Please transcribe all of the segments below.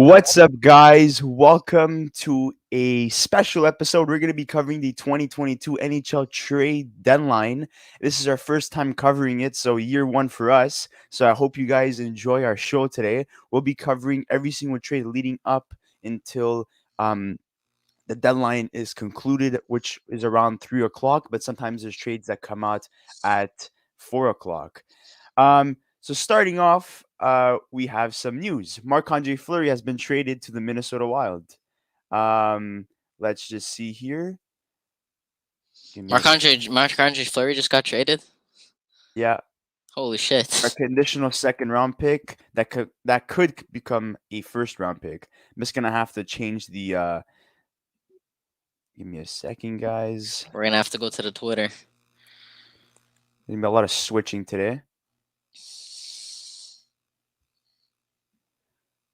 What's up, guys? Welcome to a special episode. We're going to be covering the 2022 NHL Trade Deadline. This is our first time covering it, so year one for us. So I hope you guys enjoy our show today. We'll be covering every single trade leading up until the deadline is concluded, which is around 3 o'clock. But sometimes there's trades that come out at 4 o'clock. So starting off, we have some news. Marc-Andre Fleury has been traded to the Minnesota Wild. Let's just see here. Give me Marc-Andre Fleury just got traded. yeah, Holy a shit! conditional second round pick that could become a first round pick. I'm just gonna have to change the. Give me a second, guys. We're gonna have to go to the Twitter. There's gonna be a lot of switching today.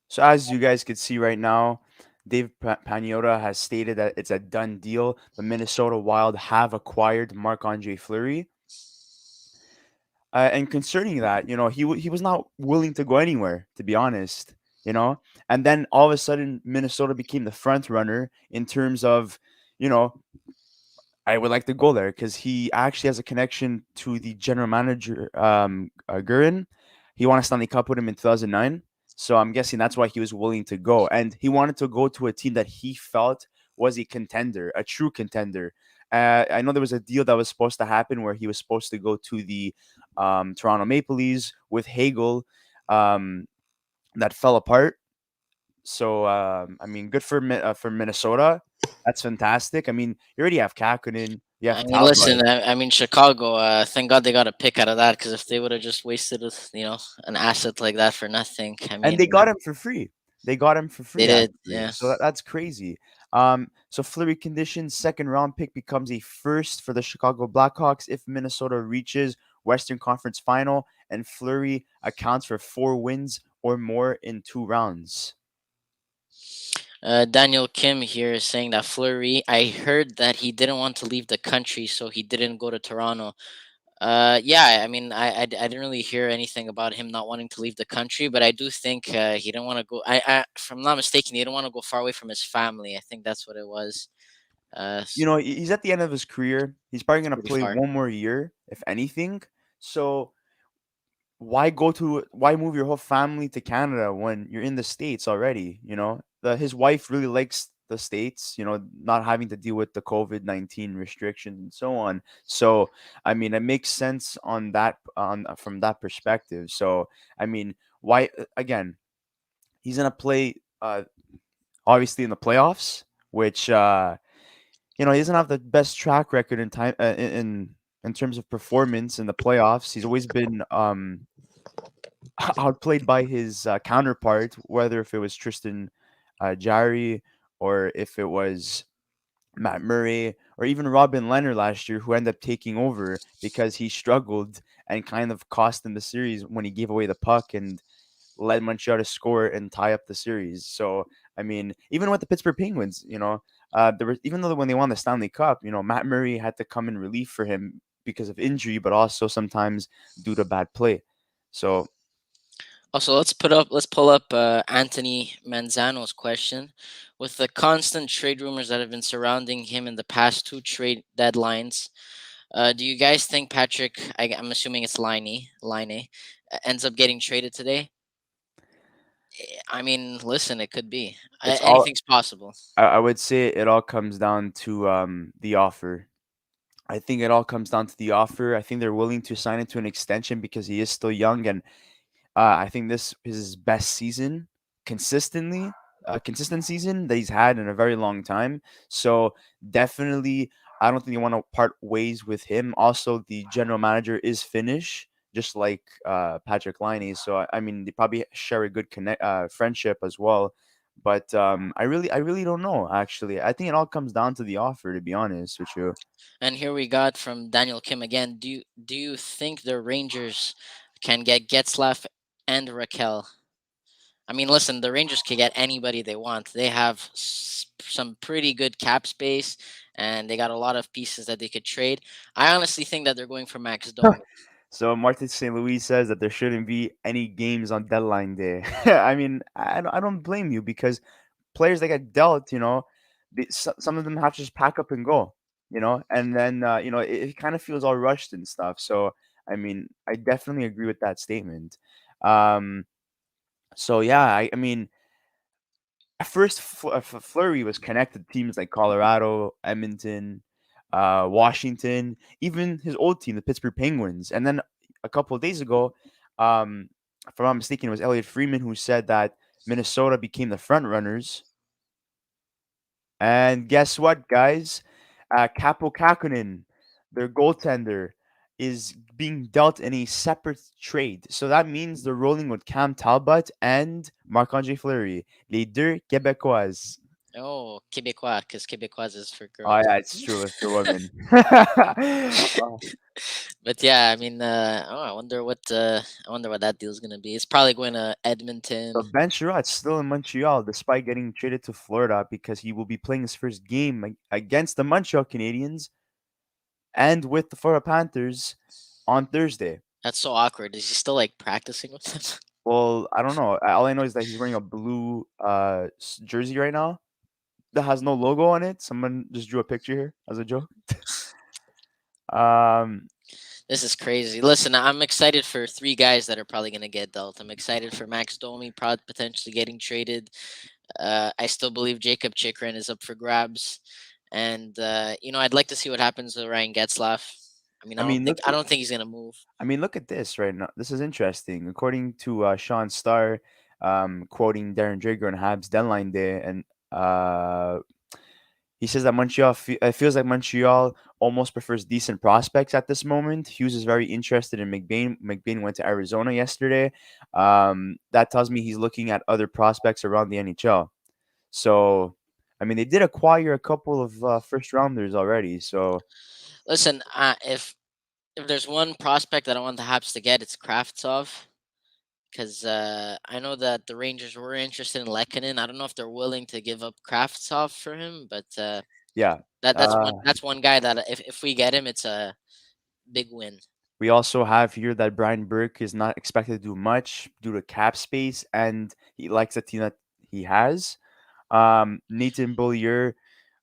So as you guys can see right now, Dave Pagnotta has stated that it's a done deal. The Minnesota Wild have acquired Marc-Andre Fleury. And concerning that, he was not willing to go anywhere, to be honest. And then all of a sudden, Minnesota became the front runner in terms of, you know, I would like to go there because he actually has a connection to the general manager, Gurin. He won a Stanley Cup with him in 2009. So I'm guessing that's why he was willing to go. And he wanted to go to a team that he felt was a contender, a true contender. I know there was a deal that was supposed to happen where he was supposed to go to the Toronto Maple Leafs with Hagel, that fell apart. So I mean, good for Minnesota. That's fantastic. I mean, you already have Kahkonen, you I have mean, Talbot, listen. I mean, Chicago. Thank God they got a pick out of that, because if they would have just wasted, an asset like that for nothing, I and mean, they got him for free. They got him for they free did. actually. Yeah. So that's crazy. So Fleury conditions second round pick becomes a first for the Chicago Blackhawks if Minnesota reaches Western Conference Final and Fleury accounts for 4 wins or more in 2 rounds. Daniel Kim here is saying that Fleury. I heard that he didn't want to leave the country, so he didn't go to Toronto. Yeah, I mean, I didn't really hear anything about him not wanting to leave the country, but I do think he didn't want to go. If I'm not mistaken, he didn't want to go far away from his family. I think that's what it was. He's at the end of his career. He's probably It's gonna pretty play far. one more year, if anything. So why move your whole family to Canada when you're in the States already? His wife really likes the States, not having to deal with the COVID-19 restrictions and so on. So I mean, it makes sense on from that perspective. So I mean, why again, he's gonna play obviously in the playoffs, which he doesn't have the best track record in time in terms of performance in the playoffs. He's always been outplayed by his counterpart, whether if it was Tristan Jarry or if it was Matt Murray or even Robin Leonard last year, who ended up taking over because he struggled and kind of cost him the series when he gave away the puck and led Montreal to score and tie up the series. So I mean, even with the Pittsburgh Penguins, there was even though when they won the Stanley Cup, Matt Murray had to come in relief for him because of injury, but also sometimes due to bad play. So Also, let's pull up Anthony Manzano's question. With the constant trade rumors that have been surrounding him in the past two trade deadlines, do you guys think Patrick? I'm assuming it's Line ends up getting traded today. I mean, listen, it could be. it's all Anything's possible. I would say it all comes down to the offer. I think it all comes down to the offer. I think they're willing to sign into an extension because he is still young, and I think this is his best season consistently, consistent season that he's had in a very long time. So definitely, I don't think they want to part ways with him. Also, the general manager is Finnish, just like Patrick Laine. So I mean, they probably share a good friendship as well. But I really don't know. Actually, I think it all comes down to the offer. To be honest with you. And here we got from Daniel Kim again. Do you think the Rangers can get Getzlaff and Raquel? I mean, listen, the Rangers can get anybody they want. They have some pretty good cap space, and they got a lot of pieces that they could trade. I honestly think that they're going for Max Domi. So Martin St. Louis says that there shouldn't be any games on deadline day. I mean, I don't blame you because players that get dealt, some of them have to just pack up and go, and then it kind of feels all rushed and stuff. So I mean, I definitely agree with that statement. Um, so yeah, I mean, at first, Fleury was connected to teams like Colorado, Edmonton, Washington, even his old team, the Pittsburgh Penguins. And then a couple of days ago, if I'm not mistaken, it was Elliot Freeman who said that Minnesota became the front runners. And guess what, guys? Capo Kakkonen, their goaltender, is being dealt in a separate trade. So that means they're rolling with Cam Talbot and Marc-Andre Fleury, les deux Québécois. Oh, Québécois, because Québécois is for Oh, girls. yeah, it's true. It's for women. But yeah, I mean, I wonder what that deal's gonna be. It's probably going to So Edmonton. Ben Sherratt's still in Montreal despite getting traded to Florida because he will be playing his first game against the Montreal Canadiens and with the Florida Panthers on Thursday. That's so awkward. Is he still like practicing with them? Well, I don't know. All I know is that he's wearing a blue jersey right now that has no logo on it. Someone just drew a picture here as a joke. Um, This is crazy. Listen, I'm excited for three guys that are probably gonna get dealt. I'm excited for Max Domi potentially getting traded. I still believe Jacob Chikrin is up for grabs, and I'd like to see what happens with Ryan Getzlaff. I mean, I mean, I don't think he's gonna move. look at this right now. This is interesting. According to Sean Starr, quoting Darren Drager on Habs deadline day, and he says that it feels like Montreal almost prefers decent prospects at this moment. Hughes is very interested in McBain. McBain went to Arizona yesterday. That tells me he's looking at other prospects around the NHL. So, I mean, they did acquire a couple of first rounders already. So, Listen, if there's one prospect that I want the Habs to get, it's Kravtsov. Because I know that the Rangers were interested in Lehkonen. I don't know if they're willing to give up Kravtsov for him, but yeah. that's Uh, that's one guy that if we get him, it's a big win. we also have here that Brian Burke is not expected to do much due to cap space, and he likes the team that he has. Nathan Beaulieu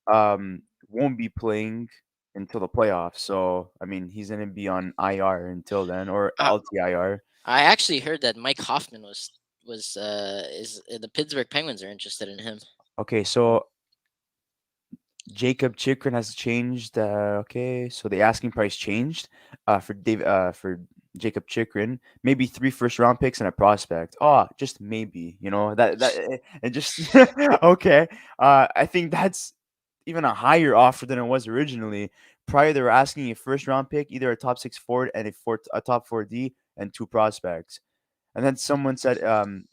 won't be playing until the playoffs. So, I mean, he's going to be on IR until then or I, LTIR. I actually heard that Mike Hoffman was is the Pittsburgh Penguins are interested in him. Okay, so Jacob Chikrin has changed. Okay, so the asking price changed for Jacob Chikrin. Maybe three first round picks and a prospect. Oh, just maybe. And just okay. I think that's even a higher offer than it was originally. Prior, they were asking a first round pick, either a top six forward and a top four D and two prospects. And then someone said,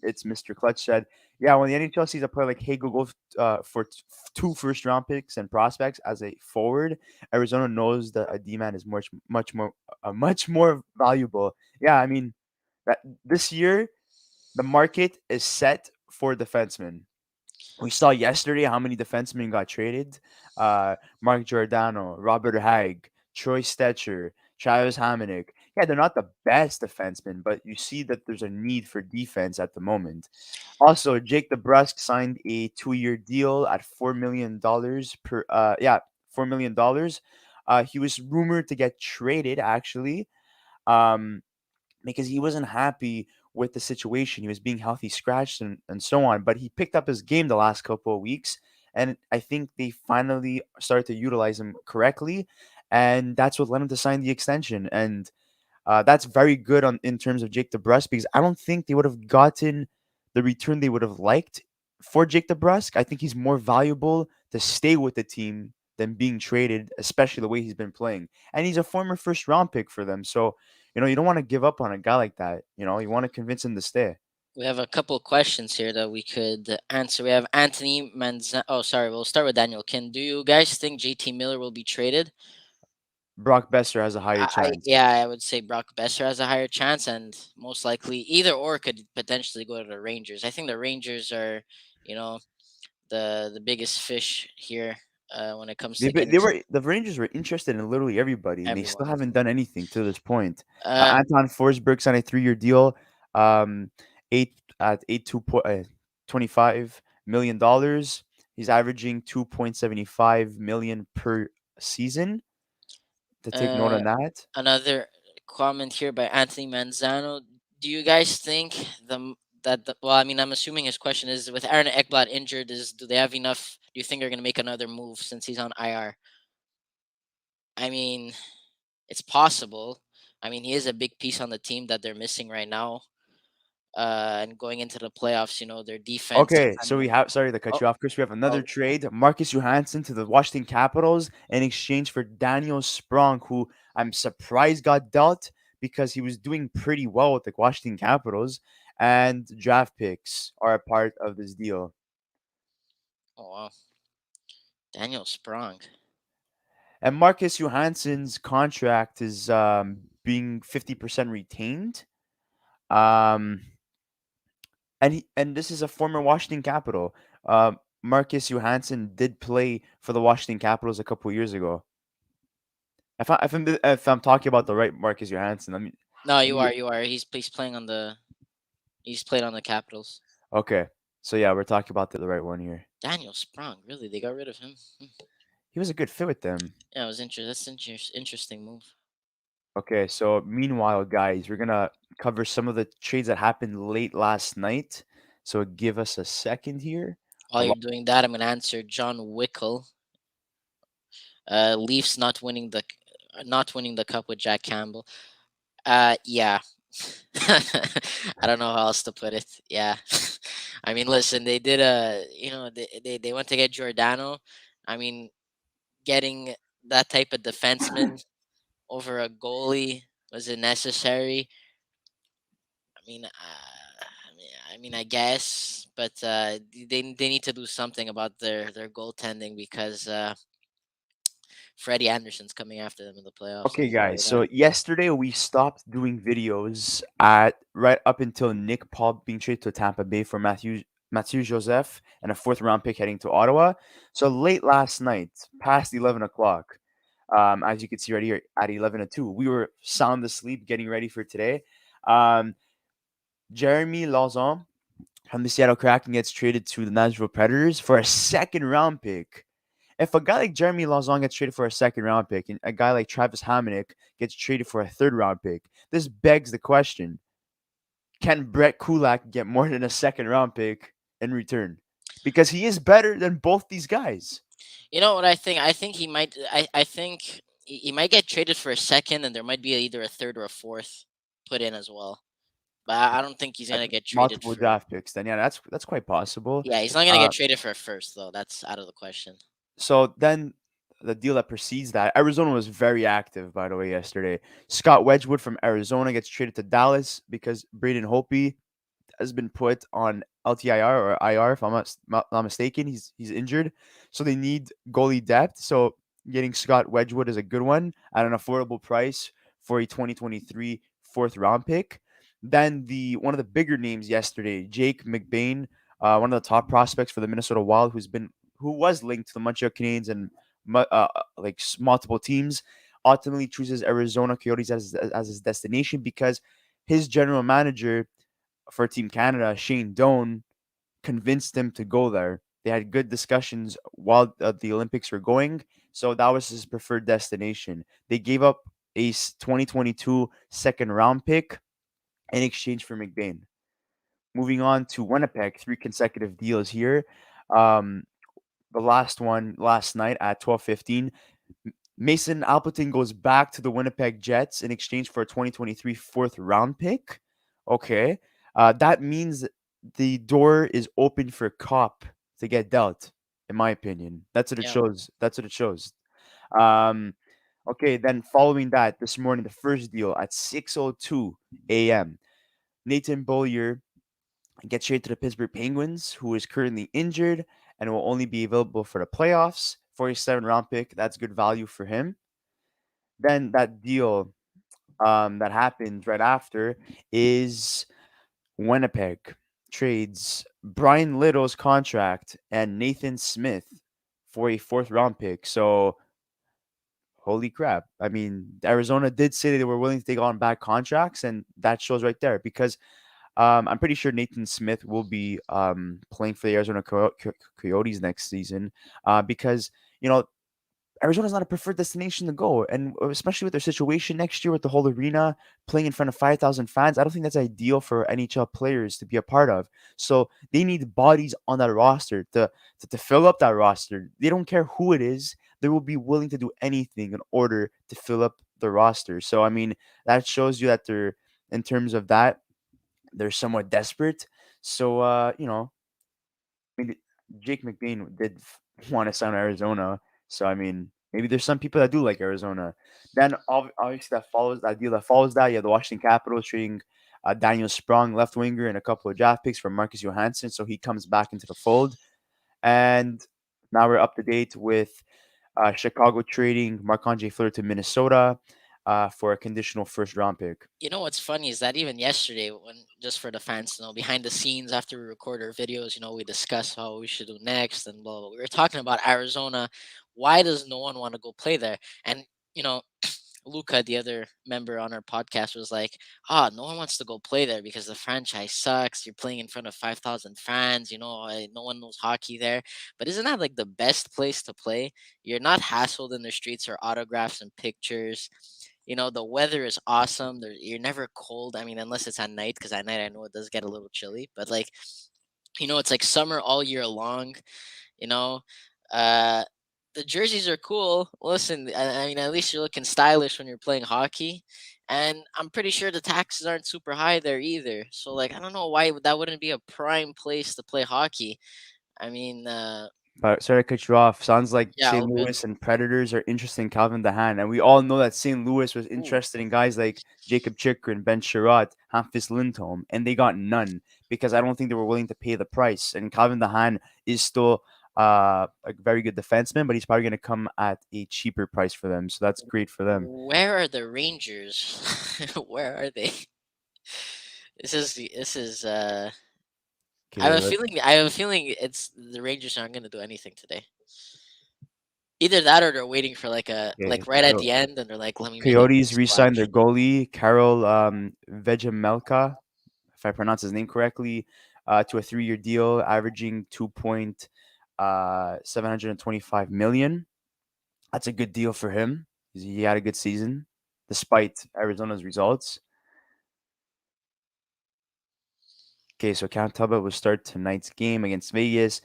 it's Mr. Clutch said, yeah, when the NHL sees a player like Hagel go for two first round picks and prospects as a forward, Arizona knows that a D man is much more valuable. Yeah, I mean, that this year the market is set for defensemen. We saw yesterday how many defensemen got traded. Mark Giordano, Robert Haig, Troy Stetcher, Travis Hamonic. Yeah, they're not the best defensemen, but you see that there's a need for defense at the moment. Also, Jake DeBrusk signed a 2-year deal at $4 million per. $4 million. He was rumored to get traded actually. Um, because he wasn't happy with the situation. He was being healthy scratched and so on. But he picked up his game the last couple of weeks. And I think they finally started to utilize him correctly. And that's what led him to sign the extension. And that's very good in terms of Jake DeBrusk because I don't think they would have gotten the return they would have liked for Jake DeBrusk. I think he's more valuable to stay with the team than being traded, especially the way he's been playing. And he's a former first round pick for them. So, you don't want to give up on a guy like that. You want to convince him to stay. We have a couple of questions here that we could answer. We have Anthony Manza. Oh, sorry. We'll start with Daniel. Do you guys think JT Miller will be traded? Brock Besser has a higher chance. Yeah, I would say Brock Besser has a higher chance, and most likely either or could potentially go to the Rangers. I think the Rangers are, you know, the biggest fish here. when it comes They to be- getting they were the Rangers were interested in literally everybody, and they still everyone. haven't done anything to this point. Uh, Anton Forsberg signed a 3-year deal, um, eight at eight two point $25 million. He's averaging 2.75 million per season. To take note uh, on that. Another comment here by Anthony Manzano. Do you guys think well, I mean, I'm assuming his question is with Aaron Ekblad injured, do they have enough? Do you think they're gonna make another move since he's on IR? I mean, it's possible. I mean, he is a big piece on the team that they're missing right now. And going into the playoffs, their defense. Okay, I so mean, we have sorry to cut oh, you off, Chris. We have another oh, trade. Marcus Johansson to the Washington Capitals in exchange for Daniel Sprong, who I'm surprised got dealt because he was doing pretty well with the Washington Capitals, and draft picks are a part of this deal. oh wow, Daniel Sprong. And Marcus Johansson's contract is being 50% retained. Um, and this is a former Washington Capital. Marcus Johansson did play for the Washington Capitals a couple years ago. If I'm talking about the right Marcus Johansson, No, let you me are, you are. He's playing on the. He's played on the Capitals. okay. So yeah, we're talking about the right one here. Daniel Sprong. Really, they got rid of him. He was a good fit with them. Yeah, it was interesting move. Okay, so meanwhile, guys, we're gonna cover some of the trades that happened late last night. So give us a second here. While A you're lot. doing that, I'm gonna answer John Wickel. Leafs not winning the cup with Jack Campbell. Yeah. I don't know how else to put it. Yeah. I mean, listen, they did they went to get Giordano. I mean, getting that type of defenseman over a goalie, was it necessary? I mean, I guess, but they need to do something about their goaltending because Freddie Anderson's coming after them in the playoffs. Let Okay, me tell you guys. that. So yesterday we stopped doing videos at right up until Nick Paul being traded to Tampa Bay for Matthew Joseph and a fourth round pick heading to Ottawa. So late last night, past 11 o'clock, as you can see right here at 11:02, we were sound asleep, getting ready for today. Um, Jeremy Lauzon from the Seattle Kraken gets traded to the Nashville Predators for a second round pick. If a guy like Jeremy Lauzon gets traded for a second round pick and a guy like Travis Hamonic gets traded for a third round pick, this begs the question: can Brett Kulak get more than a second round pick in return? Because he is better than both these guys. You know what I think? I think he might. I think he might get traded for a second, and there might be either a third or a fourth put in as well. But I don't think he's Like gonna get traded multiple for. draft picks, then yeah, that's quite possible. Yeah, he's not gonna Uh, get traded for a first though. That's out of the question. so then the deal that precedes that, Arizona was very active, by the way, yesterday. Scott Wedgwood from Arizona gets traded to Dallas because Braden Holtby has been put on LTIR or IR, if I'm not mistaken. He's injured, so they need goalie depth. So getting Scott Wedgwood is a good one at an affordable price for a 2023 fourth round pick. Then the one of the bigger names yesterday, Jake McBain, one of the top prospects for the Minnesota Wild, who was linked to the Montreal Canadiens and multiple teams, ultimately chooses Arizona Coyotes as his destination because his general manager for Team Canada, Shane Doan, convinced him to go there. They had good discussions while the Olympics were going, so that was his preferred destination. They gave up a 2022 second round pick in exchange for McBain. Moving on to Winnipeg, three consecutive deals here. Um, the last one last night at 12:15. Mason Appleton goes back to the Winnipeg Jets in exchange for a 2023 fourth round pick. Okay. That means the door is open for Cop to get dealt, in my opinion. That's what it Yeah. shows. That's what it shows. Um, okay, then following that, this morning, the first deal at 6:02 a.m. Nathan Beaulieu gets traded to the Pittsburgh Penguins, who is currently injured and will only be available for the playoffs. 47 round pick. That's good value for him. Then that deal that happens right after is Winnipeg trades Brian Little's contract and Nathan Smith for a fourth round pick. So holy crap. I mean, Arizona did say they were willing to take on back contracts, and that shows right there because I'm pretty sure Nathan Smith will be playing for the Arizona Coyotes next season because, you know, Arizona's not a preferred destination to go, and especially with their situation next year with the whole arena playing in front of 5,000 fans, I don't think that's ideal for NHL players to be a part of. So they need bodies on that roster to fill up that roster. They don't care who it is; they will be willing to do anything in order to fill up the roster. So I mean, that shows you that they're in terms of that they're somewhat desperate. So maybe Jake McBain did want to sign Arizona. So I mean, maybe there's some people that do like Arizona. Then obviously that follows that deal that follows that. You have the Washington Capitals trading Daniel Sprong, left winger, and a couple of draft picks for Marcus Johansson, so he comes back into the fold. And now we're up to date with Chicago trading Marc-Andre Fleury to Minnesota for a conditional first round pick. You know what's funny is that even yesterday, when just for the fans to know, behind the scenes after we record our videos, we discuss how we should do next and blah blah. We were talking about Arizona. Why does no one want to go play there? And you know, Luca, the other member on our podcast, was like, no one wants to go play there because the franchise sucks. You're playing in front of 5,000 fans. No one knows hockey there. But isn't that like the best place to play? You're not hassled in the streets or autographs and pictures. The weather is awesome. You're never cold. I mean, unless it's at night, because at night I know it does get a little chilly. But like, it's like summer all year long. You know, uh, the jerseys are cool. Listen, I mean, at least you're looking stylish when you're playing hockey, and I'm pretty sure the taxes aren't super high there either. So, like, I don't know why that wouldn't be a prime place to play hockey. I mean, But sorry to cut you off. Sounds like yeah, St. all good. Louis and Predators are interested in Calvin DeHaan, and we all know that St. Louis was Ooh, interested in guys like Jacob Chikrin, Ben Sherratt, Hampus Lindholm, and they got none because I don't think they were willing to pay the price. And Calvin DeHaan is still a very good defenseman, but he's probably going to come at a cheaper price for them. So that's great for them. where are the Rangers? Where are they? This is. I have Okay, a feeling. I have a feeling it's the Rangers aren't going to do anything today. Either that or they're waiting for okay. right at So the end, and they're like, "Let me make a big Coyotes re-signed their splash." goalie Karol Vejamelka, if I pronounce his name correctly, to a 3-year deal, averaging 2.725 million. That's a good deal for him. He had a good season despite Arizona's results. Okay, so Count Talbot will start tonight's game against Vegas.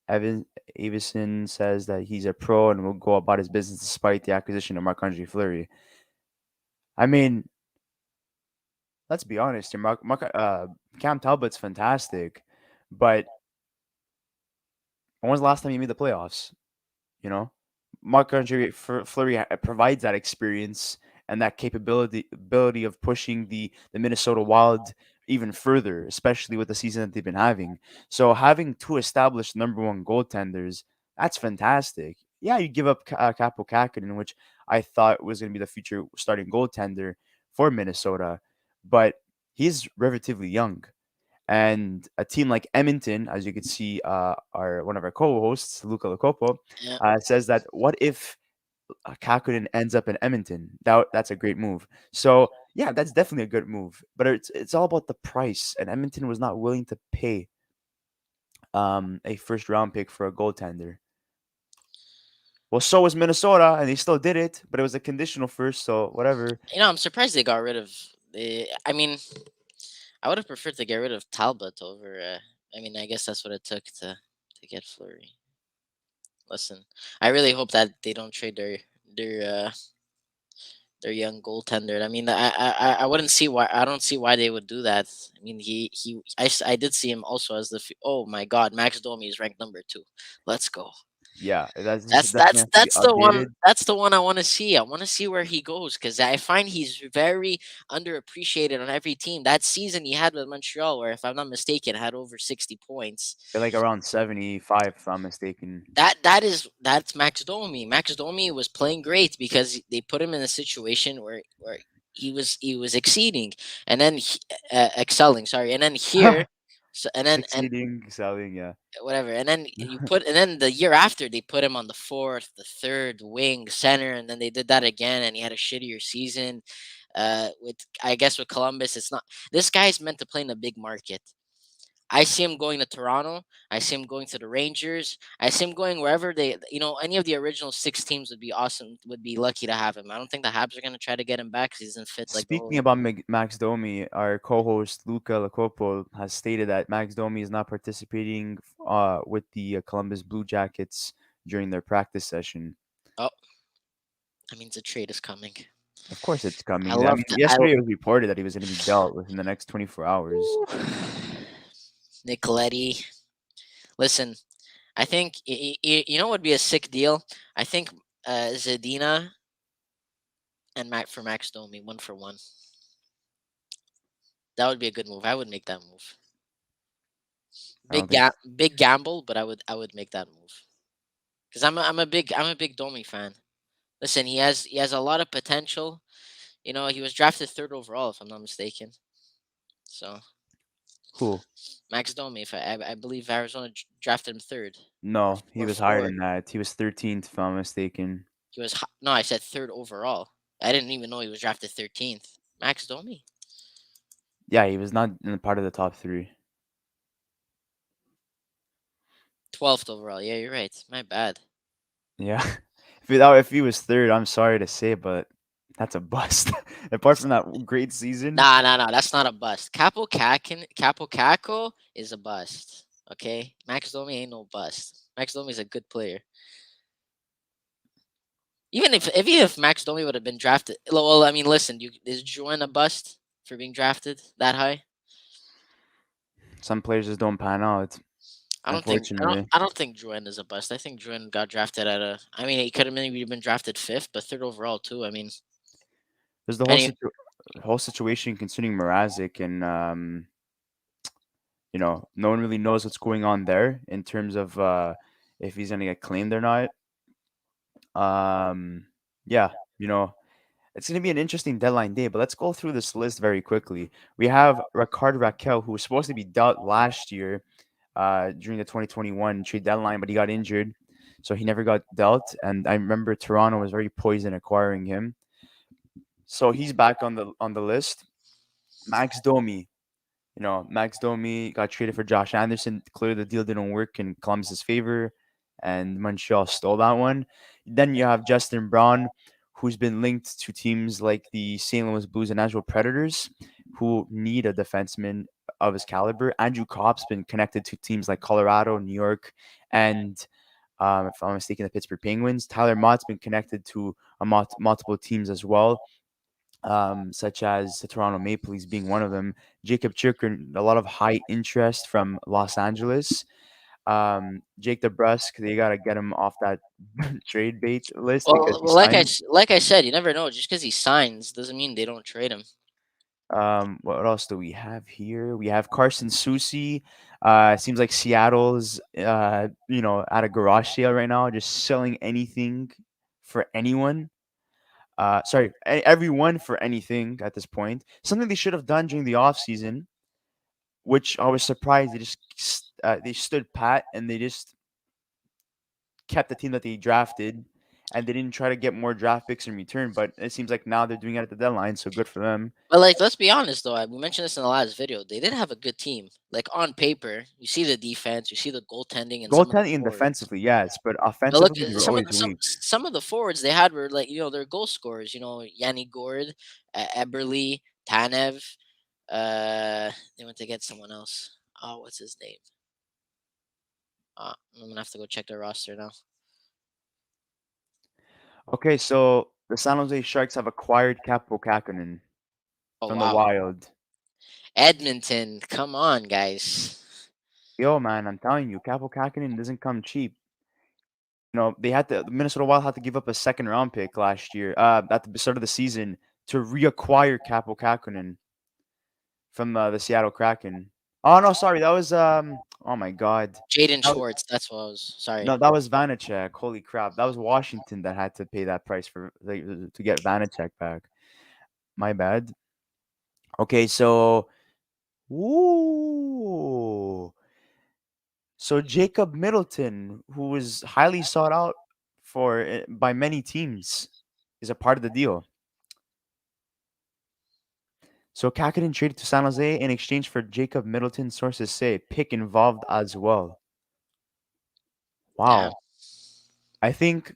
Evan Avison says that he's a pro and will go about his business despite the acquisition of Marc-Andre Fleury. I mean, let's be honest here. Cam Talbot's fantastic, but when was the last time he made the playoffs? You know, Marc-Andre Fleury provides that experience and that ability of pushing the Minnesota Wild even further, especially with the season that they've been having. So having two established number one goaltenders, that's fantastic. Yeah, you give up Capo Kahkonen, which I thought was going to be the future starting goaltender for Minnesota, but he's relatively young. And a team like Edmonton, as you can see, our one of our co-hosts, Luca Locopo, Yeah, says that what if Kakunin ends up in Edmonton? That's a great move. So yeah, that's definitely a good move. But it's all about the price, and Edmonton was not willing to pay a first round pick for a goaltender. Well, so was Minnesota, and they still did it, but it was a conditional first, so whatever. I'm surprised they got rid of. I mean, I would have preferred to get rid of Talbot over. I mean, I guess that's what it took to get Fleury. Listen, I really hope that they don't trade their young goaltender. I mean, I wouldn't see why. I don't see why they would do that. I mean, I did see him also as oh my God, Max Domi is ranked number 2. Let's go. Yeah, this That's definitely that's has to be that's the one. updated. That's the one I want to see. I want to see where he goes because I find he's very underappreciated on every team. That season he had with Montreal, where if I'm not mistaken, had over 60 points. Like around 75, if I'm mistaken. That's Max Domi. Max Domi was playing great because they put him in a situation where he was exceeding and then excelling. Sorry, and then here, So and Succeeding, excelling, yeah. whatever, and then and then the year after they put him on the fourth, the third wing center, and then they did that again, and he had a shittier season. With I guess with Columbus, it's not. This guy's meant to play in a big market. I see him going to Toronto. I see him going to the Rangers. I see him going wherever any of the original six teams would be awesome. Would be lucky to have him. I don't think the Habs are gonna try to get him back because he doesn't fit like the Speaking whole. about Max Domi, our co-host Luca Lacopo has stated that Max Domi is not participating with the Columbus Blue Jackets during their practice session. Oh, that means a trade is coming. Of course, it's I coming. I love mean, to. yesterday it was reported that he was going to be dealt within the next 24 hours. Nicoletti. Listen, I think you know what would be a sick deal. I think Zadina and Max Domi 1-for-1. That would be a good move. I would make that move. I don't think. Big gamble, but I would make that move because I'm a big Domi fan. Listen, he has a lot of potential. He was drafted third overall, if I'm not mistaken. So Who? Max Domi, if I believe Arizona drafted him third No, he or was higher fourth. than that. He was 13th, if I'm not mistaken. No, I said third overall. I didn't even know he was drafted 13th. Max Domi, Yeah, he was not in the part of the top three. 12th overall. Yeah, you're right. My bad. Yeah. If he was third, I'm sorry to say, but that's a bust. Apart from that great season, Nah, nah, nah. That's not a bust. Capo Caco is a bust. Okay, Max Domi ain't no bust. Max Domi is a good player. Even if Max Domi would have been drafted, well, I mean, listen, is Joanne a bust for being drafted that high? some players just don't pan out, I don't think I don't unfortunately. I don't think Joanne is a bust. I think Joanne got drafted at a. I mean, he could have maybe been drafted fifth, but third overall too. I mean, There's the any whole situation concerning Mrazek, and no one really knows what's going on there in terms of if he's gonna get claimed or not. Um, yeah, you know, it's gonna be an interesting deadline day. But let's go through this list very quickly. We have Ricard Raquel, who was supposed to be dealt last year during the 2021 trade deadline, but he got injured, so he never got dealt. And I remember Toronto was very poised in acquiring him, so he's back on the list. Max Domi, Max Domi got traded for Josh Anderson. Clearly, the deal didn't work in Columbus's favor, and Montreal stole that one. Then you have Justin Braun, who's been linked to teams like the St. Louis Blues and Nashville Predators, who need a defenseman of his caliber. Andrew Kopp's been connected to teams like Colorado, New York, and if I'm mistaken, the Pittsburgh Penguins. Tyler Mott's been connected to multiple teams as well, such as the Toronto Maple Leafs being one of them. Jacob Chikrin, a lot of high interest from Los Angeles. Jake DeBrusk, they gotta get him off that trade bait list because he signed. like I said, you never know. Just because he signs doesn't mean they don't trade him. What else do we have here? We have Carson Soucy. It seems like Seattle's, at a garage sale right now, just selling anything for anyone. Sorry, everyone for anything at this point. Something they should have done during the offseason, which I was surprised they stood pat and they just kept the team that they drafted, and they didn't try to get more draft picks in return. But it seems like now they're doing it at the deadline, so good for them. But like, let's be honest though. We mentioned this in the last video. They did have a good team. Like on paper, you see the defense, you see the goaltending, and some of the Goaltending and forwards. defensively, yes, but But look, offensively they were always weak. some of the forwards they had were like they're goal scorers. Yanni Gord, Eberle, Tanev. They went to get someone else. Oh, what's his name? I'm gonna have to go check their roster now. Okay, so the San Jose Sharks have acquired Capo Kahkonen Oh from the wow, Wild. Edmonton. Come on, guys. Yo, man, I'm telling you, Capo Kahkonen doesn't come cheap. The Minnesota Wild had to give up a second round pick last year, at the start of the season, to reacquire Capo Kahkonen from the Seattle Kraken. Oh no, sorry, that was oh my god, Jaden that was, Schwartz. That's what I was. no, Sorry. that was Vanacek. Holy crap, that was Washington that had to pay that price for to get Vanacek back. My bad. Okay, so Ooh. So Jacob Middleton, who was highly sought out for by many teams, is a part of the deal. So Kahkonen traded to San Jose in exchange for Jacob Middleton. Sources say pick involved as well. Damn. Wow. I think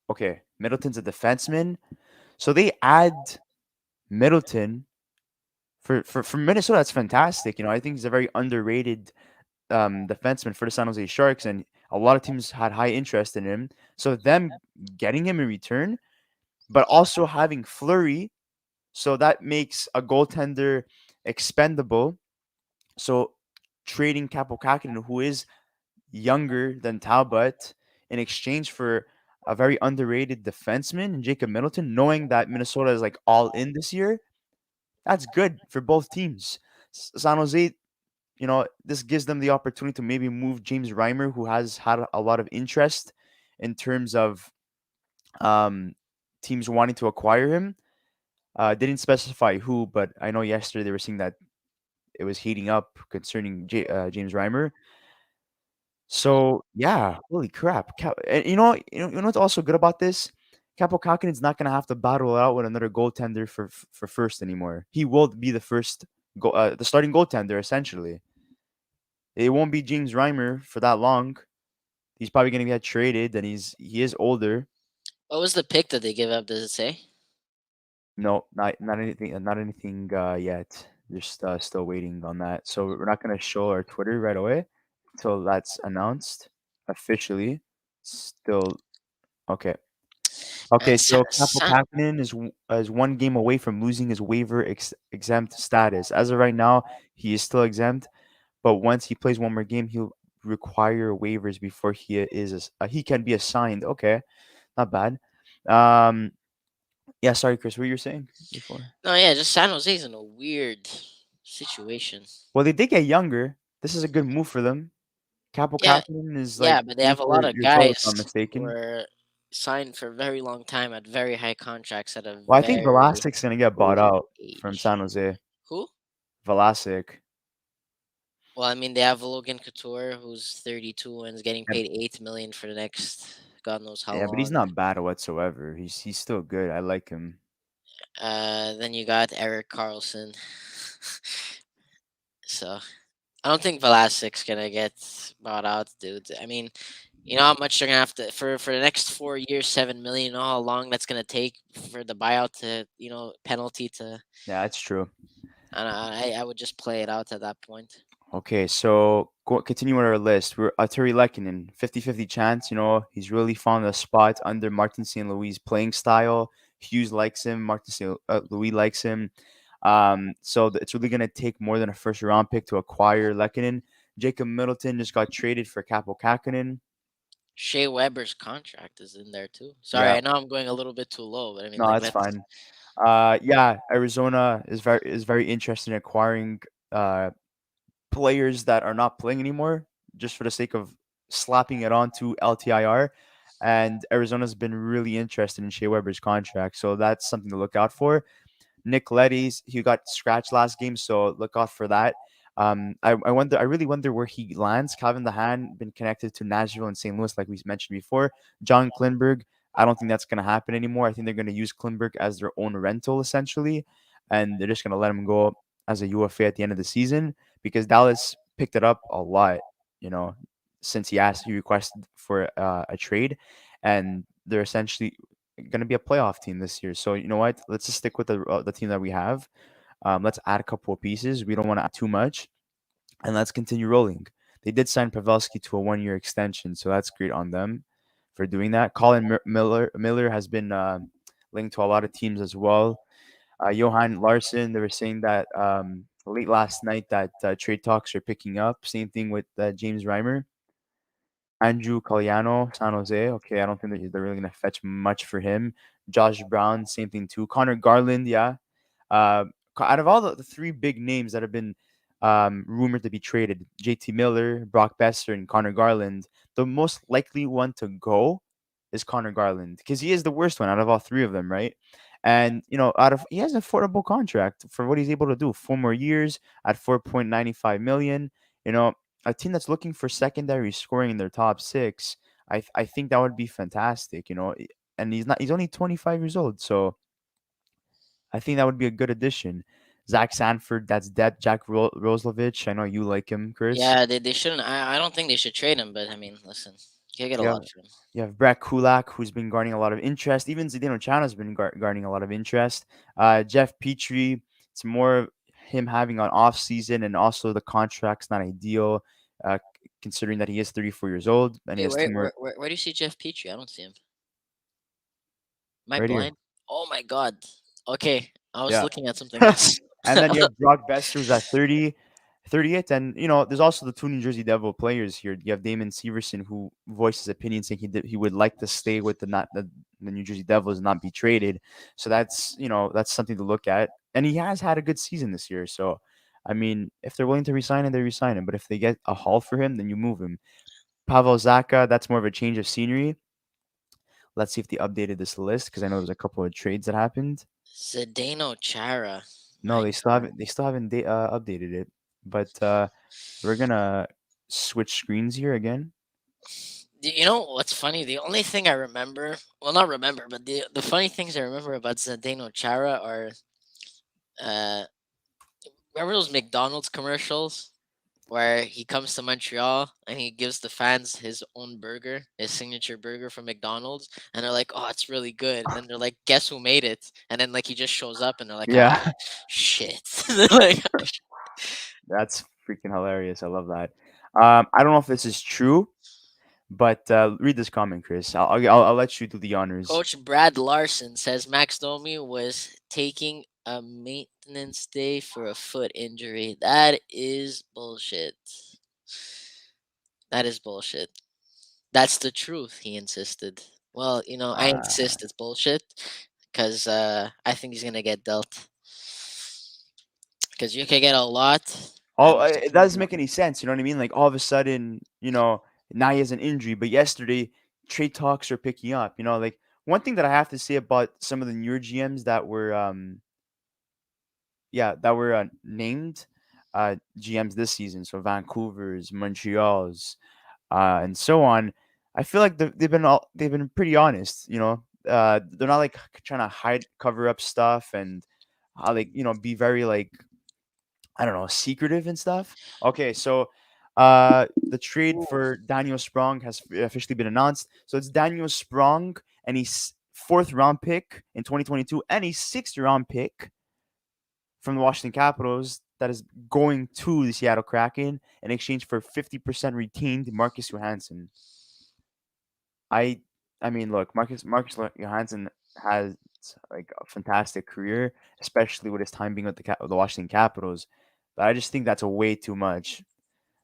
okay. Middleton's a defenseman, so they add Middleton for Minnesota. That's fantastic. I think he's a very underrated defenseman for the San Jose Sharks, and a lot of teams had high interest in him. So them getting him in return, but also having Fleury, so that makes a goaltender expendable. So trading Capo Kakinen, who is younger than Talbot, in exchange for a very underrated defenseman, Jacob Middleton, knowing that Minnesota is like all in this year, that's good for both teams. San Jose, this gives them the opportunity to maybe move James Reimer, who has had a lot of interest in terms of um, teams wanting to acquire him. Didn't specify who, but I know yesterday they were saying that it was heating up concerning James Reimer. So yeah, holy crap! And you know what's also good about this? Capo is not gonna have to battle it out with another goaltender for first anymore. He will be the first the starting goaltender essentially. It won't be James Reimer for that long. He's probably gonna get traded, and he is older. What was the pick that they give up? Does it say? No, not anything, not anything yet. Just still waiting on that. So we're not gonna show our Twitter right away until that's announced officially. Still okay. And Okay, so Capo Kakinen is one game away from losing his waiver exempt status. As of right now, he is still exempt, but once he plays one more game, he'll require waivers before he can be assigned. Okay, not bad. Um, yeah, sorry, Chris, what you were saying before? No, yeah, just San Jose's in a weird situation. Well, they did get younger. This is a good move for them. Capo Yeah, Kakinen is like yeah, but they have a lot 24 of years old, if guys I'm who mistaken. are signed for a very long time at very high contracts at a Well, I think very Velasquez's gonna get bought old out from age. San Jose. Who? Velasic. Well, I mean, they have Logan Couture, who's 32 and is getting Yeah, paid 8 million for the next God knows how yeah, but he's long. not bad whatsoever. He's still good. I like him. Then you got Eric Carlson. So I don't think Velasquez's gonna get bought out, dude. I mean, you know how much they're gonna have to for the next 4 years, 7 million. You know how long that's gonna take for the buyout to penalty to. Yeah, that's true. And I would just play it out at that point. Okay, so continuing our list, we're Artturi Lehkonen, 50-50 chance. He's really found a spot under Martin St. Louis' playing style. Hughes likes him. Martin St. Louis likes him. So it's really gonna take more than a first round pick to acquire Lehkonen. Jacob Middleton just got traded for Capo Kakkonen. Shea Weber's contract is in there too. Sorry, Yeah, I know I'm going a little bit too low, but I mean, no, like, that's let's. fine. Yeah, Arizona is very interested in acquiring uh players that are not playing anymore just for the sake of slapping it onto LTIR. And Arizona's been really interested in Shea Weber's contract, so that's something to look out for. Nick Letty's he got scratched last game, so look out for that. I really wonder where he lands. Calvin DeHaan been connected to Nashville and St. Louis, like we mentioned before. John Klinberg, I don't think that's going to happen anymore. I think they're going to use Klinberg as their own rental essentially, and they're just going to let him go as a UFA at the end of the season because Dallas picked it up a lot, you know, since he requested for a trade, and they're essentially going to be a playoff team this year. So you know what? Let's just stick with the team that we have. Let's add a couple of pieces. We don't want to add too much, and let's continue rolling. They did sign Pavelski to a 1 year extension, so that's great on them for doing that. Colin Miller has been linked to a lot of teams as well. Johan Larson, they were saying that late last night that trade talks are picking up. Same thing with James Reimer. Andrew Colliano, San Jose. Okay, I don't think that they're really gonna fetch much for him. Josh Brown, same thing too. Connor Garland, yeah. Out of all the three big names that have been rumored to be traded, JT Miller, Brock Besser, and Connor Garland, the most likely one to go is Connor Garland because he is the worst one out of all three of them, right? And out of he has an affordable contract for what he's able to do. 4 more years at 4.95 million. You know, a team that's looking for secondary scoring in their top six. I think that would be fantastic. And he's only 25 years old, so I think that would be a good addition. Zach Sanford, that's dead. Jack Roslovich, I know you like him, Chris. Yeah, they shouldn't. I don't think they should trade him. But I mean, listen, you can get a You have lot for him. you have Brett Kulak, who's been garnering a lot of interest. Even Zdeno Chana's been garnering a lot of interest. Jeff Petrie, it's more of him having an off season, and also the contract's not ideal, considering that he is 34 years old and he Wait, has two where, more where, where, where do you see Jeff Petrie? I don't see him. Am I right here. blind? Oh my god. Okay, I was Yeah. looking at something else. And then you have Brock Besser, who's at 30th. And, there's also the two New Jersey Devil players here. You have Damon Severson, who voiced his opinion saying he would like to stay with the New Jersey Devils and not be traded. So that's something to look at. And he has had a good season this year. So, I mean, if they're willing to resign him, they resign him. But if they get a haul for him, then you move him. Pavel Zaka, that's more of a change of scenery. Let's see if they updated this list because I know there's a couple of trades that happened. Zdeno Chara. No, My they still god. haven't. They still haven't updated it. But we're gonna switch screens here again. You know what's funny? The only thing I remember, well, not remember, but the funny things I remember about Zdeno Chara are, uh, remember those McDonald's commercials where he comes to Montreal and he gives the fans his own burger, his signature burger from McDonald's, and they're like, "Oh, it's really good." And then they're like, "Guess who made it?" And then like he just shows up and they're like, "Ah, Yeah, shit." They're like, that's freaking hilarious. I love that. I don't know if this is true, but read this comment, Chris. I'll let you do the honors. Coach Brad Larson says Max Domi was taking a maintenance day for a foot injury. That is bullshit. That is bullshit. That's the truth, he insisted. Well, I Uh, insist it's bullshit because I think he's going to get dealt. Because you can get a lot oh, out of it too doesn't make any sense. You know what I mean? Like all of a sudden, now he has an injury, but yesterday trade talks are picking up. Like one thing that I have to say about some of the newer GMs that were named GMs this season. So Vancouver's, Montreal's, and so on. I feel like they've been pretty honest. They're not like trying to cover up stuff, and like be very like I don't know secretive and stuff. Okay, so the trade Ooh. for Daniel Sprong has officially been announced. So it's Daniel Sprong and he's fourth round pick in 2022 and a sixth round pick from the Washington Capitals that is going to the Seattle Kraken in exchange for 50% retained Marcus Johansson. I I mean, look, Johansson has like a fantastic career, especially with his time being with the Washington Capitals. But I just think that's a way too much.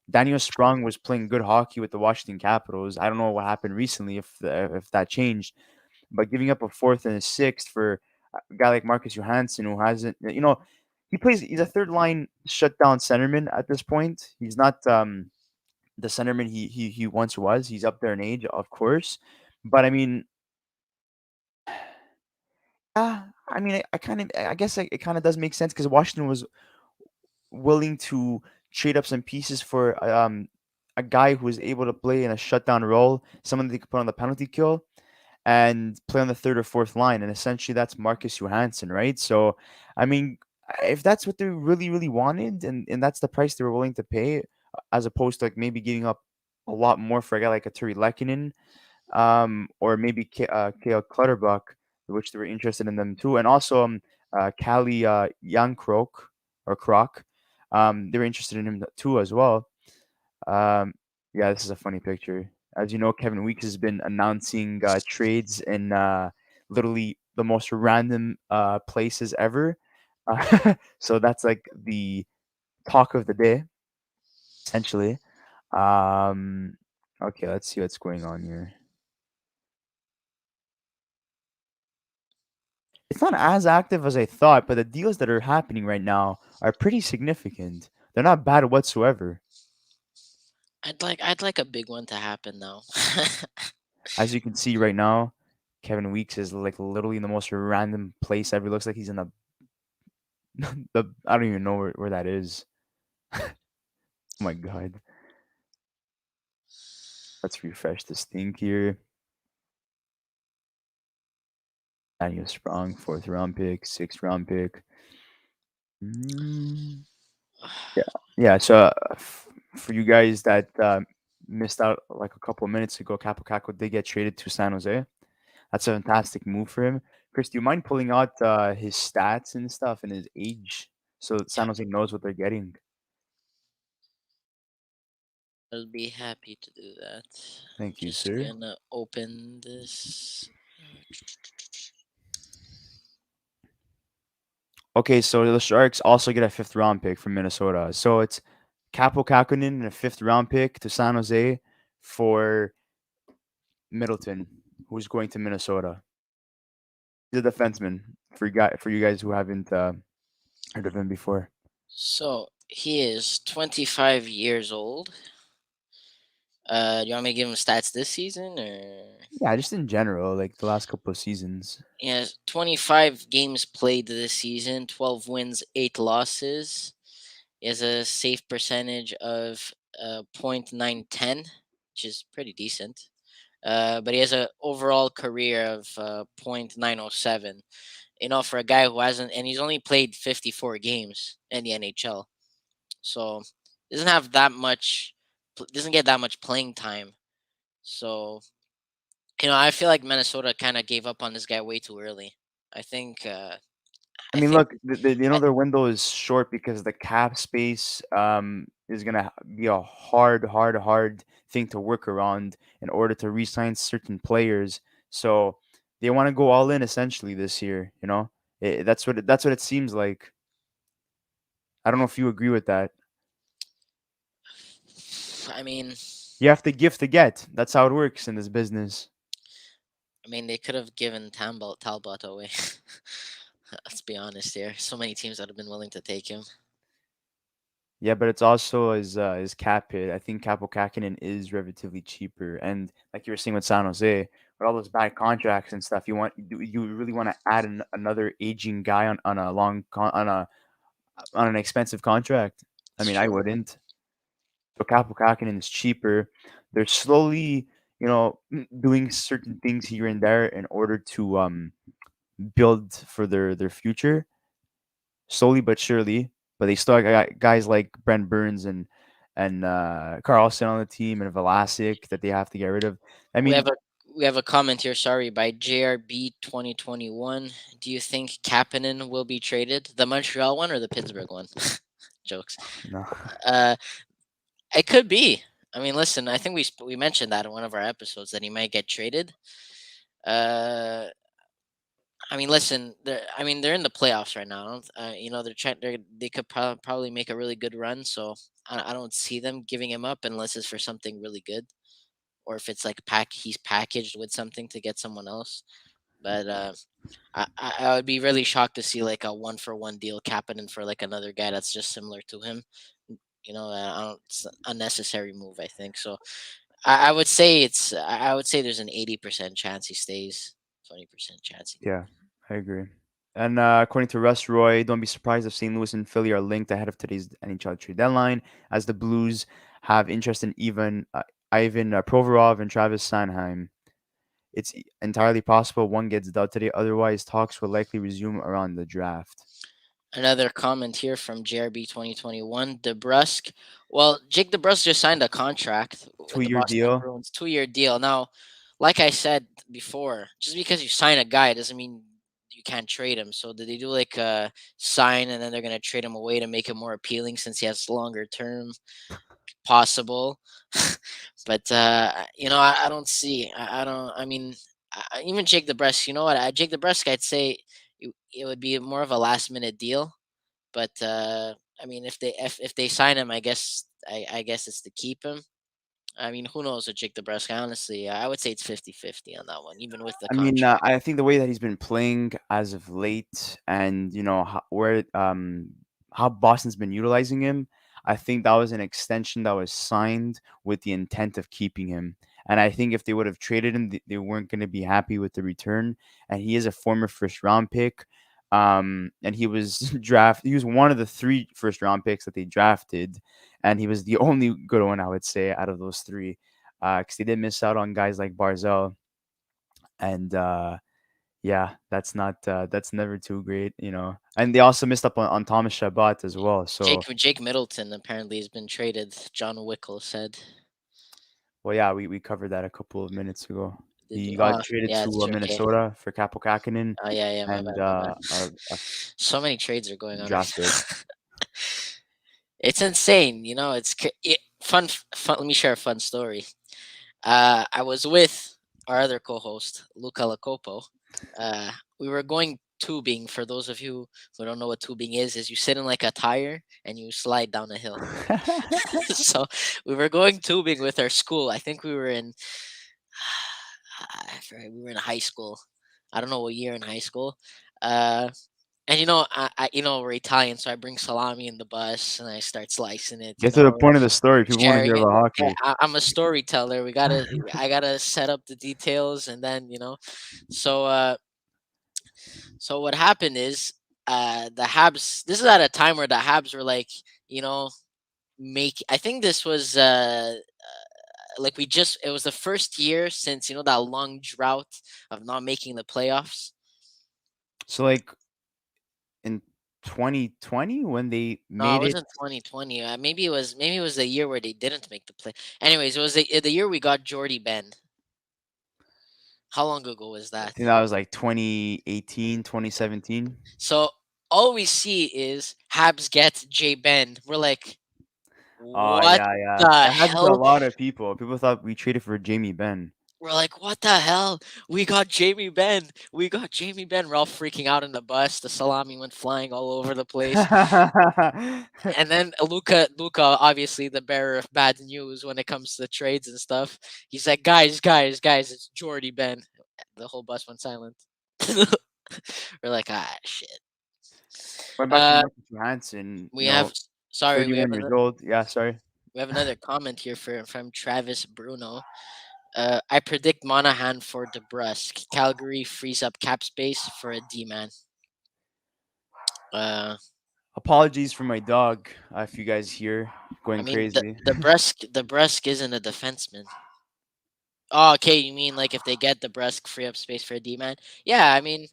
Daniel Sprong was playing good hockey with the Washington Capitals. I don't know what happened recently if that changed, but giving up a fourth and a sixth for a guy like Marcus Johansson who hasn't, he's a third line shutdown centerman at this point. He's not the centerman he once was. He's up there in age, of course, but I mean, I guess it kind of does make sense because Washington was willing to trade up some pieces for a guy who was able to play in a shutdown role, someone they could put on the penalty kill and play on the third or fourth line, and essentially that's Marcus Johansson, right? So, I mean, if that's what they really, really wanted, and that's the price they were willing to pay, as opposed to like maybe giving up a lot more for a guy like a Artturi Lehkonen, or maybe Kale Clutterbuck, which they were interested in them too, and also Cali Youngcroak or Croc, they were interested in him too as well. Um, yeah, this is a funny picture. As you know, Kevin Weeks has been announcing trades in literally the most random places ever. So that's like the talk of the day, essentially. Um, okay, let's see what's going on here. It's not as active as I thought, but the deals that are happening right now are pretty significant. They're not bad whatsoever. I'd like a big one to happen now. As you can see right now, Kevin Weeks is like literally in the most random place ever. Looks like he's in the I don't even know where that is. Oh my god. Let's refresh this thing here. Daniel Sprong, fourth round pick, sixth round pick. Mm, yeah, yeah. So for you guys that missed out like a couple of minutes ago, Capo Caco did get traded to San Jose. That's a fantastic move for him. Chris, do you mind pulling out his stats and stuff and his age so that Yeah, San Jose knows what they're getting? I'll be happy to do that. Thank you, Just sir. gonna open this. Okay, so the Sharks also get a fifth round pick from Minnesota. So it's Capo Kakkonen and a fifth round pick to San Jose for Middleton, who's going to Minnesota. He's a defenseman for you guys who haven't heard of him before. So he is 25 years old. Do you want me to give him stats this season, or Yeah, just in general, like the last couple of seasons. he has 25 games played this season, 12 wins, 8 losses. He has a save percentage of .910, which is pretty decent. But he has an overall career of .907. You know, for a guy who hasn't, and he's only played 54 games in the NHL, so doesn't have that much, doesn't get that much playing time. So I feel like Minnesota kind of gave up on this guy way too early. I think, I I mean, think, look, I, their window is short because the cap space is gonna be a hard thing to work around in order to re-sign certain players. So they want to go all in essentially this year. That's what it seems like. I don't know if you agree with that. I mean, You have to give to get. That's how it works in this business. they could have given Talbot away. Let's be honest here. So many teams that have been willing to take him. Yeah, but it's also his cap hit. I think Capo Kakinen is relatively cheaper, and like you were saying with San Jose, with all those bad contracts and stuff, you really want to add another aging guy on a on an expensive contract. I It's mean, I true. wouldn't. So Capo Kakinen is cheaper. They're slowly, doing certain things here and there in order to build for their future, slowly but surely. But they still got guys like Brent Burns and Carlson on the team and Velasic that they have to get rid of. I We mean, have a we have a comment here. Sorry, by JRB 2021. Do you think Kapanen will be traded? The Montreal one or the Pittsburgh one? Jokes. no. Uh, it could be. Listen. I think we mentioned that in one of our episodes that he might get traded. Uh, listen. They're in the playoffs right now. I don't- they're trying. They could probably make a really good run. So I don't see them giving him up unless it's for something really good, or if it's like he's packaged with something to get someone else. But I would be really shocked to see like a 1-for-1 deal Kapanen for like another guy that's just similar to him. I don't. It's an unnecessary move, I think. So I would say I would say there's an 80% chance he stays, 20% chance he. Yeah, I agree. And according to Russ Roy, don't be surprised if St. Louis and Philly are linked ahead of today's NHL trade deadline, as the Blues have interest in Ivan Provorov and Travis Sanheim. It's entirely possible one gets done today. Otherwise, talks will likely resume around the draft. Another comment here from JRB 2021. DeBrusk. Well, Jake DeBrusk just signed a contract with the 2 year Boston deal. Bruins, 2-year deal. Now, like I said before, just because you sign a guy doesn't mean you can't trade him. So did they do like a sign and then they're gonna trade him away to make him more appealing since he has longer term possible? But I don't see. I don't. Even Jake DeBrusk. You know what? Jake DeBrusk, I'd say it would be more of a last minute deal. But if they sign him, I guess it's to keep him. Who knows with Jake DeBrusk? Honestly, I would say it's 50-50 on that one, even with the I mean, contract. I think the way that he's been playing as of late, and how Boston's been utilizing him, I think that was an extension that was signed with the intent of keeping him. And I think if they would have traded him, they weren't going to be happy with the return. And he is a former first round pick. And he was drafted. He was one of the three first round picks that they drafted, and he was the only good one, I would say, out of those three, because they did miss out on guys like Barzell, and yeah, that's never too great. And they also missed up on Thomas Shabbat as well. So Jake Middleton apparently has been traded. John Wickle said. well, yeah, we covered that a couple of minutes ago. Did you? He got Oh, traded yeah, to it's okay. Minnesota for Capo Kakinen Oh, yeah, yeah. My bad, and my bad. a So many trades are going on right draft pick. now. It's insane. Fun. Let me share a fun story. I was with our other co-host, Luca Lacopo. We were going tubing. For those of you who don't know what tubing is you sit in like a tire and you slide down a hill. So we were going tubing with our school. I think we were in I forget, we were in high school. I don't know what year in high school. Uh, and we're Italian, so I bring salami in the bus and I start slicing it. Get to the point of the story. People want to Sharing hear it. about Yeah, hockey. I'm a storyteller. I gotta set up the details, and then So, so what happened is, the Habs. This is at a time where the Habs were like, you know, make. I think this was like it was the first year since that long drought of not making the playoffs. So like in 2020 when they No, it made it. wasn't 2020. Maybe it was the year where they didn't make the play. Anyways, it was the year we got Jordy Ben. How long ago was I that? think that was like 2018, 2017. So all we see is Habs get J Ben. We're like, Oh what yeah, yeah. the That happened to a hell? lot of people. People thought we traded for Jamie Benn. We're like, what the hell? We got Jamie Ben. We got Jamie Ben. We're all freaking out in the bus. The salami went flying all over the place. And then Luca, obviously the bearer of bad news when it comes to trades and stuff. He's like, guys, it's Jordy Ben. The whole bus went silent. We're like, shit. Went back to Uh, Marcus Johansson, we have sorry, 31 years old. Yeah, sorry. we have another comment here from Travis Bruno. I predict Monahan for DeBrusk. Calgary frees up cap space for a D man. Uh, Apologies for my dog, if you guys hear I going mean crazy. the Brusque isn't a defenseman. Oh, okay. You mean like if they get DeBrusk, free up space for a D man? Yeah, I mean,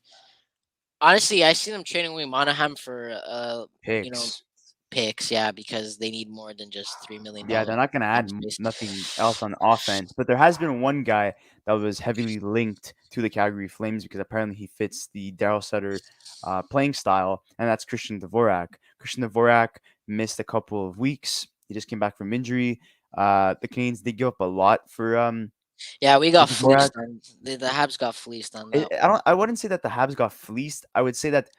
honestly, I see them trading away Monahan for you know, Picks. picks. Yeah, because they need more than just $3 million Yeah, they're not gonna cap add space. nothing else on offense. But there has been one guy that was heavily linked to the Calgary Flames because apparently he fits the Daryl Sutter playing style, and that's Christian Dvorak. Christian Dvorak missed a couple of weeks. He just came back from injury. The Canadiens they give up a lot Yeah, we for got Dvorak. fleeced on the Habs got fleeced on that I one. don't. I wouldn't say that the Habs got fleeced. I would say that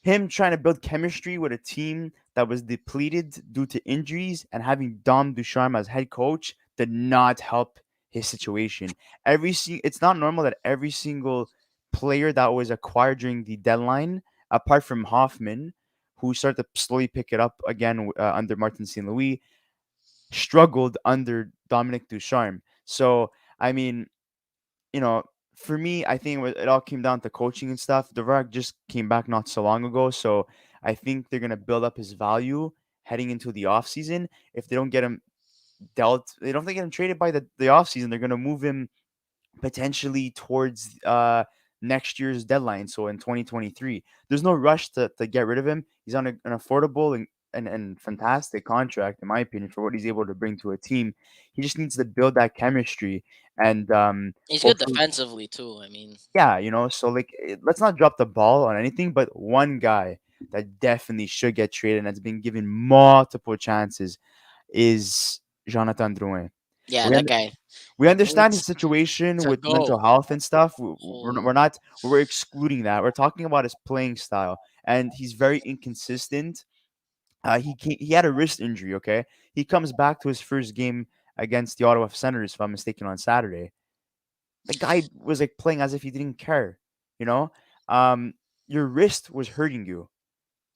him trying to build chemistry with a team that was depleted due to injuries and having Dom Ducharme as head coach did not help his situation. It's not normal that every single player that was acquired during the deadline, apart from Hoffman, who started to slowly pick it up again under Martin St. Louis, struggled under Dominic Ducharme. So I mean, you know, for me, I think it all came down to coaching and stuff. Dvorak just came back not so long ago, so I think they're gonna build up his value heading into the offseason. If they don't get him they don't get him traded by the offseason, they're gonna move him potentially towards next year's deadline. So in 2023, there's no rush to get rid of him. He's on an affordable and fantastic contract, in my opinion, for what he's able to bring to a team. He just needs to build that chemistry and He's good hopefully defensively too. I mean, yeah, so like let's not drop the ball on anything, but one guy that definitely should get traded and has been given multiple chances is Jonathan Drouin. yeah, We that un- guy we understand his needs situation to with go. mental health and stuff. We're Holy. not we're excluding that. We're talking about his playing style, and he's very inconsistent. He had a wrist injury. Okay, he comes back to his first game against the Ottawa Senators, if I'm mistaken, on Saturday. The guy was like playing as if he didn't care. You know, um, your wrist was hurting you.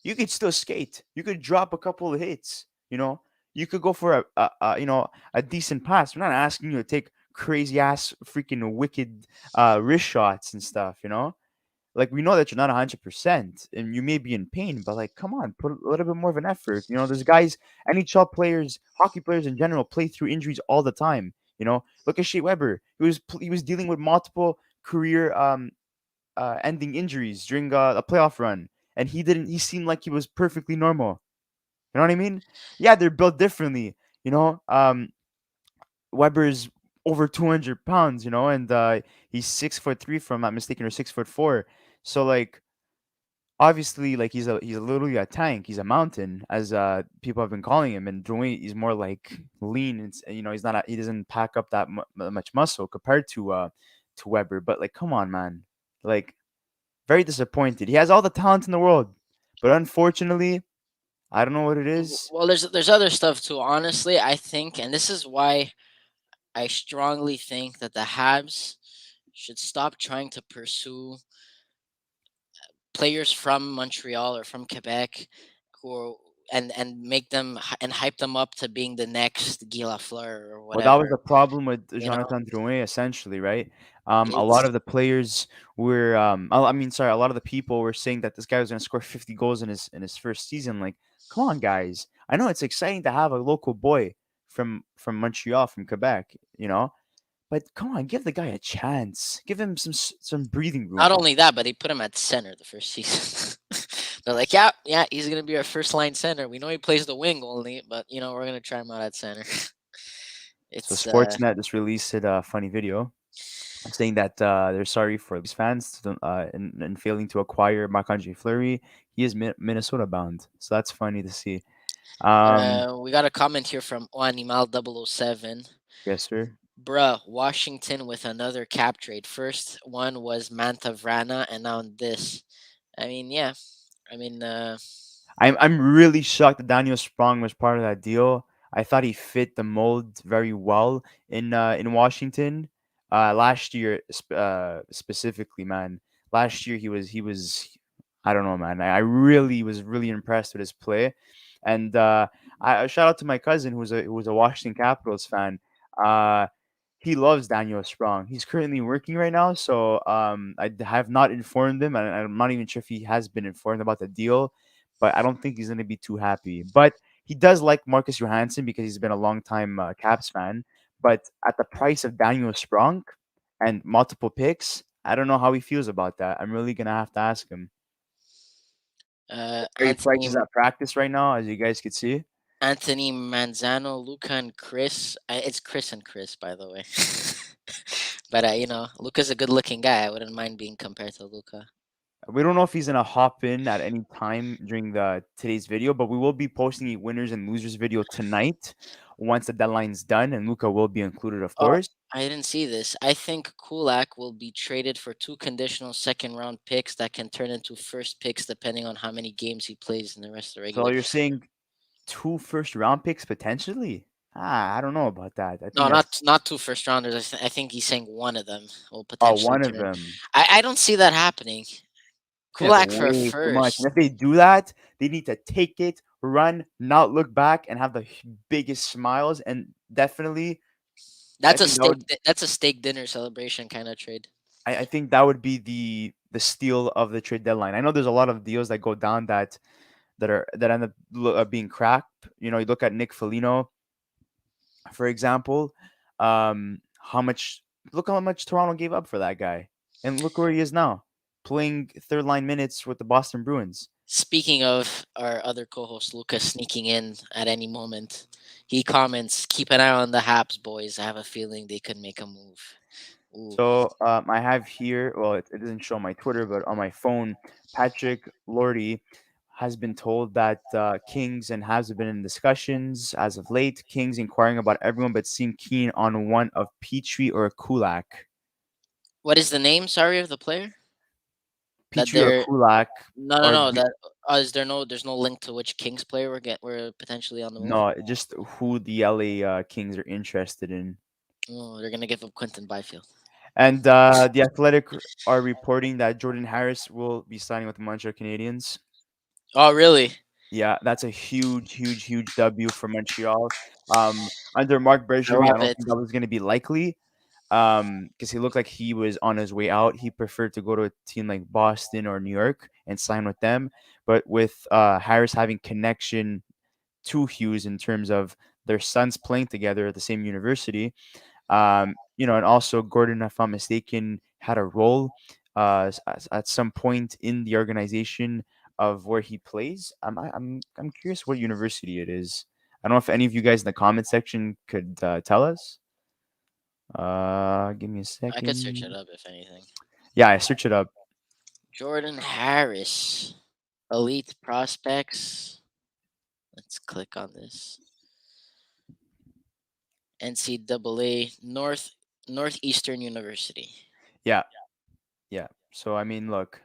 You could still skate. You could drop a couple of hits. You could go for a decent pass. We're not asking you to take crazy ass freaking wicked wrist shots and stuff, you know? Like we know that you're not 100% and you may be in pain, but like come on, put a little bit more of an effort. You know, there's guys, NHL players, hockey players in general play through injuries all the time. You know, look at Shea Weber. He was dealing with multiple career ending injuries during a playoff run, and he didn't. He seemed like he was perfectly normal. You know what I mean? Yeah, they're built differently. You know, Weber's over 200 pounds. You know, and he's 6'3", if I'm not mistaken, or 6'4". So like obviously like he's literally a tank. He's a mountain, as people have been calling him. And Dwayne, he's more like lean. And you know, he doesn't pack up that much muscle compared to Weber. But like, come on, man, like very disappointed. He has all the talent in the world, but unfortunately, I don't know what it is. Well, there's other stuff too. Honestly, I think, and this is why I strongly think that the Habs should stop trying to pursue players from Montreal or from Quebec who are, and make them and hype them up to being the next Guy Lafleur or Well, that was whatever. the problem with You know, Jonathan Drouin, essentially, right? A lot it's of the players were, I mean, sorry, a lot of the people were saying that this guy was going to score 50 goals in his first season. Like, come on, guys! I know it's exciting to have a local boy from Montreal, from Quebec, you know, but come on, give the guy a chance. Give him some breathing room. not only that, but they put him at center the first season. They're like, yeah, yeah, he's gonna be our first line center. We know he plays the wing only, but we're gonna try him out at center. So It's Sportsnet just released a funny video saying that they're sorry for these fans in failing to acquire Marc-Andre Fleury. He is Minnesota bound, so that's funny to see. we got a comment here from Animal 007. Yes, sir. Bruh, Washington with another cap trade. First one was Manta Vrana, and now this. I mean, yeah. I mean, I'm really shocked that Daniel Sprong was part of that deal. I thought he fit the mold very well in Washington. Last year, specifically, man. Last year he was I don't know, man. I really was really impressed with his play, and I shout out to my cousin who's a Washington Capitals fan. Uh, he loves Daniel Sprong. He's currently working right now, so have not informed him, and I'm not even sure if he has been informed about the deal. But I don't think he's going to be too happy. But he does like Marcus Johansson because he's been a long time Caps fan. But at the price of Daniel Sprong and multiple picks, I don't know how he feels about that. I'm really gonna have to ask him. Great Anthony prices at practice right now, as you guys could see. Anthony Manzano, Luca, and Chris. It's Chris and Chris, by the way. But Luca's a good-looking guy. I wouldn't mind being compared to Luca. We don't know if he's gonna hop in at any time during the today's video, but we will be posting a winners and losers video tonight once the deadline's done, and Luca will be included, of Oh, course. I didn't see this. I think Kulak will be traded for two conditional second-round picks that can turn into first picks depending on how many games he plays in the rest of the So regular. you're saying two first round picks potentially? I don't know about that. I No, think that's not two first rounders. I think he's saying one of them will oh potentially one of turn. them. I don't see that happening. I think that's Kulak for a way too much. And first. if they do that, they need to take it, run, not look back, and have the biggest smiles. And definitely, I That's a think that steak. would That's a steak dinner celebration kind of trade. I think that would be the steal of the trade deadline. I know there's a lot of deals that go down that end up being cracked. You know, you look at Nick Foligno, for example. How much? Look how much Toronto gave up for that guy, and look where he is now, playing third line minutes with the Boston Bruins. Speaking of our other co-host Lucas sneaking in at any moment, he comments, "Keep an eye on the Habs, boys. I have a feeling they could make a move." Ooh, So I have here, well, it doesn't show on my Twitter, but on my phone, Patrick Lordy has been told that Kings and Habs have been in discussions as of late. Kings inquiring about everyone, but seem keen on one of Petrie or Kulak. what is the name? Sorry, of the player that Petrie or they're Kulak no, no, are no. the, That is there no? There's no link to which Kings player we're potentially on the move. no, just who the LA Kings are interested in. Oh, they're gonna give up Quentin Byfield. And the Athletic are reporting that Jordan Harris will be signing with the Montreal Canadiens. Oh, really? Yeah, that's a huge, huge, huge W for Montreal. Under Mark I Bergevin, love I don't it. think that was going to be likely. because he looked like he was on his way out. He preferred to go to a team like Boston or New York and sign with them. But with Harris having connection to Hughes in terms of their sons playing together at the same university, and also Gordon, if I'm mistaken, had a role at some point in the organization of where he plays. I'm curious what university it is. I don't know if any of you guys in the comment section could tell us. Give me a I could search it second. up if anything. Yeah, I search it up. Jordan Harris, elite prospects. Let's click on this. NCAA Northeastern University. Yeah, yeah. So I mean, look,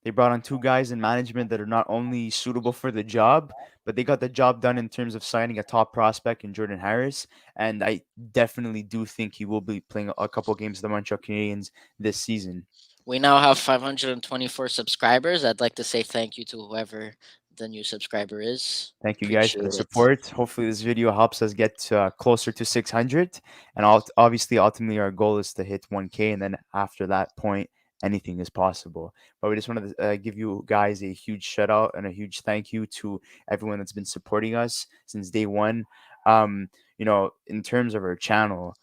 they brought on two guys in management that are not only suitable for the job, but they got the job done in terms of signing a top prospect in Jordan Harris. And I definitely do think he will be playing a couple games of the Montreal Canadiens this season. We now have 524 subscribers. I'd like to say thank you to whoever the new subscriber is. Thank you guys for the Appreciate it. support. Hopefully, this video helps us get closer to 600. And obviously, ultimately, our goal is to hit 1K. And then after that point, anything is possible. But we just wanted to give you guys a huge shout out and a huge thank you to everyone that's been supporting us since day one. In terms of our channel,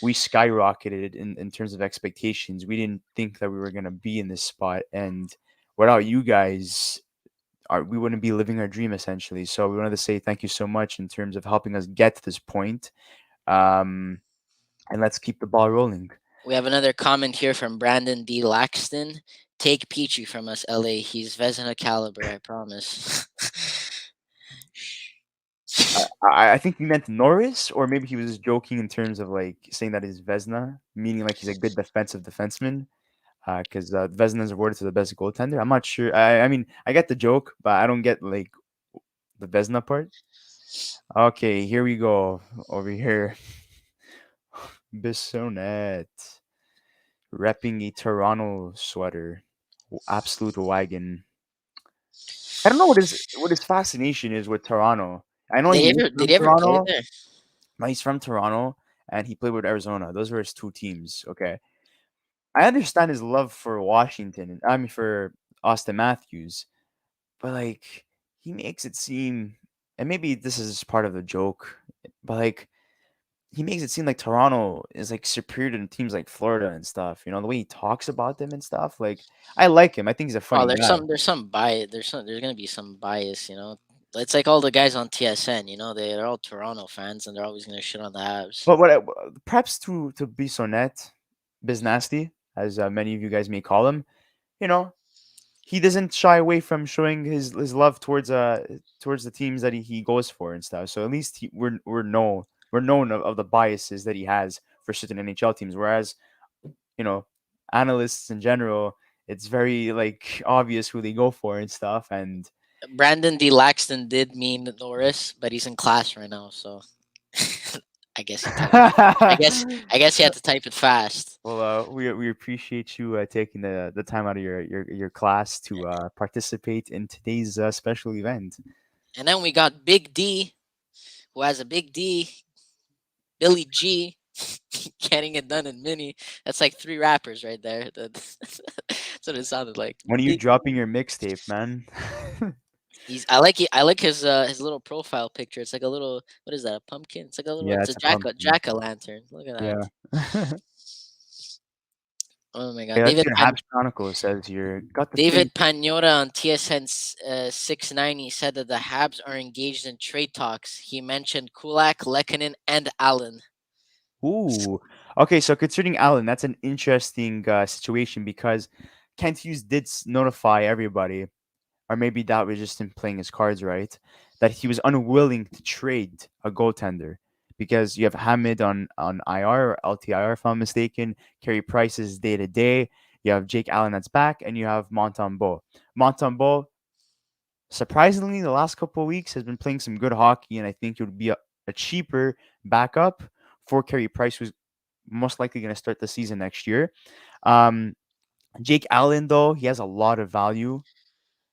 we skyrocketed in terms of expectations. We didn't think that we were going to be in this spot. And without you guys, we wouldn't be living our dream essentially. So we wanted to say thank you so much in terms of helping us get to this point. Um, and let's keep the ball rolling. We have another comment here from Brandon D. Laxton. Take Peachy from us, LA. He's Vezina caliber, I promise. I think he meant Norris, or maybe he was just joking in terms of like saying that he's Vesna, meaning like he's a good defensive defenseman. Because Vesna is awarded to the best goaltender. I'm not sure. I mean, I get the joke, but I don't get like the Vesna part. Okay, here we go. Over here, Bissonette repping a Toronto sweater. Absolute wagon. I don't know what his fascination is with Toronto. I know he is Did from he ever play Toronto. there? No, he's from Toronto, and he played with Arizona. Those were his two teams. Okay, I understand his love for Washington. I mean, for Austin Matthews, but like he makes it seem, and maybe this is part of the joke, but like he makes it seem like Toronto is like superior to teams like Florida and stuff. You know, the way he talks about them and stuff. Like, I like him. I think he's a Oh, funny guy. there's some bias. There's gonna be some bias. It's like all the guys on TSN. They're all Toronto fans, and they're always gonna shit on the Habs. But perhaps to be so net, Biznasty, as many of you guys may call him, you know, he doesn't shy away from showing his love towards the teams that he goes for and stuff. So at least we're known of the biases that he has for certain NHL teams. Whereas you know analysts in general, it's very like obvious who they go for and stuff. And Brandon D. Laxton did mean Norris, but he's in class right now, so I guess he typed. I guess he had to type it fast. well, we appreciate you taking the time out of your class to participate in today's special event. And then we got Big D, who has a big D, Billy G, getting it done in mini. That's like three rappers right there. That's what it sounded like. When are you Big. dropping your mixtape, man? I like his little profile picture. It's like a little, what is that? A pumpkin? It's like a little, Yeah, it's it's a a pumpkin. jack o' lantern. Look at that. Yeah. Oh my god. Yeah, that's your Habs Chronicle says here. Got the face. David Pagnotta on TSN 690 said that the Habs are engaged in trade talks. He mentioned Kulak, Lehkonen, and Allen. Ooh. Okay, so considering Allen, that's an interesting situation because Kent Hughes did notify everybody, or maybe that was just him playing his cards right, that he was unwilling to trade a goaltender because you have Hamid on IR or LTIR, if I'm mistaken. Carey Price is day to day. You have Jake Allen that's back, and you have Montembeault. Montembeault, surprisingly, the last couple of weeks has been playing some good hockey, and I think it would be a cheaper backup for Carey Price, who's most likely going to start the season next year. Um, Jake Allen, though, he has a lot of value.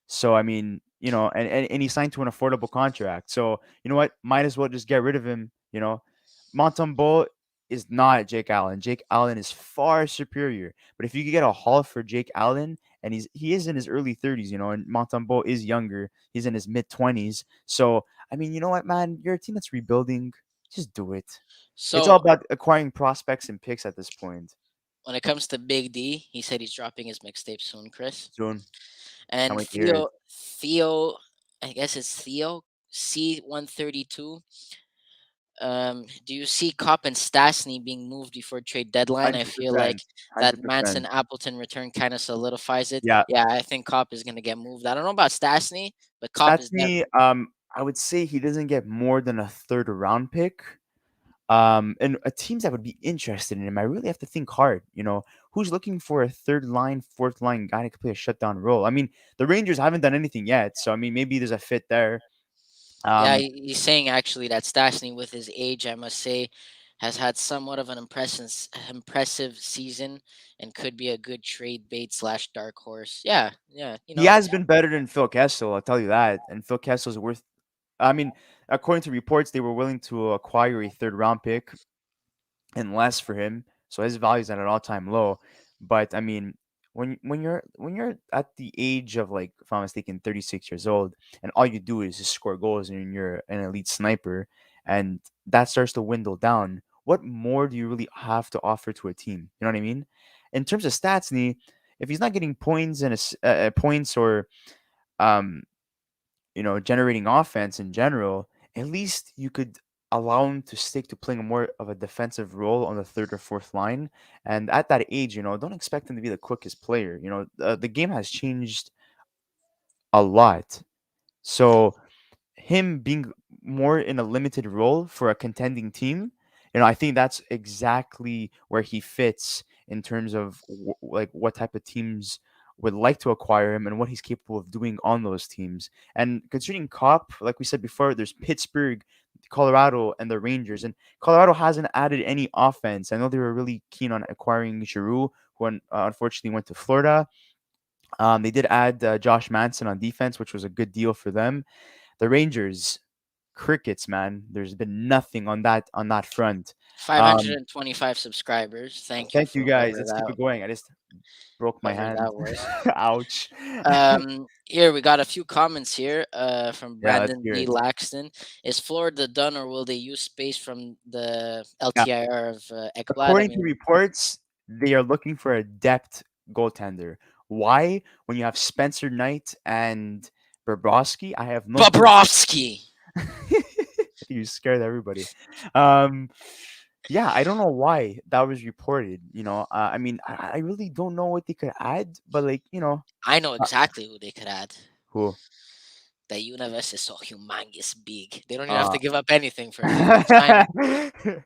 So, I mean, and he signed to an affordable contract. So, you know what? Might as well just get rid of him. Montembeault, is not Jake Allen. Jake Allen is far superior. But if you could get a haul for Jake Allen, and he is in his early 30s, and Montembeault is younger. He's in his mid 20s. So I mean, you know what, man? You're a team that's rebuilding. Just do it. It's all So about acquiring prospects and picks at this point. when it comes to Big D, he said he's dropping his mixtape soon, Chris. Soon. Can't And wait to hear it. Theo, I guess it's Theo C132. Do you see Cop and Stasny being moved before trade deadline? I feel like 100%. that Manson 100%. Appleton return kind of solidifies it. Yeah. Yeah, I think Cop is gonna get moved. I don't know about Stasny, but Cop is Stats I would say he doesn't get more than a third round pick. And teams that would be interested in him, I really have to think hard. Who's looking for a third line, fourth line guy that could play a shutdown role? I mean, the Rangers haven't done anything yet, so I mean, maybe there's a fit there. Yeah, Um, he's saying actually that Stastny, with his age, I must say, has had somewhat of an impressive season and could be a good trade bait slash dark horse. Yeah, yeah, he has been better than Phil Kessel, I'll tell you that. And Phil Kessel's worth. I mean, according to reports, they were willing to acquire a third round pick and less for him. So his value is at an all time low. But I mean, when you're at the age of, like, if I'm mistaken, 36 years old, and all you do is just score goals and you're an elite sniper, and that starts to dwindle down, what more do you really have to offer to a team? You know what I mean? In terms of stats, if he's not getting points and points or um generating offense in general, at least you could allow him to stick to playing more of a defensive role on the third or fourth line. And at that age, don't expect him to be the quickest player. The game has changed a lot. So him being more in a limited role for a contending team, I think that's exactly where he fits in terms of like what type of teams would like to acquire him and what he's capable of doing on those teams. And considering Cop, like we said before, there's Pittsburgh, Colorado, and the Rangers. And Colorado hasn't added any offense. I know they were really keen on acquiring Giroux, who unfortunately went to Florida. They did add Josh Manson on defense, which was a good deal for them. The Rangers, crickets, man. There's been nothing on that front. Um, 525 subscribers. Thank you Thank you for guys. Let's keep it going. I just broke my whoever hand. that was. Ouch. Here we got a few comments here. From Yeah, let's Brandon hear D. it. Laxton. Is Florida done, or will they use space from the Now, LTIR of Ekblad? I according to mean, reports, they are looking for a depth goaltender. Why? When you have Spencer Knight and Bobrovsky, I have no clue. Bobrovsky. You scared everybody. Um, yeah, I don't know why that was reported. I mean, I really don't know what they could add, but like, I know uh, exactly who they could add. who? The universe is so humongous big. They don't even have Uh, to give up anything for him. Just sign him.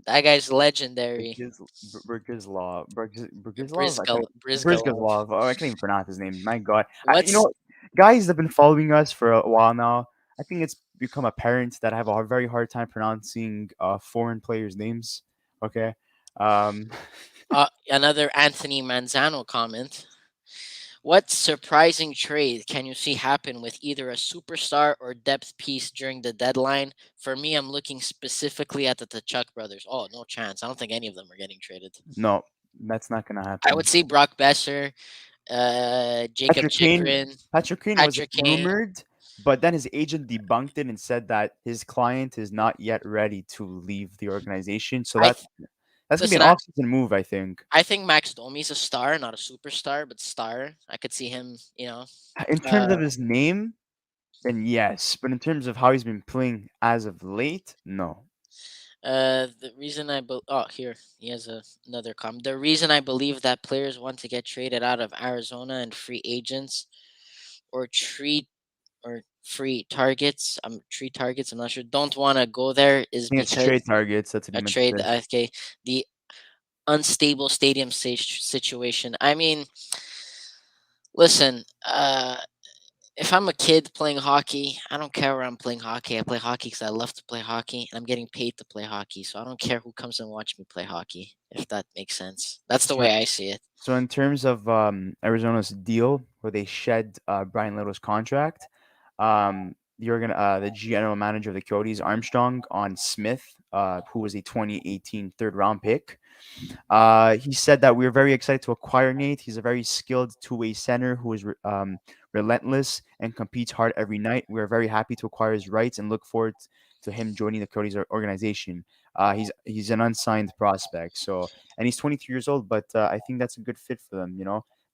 That guy's legendary. Burgislav? I Brizgal, can't. Brizgalov. Brizgalov. Oh, I can't even pronounce his name. My God. What's Guys that have been following us for a while now, I think it's become apparent that I have a very hard time pronouncing foreign players' names. Okay. Um, another Anthony Manzano comment? What surprising trade can you see happen with either a superstar or depth piece during the deadline? For me, I'm looking specifically at the Tkachuk brothers. Oh, no chance. I don't think any of them are getting traded. no, that's not gonna I would happen. see Brock Besser, Jacob Patrick Kane. Chikrin, Patrick Kane was Patrick Kane. rumored, but then his agent debunked it and said that his client is not yet ready to leave the organization. So I that's gonna be listen. an off-season move, I think. I think Max Domi's a star, not a superstar, but star. I could see him. In terms Uh, of his name, then yes, but in terms of how he's been playing as of late, no. the reason oh, here he has another comment. The reason I believe that players want to get traded out of Arizona and free agents or treat or free targets. Tree targets. I'm not sure. Don't want to go there I is think it's because trade targets. That's what he a meant to trade. say. Okay, the unstable stadium situation. I mean, listen. If I'm a kid playing hockey, I don't care where I'm playing hockey. I play hockey because I love to play hockey, and I'm getting paid to play hockey. So I don't care who comes and watch me play hockey. If that makes sense, that's the So, way I see it. so in terms of Arizona's deal where they shed Brian Little's contract, the general manager of the Coyotes, Armstrong, on Smith, who was a 2018 third round pick. He said that we're very excited to acquire Nate. He's a very skilled two-way center who is relentless and competes hard every night. We're very happy to acquire his rights and look forward to him joining the Coyotes organization. He's an unsigned prospect, so and he's 23 years old, but I think that's a good fit for them.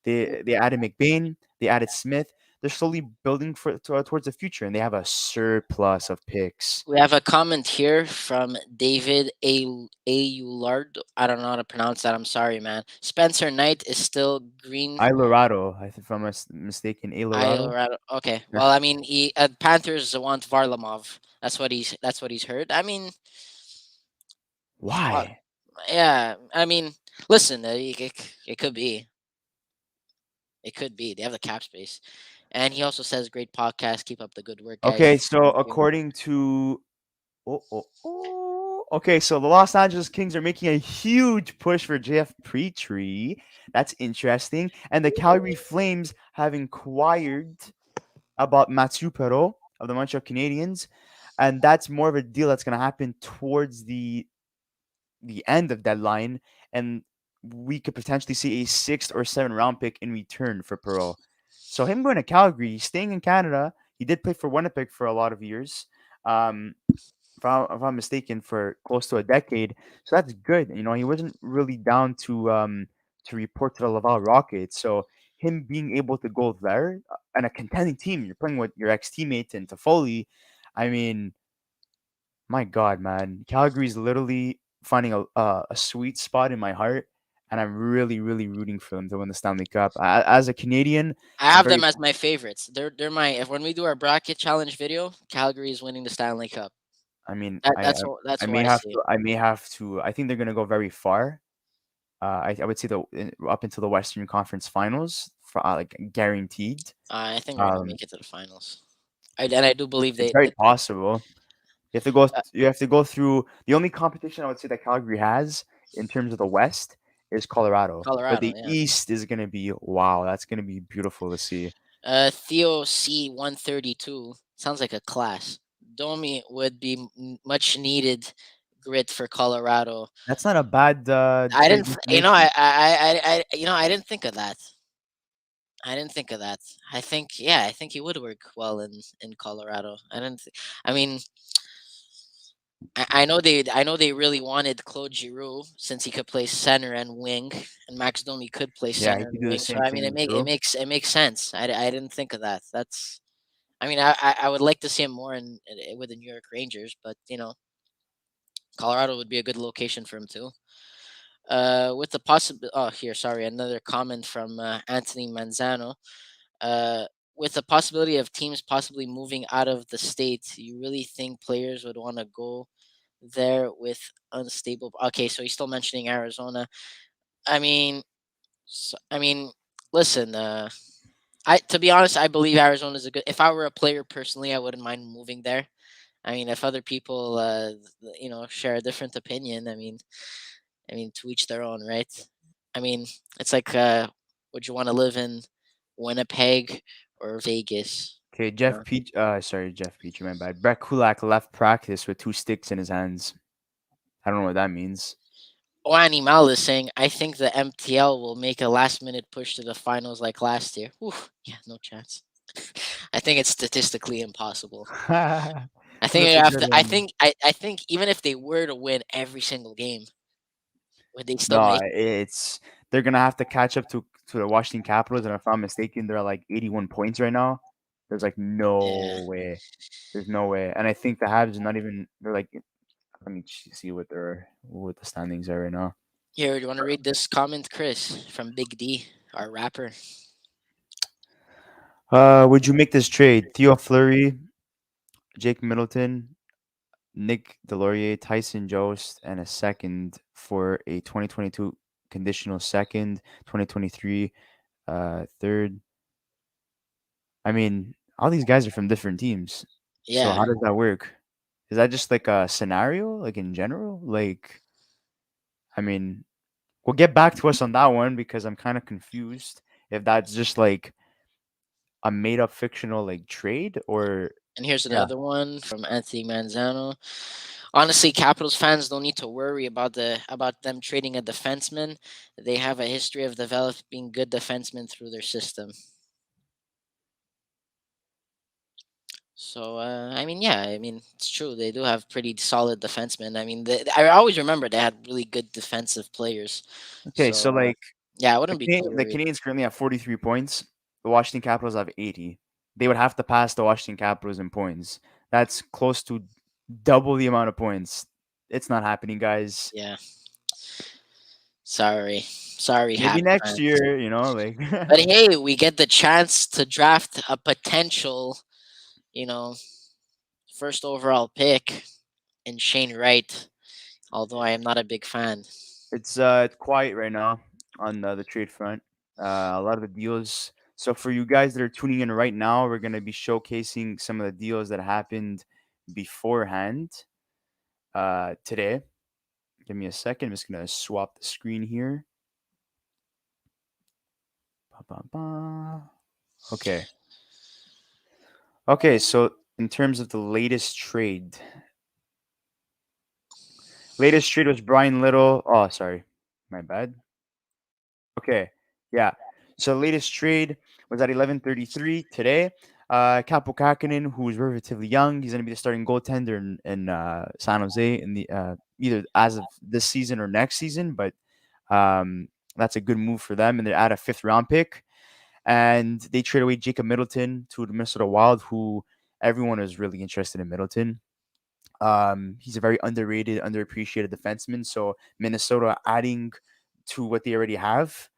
They added McBain, they added Smith. They're slowly building towards the future, and they have a surplus of picks. We have a comment here from David Aulard. I don't know how to pronounce that. I'm sorry, man. Spencer Knight is still green. Lorado, I think if I'm mistaken, Lorado. Aulard. Okay. Well, I mean, he Panthers want Varlamov. That's what he's heard. I mean, fuck. Why? Yeah. I mean, listen. It could be. It could be. They have the cap space. And he also says, "Great podcast. Keep up the good work, Okay, guys." so Thank you. according to okay, so the Los Angeles Kings are making a huge push for Jeff Petrie. That's interesting. And the Calgary Flames have inquired about Mathieu Perreault of the Montreal Canadiens, and that's more of a deal that's going to happen towards the end of deadline, and we could potentially see a sixth or seventh round pick in return for Perreault. So him going to Calgary, he's staying in Canada. He did play for Winnipeg for a lot of years. If I'm mistaken, for close to a decade. So that's good. He wasn't really down to report to the Laval Rockets. So him being able to go there and a contending team, you're playing with your ex teammates and Toffoli. I mean, my God, man, Calgary's literally finding a sweet spot in my heart, and I'm really, really rooting for them to win the Stanley Cup. As a Canadian, I I'm have very. them as my favorites. They're my if when we do our bracket challenge video, Calgary is winning the Stanley Cup. I mean, That, I that's I, wh- that's I who may I have see. to. I may have to. I think they're gonna go very far. I would say up until the Western Conference Finals, for like guaranteed. I think they're gonna Um, make it to the finals. And I do believe it's they. very That, possible. You have to go. uh, You have to go through the only competition I would say that Calgary has in terms of the West is Colorado, but Colorado, the yeah. East is gonna be wow. That's gonna be beautiful to see. Theo C 132 sounds like a class. Domi would be much needed grit for Colorado. That's not a bad I trade didn't. You know, destination. I didn't think of that. I didn't think of that. I think he would work well in Colorado. I didn't. I mean, I know they really wanted Claude Giroux since he could play center and wing, and Max Domi could play Yeah, he center and could do the wing. So same I mean, it thing make it too. makes it makes sense. I didn't think of that. That's I mean, I would like to see him more with the New York Rangers, but Colorado would be a good location for him too. With the possible, oh here, sorry, another comment from Anthony Manzano. Uh, with the possibility of teams possibly moving out of the state, you really think players would want to go there with unstable? Okay, so he's still mentioning Arizona. I mean, I mean, listen. I to be honest, I believe Arizona is a good. If I were a player personally, I wouldn't mind moving there. I mean, if other people, share a different opinion, I mean, to each their own, right? I mean, it's like, would you want to live in Winnipeg or Vegas? Okay, You know? Jeff Peach, my bad. Brett Kulak left practice with two sticks in his hands. I don't know what that means. Oani Mal is saying, I think the MTL will make a last minute push to the finals like last year. Whew, yeah, no chance. I think it's statistically impossible. I think That's you a have good to. I one. think. I think even if they were to win every single game, would they still No, make? it's they're gonna have to catch up to the Washington Capitals, and if I'm mistaken, they're like 81 points right now. There's like Yeah. no way. There's no way, and I think the Habs are not even. They're like, let me see what the standings are right now. Here, do you want to read this comment, Chris, from Big D, our rapper? Would you make this trade? Theo Fleury, Jake Middleton, Nick Delorier, Tyson Jost, and a second for a 2022 conditional second, 2023 third. I mean, all these guys are from different teams. So Yeah. how does that work? Is that just like a scenario, like in general? Like, I mean, we'll get back to us on that one because I'm kind of confused if that's just like a made up fictional like trade or And here's Yeah. another one from Anthony Manzano. Honestly, Capitals fans don't need to worry about them trading a defenseman. They have a history of developing good defensemen through their system. So I mean, yeah, I mean it's true. They do have pretty solid defensemen. I mean, I always remember they had really good defensive players. Okay, so So like yeah, I wouldn't be too The worried. Canadiens currently have 43 points. The Washington Capitals have 80. They would have to pass the Washington Capitals in points. That's close to double the amount of points. It's not happening, guys. Yeah, sorry, Maybe Habs next fans. year, you know, like But hey, we get the chance to draft a potential, you know, first overall pick in Shane Wright. Although I am not a big fan. it's quiet right now on the trade front. A lot of the deals. So for you guys that are tuning in right now, we're gonna be showcasing some of the deals that happened beforehand today. Give me a second. I'm just gonna swap the screen here. Ba, ba, ba. Okay. Okay, so in terms of the latest trade was Brian Little. Oh, sorry, my bad. Okay, yeah. So latest trade was at 11:33 today. Capo Kakinen, who's relatively young, he's going to be the starting goaltender in San Jose in the either as of this season or next season. But that's a good move for them, and they're at a fifth round pick. And they trade away Jacob Middleton to the Minnesota Wild, who everyone is really interested in Middleton. He's a very underrated, underappreciated defenseman. So Minnesota adding to what they already have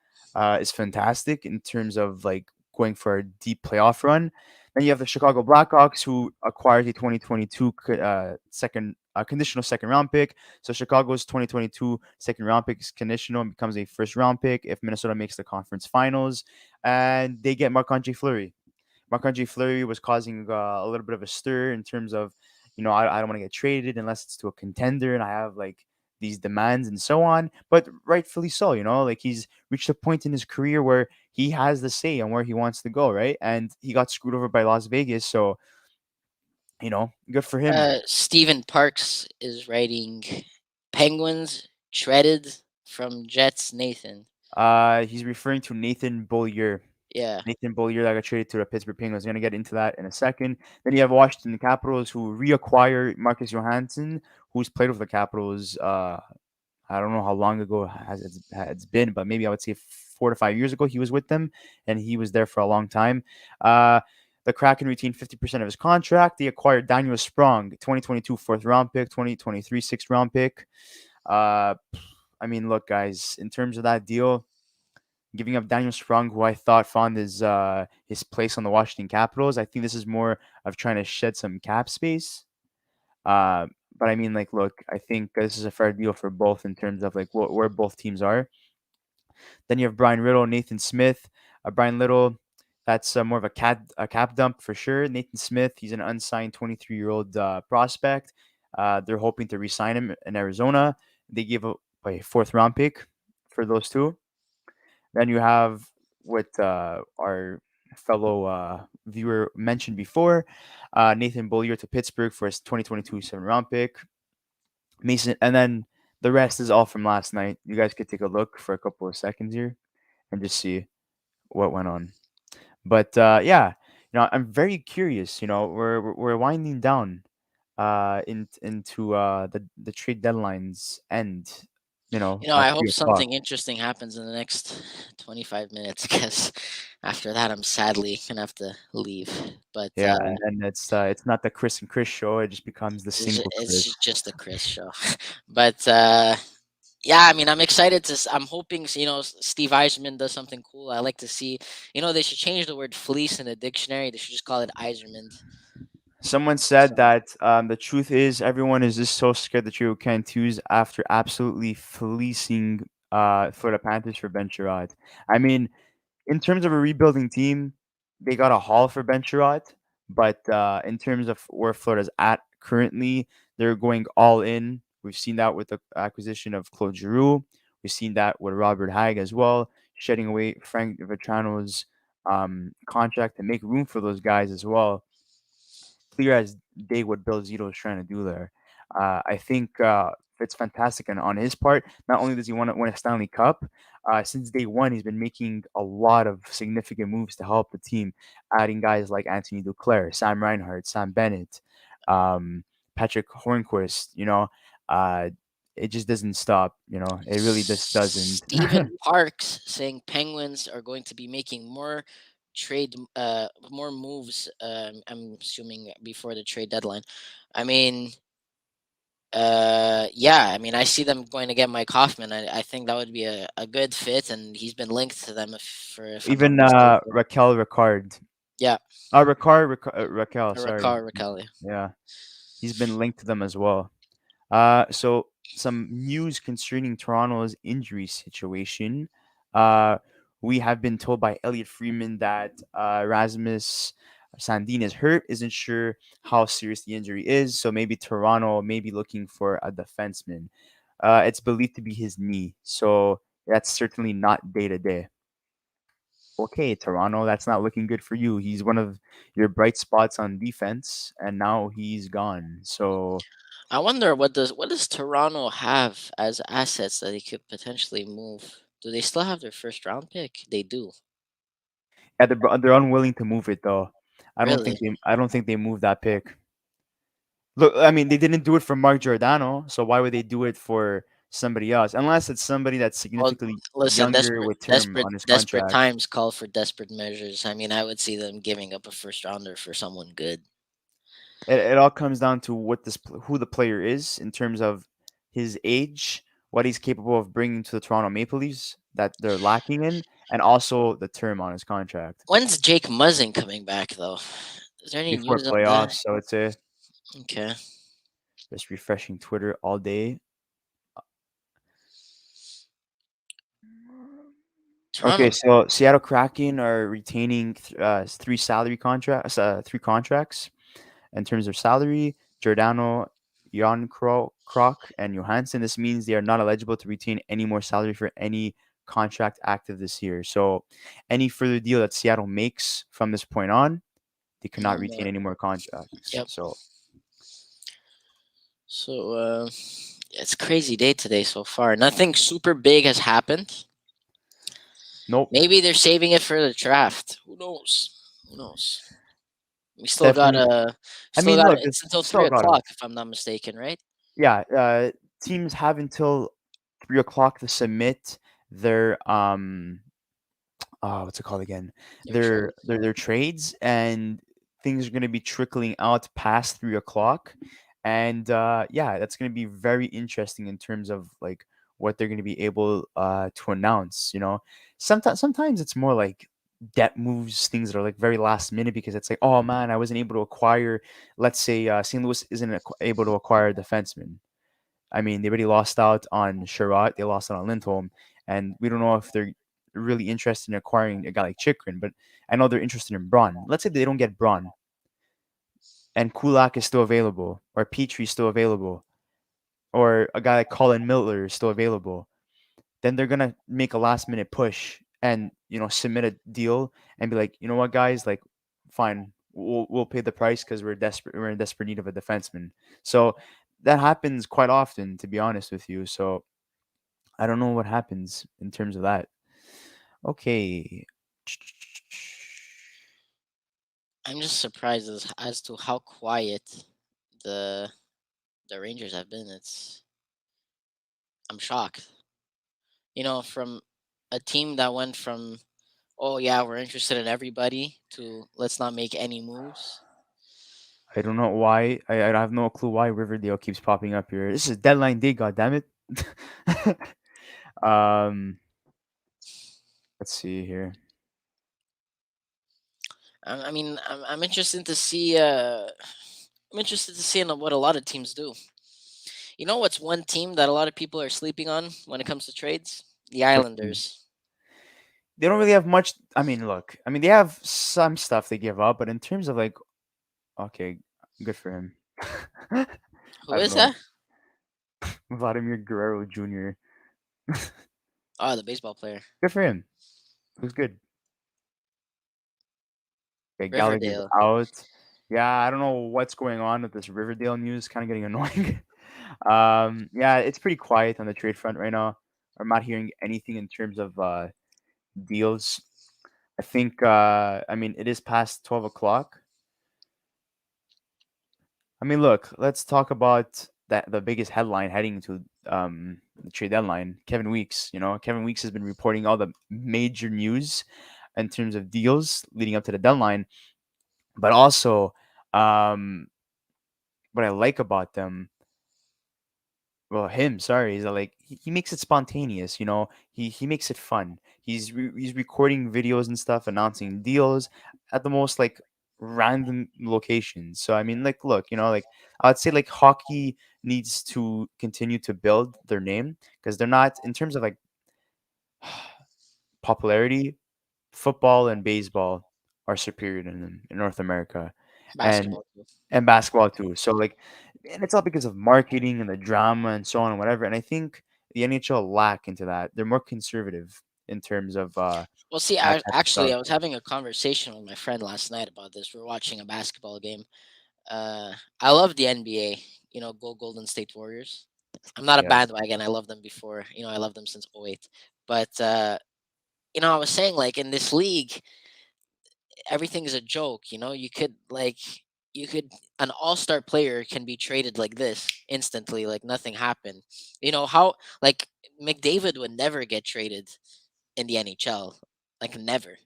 is fantastic in terms of like going for a deep playoff run. Then you have the Chicago Blackhawks who acquired a 2022 second conditional second round pick. So Chicago's 2022 second round pick is conditional and becomes a first round pick if Minnesota makes the conference finals, and they get Marc-Andre Fleury. Marc-Andre Fleury was causing a little bit of a stir in terms of, I don't want to get traded unless it's to a contender and I have like these demands and so on. But rightfully so, like he's reached a point in his career where he has the say on where he wants to go, right? And he got screwed over by Las Vegas, so good for him. Stephen Parks is writing Penguins traded from Jets Nathan. He's referring to Nathan Beaulieu. Yeah. Nathan Beaulieu that got traded to the Pittsburgh Penguins. Going to get into that in a second. Then you have Washington Capitals who reacquire Marcus Johansson, who's played with the Capitals. I don't know how long ago it's been, but maybe I would say 4 to 5 years ago he was with them, and he was there for a long time. Uh, the Kraken retained 50% of his contract. They acquired Daniel Sprong, 2022 fourth round pick, 2023 sixth round pick. Uh, I mean, look, guys, in terms of that deal, giving up Daniel Sprong, who I thought found his place on the Washington Capitals. I think this is more of trying to shed some cap space. Uh, but I mean, like, look, I think this is a fair deal for both in terms of like where both teams are. Then you have Brian Riddle, Nathan Smith. Brian Little, that's more of a cap dump for sure. Nathan Smith, he's an unsigned 23-year-old prospect. They're hoping to re-sign him in Arizona. They gave up a fourth round pick for those two. Then you have what our fellow viewer mentioned before, Nathan Beaulieu to Pittsburgh for his 2022 seventh round pick. Mason, and then the rest is all from last night. You guys could take a look for a couple of seconds here and just see what went on. But yeah, I'm very curious. We're winding down into the trade deadlines end. I At hope 3 o'clock. something interesting happens in the next 25 minutes because after that, I'm sadly going to have to leave. But Yeah, and then it's not the Chris and Chris show. It just becomes the single it's Chris. just a Chris show. But yeah, I mean, I'm excited I'm hoping, Steve Eiserman does something cool. I like to see, they should change the word fleece in the dictionary. They should just call it Eiserman. Someone said So, that the truth is everyone is just so scared that you can't use after absolutely fleecing Florida Panthers for Ben Sherrod. I mean, in terms of a rebuilding team, they got a haul for Ben Sherrod, but in terms of where Florida's at currently, they're going all in. We've seen that with the acquisition of Claude Giroux. We've seen that with Robert Hag as well, shedding away Frank Vetrano's contract to make room for those guys as well. clear as day what Bill Zito is trying to do there. I think it's fantastic, and on his part, not only does he want to win a Stanley Cup, since day one he's been making a lot of significant moves to help the team, adding guys like Anthony Duclair, Sam Reinhart, Sam Bennett, um, Patrick Hornquist. Uh, it just doesn't stop. It really just doesn't. Stephen Parks saying Penguins are going to be making more moves. I'm assuming before the trade deadline. I mean, yeah. I mean, I see them going to get Mike Hoffman. I think that would be a good fit, and he's been linked to them if I'm not Even mistaken. Raquel Ricard. Yeah, Raquel, sorry. Ricard. Yeah, he's been linked to them as well. So some news concerning Toronto's injury situation. Uh, we have been told by Elliot Freeman that Rasmus Sandin is hurt, isn't sure how serious the injury is. So maybe Toronto may be looking for a defenseman. It's believed to be his knee. So that's certainly not day to day. Okay, Toronto, that's not looking good for you. He's one of your bright spots on defense, and now he's gone. So I wonder what does Toronto have as assets that they could potentially move? Do they still have their first round pick? They do. yeah, they're unwilling to move it though. Really? I don't think they moved that pick. Look, I mean, they didn't do it for Mark Giordano, so why would they do it for somebody else? Unless it's somebody that's Well, significantly listen, younger with term on his desperate contract. times call for desperate measures. I mean, I would see them giving up a first rounder for someone good. It all comes down to who the player is in terms of his age, what he's capable of bringing to the Toronto Maple Leafs that they're lacking in, and also the term on his contract. When's Jake Muzzin coming back, though? Is there any Before news on that? playoffs, so it's a Okay. just refreshing Twitter all day. Okay, Toronto. so Seattle Kraken are retaining three contracts in terms of salary. Giordano, Jan Krok, and Johansson. This means they are not eligible to retain any more salary for any contract active this year. So, any further deal that Seattle makes from this point on, they cannot No retain more. any more contracts. Yep. So, So, it's a crazy day today so far. Nothing super big has happened. nope, Maybe they're saving it for the draft. Who knows? Who knows? We still got definitely. a, I still mean, got look, it's it's until still three got to. o'clock if I'm not mistaken, right? Yeah, teams have until 3 o'clock to submit their what's it called again? Your trade. Their trades, and things are gonna be trickling out past 3 o'clock. And yeah, that's gonna be very interesting in terms of like what they're gonna be able to announce. Sometimes it's more like debt moves, things that are like very last minute because it's like, oh man, I wasn't able to acquire. Let's say St. Louis isn't able to acquire a defenseman. I mean, they already lost out on Sherrod, they lost out on Lindholm, and we don't know if they're really interested in acquiring a guy like Chikrin, but I know they're interested in Braun. Let's say they don't get Braun, and Kulak is still available, or Petrie is still available, or a guy like Colin Miller is still available. Then they're gonna make a last minute push and submit a deal and be like, you know what, guys, like, fine, we'll pay the price because we're desperate. We're in desperate need of a defenseman. So that happens quite often, to be honest with you. So I don't know what happens in terms of that. Okay. I'm just surprised as to how quiet the the Rangers have been. I'm shocked. From a team that went from, oh yeah, we're interested in everybody, to let's not make any moves. I don't know why. I have no clue why Riverdale keeps popping up here. This is deadline day, god damn it. um, let's see here. I mean, I'm interested to see. I'm interested to see what a lot of teams do. You know what's one team that a lot of people are sleeping on when it comes to trades? The What team? Islanders. They don't really have much. I mean, look. I mean, they have some stuff they give up, but in terms of like, okay, good for him. I Who don't is know. that? Vladimir Guerrero Jr. Oh, the baseball player. Good for him. It was good. Okay, Gallagher's Riverdale. out. Yeah, I don't know what's going on with this Riverdale news. Kind of getting annoying. Yeah, it's pretty quiet on the trade front right now. I'm not hearing anything in terms of deals. I think. I mean, it is past 12 o'clock. I mean, look, let's talk about that the biggest headline heading to the trade deadline. Kevin Weeks. Kevin Weeks has been reporting all the major news in terms of deals leading up to the deadline, but also um, what I like about them, well, him, sorry, is that like he makes it spontaneous. He makes it fun. He's recording videos and stuff, announcing deals at the most like random locations. So I mean, like, look, like I'd say like hockey needs to continue to build their name because they're not in terms of like popularity. Football and baseball are superior in North America, and Basketball too. basketball too. So like, and it's all because of marketing and the drama and so on and whatever. And I think the NHL lack into that. They're more conservative in terms of Well, see, that I type of actually stuff. I was having a conversation with my friend last night about this. We are watching a basketball game. I love the NBA. Go Golden State Warriors. I'm not a Yeah. bandwagon. I love them before. I love them since '08. But I was saying like in this league, everything is a joke. You could an all-star player can be traded like this instantly, like nothing happened. How like McDavid would never get traded in the NHL, like never.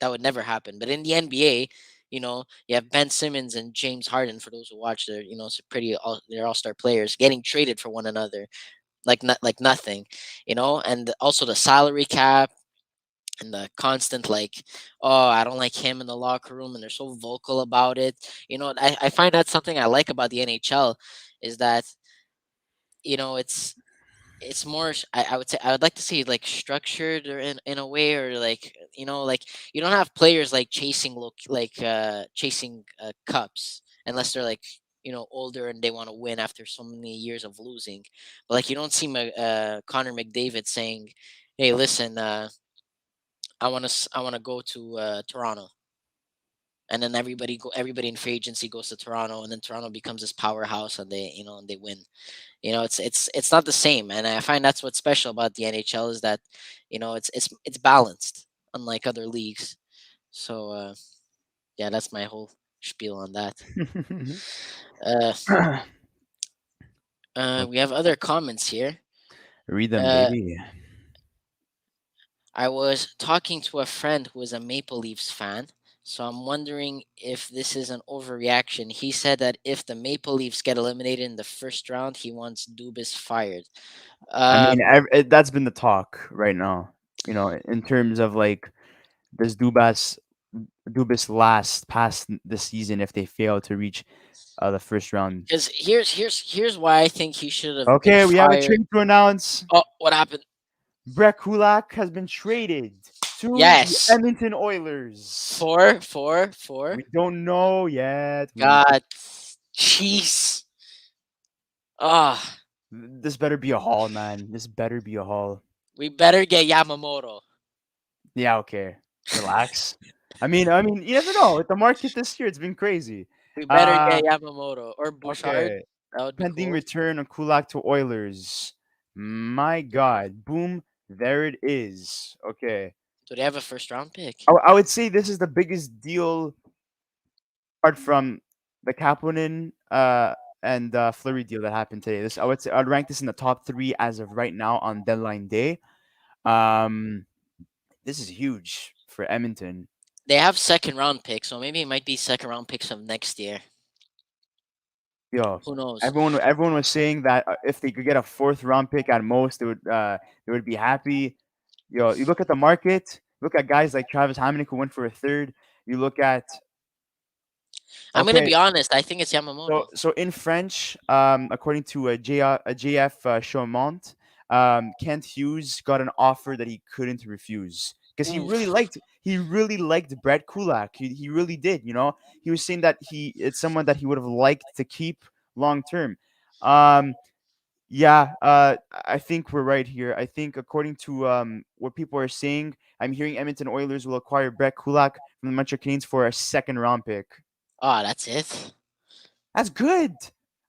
That would never happen. But in the NBA, you have Ben Simmons and James Harden. For those who watch, they're all-star players getting traded for one another, like not like nothing, and also the salary cap and the constant like, oh, I don't like him in the locker room, and they're so vocal about it. I find that something I like about the NHL is that it's more I would say I would like to see it like structured or in a way, or like like you don't have players like chasing cups unless they're like older and they want to win after so many years of losing. But like you don't see Connor McDavid saying, hey, listen, I want to go to Toronto, and then everybody in free agency goes to Toronto, and then Toronto becomes this powerhouse, and they win. It's not the same, and I find that's what's special about the NHL is that it's balanced, unlike other leagues. So yeah, that's my whole spiel on that. Uh, we have other comments here. Read them, Uh, baby. I was talking to a friend who is a Maple Leafs fan, so I'm wondering if this is an overreaction. He said that if the Maple Leafs get eliminated in the first round, he wants Dubas fired. I Uh, mean, that's been the talk right now. In terms of like, does Dubas last past the season if they fail to reach the first round? because here's why I think he should have been Okay, we have a fired. trade to announce. Oh, what happened? Brett Kulak has been traded to the Yes, Edmonton Oilers. four. We don't know yet. God, jeez. Ah, This better be a haul, man. This better be a haul. we better get Yamamoto. Yeah, okay. Relax. I mean, you never know. With the market this year, it's been crazy. We better Uh, get Yamamoto or Bouchard. okay. That would be Pending cool. return of Kulak to Oilers. My God. Boom. There it is. Okay. Do they have a first round pick? I would say this is the biggest deal apart from the Kahkonen and Fleury deal that happened today. This I would say I'd rank this in the top three as of right now on deadline day. Um, this is huge for Edmonton. They have second round picks, so maybe it might be second round picks of next year. Yo, Who knows? everyone was saying that if they could get a fourth round pick at most, they would be happy. Yo, you look at the market. Look at guys like Travis Hamonic who went for a third. You look at I'm gonna okay. be honest. I think it's So, Yamamoto. so in French, according to a JF Chaumont, Kent Hughes got an offer that he couldn't refuse because Oof. he really liked Brett Kulak. He really did. He was saying that it's someone that he would have liked to keep long term. Um, yeah, I think we're right here. I think according to what people are saying, I'm hearing Edmonton Oilers will acquire Brett Kulak from the Montreal Canadiens for a second round pick. Oh, that's it. That's good.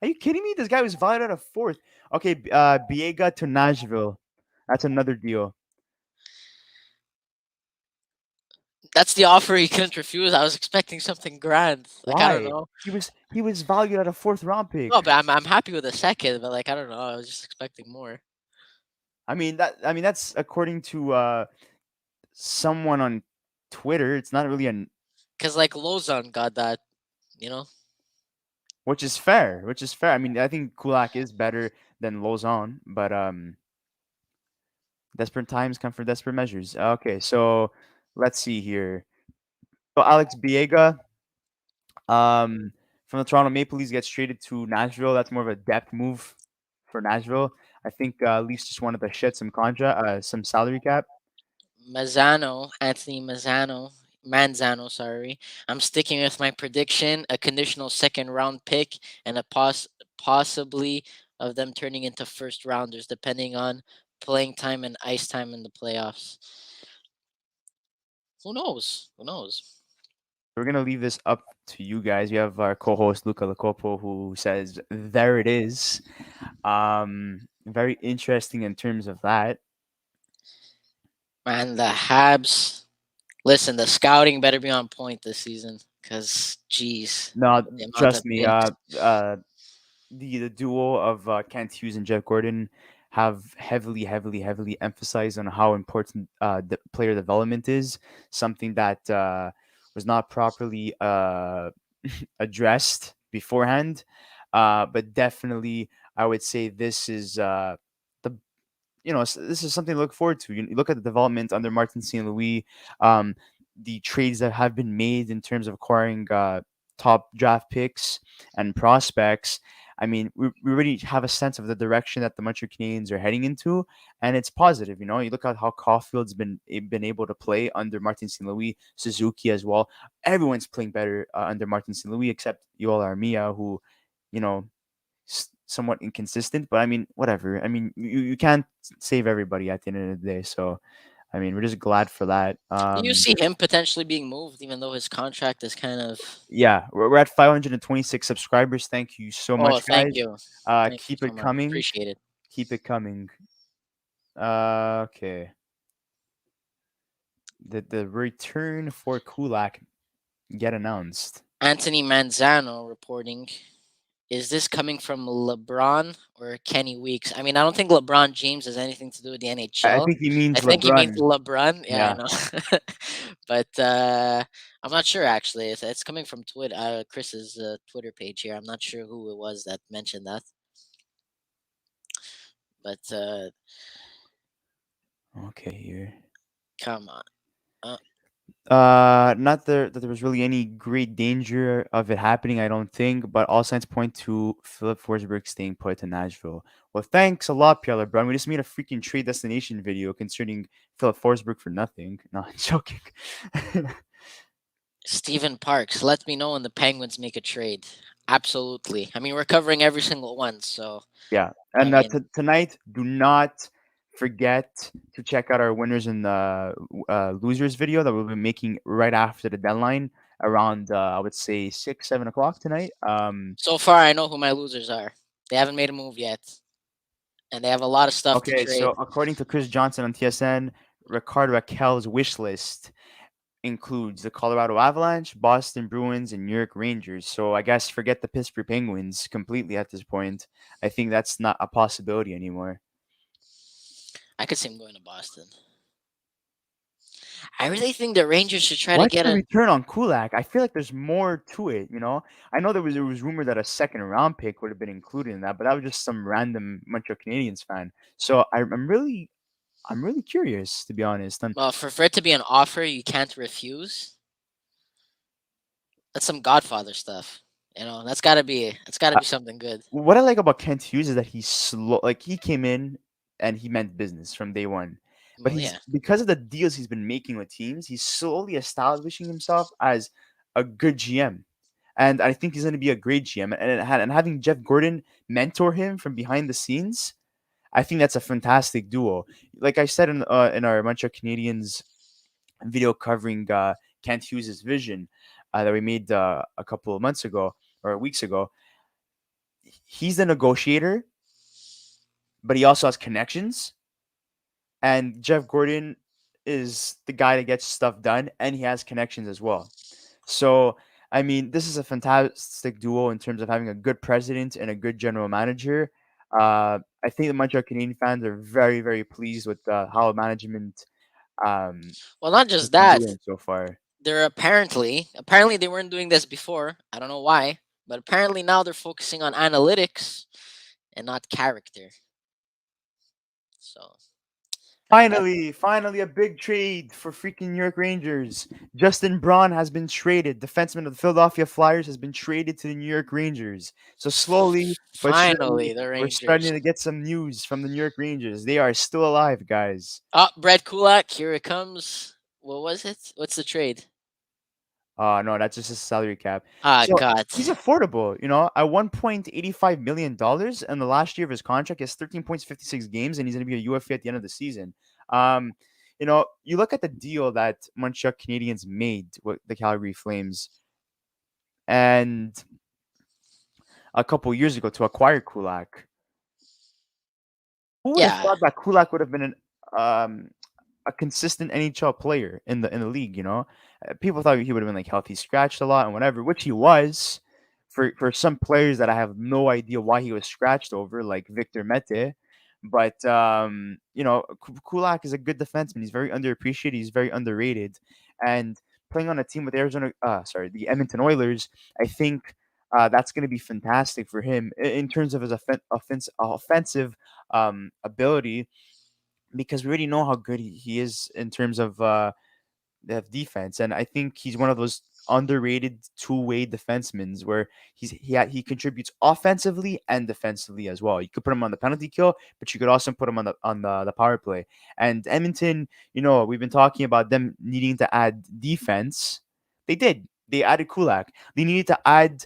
Are you kidding me? This guy was valued at a fourth. Okay, Biega to Nashville. That's another deal. That's the offer he couldn't refuse. I was expecting something grand. Like I don't Why? know. He was valued at a fourth round No, pick. but I'm happy with the second. But like I don't know. I was just expecting more. I mean that's according to someone on Twitter. It's not really an Cause like Lozon got that. You know. which is fair. Which is fair. I mean, I think Kulak is better than Lozon, but desperate times come for desperate measures. Okay, so let's see here. So Alex Biega, from the Toronto Maple Leafs gets traded to Nashville. That's more of a depth move for Nashville. I think Leafs just wanted to shed some salary cap. Anthony Manzano, sorry. I'm sticking with my prediction: a conditional second round pick and a possibly of them turning into first rounders, depending on playing time and ice time in the playoffs. Who knows? Who knows? We're gonna leave this up to you guys. We have our co-host Luca Lacopo who says there it is. Very interesting in terms of that. Man, the Habs. Listen, the scouting better be on point this season, cause geez, No, the amount trust of me. picks. The duo of Kent Hughes and Jeff Gordon have heavily emphasized on how important player development is. Something that was not properly addressed beforehand. But definitely, I would say this is the this is something to look forward to. You look at the development under Martin St. Louis, the trades that have been made in terms of acquiring top draft picks and prospects. I mean, we already have a sense of the direction that the Montreal Canadiens are heading into, and it's positive. You look at how Caulfield's been able to play under Martin St. Louis, Suzuki as well. Everyone's playing better under Martin St. Louis except Yoel Armia, who, you know, somewhat inconsistent, but I mean, whatever. I mean, you can't save everybody at the end of the day. So, I mean, we're just glad for that. Do you see him potentially being moved, even though his contract is kind of? Yeah, we're at 526 subscribers. Thank you so Oh, much, thank guys. you, thank you Keep so it much. coming. Appreciate it. Keep it coming. Okay. The return for Kulak get announced. Anthony Manzano reporting. Is this coming from LeBron or Kenny Weeks? I mean, I don't think LeBron James has anything to do with the I NHL. think he I means think he means LeBron. LeBron. Yeah, I Yeah. know. But I'm not sure actually. It's coming from Twitter, Chris's Twitter page here. I'm not sure who it was that mentioned that. But Okay, here. come on. Uh, Not that there was really any great danger of it happening, I don't think, but all signs point to Philip Forsberg staying put to Nashville. Well, thanks a lot, Pierre LeBrun. We just made a freaking trade destination video concerning Philip Forsberg for nothing. No, I'm joking. Stephen Parks, let me know when the Penguins make a trade. Absolutely. I mean, we're covering every single one. So, Yeah, I and mean, tonight, do not forget to check out our winners and losers video that we'll be making right after the deadline around I would say 6-7 o'clock tonight. so far, I know who my losers are. They haven't made a move yet, and they have a lot of stuff to Okay, trade. so according to Chris Johnson on TSN, Ricard Raquel's wish list includes the Colorado Avalanche, Boston Bruins, and New York Rangers. So I guess forget the Pittsburgh Penguins completely at this point. I think that's not a possibility anymore. I could see him going to Boston. I really think the Rangers should try to What's get the a. return on Kulak? I feel like there's more to it. I know there was rumor that a second round pick would have been included in that, but that was just some random Montreal Canadiens fan. So I'm really curious to be honest. And Well, for it to be an offer you can't refuse, that's some Godfather stuff. That's gotta be something good. what I like about Kent Hughes is that he's slow. Like he came in and he meant business from day one. But Well, he's yeah. because of the deals he's been making with teams, he's slowly establishing himself as a good GM. And I think he's going to be a great GM. And having Jeff Gordon mentor him from behind the scenes, I think that's a fantastic duo. Like I said in our Montreal Canadiens video covering Kent Hughes' vision, that we made a couple of months ago or weeks ago. He's the negotiator, but he also has connections. And Jeff Gordon is the guy that gets stuff done, and he has connections as well. So, I mean, this is a fantastic duo in terms of having a good president and a good general manager. I think the Montreal Canadian fans are very, very pleased with how management um, Well, not has just been that. doing so far. They're apparently they weren't doing this before. I don't know why, but apparently now they're focusing on analytics and not character. So I mean that. Finally, a big trade for freaking New York Rangers. Justin Braun has been traded. Defenseman of the Philadelphia Flyers has been traded to the New York Rangers. So slowly but surely, Finally, the we're starting Rangers. to get some news from the New York Rangers. They are still alive, guys. Oh, Brett Kulak, here it comes. What was it? What's the trade? No, that's just his salary cap. Ah, So God. he's affordable, at $1.85 million in the last year of his contract. He has 13.56 games, and he's going to be a UFA at the end of the season. Um, you look at the deal that Montreal Canadiens made with the Calgary Flames, and a couple years ago to acquire Kulak. Who would have Yeah, thought that Kulak would have been um, a consistent NHL player in the league? People thought he would have been like healthy, scratched a lot and whatever, which he was. For some players that I have no idea why he was scratched over, like Victor Mete, but Kulak is a good defenseman. He's very underappreciated. He's very underrated, and playing on a team with the Edmonton Oilers, I think. That's going to be fantastic for him in terms of his offensive ability, because we already know how good he is in terms of defense, and I think he's one of those underrated two-way defensemen where he contributes offensively and defensively as well. You could put him on the penalty kill, but you could also put him on the power play. And Edmonton, we've been talking about them needing to add defense. They did. They added Kulak. They needed to add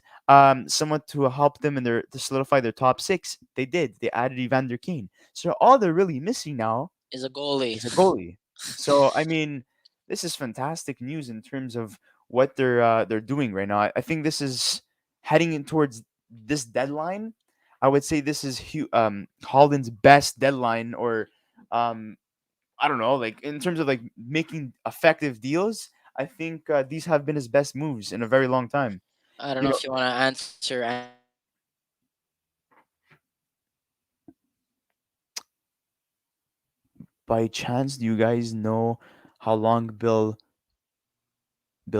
someone to help them to solidify their top six. They did. They added Evander Kane. So all they're really missing now is a goalie. is a goalie. So I mean, this is fantastic news in terms of what they're doing right now. I think this is heading in towards this deadline. I would say this is Holland's best deadline, or um, I don't know, like in terms of like making effective deals. I think these have been his best moves in a very long time. I don't You know know, if you want to answer. by chance, do you guys know how long Bill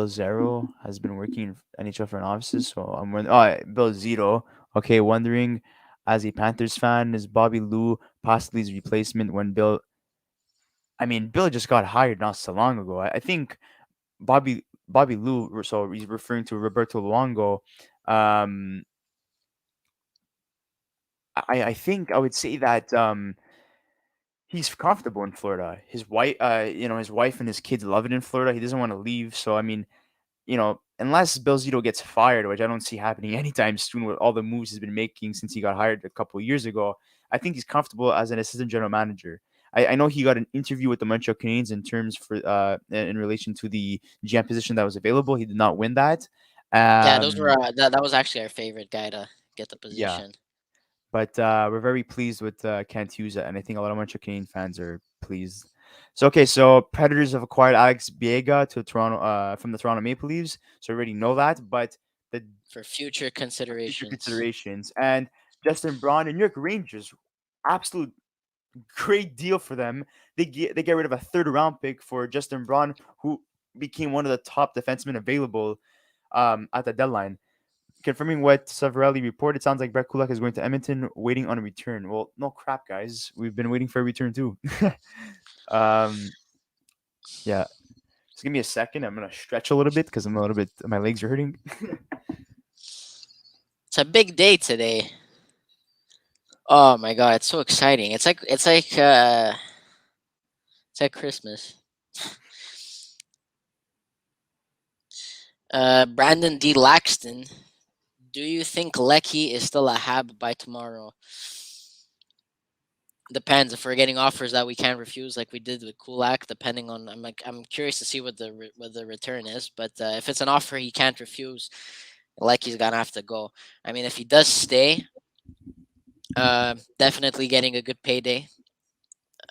Zero has been working in NHL front offices? So I'm wondering. Oh, Bill Zito. Okay, wondering, as a Panthers fan, is Bobby Lou possibly his replacement when Bill? I mean, Bill just got hired not so long ago. I think Bobby Lou. So he's referring to Roberto Luongo. Um, I think I would say that he's comfortable in Florida. His wife and his kids love it in Florida. He doesn't want to leave. So I mean, unless Bill Zito gets fired, which I don't see happening anytime soon with all the moves he's been making since he got hired a couple of years ago, I think he's comfortable as an assistant general manager. I know he got an interview with the Montreal Canadiens in terms for in relation to the GM position that was available. He did not win that. Yeah, those were Um, that was actually our favorite guy to get the yeah, position. but we're very pleased with Kent Hughes, and I think a lot of Montreal Canadian fans are pleased. So Predators have acquired Alex Biega to Toronto from the Toronto Maple Leafs. So we already know that, but the For future for future considerations. considerations, and Justin Braun and New York Rangers, absolute great deal for them. They get rid of a third round pick for Justin Braun, who became one of the top defensemen available at the deadline. Confirming what Savarelli reported, sounds like Brett Kulak is going to Edmonton, waiting on a return. Well, no crap, guys. We've been waiting for a return too. um, yeah. Just give me a second. I'm gonna stretch a little bit because my legs are hurting. It's a big day today. Oh my god, it's so exciting. It's like Christmas. Brandon D. Laxton, do you think Lecky is still a Hab by tomorrow? Depends if we're getting offers that we can't refuse, like we did with Kulak. Depending on, I'm curious to see what the return is. But if it's an offer he can't refuse, like he's gonna have to go. I mean, if he does stay, definitely getting a good payday,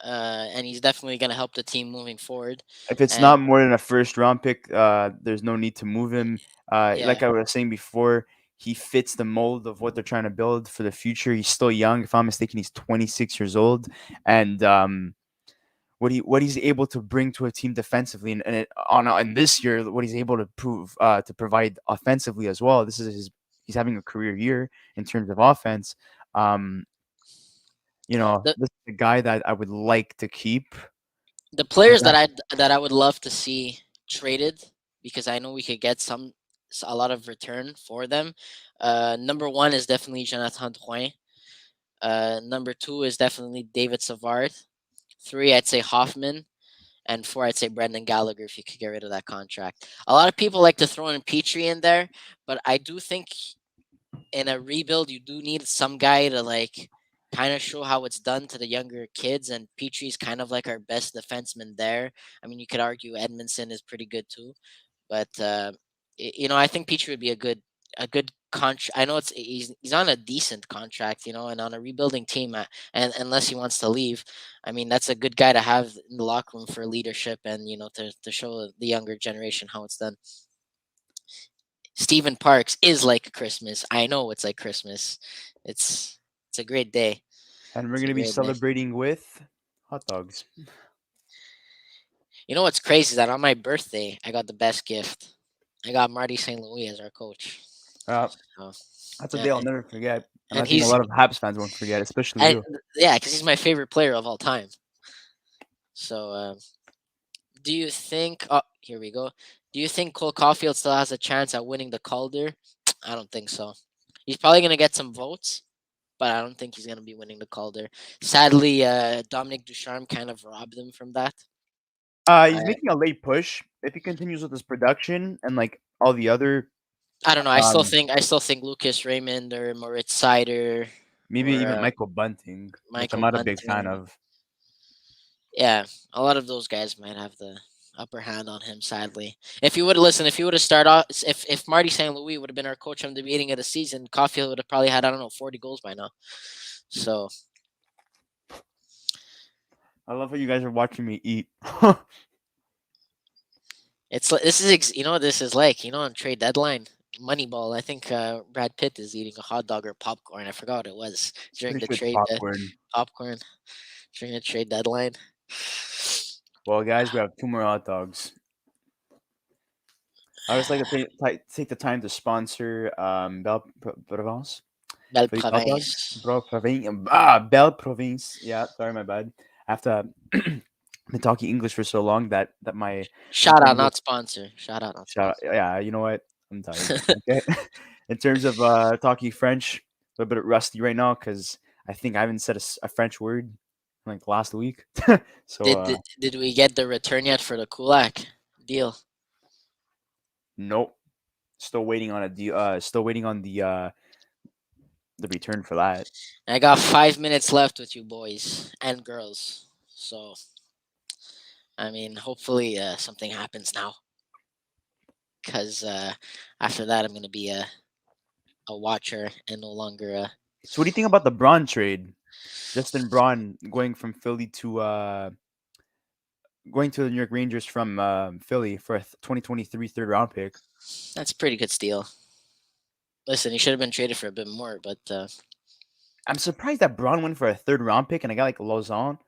and he's definitely gonna help the team moving forward. If it's And not more than a first round pick, there's no need to move him. yeah, Like I was saying before, he fits the mold of what they're trying to build for the future. He's still young. If I'm mistaken, he's 26 years old, and what he's able to bring to a team defensively, and this year, what he's able to prove to provide offensively as well. He's having a career year in terms of offense. Um, the this is a guy that I would like to keep. the players that I would love to see traded, because I know we could get a lot of return for them. Number one is definitely Jonathan Drouin. Number two is definitely David Savard. Three, I'd say Hoffman. And four, I'd say Brendan Gallagher if you could get rid of that contract. A lot of people like to throw in Petrie in there, but I do think in a rebuild you do need some guy to like kind of show how it's done to the younger kids. And Petrie's kind of like our best defenseman there. I mean, you could argue Edmondson is pretty good too, but I think Petrie would be a good contract. I know he's on a decent contract, and on a rebuilding team, and unless he wants to leave, I mean that's a good guy to have in the locker room for leadership and to show the younger generation how it's done. Stephen Parks is like Christmas. I know it's like Christmas. It's a great day. And we're It's a gonna be great day. celebrating with hot dogs. You know what's crazy is that on my birthday I got the best gift. I got Marty St. Louis as our coach. Uh, So, that's a yeah, day I'll never forget, and I and think a he's lot of Habs fans won't forget, especially I you. yeah, because he's my favorite player of all time. So, do you think? Oh, here we go. Do you think Cole Caulfield still has a chance at winning the Calder? I don't think so. He's probably gonna get some votes, but I don't think he's gonna be winning the Calder. Sadly, Dominic Ducharme kind of robbed him from that. He's I making a late push. If he continues with his production and like all the other, I don't know. um, I still think Lucas Raymond or Moritz Seider maybe or even Michael Bunting, which I'm Michael not a big fan Bunting. of. Yeah, a lot of those guys might have the upper hand on him. Sadly, if he would have started off, if Marty St. Louis would have been our coach from the beginning of the season, Caulfield would have probably had, I don't know, 40 goals by now. So I love how you guys are watching me eat. this is what this is like. On trade deadline, Moneyball. I think Brad Pitt is eating a hot dog or popcorn. I forgot what it was during Pretty the sure it's trade popcorn. popcorn during the trade deadline. Well, guys, we have two more hot dogs. I just like to take the time to sponsor Provence Belle for these hot dogs. Province. Belle Province. Yeah, sorry, my bad. I have to been talking English for so long that my Shout out, English not sponsor. Shout out, not shout out, sponsor. yeah, you know what? I'm tired. Okay. In terms of talking French, a little bit rusty right now because I think I haven't said a French word like last week. So Did we get the return yet for the Kulak deal? nope. Still waiting on a deal. Still waiting on the return for that. I got 5 minutes left with you boys and girls. So I mean, hopefully something happens now, because after that I'm gonna be a watcher and no longer a. So what do you think about the Braun trade? Justin Braun going to the New York Rangers from Philly for a 2023 third round pick. That's a pretty good steal. Listen, he should have been traded for a bit more, but I'm surprised that Braun went for a third round pick and a guy like Lausanne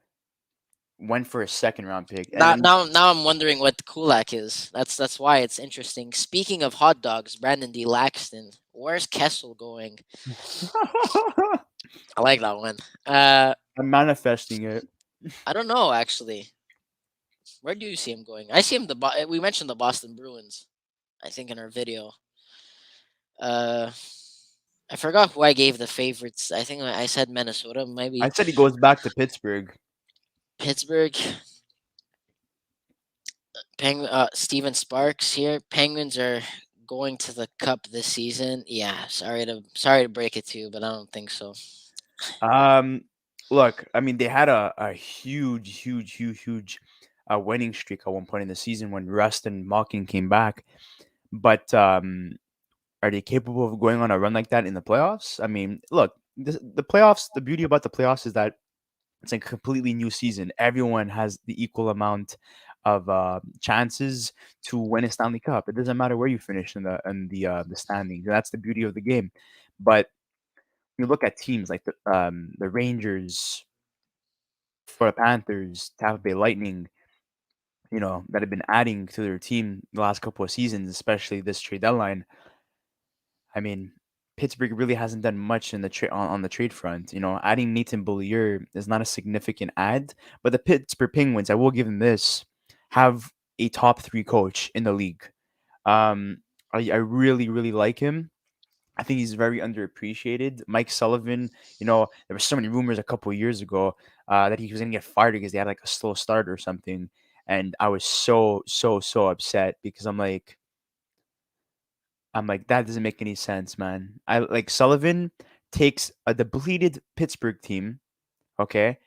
went for a second round pick. now I'm wondering what Kulak is. That's why it's interesting. Speaking of hot dogs, Brandon D. Laxton, where's Kessel going? I like that one. I'm manifesting it. I don't know actually. Where do you see him going? I see him we mentioned the Boston Bruins, I think, in our video. Uh, I forgot who I gave the favorites. I think I said Minnesota, I maybe said he goes back to Pittsburgh. Pittsburgh. Steven Sparks here. Penguins are going to the Cup this season. Yeah, sorry to break it to you, but I don't think so. Um, Look, I mean, they had a huge winning streak at one point in the season when Rust and Malkin came back. But are they capable of going on a run like that in the playoffs? I mean, look, the playoffs. The beauty about the playoffs is that it's a completely new season. Everyone has the equal amount of chances to win a Stanley Cup. It doesn't matter where you finish in the standings. That's the beauty of the game. But you look at teams like the Rangers, Florida Panthers, Tampa Bay Lightning, that have been adding to their team the last couple of seasons, especially this trade deadline. I mean, Pittsburgh really hasn't done much in on the trade front. Adding Nathan Beaulieu is not a significant add, but the Pittsburgh Penguins, I will give them this, have a top three coach in the league. I really really like him. I think he's very underappreciated. Mike Sullivan, there were so many rumors a couple of years ago that he was going to get fired because they had like a slow start or something. And I was so upset because I'm like, that doesn't make any sense, man. I like Sullivan takes a depleted Pittsburgh team, okay,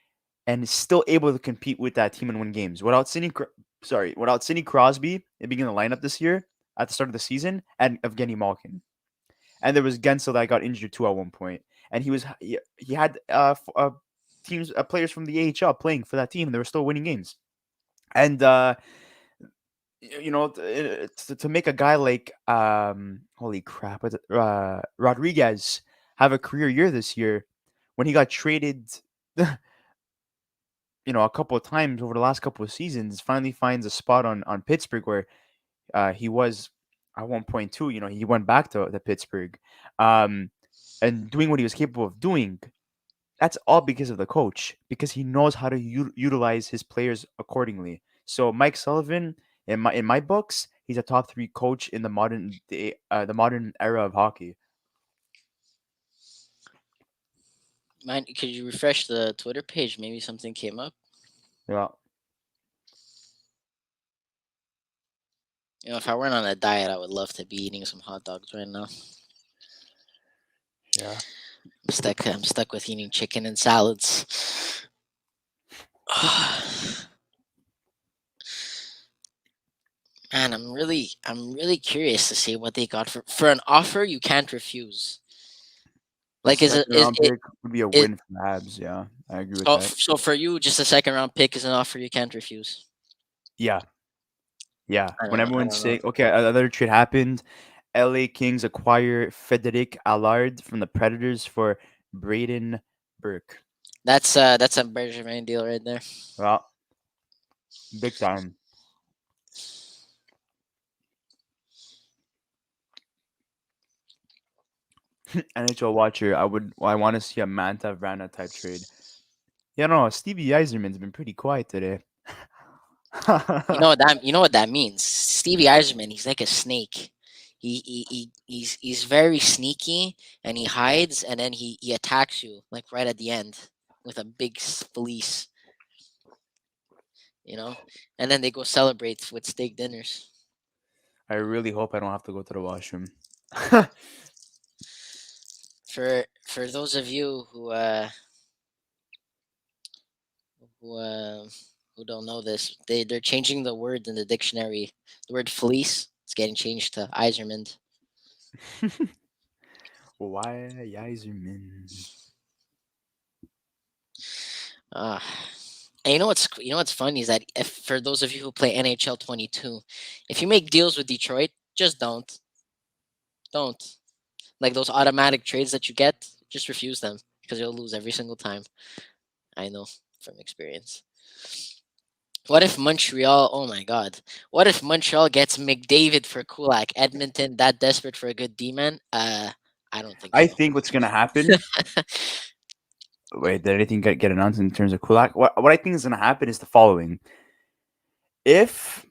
and is still able to compete with that team and win games without Sidney Crosby being in the lineup this year at the start of the season and Evgeny Malkin. And there was Gensel that got injured too at one point, and he had teams players from the AHL playing for that team, and they were still winning games. And to make a guy like holy crap, Rodriguez have a career year this year when he got traded, a couple of times over the last couple of seasons, finally finds a spot on Pittsburgh where he was at 1.2. He went back to Pittsburgh, um, and doing what he was capable of doing. That's all because of the coach, because he knows how to utilize his players accordingly. So Mike Sullivan, in my books, he's a top three coach in the modern era of hockey. Man, could you refresh the Twitter page? Maybe something came up. Yeah, If I weren't on a diet, I would love to be eating some hot dogs right now. yeah. I'm stuck with eating chicken and salads. Man, I'm really curious to see what they got for an offer you can't refuse. A Like, is it second is round it pick would be a is win for the Habs. Yeah, I agree with oh that. so for you, just a second round pick is an offer you can't refuse? Yeah, yeah. I When don't know. I everyone's don't know. saying, okay, another trade happened. LA Kings acquire Frederic Allard from the Predators for Braden Burke. That's a Benjamin deal right there. Well, big time. NHL watcher, I want to see a Manta Vrana type trade. Yeah, no, Stevie Yzerman's been pretty quiet today. You know what that means. Stevie Eiserman, he's like a snake. He's very sneaky and he hides and then he attacks you like right at the end with a big fleece, you know, and then they go celebrate with steak dinners. I really hope I don't have to go to the washroom. For those of you who uh, who don't know this, they're changing the word in the dictionary. The word fleece is getting changed to Eiserman. Why Yzerman? Uh, and you know what's funny is that if for those of you who play NHL 22, if you make deals with Detroit, just don't like those automatic trades that you get. Just refuse them because you'll lose every single time. I know from experience. What if Montreal? Oh my God! What if Montreal gets McDavid for Kulak? Edmonton that desperate for a good D-man? I don't think I so. think what's gonna happen. Wait, did anything get announced in terms of Kulak? What I think is gonna happen is the following: if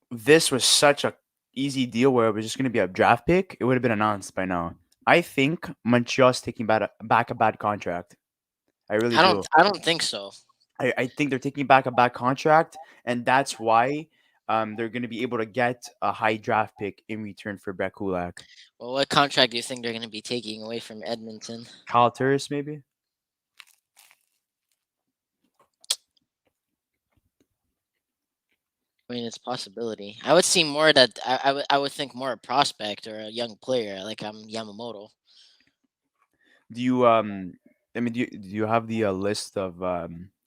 this was such a easy deal where it was just gonna be a draft pick, it would have been announced by now. I think Montreal's taking back a bad contract. I really I don't. do. I don't think so. I think they're taking back a bad contract, and that's why they're going to be able to get a high draft pick in return for Brett Kulak. Well, what contract do you think they're going to be taking away from Edmonton? Kyle Turris, maybe? I mean, it's a possibility. I would see more that I would think more a prospect or a young player like Yamamoto. Do you I mean, do you have the list of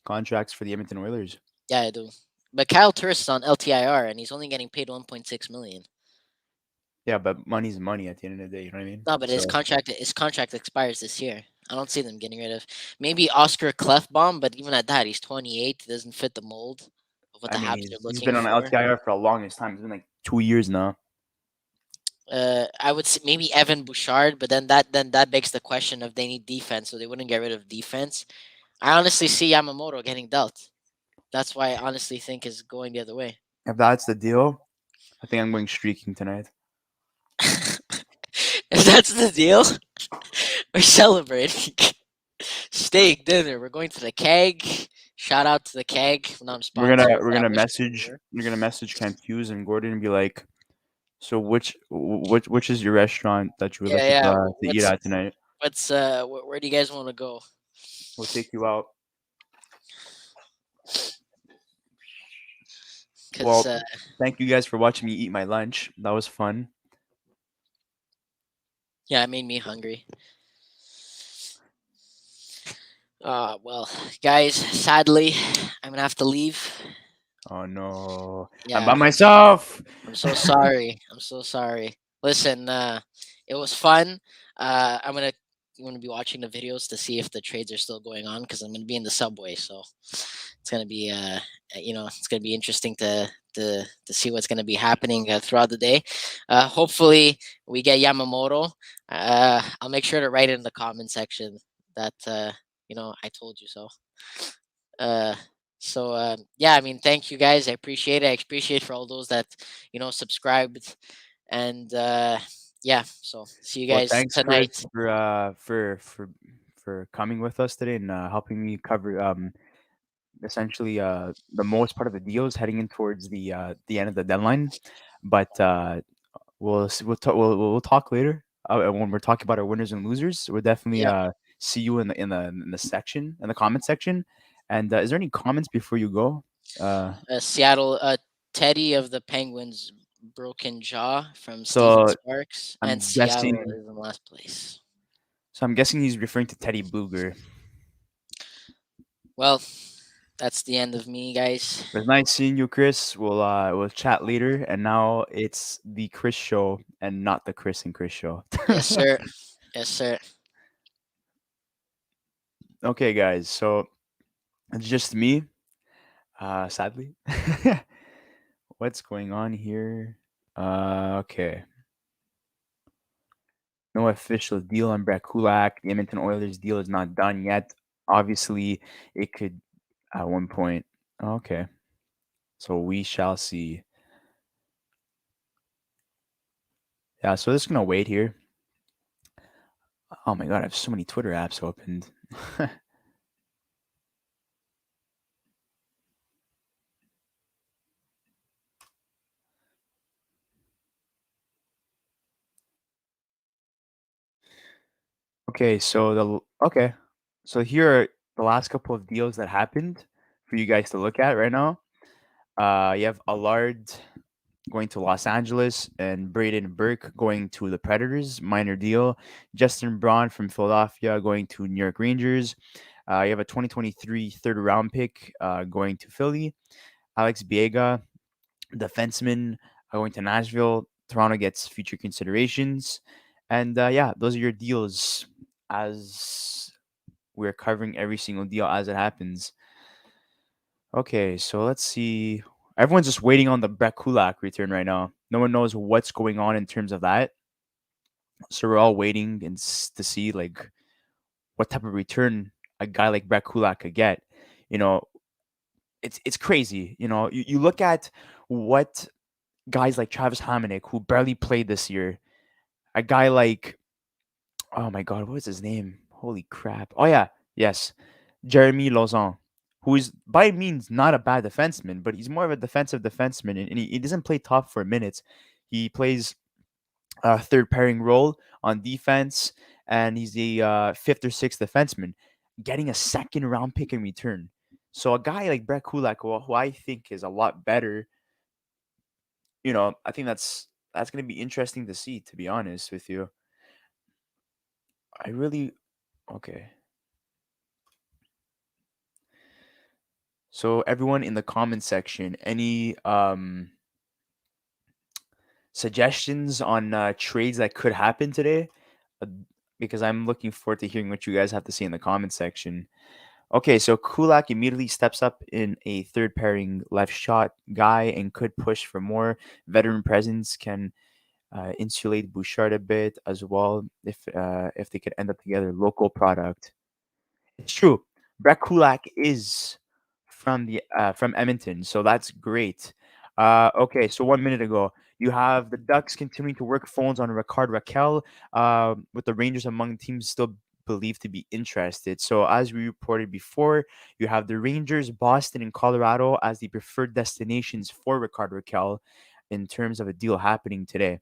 contracts for the Edmonton Oilers? Yeah, I do. But Kyle Turris is on LTIR and he's only getting paid 1.6 million. Yeah, but money's money at the end of the day. You know what I mean? No, but his So contract expires this year. I don't see them getting rid of maybe Oscar Clefbaum, but even at that, he's 28. He doesn't fit the mold of what I the mean, Habs are he's looking been on for. LTIR for the longest time. It's been like 2 years now. I would say maybe Evan Bouchard, but then that begs the question of they need defense, so they wouldn't get rid of defense. I honestly see Yamamoto getting dealt. That's why I honestly think is going the other way. If that's the deal, I think I'm going streaking tonight. If that's the deal, we're celebrating. Steak dinner. We're going to the keg. Shout out to the keg. We're not We're gonna sponsored. we're I gonna wish we message were. we're gonna message Confuse and Gordon and be like, so which is your restaurant that you would Yeah, like yeah. to eat at tonight? Where do you guys want to go? We'll take you out. Cause Well, thank you guys for watching me eat my lunch. That was fun. yeah, it made me hungry. Well, guys, sadly, I'm gonna have to leave. Oh no, I'm by Yeah, myself. I'm so sorry. I'm so sorry. Listen, it was fun. I'm gonna be watching the videos to see if the trades are still going on because I'm gonna be in the subway, so it's gonna be it's gonna be interesting to see what's gonna be happening throughout the day. Hopefully, we get Yamamoto. I'll make sure to write it in the comment section that I told you so. Uh, yeah, I mean, thank you guys. I appreciate it. I appreciate for all those that subscribed, and yeah. So see you Well, guys thanks, Chris, tonight. for coming with us today and helping me cover essentially the most part of the deals heading in towards the end of the deadline. But we'll talk later when we're talking about our winners and losers. We'll definitely Yep. see you in the section in the comment section. And is there any comments before you go? Seattle. Teddy of the Penguins broken jaw from Steven So Sparks, and I'm Seattle guessing. is in last place. So I'm guessing he's referring to Teddy Bluger. Well, that's the end of me, guys. It was nice seeing you, Chris. We'll chat later. And now it's the Chris show and not the Chris and Chris show. Yes, sir. Yes, sir. Okay, guys. So it's just me. Sadly. What's going on here? Okay. No official deal on Brett Kulak. The Edmonton Oilers deal is not done yet. Obviously, it could at one point. Okay. So we shall see. Yeah, so just gonna wait here. Oh my god, I have so many Twitter apps opened. Okay. So here are the last couple of deals that happened for you guys to look at right now. You have Allard going to Los Angeles and Braden Burke going to the Predators, minor deal. Justin Braun from Philadelphia going to New York Rangers. You have a 2023 third round pick going to Philly. Alex Biega, defenseman, going to Nashville. Toronto gets future considerations. And yeah, those are your deals as we're covering every single deal as it happens. Okay, so let's see. Everyone's just waiting on the Brett Kulak return right now. No one knows what's going on in terms of that. So we're all waiting to see like what type of return a guy like Brett Kulak could get. You know, it's crazy. You look at what guys like Travis Hamonic, who barely played this year, a guy like, oh my God, what was his name? Holy crap. Oh, yeah. Yes. Jeremy Lauzon, who is by means not a bad defenseman, but he's more of a defensive defenseman, and he doesn't play top for minutes. He plays a third pairing role on defense, and he's the fifth or sixth defenseman, getting a second round pick in return. So a guy like Brett Kulak, who I think is a lot better I think that's going to be interesting to see, to be honest with you. I really okay. So everyone in the comment section, any suggestions on trades that could happen today? Uh, because I'm looking forward to hearing what you guys have to say in the comment section. Okay, so Kulak immediately steps up in a third pairing left shot guy and could push for more. Veteran presence can insulate Bouchard a bit as well if they could end up together. Local product. It's true. Brett Kulak is from Edmonton, so that's great. Okay, so 1 minute ago, you have the Ducks continuing to work phones on Ricard Raquel, with the Rangers among teams still believed to be interested. So as we reported before, you have the Rangers, Boston, and Colorado as the preferred destinations for Ricard Raquel in terms of a deal happening today.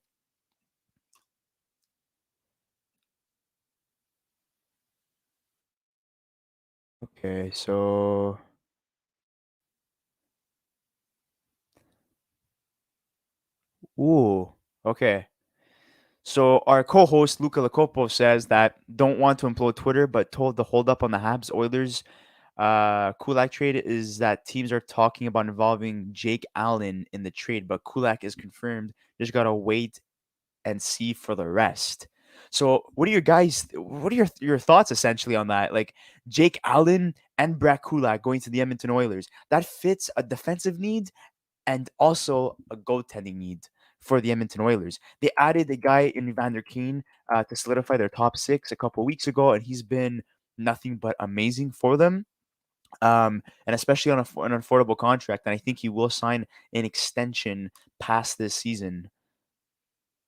Okay, so ooh, okay. So our co-host Luca Lacopo says that don't want to implode Twitter, but told the hold up on the Habs Oilers Kulak trade is that teams are talking about involving Jake Allen in the trade, but Kulak is confirmed. Just gotta wait and see for the rest. So what are your thoughts essentially on that? Like Jake Allen and Brett Kulak going to the Edmonton Oilers. That fits a defensive need and also a goaltending need for the Edmonton Oilers. They added a guy in Evander Kane to solidify their top six a couple weeks ago, and he's been nothing but amazing for them. And especially on an affordable contract, and I think he will sign an extension past this season,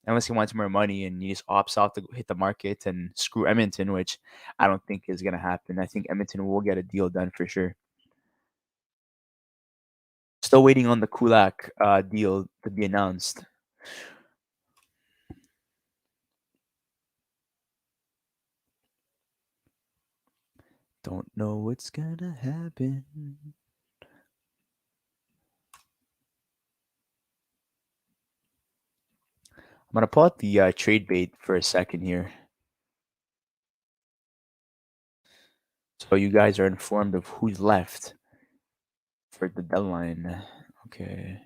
unless he wants more money and he just opts out to hit the market and screw Edmonton, which I don't think is going to happen. I think Edmonton will get a deal done for sure. Still waiting on the Kulak deal to be announced. Don't know what's gonna happen. I'm gonna pull out the trade bait for a second here, so you guys are informed of who's left for the deadline. Okay.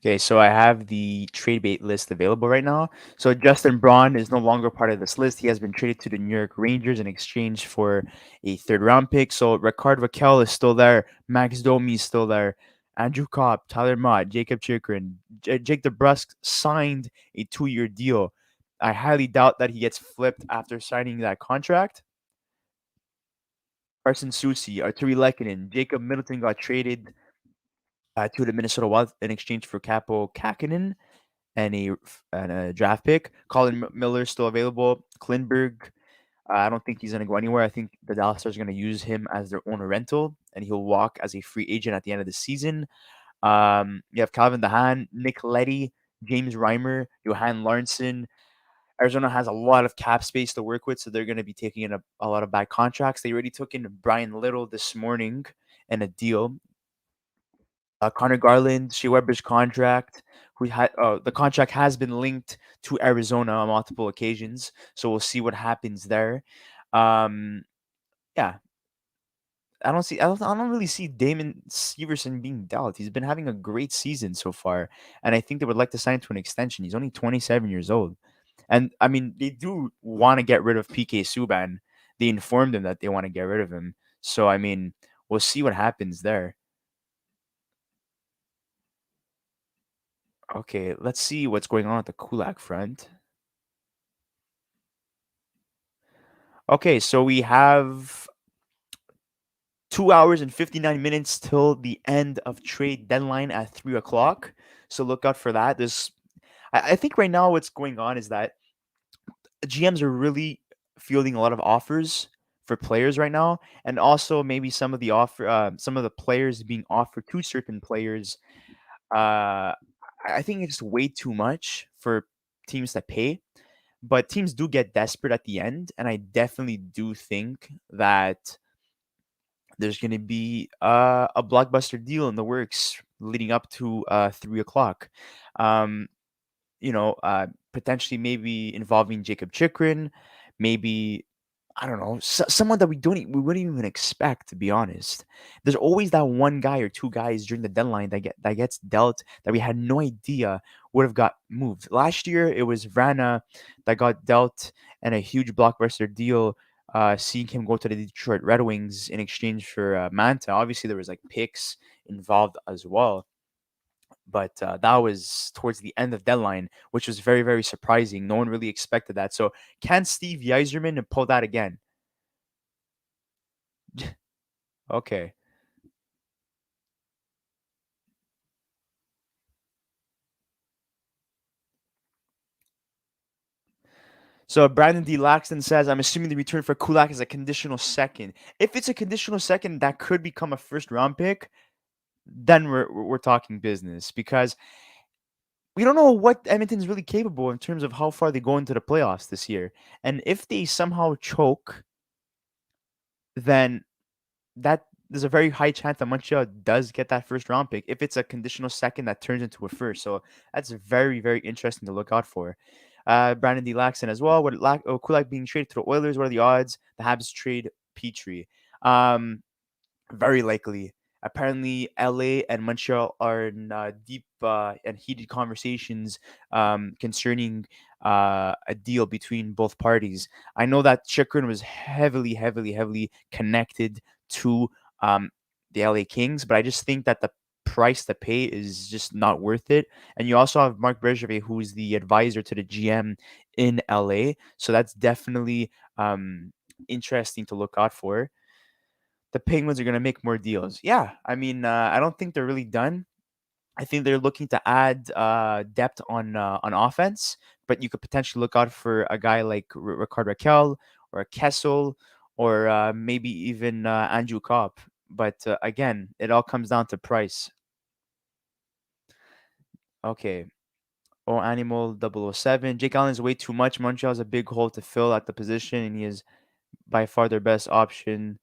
Okay, so I have the trade bait list available right now. So Justin Braun is no longer part of this list. He has been traded to the New York Rangers in exchange for a third round pick. So Ricard Raquel is still there. Max Domi is still there. Andrew Kopp, Tyler Mott, Jacob Chikrin, Jake DeBrusk signed a 2-year deal. I highly doubt that he gets flipped after signing that contract. Carson Soucy, Artturi Lehkonen, Jacob Middleton got traded to the Minnesota Wild in exchange for Capo Kahkonen and a draft pick. Colin Miller still available. Klinberg, I don't think he's going to go anywhere. I think the Dallas Stars are going to use him as their own rental, and he'll walk as a free agent at the end of the season. You have Calvin Dehan, Nick Leddy, James Reimer, Johan Larson. Arizona has a lot of cap space to work with, so they're going to be taking in a lot of bad contracts. They already took in Brian Little this morning and a deal. Connor Garland, Shea Weber's contract, who had the contract has been linked to Arizona on multiple occasions, so we'll see what happens there. Um, yeah, I don't really see Damon Severson being dealt. He's been having a great season so far, and I think they would like to sign to an extension. He's only 27 years old, and I mean they do want to get rid of PK Subban. They informed him that they want to get rid of him, so I mean we'll see what happens there. Okay, let's see what's going on at the Kulak front. Okay, so we have 2 hours and 59 minutes till the end of trade deadline at 3 o'clock. So look out for that. I think right now what's going on is that GMs are really fielding a lot of offers for players right now, and also maybe some of the players being offered to certain players. Uh, I think it's way too much for teams to pay. But teams do get desperate at the end, and I definitely do think that there's going to be a blockbuster deal in the works leading up to 3 o'clock. Um, Potentially maybe involving Jacob Chikrin, maybe I don't know, someone that we wouldn't even expect, to be honest. There's always that one guy or two guys during the deadline that gets dealt that we had no idea would have got moved. Last year it was Vrana that got dealt and a huge blockbuster deal. Seeing him go to the Detroit Red Wings in exchange for Manta. Obviously, there was like picks involved as well, but that was towards the end of deadline, which was very, very surprising. No one really expected that. So can Steve Yzerman pull that again? Okay. So Brandon D. Laxton says, I'm assuming the return for Kulak is a conditional second. If it's a conditional second that could become a first round pick, then we're talking business, because we don't know what Edmonton's really capable in terms of how far they go into the playoffs this year. And if they somehow choke, then that there's a very high chance that Montreal does get that first round pick if it's a conditional second that turns into a first. So that's very, very interesting to look out for. Brandon D. Laxon as well. Kulak being traded to the Oilers? What are the odds? The Habs trade Petrie. Um, Very likely. Apparently, LA and Montreal are in deep and heated conversations concerning a deal between both parties. I know that Chikrin was heavily, heavily, heavily connected to um, the LA Kings, but I just think that the price to pay is just not worth it. And you also have Marc Bergevin, who is the advisor to the GM in LA. So that's definitely interesting to look out for. The Penguins are going to make more deals. Yeah, I mean, I don't think they're really done. I think they're looking to add depth on offense, but you could potentially look out for a guy like Ricard Raquel or a Kessel or maybe even Andrew Kopp. But again, it all comes down to price. Okay. Oh, Animal 007. Jake Allen is way too much. Montreal has a big hole to fill at the position, and he is by far their best option.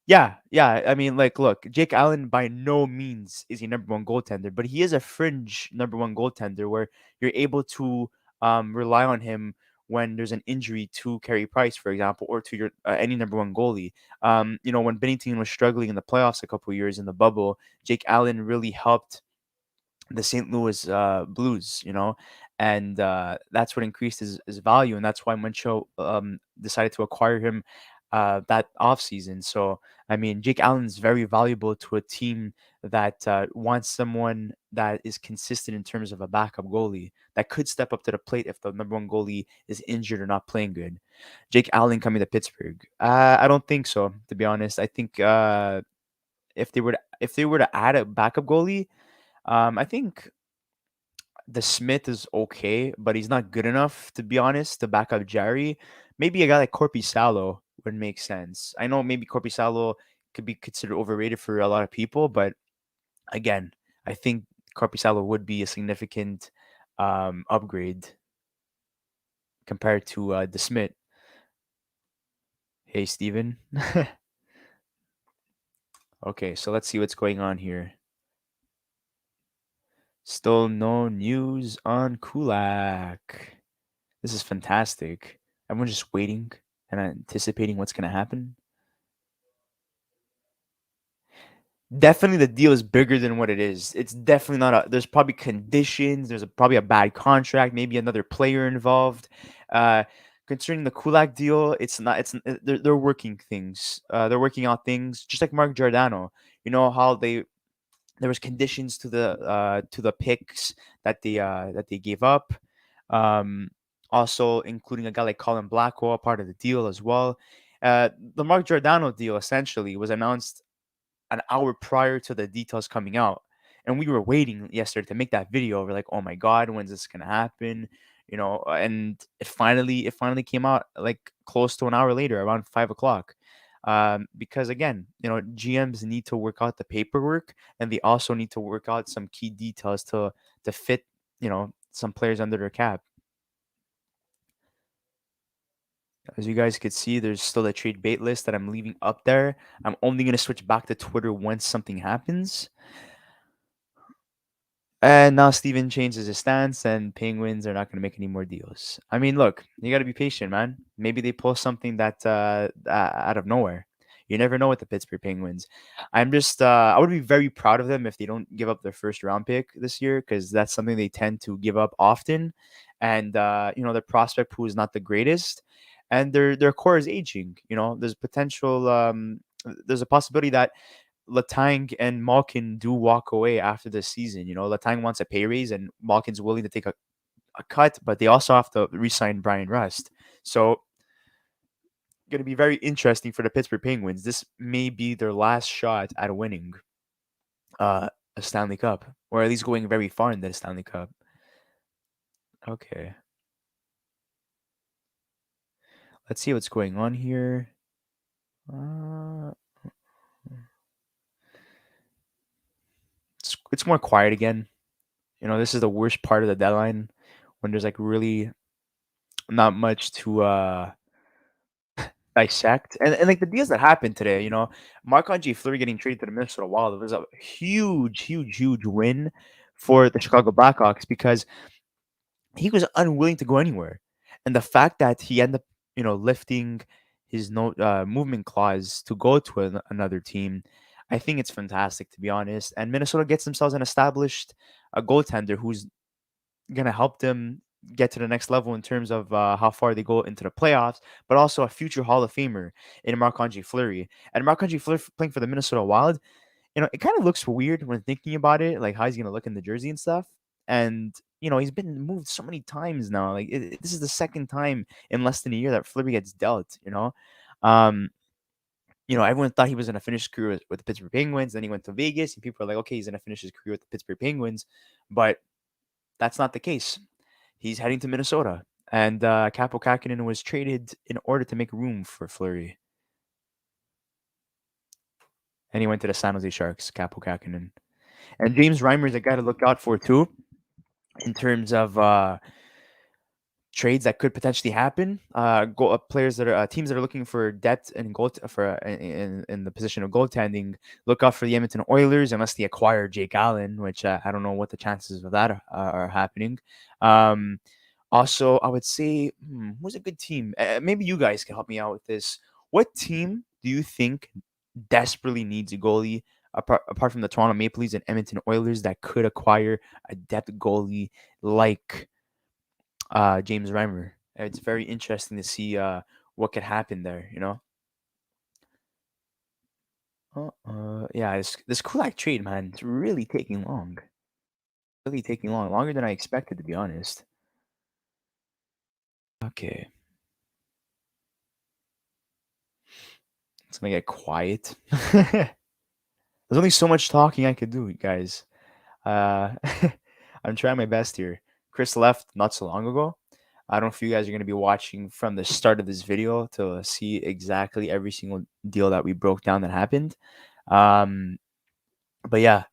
Yeah, yeah. I mean, like, look, Jake Allen by no means is a number one goaltender, but he is a fringe number one goaltender where you're able to rely on him when there's an injury to Carey Price, for example, or to your any number one goalie. When Bennington was struggling in the playoffs a couple years in the bubble, Jake Allen really helped the St. Louis Blues, and that's what increased his value, and that's why Montreal decided to acquire him that offseason. So, I mean, Jake Allen's very valuable to a team that wants someone that is consistent in terms of a backup goalie that could step up to the plate if the number one goalie is injured or not playing good. Jake Allen coming to Pittsburgh? I don't think so, to be honest. I think if they were to add a backup goalie, I think the Smith is okay, but he's not good enough, to be honest, to back up Jerry. Maybe a guy like Corpi Salo would make sense. I know maybe Corpi Salo could be considered overrated for a lot of people, but again, I think Corpi Salo would be a significant upgrade compared to the Smith. Hey, Steven. Okay, so let's see what's going on here. Still no news on Kulak. This is fantastic. Everyone's just waiting and anticipating what's going to happen. Definitely the deal is bigger than what it is. It's definitely not there's probably conditions, probably a bad contract, maybe another player involved. Uh Concerning the Kulak deal, it's not they're working things. They're working out things just like Mark Giordano. You know how there was conditions to the picks that they gave up. Um, Also including a guy like Colin Blackwell, part of the deal as well. The Mark Giordano deal essentially was announced an hour prior to the details coming out, and we were waiting yesterday to make that video. We're like, oh my god, when's this gonna happen? And it finally came out like close to an hour later, around 5 o'clock. Because again, GMs need to work out the paperwork, and they also need to work out some key details to fit. some players under their cap. As you guys could see, there's still a trade bait list that I'm leaving up there. I'm only going to switch back to Twitter once something happens. And now Steven changes his stance, and Penguins are not going to make any more deals. I mean, look, you got to be patient, man. Maybe they pull something that out of nowhere. You never know with the Pittsburgh Penguins. I would be very proud of them if they don't give up their first round pick this year, because that's something they tend to give up often. And their prospect pool is not the greatest, and their core is aging. There's potential. There's a possibility that Letang and Malkin do walk away after the season. Letang wants a pay raise and Malkin's willing to take a cut, but they also have to re-sign Brian Rust. So going to be very interesting for the Pittsburgh Penguins. This may be their last shot at winning a Stanley Cup, or at least going very far in the Stanley Cup. Okay. Let's see what's going on here. Uh, it's more quiet again. This is the worst part of the deadline when there's like really not much to dissect. And like the deals that happened today, Marc-Andre Fleury getting traded to the Minnesota Wild, it was a huge, huge, huge win for the Chicago Blackhawks because he was unwilling to go anywhere. And the fact that he ended up, lifting his no movement clause to go to another team, I think it's fantastic, to be honest. And Minnesota gets themselves an established goaltender who's gonna help them get to the next level in terms of how far they go into the playoffs, but also a future Hall of Famer in Marc-Andre Fleury. And Marc-Andre Fleury playing for the Minnesota Wild, it kind of looks weird when thinking about it, like how he's gonna look in the jersey and stuff. And he's been moved so many times now. Like this is the second time in less than a year that Fleury gets dealt. Um, everyone thought he was gonna finish his career with the Pittsburgh Penguins. Then he went to Vegas, and people are like, okay, he's gonna finish his career with the Pittsburgh Penguins, but that's not the case. He's heading to Minnesota, and Capo Kakinen was traded in order to make room for Fleury. And he went to the San Jose Sharks, Capo Kakinen. And James Reimer is a guy to look out for too, in terms of trades that could potentially happen. Players that are teams that are looking for depth and goal for in the position of goaltending. Look out for the Edmonton Oilers unless they acquire Jake Allen, which I don't know what the chances of that are happening. Also, I would say, who's a good team? Maybe you guys can help me out with this. What team do you think desperately needs a goalie apart from the Toronto Maple Leafs and Edmonton Oilers that could acquire a depth goalie like James Reimer? It's very interesting to see what could happen there. Yeah, this Kulak trade, man, it's really taking long. Really taking long, longer than I expected, to be honest. Okay. It's gonna get quiet. There's only so much talking I could do, guys. Uh, I'm trying my best here. Chris left not so long ago. I don't know if you guys are gonna be watching from the start of this video to see exactly every single deal that we broke down that happened. Um, but yeah,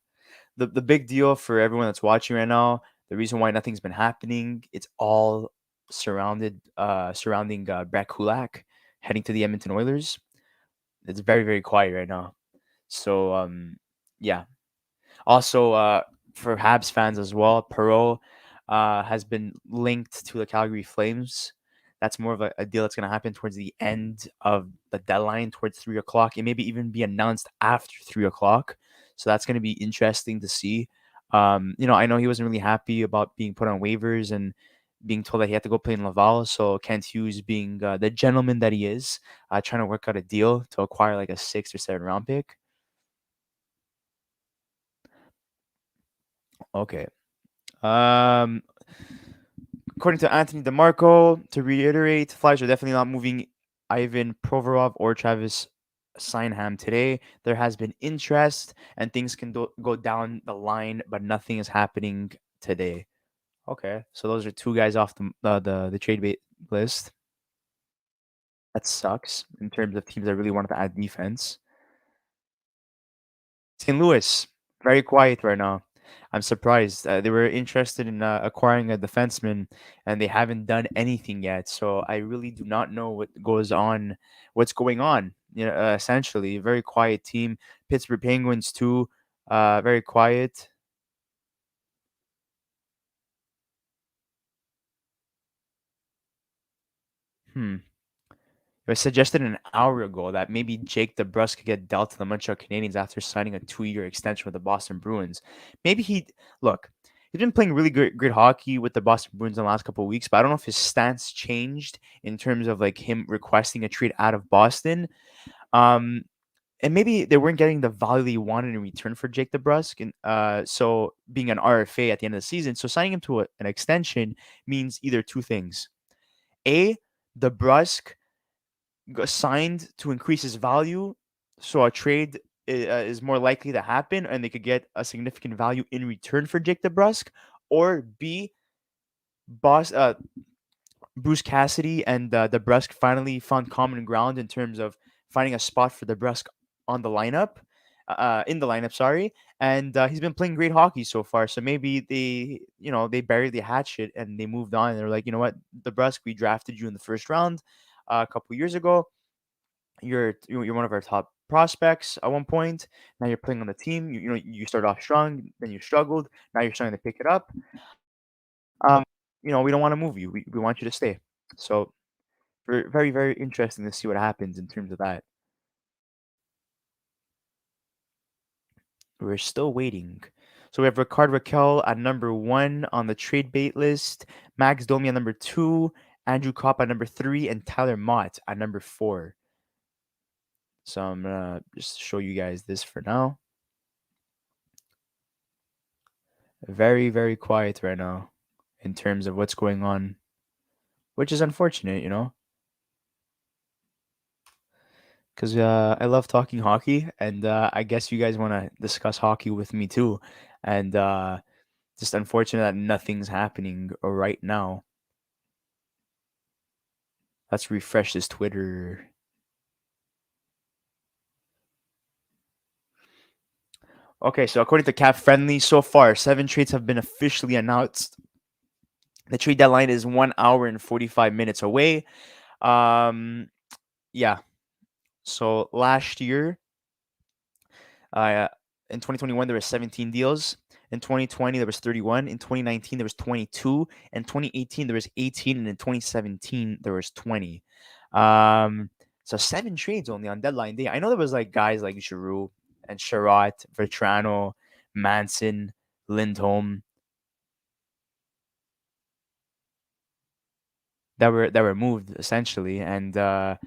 the big deal for everyone that's watching right now, the reason why nothing's been happening, it's all surrounding Brett Kulak heading to the Edmonton Oilers. It's very, very quiet right now. So yeah. Also for Habs fans as well, Perot has been linked to the Calgary Flames. That's more of a deal that's going to happen towards the end of the deadline, towards 3 o'clock. It maybe even be announced after 3 o'clock. So that's going to be interesting to see. I know he wasn't really happy about being put on waivers and being told that he had to go play in Laval. So Kent Hughes, being the gentleman that he is, trying to work out a deal to acquire like a 6 or 7 round pick. Okay. Um, According to Anthony DeMarco, to reiterate, Flyers are definitely not moving Ivan Provorov or Travis Sinham today. There has been interest, and things can go down the line, but nothing is happening today. Okay, so those are two guys off the trade bait list. That sucks in terms of teams that really wanted to add defense. St. Louis, very quiet right now. I'm surprised. They were interested in acquiring a defenseman, and they haven't done anything yet. So I really do not know what's going on. Essentially, very quiet team. Pittsburgh Penguins too, very quiet. Hmm. It was suggested an hour ago that maybe Jake DeBrusk could get dealt to the Montreal Canadiens after signing a 2-year extension with the Boston Bruins. Maybe look. He's been playing really great hockey with the Boston Bruins in the last couple of weeks, but I don't know if his stance changed in terms of like him requesting a trade out of Boston. Um, and maybe they weren't getting the value they wanted in return for Jake DeBrusk, and so being an RFA at the end of the season, so signing him to an extension means either two things: a, DeBrusk signed to increase his value, so a trade is more likely to happen, and they could get a significant value in return for Jake DeBrusk. Or B, boss Bruce Cassidy and DeBrusk finally found common ground in terms of finding a spot for DeBrusk on the lineup, in the lineup, sorry. And he's been playing great hockey so far. So maybe they buried the hatchet and they moved on. And they're like, you know what, DeBrusk, we drafted you in the first round a couple years ago. You're one of our top prospects at one point. Now you're playing on the team. You started off strong, then you struggled. Now you're starting to pick it up. Um, we don't want to move you. We want you to stay. So very very interesting to see what happens in terms of that. We're still waiting. So we have Ricard Raquel at number one on the trade bait list, Max Domi at number two, Andrew Kopp at number three, and Tyler Mott at number four. So I'm gonna just show you guys this for now. Very, very quiet right now in terms of what's going on, which is unfortunate, because I love talking hockey, and I guess you guys want to discuss hockey with me too. And just unfortunate that nothing's happening right now. Let's refresh this Twitter. Okay, so according to Cap Friendly, so far, 7 trades have been officially announced. The trade deadline is 1 hour and 45 minutes away. Yeah. So last year, Uh, in 2021, there were 17 deals. In 2020, there was 31. In 2019, there was 22. In 2018, there was 18. And in 2017, there was 20. So 7 trades only on deadline day. I know there was like guys like Giroux and Sherratt, Vertrano, Manson, Lindholm that were moved essentially, and that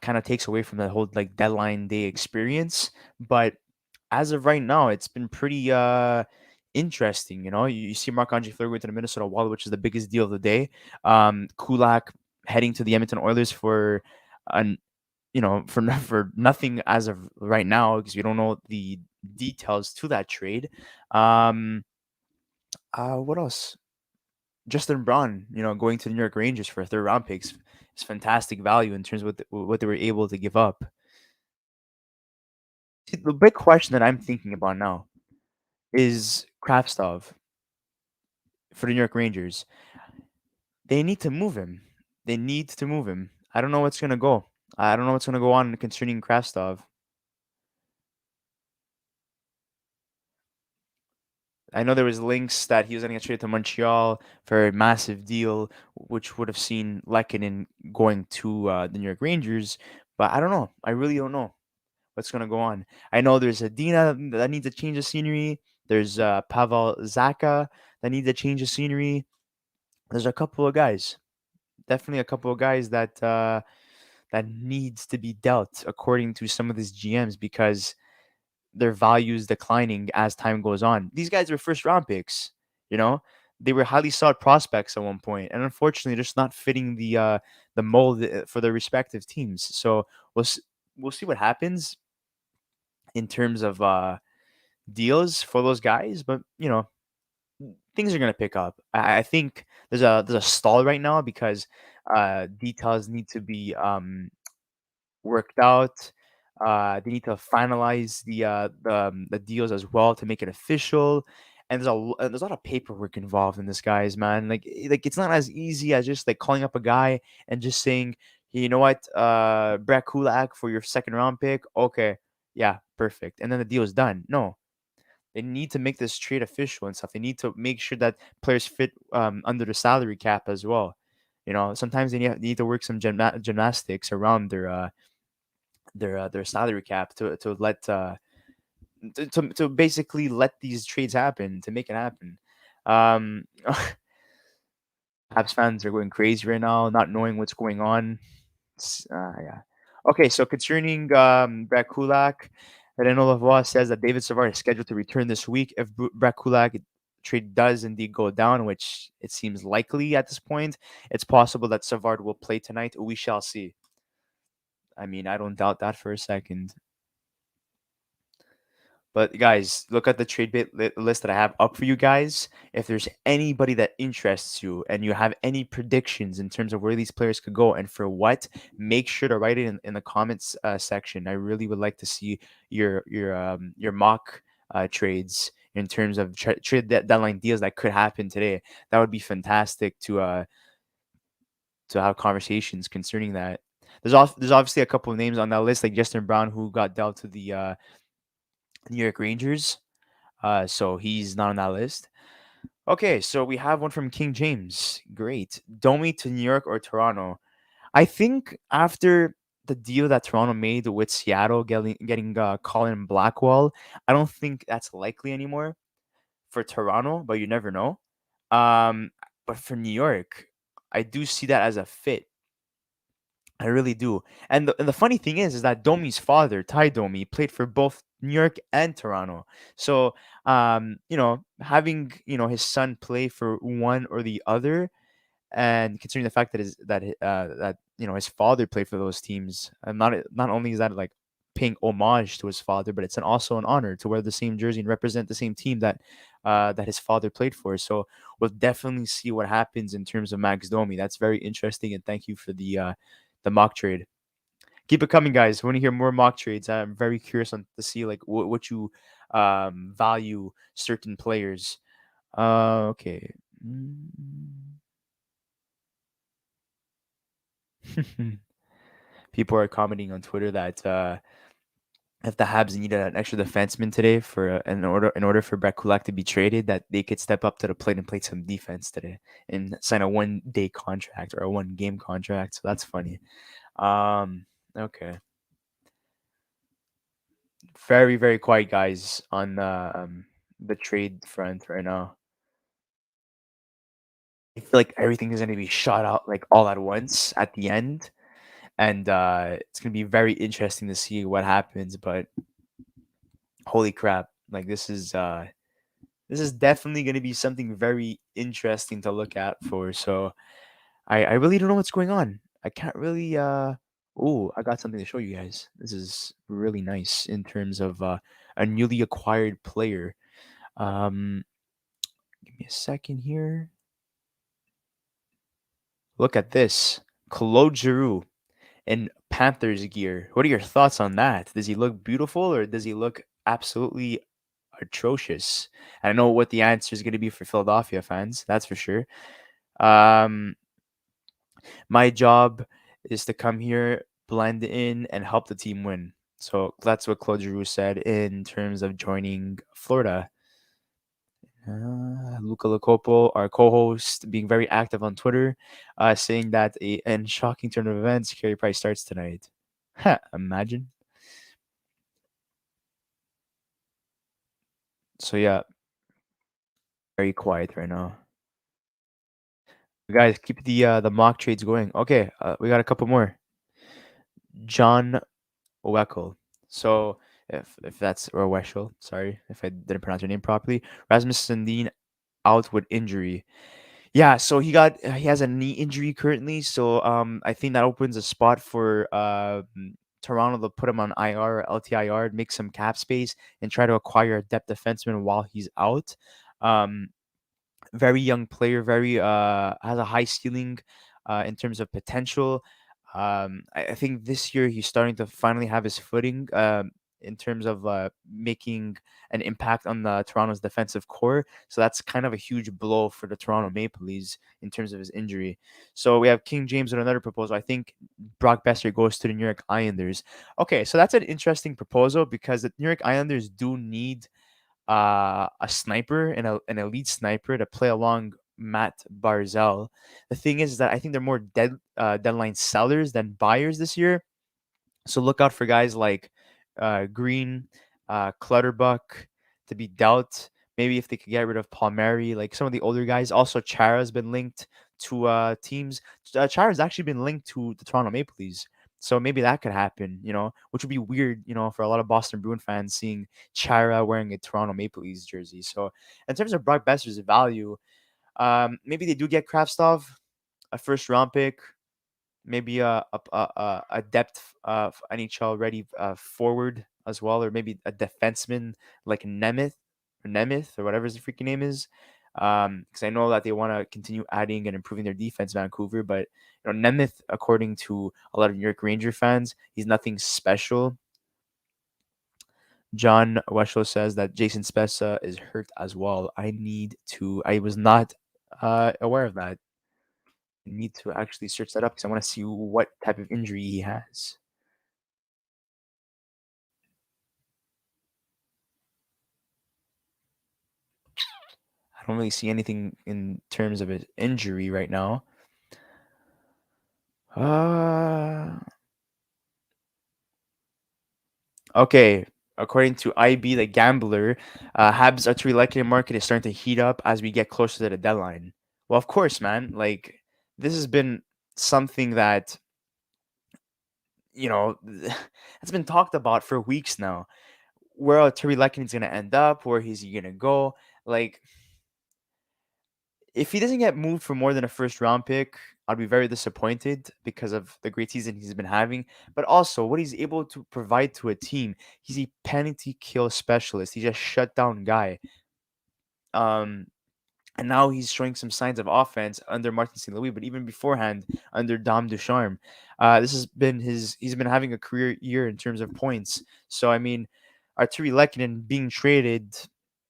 kind of takes away from the whole like deadline day experience. But as of right now, it's been pretty interesting. You see Marc-Andre Fleury going to the Minnesota Wild, which is the biggest deal of the day. Kulak heading to the Edmonton Oilers for an for nothing as of right now because we don't know the details to that trade. What else? Justin Braun, going to the New York Rangers for a third round picks is fantastic value in terms of what they were able to give up. See, the big question that I'm thinking about now is Kravtsov for the New York Rangers. They need to move him. They need to move him. I don't know what's gonna go. I don't know what's gonna go on concerning Kravtsov. I know there was links that he was going to get traded to Montreal for a massive deal, which would have seen Lehkonen going to the New York Rangers. But I don't know. I really don't know what's going to go on. I know there's a Dina that needs to change the scenery. There's Pavel Zaka that needs to change the scenery. There's a couple of guys, definitely a couple of guys that needs to be dealt according to some of these GMs because their values declining as time goes on. These guys were first round picks, you know. They were highly sought prospects at one point, and unfortunately, they're just not fitting the mold for their respective teams. So we'll see what happens in terms of deals for those guys, but things are gonna pick up. I think there's a stall right now because details need to be worked out. They need to finalize the deals as well to make it official. And there's a lot of paperwork involved in this, guys, man. Like it's not as easy as just like calling up a guy and just saying, "Hey, you know what, Brett Kulak for your second round pick." Okay, yeah, perfect. And then the deal is done. No, they need to make this trade official and stuff. They need to make sure that players fit under the salary cap as well. Sometimes they need to work some gymnastics around their salary cap to basically let these trades happen, to make it happen. Um, Habs fans are going crazy right now, not knowing what's going on. Yeah. Okay, so concerning Brett Kulak, Renaud Lavoie says that David Savard is scheduled to return this week if Brett Kulak trade does indeed go down, which it seems likely at this point. It's possible that Savard will play tonight. We shall see. I mean, I don't doubt that for a second. But guys, look at the list that I have up for you guys. If there's anybody that interests you and you have any predictions in terms of where these players could go and for what, make sure to write it in the comments section. I really would like to see your mock trades in terms of deadline deals that could happen today. That would be fantastic to have conversations concerning that. There's obviously a couple of names on that list, like Justin Brown, who got dealt to the New York Rangers. So he's not on that list. Okay, so we have one from King James. Great. Domi to New York or Toronto? I think after the deal that Toronto made with Seattle getting Colin Blackwell, I don't think that's likely anymore for Toronto, but you never know. Um, but for New York, I do see that as a fit. I really do. And the funny thing is that Domi's father, Ty Domi, played for both New York and Toronto. So, having his son play for one or the other, and considering the fact that his father played for those teams, and not only is that like paying homage to his father, but it's also an honor to wear the same jersey and represent the same team that his father played for. So we'll definitely see what happens in terms of Max Domi. That's very interesting, and thank you for the mock trade. Keep it coming, guys. Want to hear more mock trades? I'm very curious to see like what you value certain players. Okay. People are commenting on Twitter that if the Habs needed an extra defenseman today in order for Brett Kulak to be traded, that they could step up to the plate and play some defense today and sign a 1-day contract or a 1-game contract. So that's funny. Okay. Very, very quiet, guys, on the trade front right now. I feel like everything is going to be shot out like all at once at the end, and it's going to be very interesting to see what happens. But holy crap, like this is definitely going to be something very interesting to look at for. So I really don't know what's going on. I can't really. Oh, I got something to show you guys. This is really nice in terms of a newly acquired player. Um, Give me a second here. Look at this. Claude Giroux in Panthers gear. What are your thoughts on that? Does he look beautiful or does he look absolutely atrocious? I know what the answer is going to be for Philadelphia fans. That's for sure. Um, my job is to come here, blend in, and help the team win. So that's what Claude Giroux said in terms of joining Florida. Luca Locopo, our co-host, being very active on Twitter, saying that a shocking turn of events, Carey Price starts tonight. Imagine. So yeah, very quiet right now. Guys, keep the mock trades going. Okay, we got a couple more. John Oweckel. So if that's or Weschel, sorry if I didn't pronounce your name properly. Rasmus Sandin out with injury. Yeah, so he has a knee injury currently, so I think that opens a spot for Toronto to put him on IR or LTIR, make some cap space, and try to acquire a depth defenseman while he's out. Um, Very young player, very has a high ceiling in terms of potential. I think this year he's starting to finally have his footing in terms of making an impact on the Toronto's defensive core. So that's kind of a huge blow for the Toronto Maple Leafs in terms of his injury. So we have King James with another proposal. I think Brock Besser goes to the New York Islanders. Okay, so that's an interesting proposal because the New York Islanders do need a sniper and an elite sniper to play along Matt Barzell. The thing is that I think they're more deadline sellers than buyers this year. So look out for guys like Green, Clutterbuck to be dealt. Maybe if they could get rid of Palmieri, like some of the older guys. Also, Chara's been linked to teams. Chara's actually been linked to the Toronto Maple Leafs. So maybe that could happen, which would be weird, for a lot of Boston Bruin fans seeing Chara wearing a Toronto Maple Leafs jersey. So in terms of Brock Besser's value, maybe they do get Kravtsov, a first round pick, maybe a depth NHL ready forward as well, or maybe a defenseman like Nemeth or whatever his freaking name is. Because I know that they want to continue adding and improving their defense, Vancouver. But Nemeth, according to a lot of New York Ranger fans, he's nothing special. John Weshlow says that Jason Spezza is hurt as well. I was not aware of that. Need to actually search that up because I want to see what type of injury he has. I don't really see anything in terms of his injury right now. Uh, okay. According to IB, the gambler, Habs Artturi Lehkonen market is starting to heat up as we get closer to the deadline. Well, of course, man. Like this has been something that it's been talked about for weeks now. Where Artturi Lehkonen is going to end up? Where is he going to go? Like if he doesn't get moved for more than a first round pick, I'd be very disappointed because of the great season he's been having, but also what he's able to provide to a team. He's a penalty kill specialist. He's a shutdown guy. Um, and now he's showing some signs of offense under Martin St. Louis, but even beforehand under Dom Ducharme. This has been he's been having a career year in terms of points. So, I mean, Artturi Lehkonen being traded,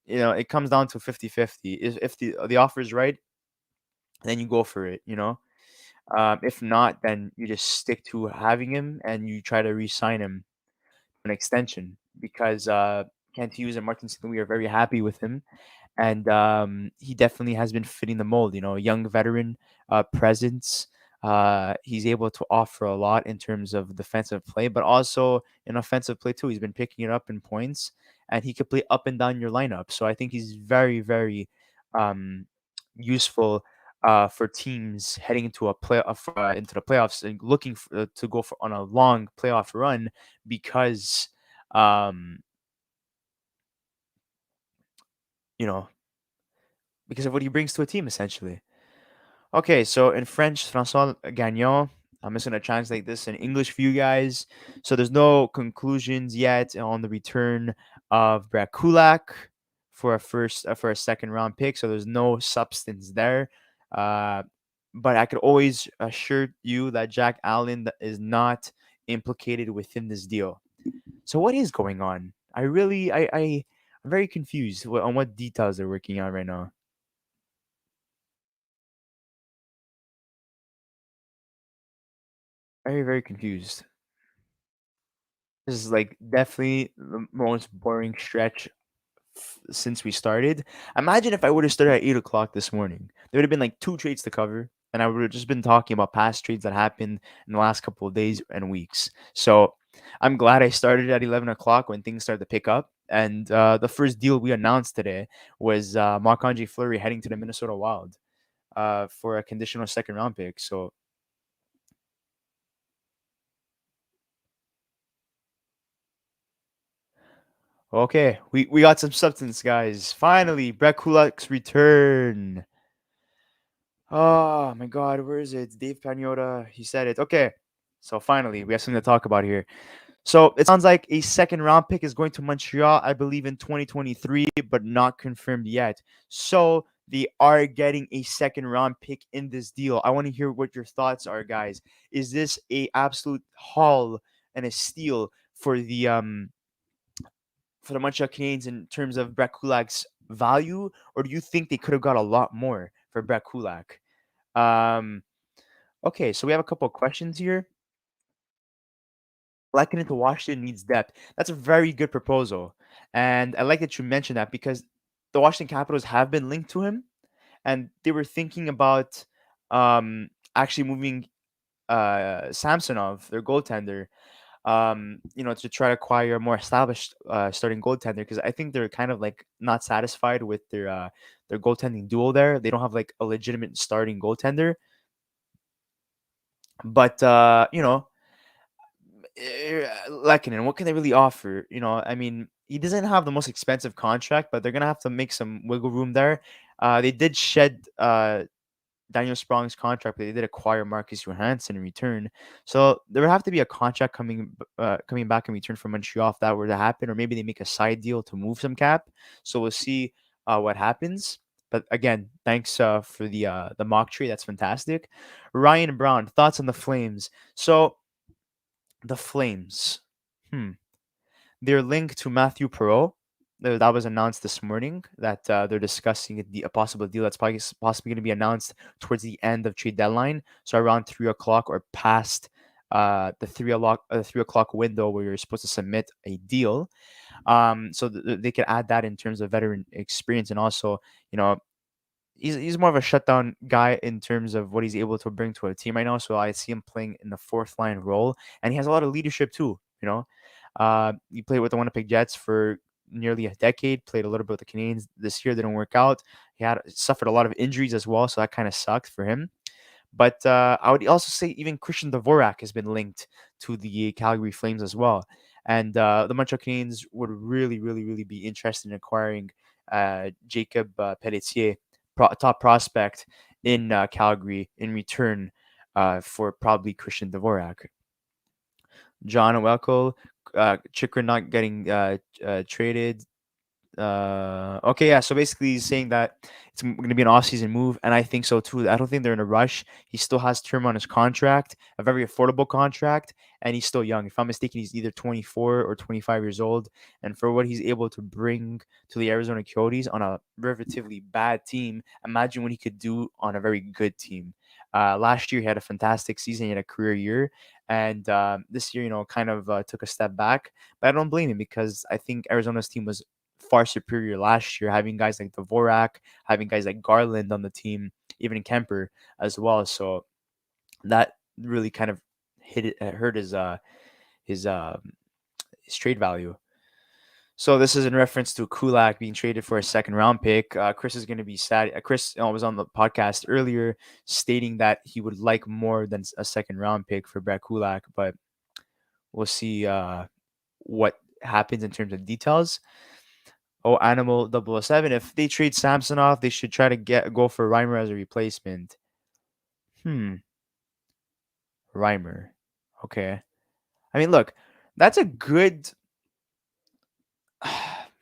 it comes down to 50-50. If the offer is right, then you go for it, If not, then you just stick to having him and you try to re-sign him an extension because Kent Hughes and Martin St. Louis are very happy with him, and he definitely has been fitting the mold. Young veteran presence. He's able to offer a lot in terms of defensive play, but also in offensive play too. He's been picking it up in points, and he could play up and down your lineup. So I think he's very, very um, useful for teams heading into the playoffs and looking to go on a long playoff run because um, you know because of what he brings to a team essentially. Okay, so in French, François Gagnon. I'm just gonna translate this in English for you guys. So there's no conclusions yet on the return of Brad Kulak for a second round pick. So there's no substance there. Uh, but I could always assure you that Jack Allen is not implicated within this deal. So what is going on? I'm very confused on what details they're working on right now. Very, very confused. This is like definitely the most boring stretch since we started. Imagine if I would have started at 8 o'clock this morning. There would have been like two trades to cover, and I would have just been talking about past trades that happened in the last couple of days and weeks. So I'm glad I started at 11 o'clock when things started to pick up. And the first deal we announced today was Marc-Andre Fleury heading to the Minnesota Wild for a conditional second round pick. So okay, we got some substance, guys. Finally, Brett Kulak's return. Oh my God, where is it? Dave Pagnotta, he said it. Okay, so finally, we have something to talk about here. So it sounds like a second round pick is going to Montreal, I believe, in 2023, but not confirmed yet. So they are getting a second round pick in this deal. I want to hear what your thoughts are, guys. Is this a absolute haul and a steal for the Montreal Canadiens in terms of Brett Kulak's value, or do you think they could have got a lot more for Brett Kulak? Um, okay, so we have a couple of questions here. Likening into Washington needs depth. That's a very good proposal, and I like that you mentioned that because the Washington Capitals have been linked to him, and they were thinking about actually moving Samsonov, their goaltender, to try to acquire a more established starting goaltender because I think they're kind of like not satisfied with their goaltending duo there. They don't have like a legitimate starting goaltender, but Lehkonen, what can they really offer? I mean, he doesn't have the most expensive contract, but they're gonna have to make some wiggle room there. They did shed Daniel Sprong's contract, but they did acquire Marcus Johansson in return. So there would have to be a contract coming back in return from Montreal if that were to happen, or maybe they make a side deal to move some cap. So we'll see what happens. But again, thanks for the mock trade. That's fantastic. Ryan Brown, thoughts on the Flames? So the Flames, hmm, they're linked to Matthew Perreault. That was announced this morning that they're discussing a possible deal that's possibly going to be announced towards the end of trade deadline, so around 3 o'clock or past the 3 o'clock window where you're supposed to submit a deal. So they can add that in terms of veteran experience, and also, you know, he's more of a shutdown guy in terms of what he's able to bring to a team right now. So I see him playing in the fourth line role, and he has a lot of leadership too. He played with the Winnipeg Jets for nearly a decade. Played a little bit with the Canadiens this year. Didn't work out. He had suffered a lot of injuries as well, so that kind of sucked for him. But I would also say even Christian Dvorak has been linked to the Calgary Flames as well. And the Montreal Canadiens would really, really, really be interested in acquiring Jacob Pelletier, top prospect in Calgary, in return for probably Christian Dvorak. John Welko, Chikrin not getting traded. Okay, yeah. So basically, he's saying that it's going to be an off-season move, and I think so too. I don't think they're in a rush. He still has term on his contract, a very affordable contract, and he's still young. If I'm mistaken, he's either 24 or 25 years old, and for what he's able to bring to the Arizona Coyotes on a relatively bad team, imagine what he could do on a very good team. Last year, he had a fantastic season. He had a career year, and this year, kind of took a step back. But I don't blame him because I think Arizona's team was far superior last year, having guys like Dvorak, having guys like Garland on the team, even Kemper as well. So that really kind of hurt his his trade value. So this is in reference to Kulak being traded for a second round pick. Chris is going to be sad. Chris was on the podcast earlier stating that he would like more than a second round pick for Brett Kulak, but we'll see what happens in terms of details. Oh, Animal 007. If they trade Samsonov, they should try to go for Reimer as a replacement. Hmm, Reimer. Okay. I mean, look, that's a good.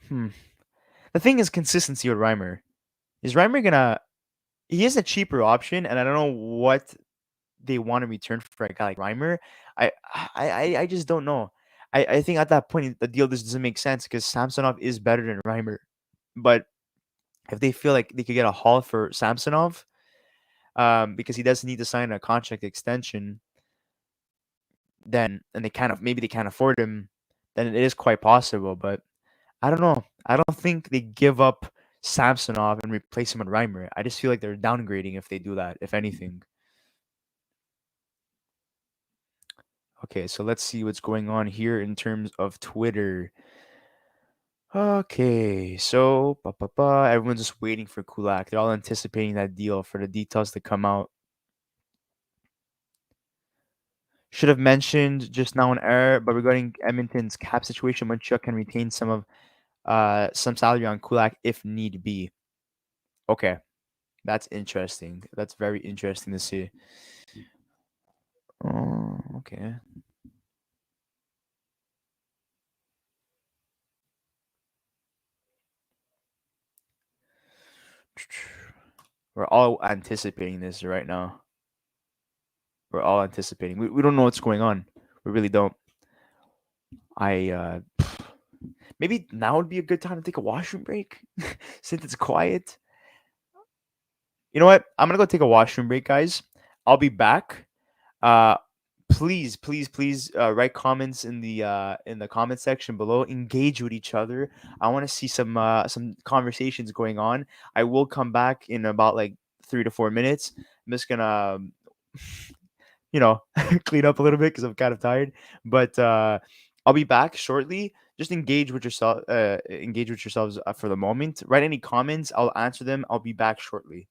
hmm. The thing is consistency with Reimer. Is Reimer gonna? He is a cheaper option, and I don't know what they want to return for a guy like Reimer. I just don't know. I think at that point the deal just doesn't make sense because Samsonov is better than Reimer. But if they feel like they could get a haul for Samsonov, because he does need to sign a contract extension, then and they can't afford him, then it is quite possible. But I don't know. I don't think they give up Samsonov and replace him with Reimer. I just feel like they're downgrading if they do that, if anything. Okay, so let's see what's going on here in terms of Twitter. Okay, so everyone's just waiting for Kulak. They're all anticipating that deal for the details to come out. Should have mentioned just now on air, but regarding Edmonton's cap situation, Montreal can retain some salary on Kulak if need be. Okay, that's interesting. That's very interesting to see. Oh, okay. We're all anticipating this right now. We're all anticipating. We don't know what's going on. We really don't. I maybe now would be a good time to take a washroom break since it's quiet. You know what? I'm gonna go take a washroom break, guys. I'll be back. Uh, please, write comments in the comment section below. Engage with each other. I want to see some conversations going on. I will come back in about like 3 to 4 minutes. I'm just gonna you know clean up a little bit because I'm kind of tired. But I'll be back shortly. Just engage with yourself. Engage with yourselves for the moment. Write any comments. I'll answer them. I'll be back shortly.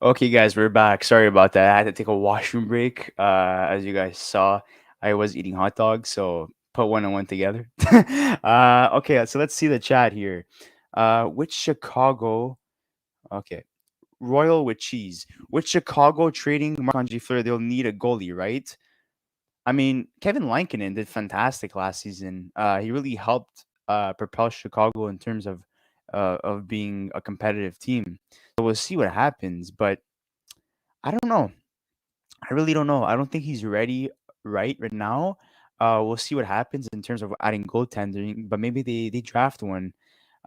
Okay, guys, we're back. Sorry about that. I had to take a washroom break. As you guys saw, I was eating hot dogs, so put one and one together. Okay, so let's see the chat here. Which Chicago? Okay, Royal with cheese. Which Chicago trading Marc-Andre Fleury? They'll need a goalie, right? I mean, Kevin Lankinen did fantastic last season. He really helped propel Chicago in terms of being a competitive team. So we'll see what happens, but I don't know. I really don't know. I don't think he's ready right now. We'll see what happens in terms of adding goaltending, but maybe they draft one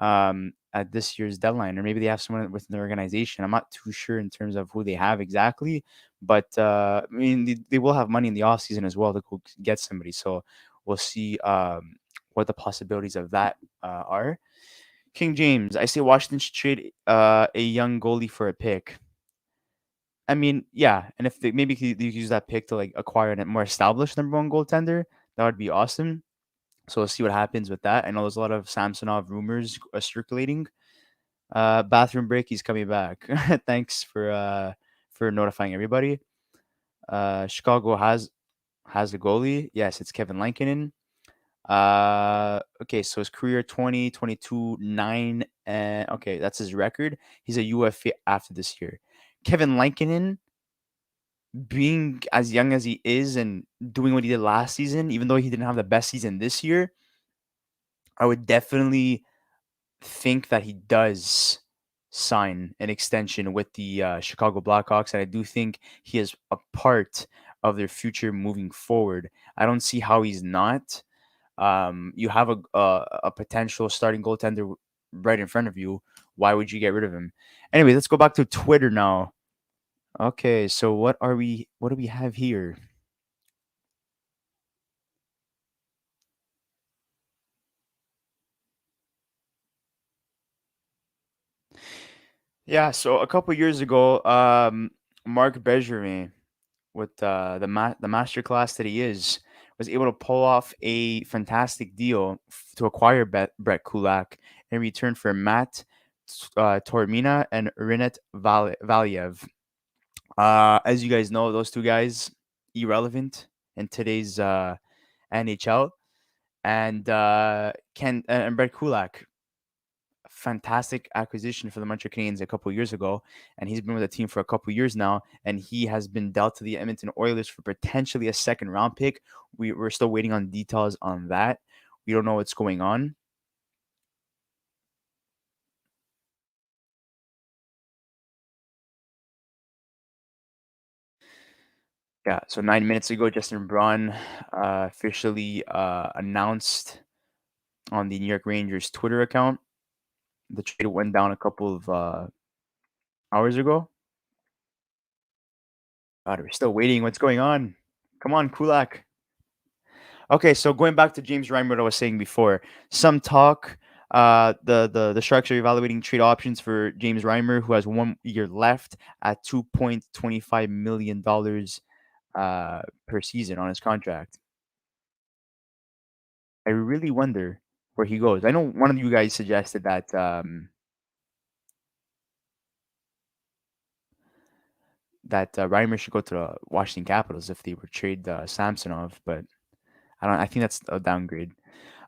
at this year's deadline, or maybe they have someone within the organization. I'm not too sure in terms of who they have exactly, but I mean they will have money in the off season as well to go get somebody. So we'll see what the possibilities of that are. King James, I say Washington should trade a young goalie for a pick. I mean, yeah, and if they maybe you use that pick to like acquire a more established number one goaltender, that would be awesome. So we'll see what happens with that. I know there's a lot of Samsonov rumors circulating. Bathroom break, he's coming back. Thanks for notifying everybody. Chicago has a goalie. Yes, it's Kevin Lankinen. Okay, so his career 2022 9, and okay, that's his record. He's a UFA after this year. Kevin Lankinen, being as young as he is and doing what he did last season, even though he didn't have the best season this year, I would definitely think that he does sign an extension with the Chicago Blackhawks, and I do think he is a part of their future moving forward. I don't see how he's not. You have a potential starting goaltender right in front of you. Why would you get rid of him? Anyway, let's go back to Twitter now. Okay, so what do we have here? Yeah, so a couple years ago, Marc Bergevin, with the master class that he is, was able to pull off a fantastic deal to acquire Brett Kulak in return for Matt Tormina and Rinat Valiev. As you guys know, those two guys irrelevant in today's NHL, and Ken and Brett Kulak, fantastic acquisition for the Montreal Canadiens a couple years ago, and he's been with the team for a couple years now, and he has been dealt to the Edmonton Oilers for potentially a second round pick. We're still waiting on details on that. We don't know what's going on. Yeah, so 9 minutes ago, Justin Braun officially announced on the New York Rangers Twitter account. The trade went down a couple of hours ago. God, we're still waiting. What's going on? Come on, Kulak. Okay, so going back to James Ryan, what I was saying before, some talk. The Sharks are evaluating trade options for James Reimer, who has 1 year left at $2.25 million per season on his contract. I really wonder where he goes. I know one of you guys suggested that Reimer should go to the Washington Capitals if they were trade Samsonov, but I don't. I think that's a downgrade.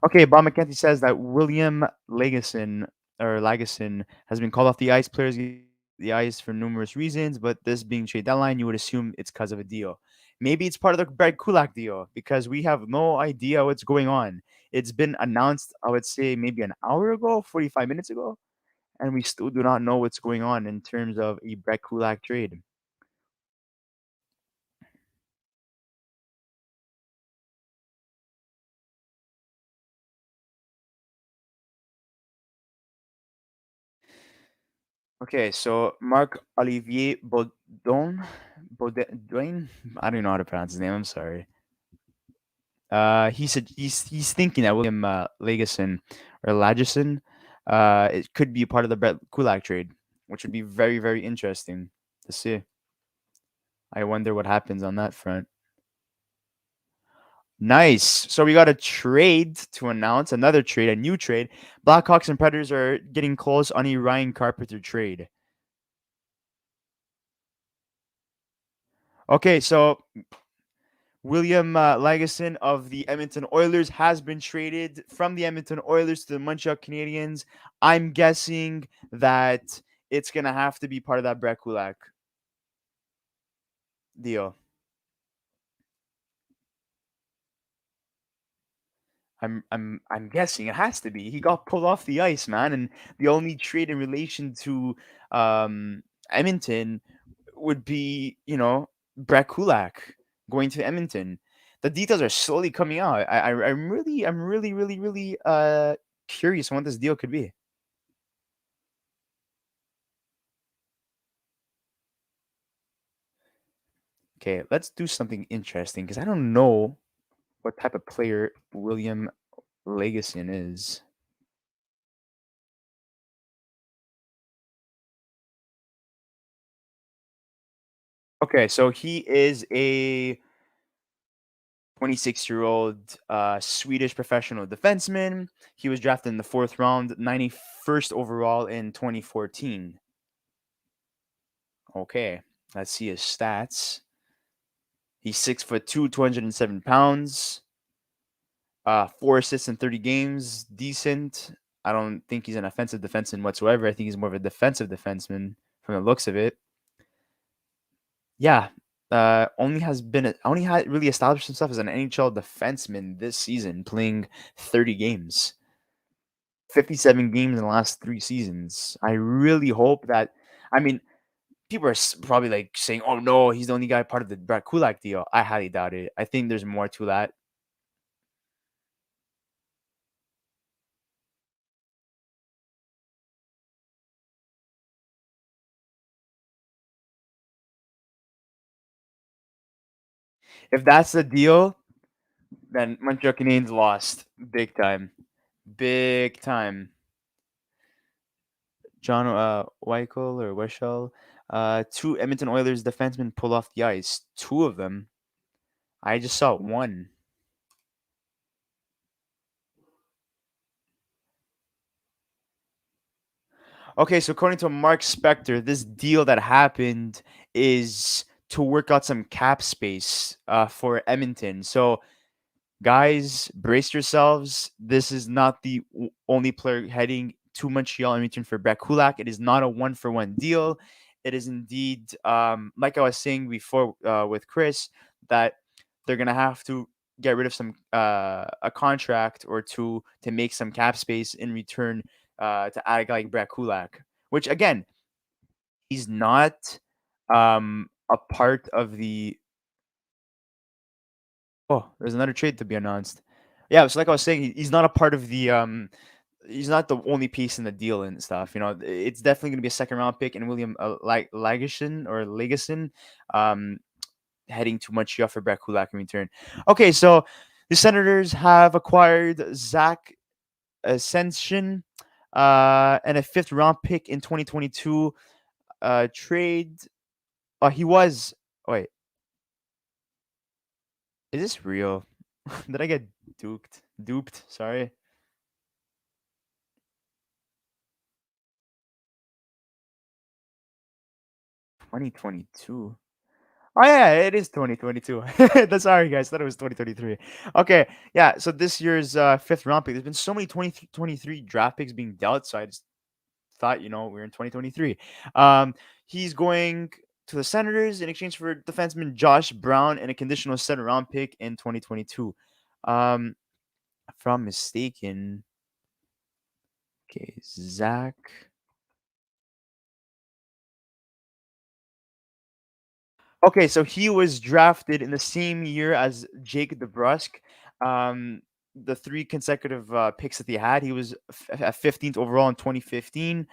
Okay, Bob McKenzie says that William Lagesson has been called off the ice. Players get the ice for numerous reasons, but this being trade deadline, you would assume it's because of a deal. Maybe it's part of the Brad Kulak deal because we have no idea what's going on. It's been announced, I would say, maybe an hour ago, 45 minutes ago, and we still do not know what's going on in terms of a Brett Kulak trade. Okay, so Marc Olivier Baudouin, I don't know how to pronounce his name. I'm sorry. He said he's thinking that William Lagesson or Lagesson, it could be part of the Brett Kulak trade, which would be very very interesting to see. I wonder what happens on that front. Nice. So we got a trade to announce, another trade, a new trade. Blackhawks and Predators are getting close on a Ryan Carpenter trade. Okay, so William Lagesson of the Edmonton Oilers has been traded from the Edmonton Oilers to the Montreal Canadiens. I'm guessing that it's gonna have to be part of that Brett Kulak deal. I'm guessing it has to be. He got pulled off the ice, man, and the only trade in relation to Edmonton would be, Brett Kulak going to Edmonton. The details are slowly coming out. I'm really curious on what this deal could be. Okay, let's do something interesting because I don't know what type of player William Legason is. Okay, so he is a 26-year-old Swedish professional defenseman. He was drafted in the fourth round, 91st overall in 2014. Okay, let's see his stats. He's 6'2", 207 pounds. 4 assists in 30 games, decent. I don't think he's an offensive defenseman whatsoever. I think he's more of a defensive defenseman from the looks of it. Yeah, only had really established himself as an NHL defenseman this season, playing 30 games, 57 games in the last 3 seasons. I really hope that. I mean, people are probably like saying, "Oh no, he's the only guy part of the Brett Kulak deal." I highly doubt it. I think there's more to that. If that's the deal, then Montreal Canadiens lost big time, big time. John Weichel or Weschel, two Edmonton Oilers defensemen pull off the ice. Two of them. I just saw one. Okay, so according to Mark Spector, this deal that happened is to work out some cap space for Edmonton. So guys, brace yourselves. This is not the only player heading to Montreal in return for Brett Kulak. It is not a one-for-one deal. It is indeed, like I was saying before with Chris, that they're gonna have to get rid of some a contract or two to make some cap space in return to add a guy like Brett Kulak, which again, he's not a part of the. Oh, there's another trade to be announced. Yeah, so like I was saying, he's not a part of the he's not the only piece in the deal and stuff. It's definitely going to be a second round pick and William Lagesson heading to Montreal for Brett Kulak in return. Okay, so the Senators have acquired Zach Ascension and a fifth round pick in 2022 trade. He was. Wait, is this real? Did I get duped? Duped. Sorry. 2022. Oh yeah, it is 2022. That's sorry guys, thought it was 2023. Okay, yeah. So this year's fifth round pick. There's been so many 2023 draft picks being dealt, so I just thought we're in 2023. He's going to the Senators in exchange for defenseman Josh Brown and a conditional second round pick in 2022. If I'm mistaken, okay, Zach. Okay, so he was drafted in the same year as Jake DeBrusk. The three consecutive picks that he had, he was at 15th overall in 2015.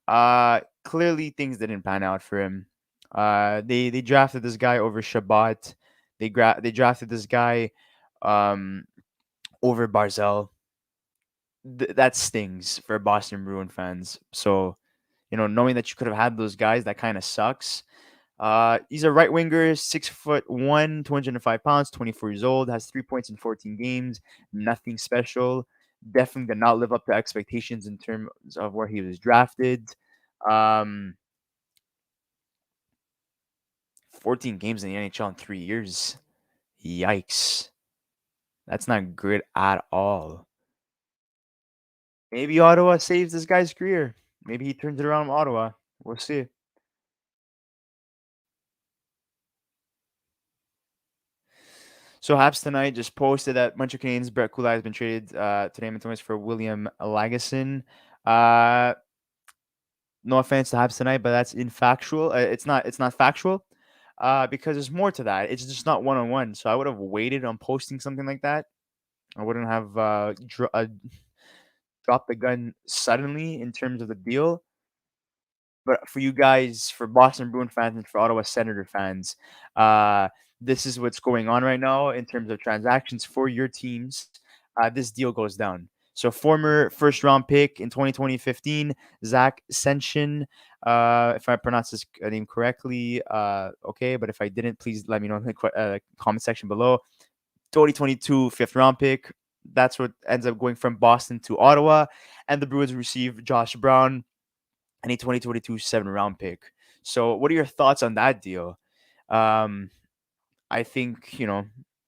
Clearly, things didn't pan out for him. They drafted this guy over Shabbat. They drafted this guy um, over Barzell. That stings for Boston Bruin fans. So, knowing that you could have had those guys, that kind of sucks. He's a right winger, 6'1", 205 pounds, 24 years old, has 3 points in 14 games, nothing special. Definitely did not live up to expectations in terms of where he was drafted. Um, 14 games in the NHL in 3 years. Yikes. That's not good at all. Maybe Ottawa saves this guy's career. Maybe he turns it around in Ottawa. We'll see. So Habs tonight just posted that Montreal Canadiens Brett Kulak has been traded today in Edmonton for William Lagesson. Uh, no offense to Habs tonight, but that's infactual. It's not. It's not factual. Because there's more to that. It's just not one on one. So I would have waited on posting something like that. I wouldn't have dropped the gun suddenly in terms of the deal. But for you guys, for Boston Bruin fans and for Ottawa Senator fans, uh, this is what's going on right now in terms of transactions for your teams. This deal goes down. So former first round pick in 2015, Zach Senshin. If I pronounce his name correctly, okay. But if I didn't, please let me know in the comment section below. 2022 fifth round pick. That's what ends up going from Boston to Ottawa. And the Bruins receive Josh Brown and a 2022 seven round pick. So, what are your thoughts on that deal? Um, I think,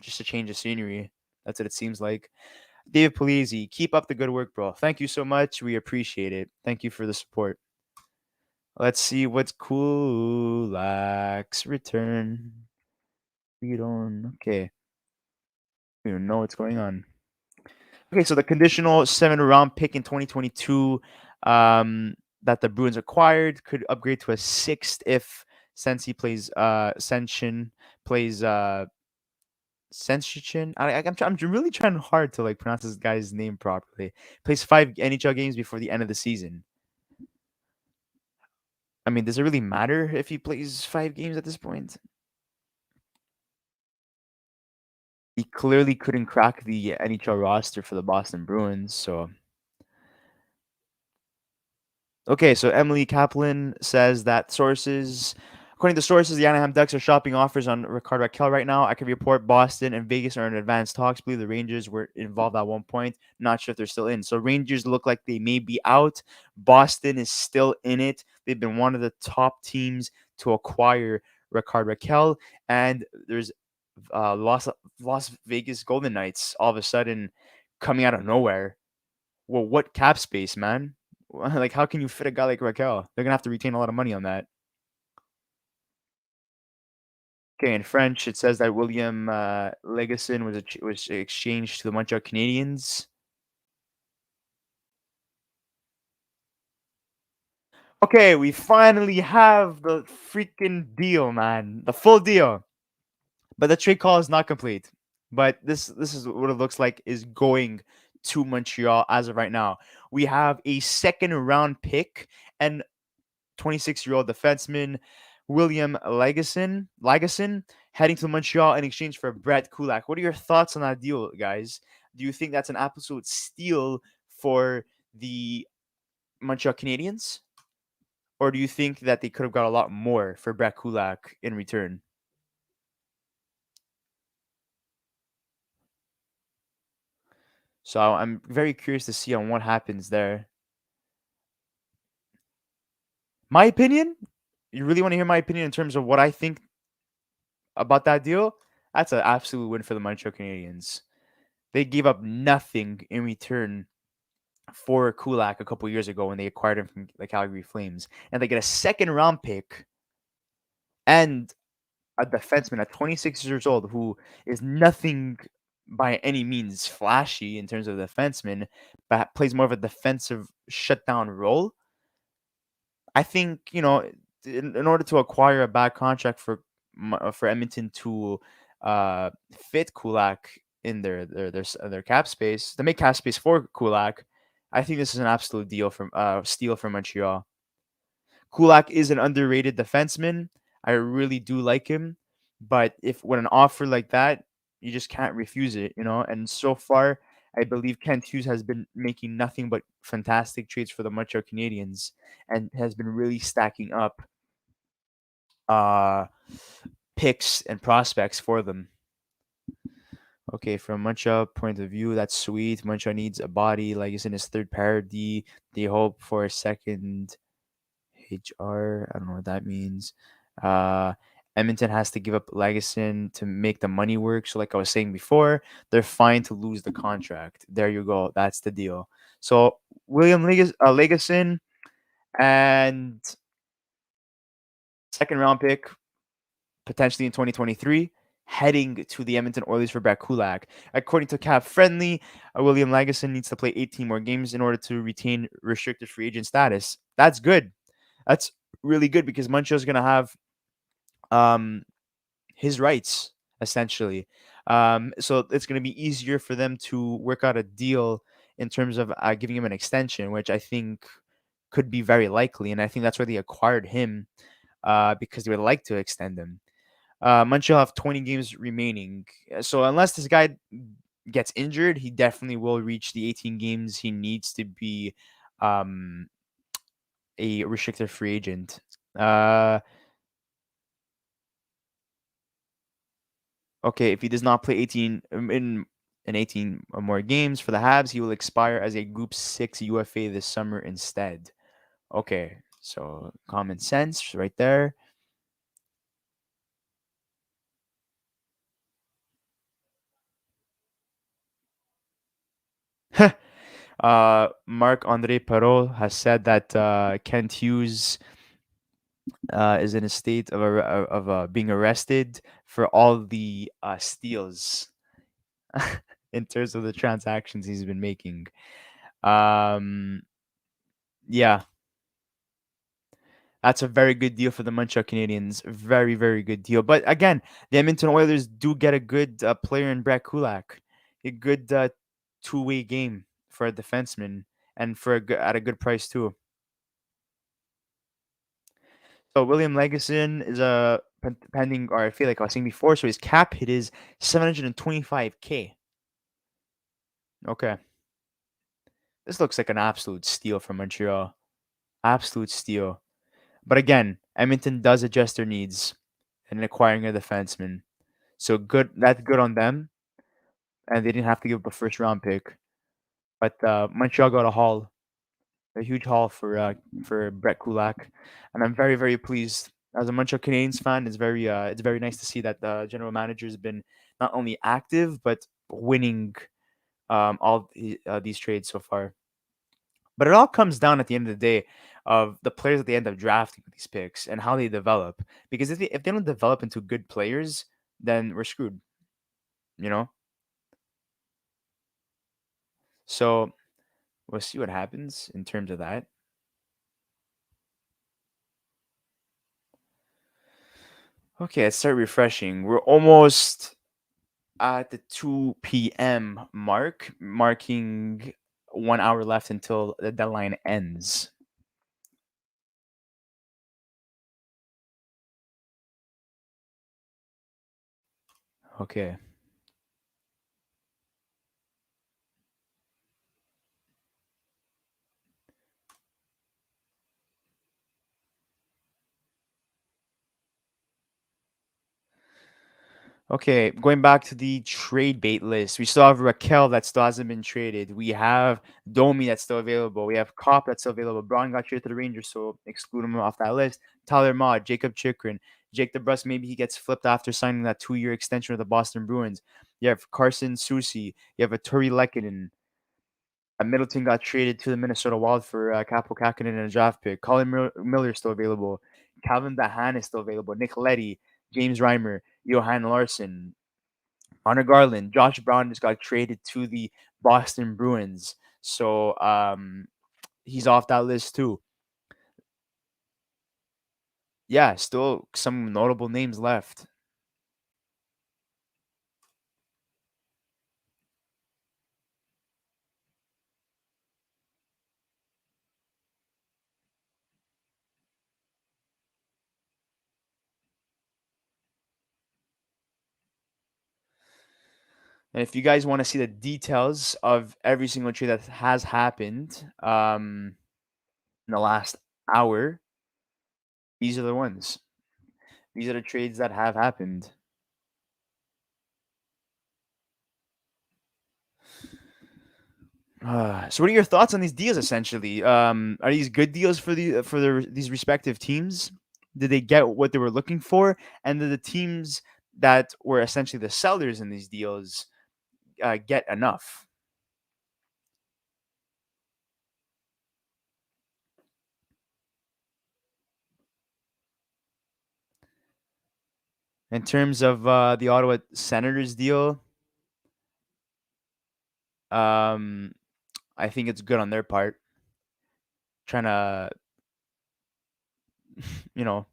just a change of scenery. That's what it seems like. David Polizzi, keep up the good work, bro. Thank you so much. We appreciate it. Thank you for the support. Let's see what's Kulak's return. We don't. Okay. We don't know what's going on. Okay, so the conditional seven round pick in 2022 that the Bruins acquired could upgrade to a sixth if Senshin plays Senshin. I'm really trying hard to like pronounce this guy's name properly. Plays 5 NHL games before the end of the season. I mean, does it really matter if he plays 5 games at this point? He clearly couldn't crack the NHL roster for the Boston Bruins, so okay, so Emily Kaplan says that according to sources, the Anaheim Ducks are shopping offers on Rickard Rakell right now. I can report Boston and Vegas are in advanced talks. Believe the Rangers were involved at one point. Not sure if they're still in. So Rangers look like they may be out. Boston is still in it. They've been one of the top teams to acquire Rickard Rakell. And there's Las Vegas Golden Knights all of a sudden coming out of nowhere. Well, what cap space, man? Like, how can you fit a guy like Raquel? They're gonna have to retain a lot of money on that. Okay, in French, it says that William Legason was exchanged to the Montreal Canadiens. Okay, we finally have the freaking deal, man. The full deal. But the trade call is not complete. But this is what it looks like is going to Montreal as of right now. We have a second round pick and 26-year-old defenseman William Lagesson heading to Montreal in exchange for Brett Kulak. What are your thoughts on that deal, guys? Do you think that's an absolute steal for the Montreal Canadiens? Or do you think that they could have got a lot more for Brett Kulak in return? So I'm very curious to see on what happens there. My opinion? You really want to hear my opinion in terms of what I think about that deal? That's an absolute win for the Montreal Canadiens. They gave up nothing in return for Kulak a couple years ago when they acquired him from the Calgary Flames. And they get a second round pick and a defenseman at 26 years old who is nothing by any means flashy in terms of defenseman, but plays more of a defensive shutdown role. I think, in order to acquire a bad contract for Edmonton to fit Kulak in their cap space, to make cap space for Kulak, I think this is an absolute deal from steal from Montreal. Kulak is an underrated defenseman. I really do like him, but if with an offer like that, you just can't refuse it, And so far, I believe Kent Hughes has been making nothing but fantastic trades for the Montreal Canadiens and has been really stacking up uh picks and prospects for them. Okay, from Montreal point of view, that's sweet. Montreal needs a body like it's in his third parody. They hope for a second HR. I don't know what that means. Uh, Edmonton has to give up Legason to make the money work. So, like I was saying before, they're fine to lose the contract. There you go. That's the deal. So, Legason and second round pick potentially in 2023, heading to the Edmonton Oilers for Brett Kulak. According to Cap Friendly, William Lagesson needs to play 18 more games in order to retain restricted free agent status. That's good. That's really good because Montreal's going to have um, his rights essentially. So it's going to be easier for them to work out a deal in terms of giving him an extension, which I think could be very likely. And I think that's why they acquired him because they would like to extend him. Montreal have 20 games remaining. So unless this guy gets injured, he definitely will reach the 18 games he needs to be um, a restricted free agent. Okay, if he does not play 18 in 18 or more games for the Habs, he will expire as a Group 6 UFA this summer instead. Okay, so common sense right there. Marc-Andre Perrault has said that Kent Hughes is in a state of being arrested for all the steals in terms of the transactions he's been making. Um, yeah, that's a very good deal for the Montreal Canadiens. Very, very good deal. But again, the Edmonton Oilers do get a good player in Brett Kulak, a good two-way game for a defenseman, and for at a good price too. So William Legason is a pending, or I feel like I was saying before. So his cap hit is 725K. Okay, this looks like an absolute steal for Montreal. Absolute steal. But again, Edmonton does adjust their needs in acquiring a defenseman. So good. That's good on them, and they didn't have to give up a first round pick. But Montreal got a huge haul for Brett Kulak, and I'm very very pleased. As a Montreal Canadiens fan, it's very nice to see that the general manager has been not only active but winning these trades so far. But it all comes down at the end of the day of the players that they end up drafting with these picks and how they develop. Because if they don't develop into good players, then we're screwed. You know. So we'll see what happens in terms of that. Okay, let's start refreshing. We're almost at the 2 p.m. mark, marking 1 hour left until the deadline ends. Okay. Okay, going back to the trade bait list, we still have Raquel that still hasn't been traded. We have Domi that's still available. We have Kopp that's still available. Braun got traded to the Rangers, so exclude him off that list. Tyler Mott, Jacob Chikrin, Jake DeBrusk, maybe he gets flipped after signing that 2-year extension with the Boston Bruins. You have Carson Soucy. You have Artturi Lehkonen. Middleton got traded to the Minnesota Wild for Kahkonen and a draft pick. Colin Miller is still available. Calvin Dahan is still available. Nick Leddy, James Reimer, Johan Larson, Connor Garland, Josh Brown just got traded to the Boston Bruins. So he's off that list too. Yeah, still some notable names left. And if you guys want to see the details of every single trade that has happened in the last hour, these are the ones. These are the trades that have happened. So, what are your thoughts on these deals? Essentially, are these good deals for these respective teams? Did they get what they were looking for? And did the teams that were essentially the sellers in these deals get enough? In terms of the Ottawa Senators deal, um, I think it's good on their part, trying to, you know,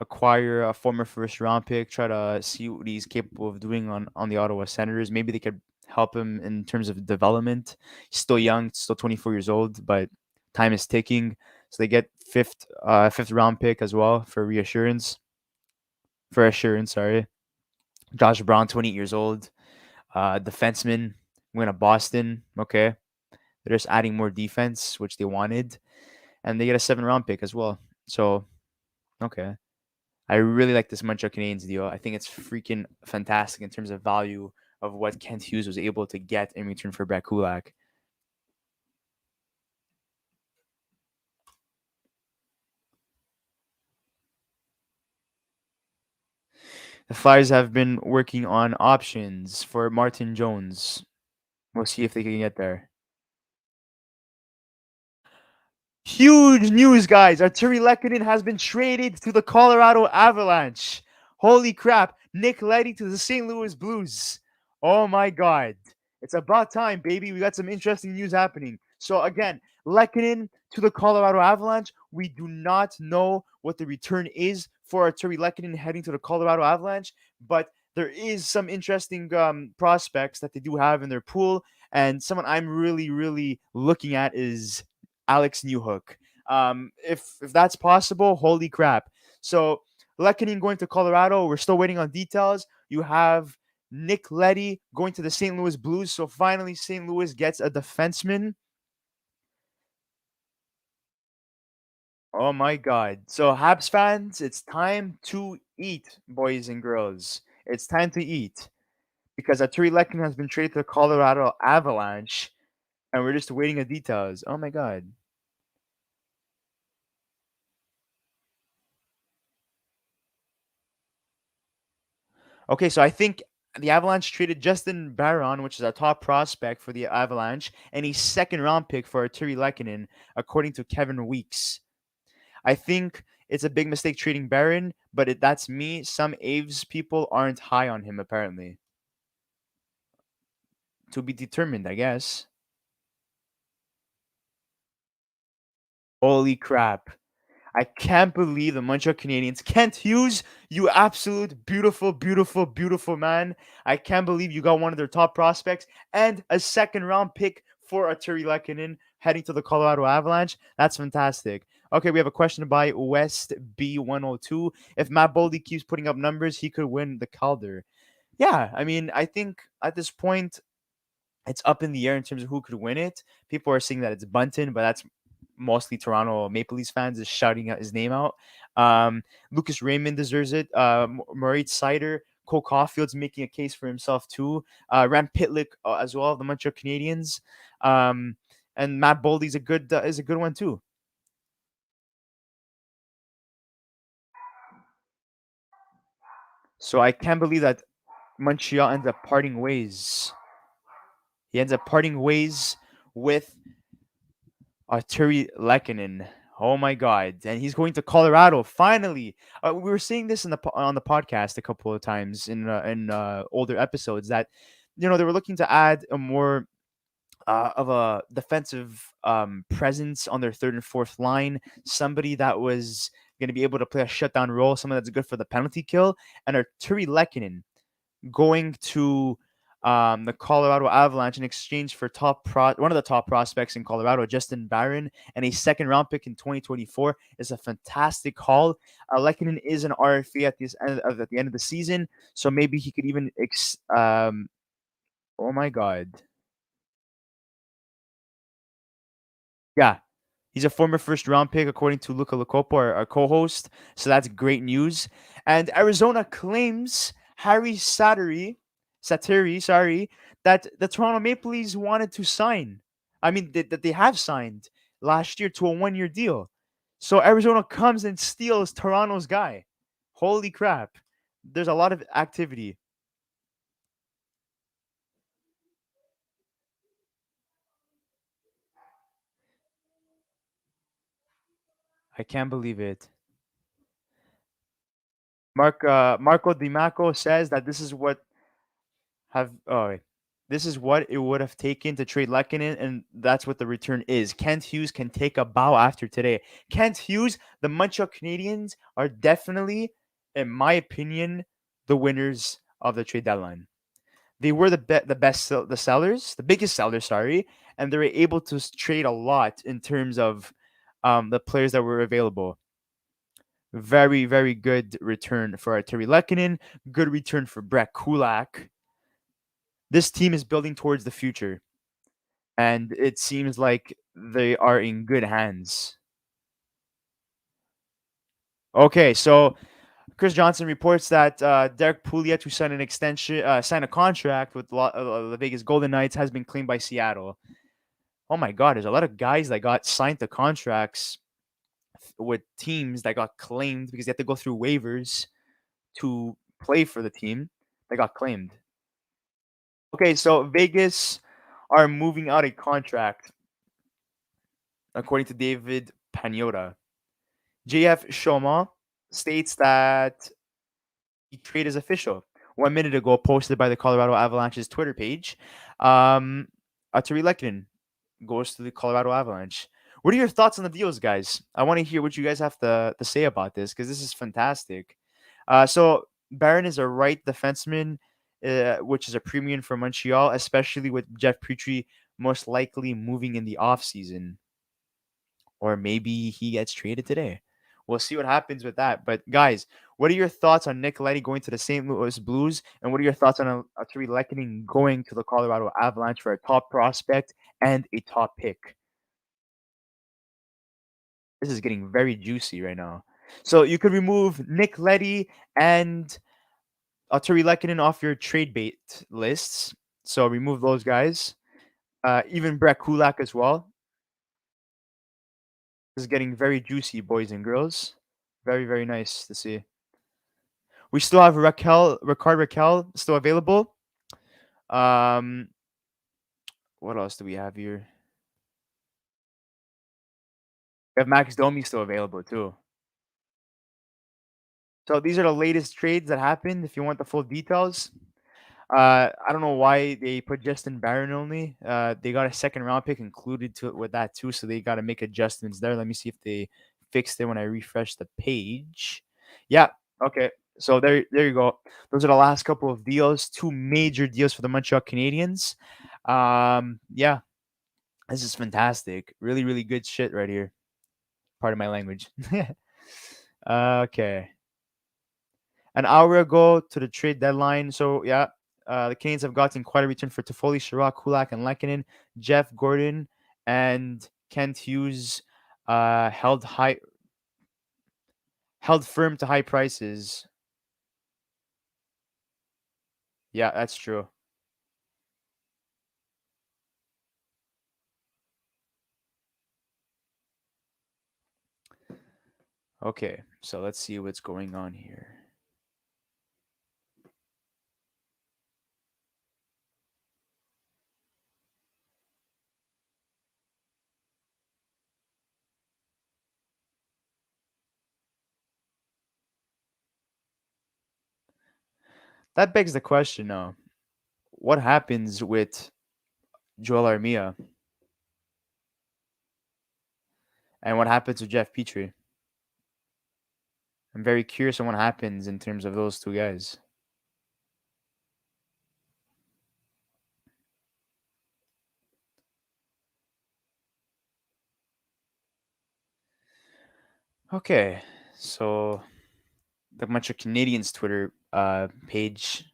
acquire a former first round pick, try to see what he's capable of doing on the Ottawa Senators. Maybe they could help him in terms of development. He's still young, still 24 years old, but time is ticking. So they get fifth round pick as well for reassurance. For assurance, sorry. Josh Brown, 28 years old. Defenseman, going to Boston. Okay. They're just adding more defense, which they wanted. And they get a 7th round pick as well. So, okay. I really like this Montreal Canadiens deal. I think it's freaking fantastic in terms of value of what Kent Hughes was able to get in return for Brett Kulak. The Flyers have been working on options for Martin Jones. We'll see if they can get there. Huge news, guys. Artturi Lehkonen has been traded to the Colorado Avalanche. Holy crap. Nick Leddy to the St. Louis Blues. Oh my God. It's about time, baby. We got some interesting news happening. So again, Lehkonen to the Colorado Avalanche. We do not know what the return is for Artturi Lehkonen heading to the Colorado Avalanche, but there is some interesting prospects that they do have in their pool. And someone I'm really, really looking at is Alex Newhook. If that's possible, holy crap. So Lehkonen going to Colorado. We're still waiting on details. You have Nick Leddy going to the St. Louis Blues. So finally, St. Louis gets a defenseman. Oh my God. So Habs fans, it's time to eat, boys and girls. It's time to eat because Artturi Lehkonen has been traded to the Colorado Avalanche, and we're just waiting on details. Oh my God. Okay, so I think the Avalanche traded Justin Barron, which is a top prospect for the Avalanche, and a 2nd round pick for Artturi Lehkonen, according to Kevin Weeks. I think it's a big mistake trading Barron, but that's me. Some Aves people aren't high on him, apparently. To be determined, I guess. Holy crap. I can't believe the Montreal Canadiens. Kent Hughes, you absolute beautiful, beautiful, beautiful man. I can't believe you got one of their top prospects and a 2nd round pick for Artturi Lehkonen heading to the Colorado Avalanche. That's fantastic. Okay, we have a question by West B102. If Matt Boldy keeps putting up numbers, he could win the Calder. Yeah, I mean, I think at this point, it's up in the air in terms of who could win it. People are saying that it's Bunton, but that's mostly Toronto Maple Leafs fans is shouting out his name out. Lucas Raymond deserves it. Moritz Seider, Cole Caulfield's making a case for himself too. Rand Pitlick as well, the Montreal Canadiens. And Matt Boldy's is a good one too. So I can't believe that Montreal ends up parting ways. He ends up parting ways with Artturi Lehkonen. Oh my God! And he's going to Colorado finally. We were saying this on the podcast a couple of times in older episodes that they were looking to add a more of a defensive presence on their 3rd and 4th line. Somebody that was going to be able to play a shutdown role. Someone that's good for the penalty kill. And Artturi Lehkonen going to the Colorado Avalanche in exchange for one of the top prospects in Colorado, Justin Barron, and a 2nd round pick in 2024 is a fantastic haul. Lehkonen is an RFA at the end of the season, so maybe he could even oh my God. Yeah, he's a former 1st round pick, according to Luca Locopo, our co-host. So that's great news. And Arizona claims Harry Satiri, sorry, that the Toronto Maple Leafs wanted to sign. I mean, that they have signed last year to a 1-year deal. So Arizona comes and steals Toronto's guy. Holy crap. There's a lot of activity. I can't believe it. Marco DiMaco says that this is what it would have taken to trade Lehkonen, and that's what the return is. Kent Hughes can take a bow after today. Kent Hughes, the Montreal Canadiens are definitely, in my opinion, the winners of the trade deadline. They were the sellers, the biggest sellers, sorry, and they were able to trade a lot in terms of the players that were available. Very, very good return for Artturi Lehkonen. Good return for Brett Kulak. This team is building towards the future, and it seems like they are in good hands. Okay, so Chris Johnson reports that Derek Pouliot, who signed a contract with the Vegas Golden Knights, has been claimed by Seattle. Oh my God, there's a lot of guys that got signed to contracts with teams that got claimed because they had to go through waivers to play for the team that got claimed. Okay, so Vegas are moving out a contract, according to David Pagnotta. JF Shoma states that the trade is official. 1 minute ago, posted by the Colorado Avalanche's Twitter page. Artturi Lehkonen goes to the Colorado Avalanche. What are your thoughts on the deals, guys? I want to hear what you guys have to say about this because this is fantastic. So Barron is a right defenseman, which is a premium for Montreal, especially with Jeff Petrie most likely moving in the offseason. Or maybe he gets traded today. We'll see what happens with that. But guys, what are your thoughts on Nick Leddy going to the St. Louis Blues? And what are your thoughts on Artturi Lehkonen going to the Colorado Avalanche for a top prospect and a top pick? This is getting very juicy right now. So you could remove Nick Leddy and Artturi Lehkonen off your trade bait lists. So remove those guys. Even Brett Kulak as well. This is getting very juicy, boys and girls. Very, very nice to see. We still have Ricard Raquel still available. Um, what else do we have here? We have Max Domi still available too. So these are the latest trades that happened. If you want the full details, I don't know why they put Justin Barron only. They got a second round pick included to it with that too, so they got to make adjustments there. Let me see if they fixed it when I refresh the page. Yeah. Okay. So there you go. Those are the last couple of deals. Two major deals for the Montreal Canadiens. Yeah, this is fantastic. Really, really good shit right here. Part of my language. Okay. An hour ago to the trade deadline. So yeah, the Canes have gotten quite a return for Toffoli, Chirac, Kulak, and Lehkonen. Jeff Gordon and Kent Hughes held firm to high prices. Yeah, that's true. Okay, so let's see what's going on here. That begs the question now. What happens with Joel Armia? And what happens with Jeff Petrie? I'm very curious on what happens in terms of those two guys. Okay, so the Montreal Canadiens Twitter page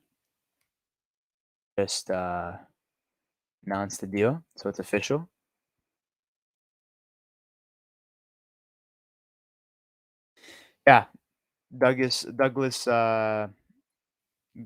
just announced the deal, so it's official. Yeah, Douglas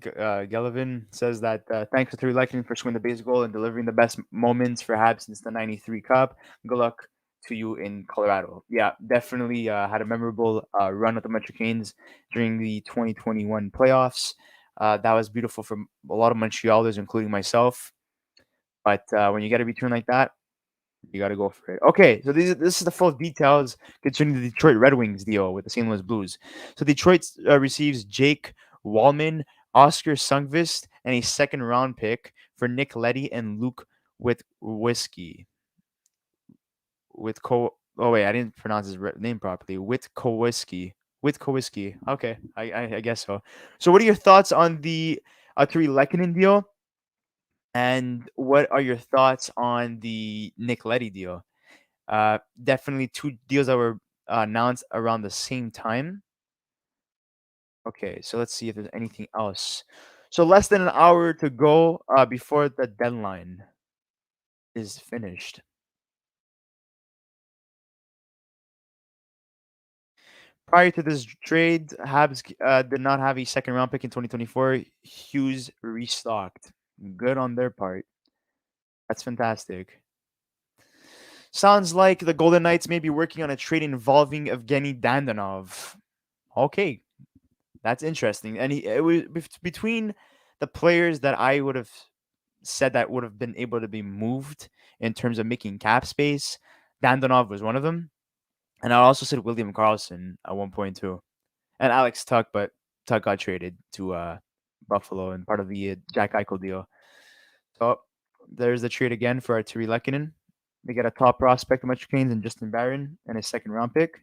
Gelvin says that thanks to Three Lightning for scoring the base goal and delivering the best moments for Habs since the '93 Cup. Good luck to you in Colorado. Yeah, definitely had a memorable run with the Montreal Canes during the 2021 playoffs. That was beautiful for a lot of Montrealers, including myself. But when you get a return like that, you got to go for it. Okay, so this is the full details concerning the Detroit Red Wings deal with the St. Louis Blues. So Detroit receives Jake Wallman, Oscar Sundqvist, and a second round pick for Nick Leddy and Luke with whiskey. With co Oh wait, I didn't pronounce his name properly. Witkowiski. Witkowiski. Okay, I guess so. So what are your thoughts on the Artturi Lehkonen deal? And what are your thoughts on the Nick Leddy deal? Definitely two deals that were announced around the same time. Okay, so let's see if there's anything else. So less than an hour to go before the deadline is finished. Prior to this trade, Habs did not have a second round pick in 2024. Hughes restocked. Good on their part. That's fantastic. Sounds like the Golden Knights may be working on a trade involving Evgeny Dandanov. Okay, that's interesting. And it was between the players that I would have said that would have been able to be moved in terms of making cap space. Dandanov was one of them. And I also said William Carlson at one point too. And Alex Tuck, but Tuck got traded to Buffalo and part of the Jack Eichel deal. So there's the trade again for Artturi Lehkonen. They get a top prospect, Montreal Canes, and Justin Barron, and a second round pick.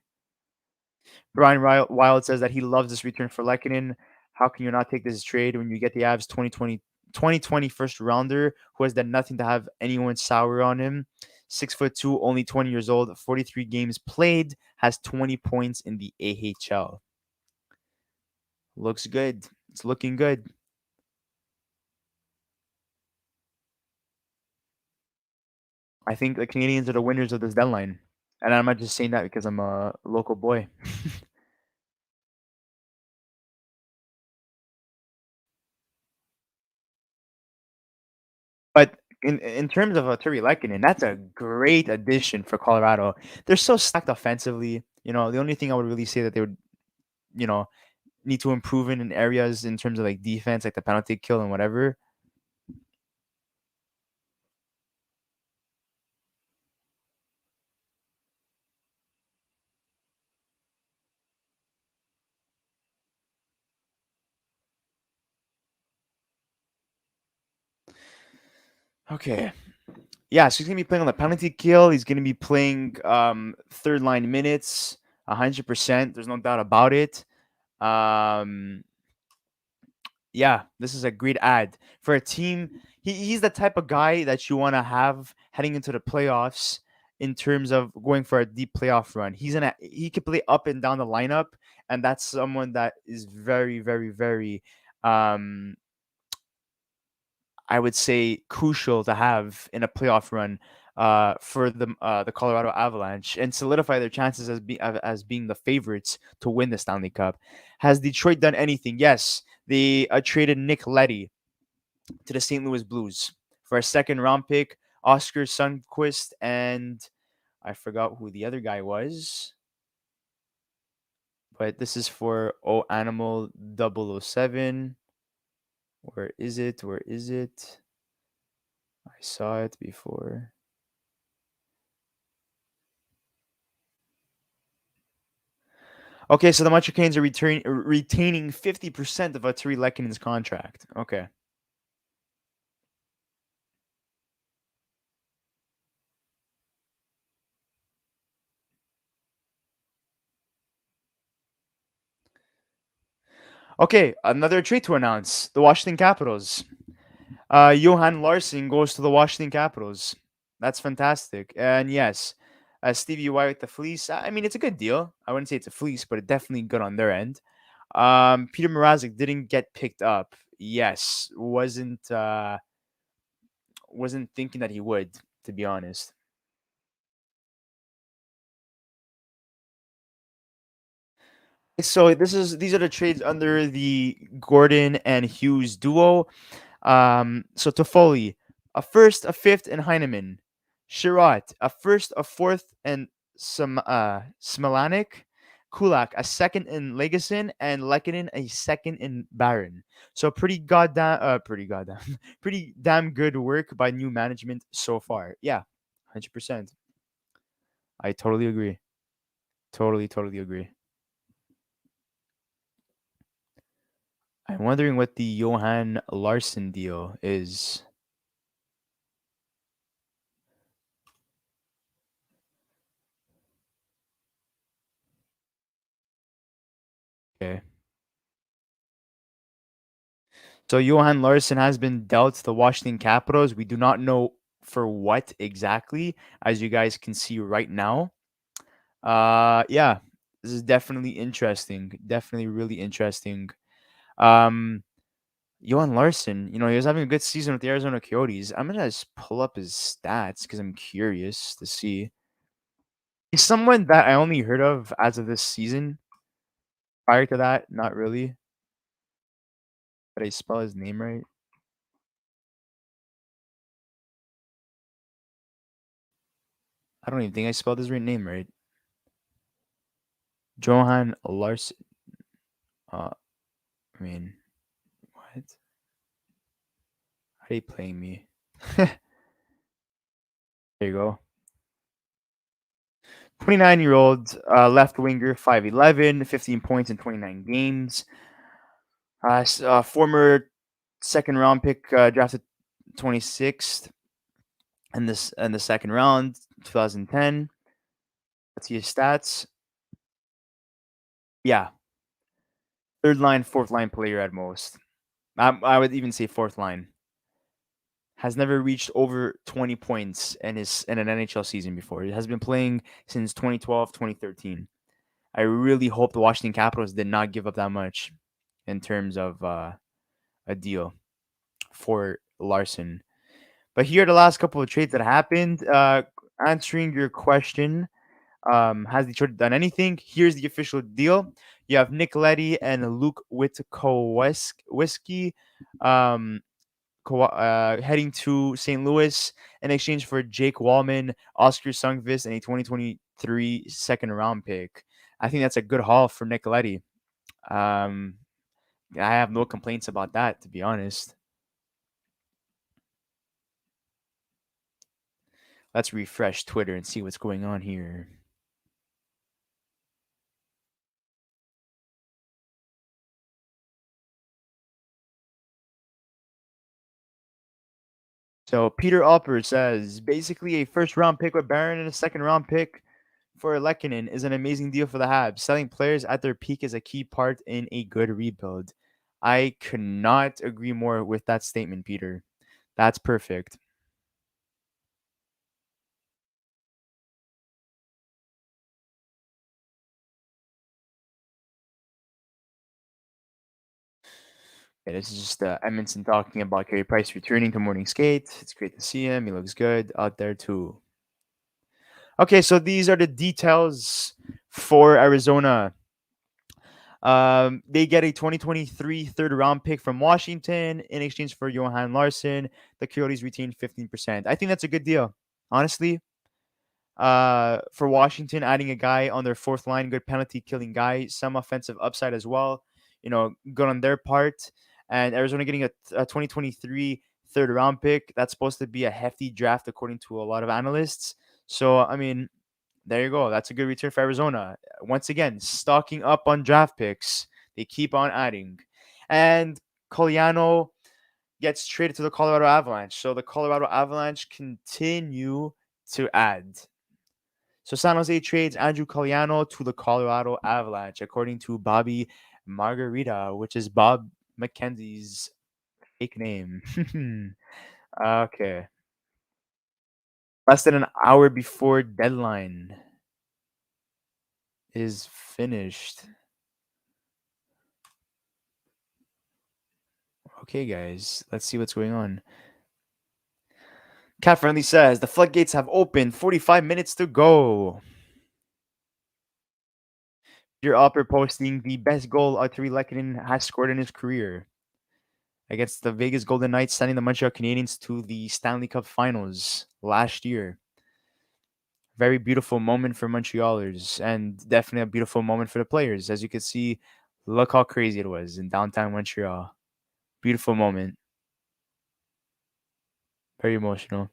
Brian Wild says that he loves this return for Lehkonen. How can you not take this trade when you get the Avs 2020 first rounder who has done nothing to have anyone sour on him? 6'2", only 20 years old, 43 games played, has 20 points in the AHL. Looks good. It's looking good. I think the Canadiens are the winners of this deadline. And I'm not just saying that because I'm a local boy. But in terms of Artturi Lehkonen, that's a great addition for Colorado. They're so stacked offensively. The only thing I would really say that they would, you know, need to improve in areas in terms of like defense, like the penalty kill and whatever. Okay. Yeah, so he's gonna be playing on the penalty kill. He's gonna be playing third line minutes, 100%. There's no doubt about it. Um, yeah, this is a great ad for a team. He's the type of guy that you want to have heading into the playoffs in terms of going for a deep playoff run. He can play up and down the lineup, and that's someone that is very, very, very I would say crucial to have in a playoff run for the Colorado Avalanche and solidify their chances as being the favorites to win the Stanley Cup. Has Detroit done anything? Yes, they traded Nick Leddy to the St. Louis Blues for a second round pick, Oscar Sundqvist, and I forgot who the other guy was. But this is for Animal 007. Where is it? Where is it? I saw it before. Okay, so the Montreal Canes are retaining 50% of Artturi Lehkonen's contract. Okay. Okay, another trade to announce. The Washington Capitals. Johan Larsson goes to the Washington Capitals. That's fantastic. And yes, Stevie Y with the fleece. I mean, it's a good deal. I wouldn't say it's a fleece, but it's definitely good on their end. Peter Mrazek didn't get picked up. Yes, wasn't thinking that he would, to be honest. So these are the trades under the Gordon and Hughes duo. So Toffoli, a first, a fifth, and Heineman. Sherrod, a first, a fourth, and Smelanik. Kulak, a second in Legason, and Lehkonen, a second in Baron. So pretty goddamn, pretty damn good work by new management so far. Yeah, 100%. I totally agree. Totally agree. I'm wondering what the Johan Larson deal is. Okay. So Johan Larson has been dealt to the Washington Capitals. We do not know for what exactly, as you guys can see right now. Yeah, this is definitely interesting. Definitely really interesting. Um, Johan Larson, he was having a good season with the Arizona Coyotes. I'm gonna just pull up his stats because I'm curious to see. He's someone that I only heard of as of this season. Prior to that, not really. Did I spell his name right? I don't even think I spelled his right name right. Johan Larson. Uh, I mean, what? How are you playing me? There you go. 29-year-old left winger, 5'11", 15 points in 29 games. Former second round pick, drafted 26th in the second round, 2010. Let's see his stats. Yeah, third line, fourth line player at most. I would even say fourth line. Has never reached over 20 points in an NHL season before. He has been playing since 2012, 2013. I really hope the Washington Capitals did not give up that much in terms of a deal for Larson. But here are the last couple of trades that happened. Answering your question, has Detroit done anything? Here's the official deal. You have Nick Leddy and Luke Witkowski heading to St. Louis in exchange for Jake Wallman, Oscar Sundqvist, and a 2023 second round pick. I think that's a good haul for Nick Leddy. Um, I have no complaints about that, to be honest. Let's refresh Twitter and see what's going on here. So Peter Alper says basically a first round pick with Barron and a second round pick for Lehkonen is an amazing deal for the Habs. Selling players at their peak is a key part in a good rebuild. I could not agree more with that statement, Peter. That's perfect. Okay, this is just Edmonton talking about Carey Price returning to morning skate. It's great to see him. He looks good out there too. Okay, so these are the details for Arizona. They get a 2023 third round pick from Washington in exchange for Johan Larson. The Coyotes retain 15%. I think that's a good deal. Honestly, for Washington, adding a guy on their fourth line, good penalty killing guy, some offensive upside as well. Good on their part. And Arizona getting a 2023 third round pick. That's supposed to be a hefty draft according to a lot of analysts. So, I mean, there you go. That's a good return for Arizona. Once again, stocking up on draft picks. They keep on adding. And Coliano gets traded to the Colorado Avalanche. So the Colorado Avalanche continue to add. So San Jose trades Andrew Coliano to the Colorado Avalanche, according to Bobby Margarita, which is Bob McKenzie's fake name. Okay. Less than an hour before deadline is finished. Okay, guys, let's see what's going on. Cat Friendly says the floodgates have opened. 45 minutes to go. Peter Upper posting the best goal Artturi Lehkonen has scored in his career against the Vegas Golden Knights, sending the Montreal Canadiens to the Stanley Cup Finals last year. Very beautiful moment for Montrealers, and definitely a beautiful moment for the players. As you can see, look how crazy it was in downtown Montreal. Beautiful moment. Very emotional.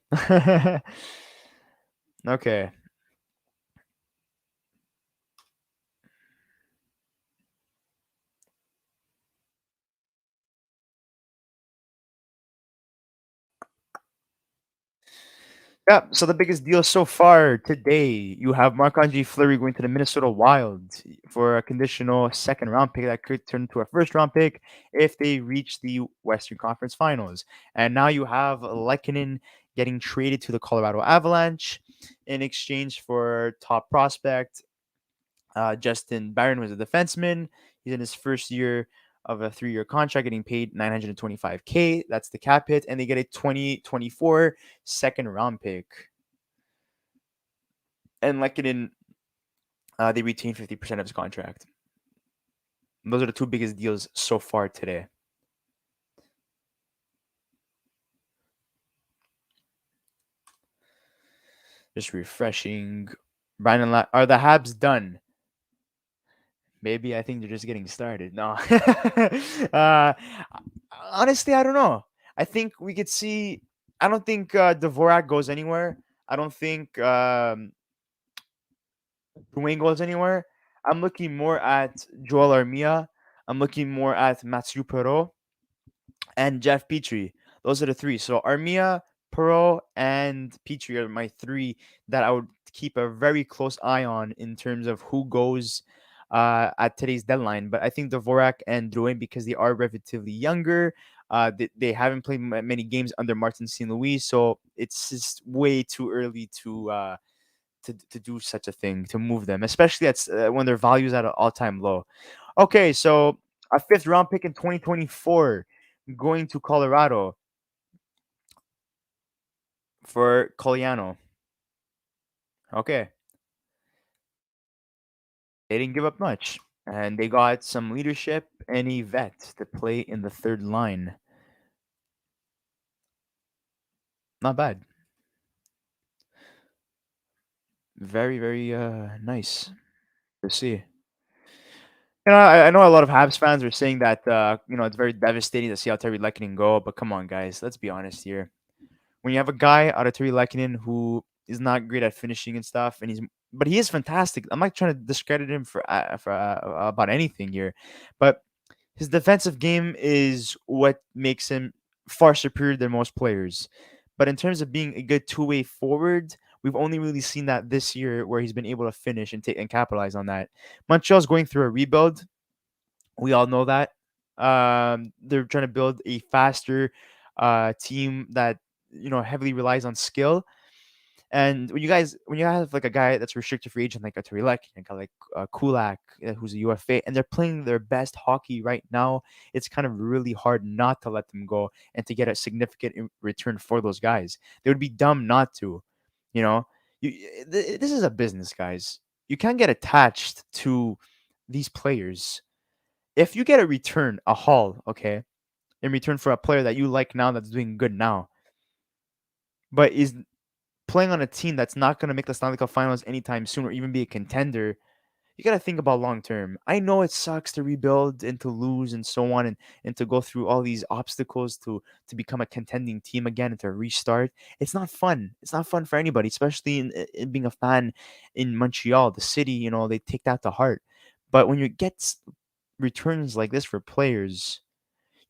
Okay. Yeah, so the biggest deal so far today, you have Marc-Andre Fleury going to the Minnesota Wild for a conditional second round pick that could turn into a first round pick if they reach the Western Conference Finals. And now you have Lehkonen getting traded to the Colorado Avalanche in exchange for top prospect. Justin Barron was a defenseman. He's in his first year of a 3-year contract, getting paid 925K. That's the cap hit, and they get a 2024 second round pick. And Lehkonen, they retain 50% of his contract. Those are the two biggest deals so far today. Just refreshing. Are the Habs done? Maybe I think they're just getting started. No. uh, Honestly, I don't know. I think we could see. I don't think Dvorak goes anywhere. I don't think Dwayne goes anywhere. I'm looking more at Joel Armia. I'm looking more at Mathieu Perreault and Jeff Petrie. Those are the three. So Armia, Perot, and Petrie are my three that I would keep a very close eye on in terms of who goes at today's deadline. But I think Dvorak and Drouin, because they are relatively younger, they haven't played many games under Martin St. Louis, so it's just way too early to do such a thing, to move them, especially when their value is at an all-time low. Okay, so a fifth round pick in 2024 going to Colorado for Coliano. Okay. They didn't give up much. And they got some leadership and a vet to play in the third line. Not bad. Very, very nice to see. I know a lot of Habs fans are saying that it's very devastating to see Artturi Lehkonen go, but come on, guys, let's be honest here. When you have a guy, Artturi Lehkonen, who is not great at finishing and stuff, but he is fantastic. I'm not trying to discredit him for about anything here, but his defensive game is what makes him far superior than most players. But in terms of being a good two-way forward, we've only really seen that this year where he's been able to finish and take and capitalize on that. Montreal's going through a rebuild. We all know that. They're trying to build a faster team that heavily relies on skill. And when you have like a guy that's restricted free agent like a Artturi Lehkonen, a guy like Kulak, who's a UFA, and they're playing their best hockey right now, it's kind of really hard not to let them go and to get a significant return for those guys. They would be dumb not to. You know, this is a business, guys. You can't get attached to these players. If you get a return, a haul, okay, in return for a player that you like now that's doing good now, but is playing on a team that's not going to make the Stanley Cup Finals anytime soon or even be a contender, you got to think about long term. I know it sucks to rebuild and to lose and so on, and to go through all these obstacles to become a contending team again and to restart. It's not fun. It's not fun for anybody, especially in being a fan in Montreal, the city. They take that to heart. But when you get returns like this for players,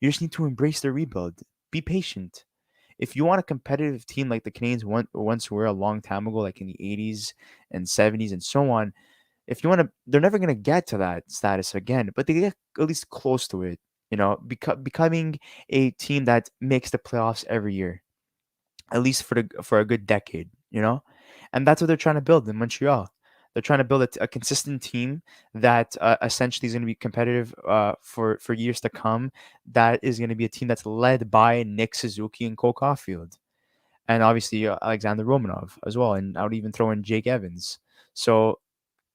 you just need to embrace the rebuild. Be patient. If you want a competitive team like the Canadiens once were a long time ago, like in the 80s and 70s and so on, if you want to, they're never going to get to that status again, but they get at least close to it, becoming a team that makes the playoffs every year, at least for a good decade. And that's what they're trying to build in Montreal. They're trying to build a consistent team that essentially is going to be competitive for years to come. That is going to be a team that's led by Nick Suzuki and Cole Caulfield, and obviously Alexander Romanov as well. And I would even throw in Jake Evans. So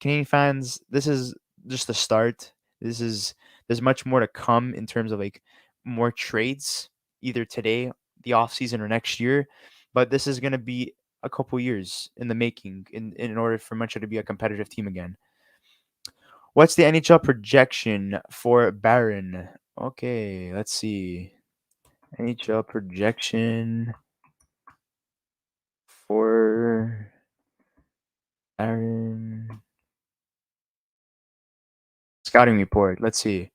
Canadian fans, this is just the start. There's much more to come in terms of like more trades, either today, the off season, or next year. But this is going to be a couple years in the making in order for Montreal to be a competitive team again. What's the NHL projection for Barron? Okay, let's see. NHL projection for Barron. Scouting report. Let's see.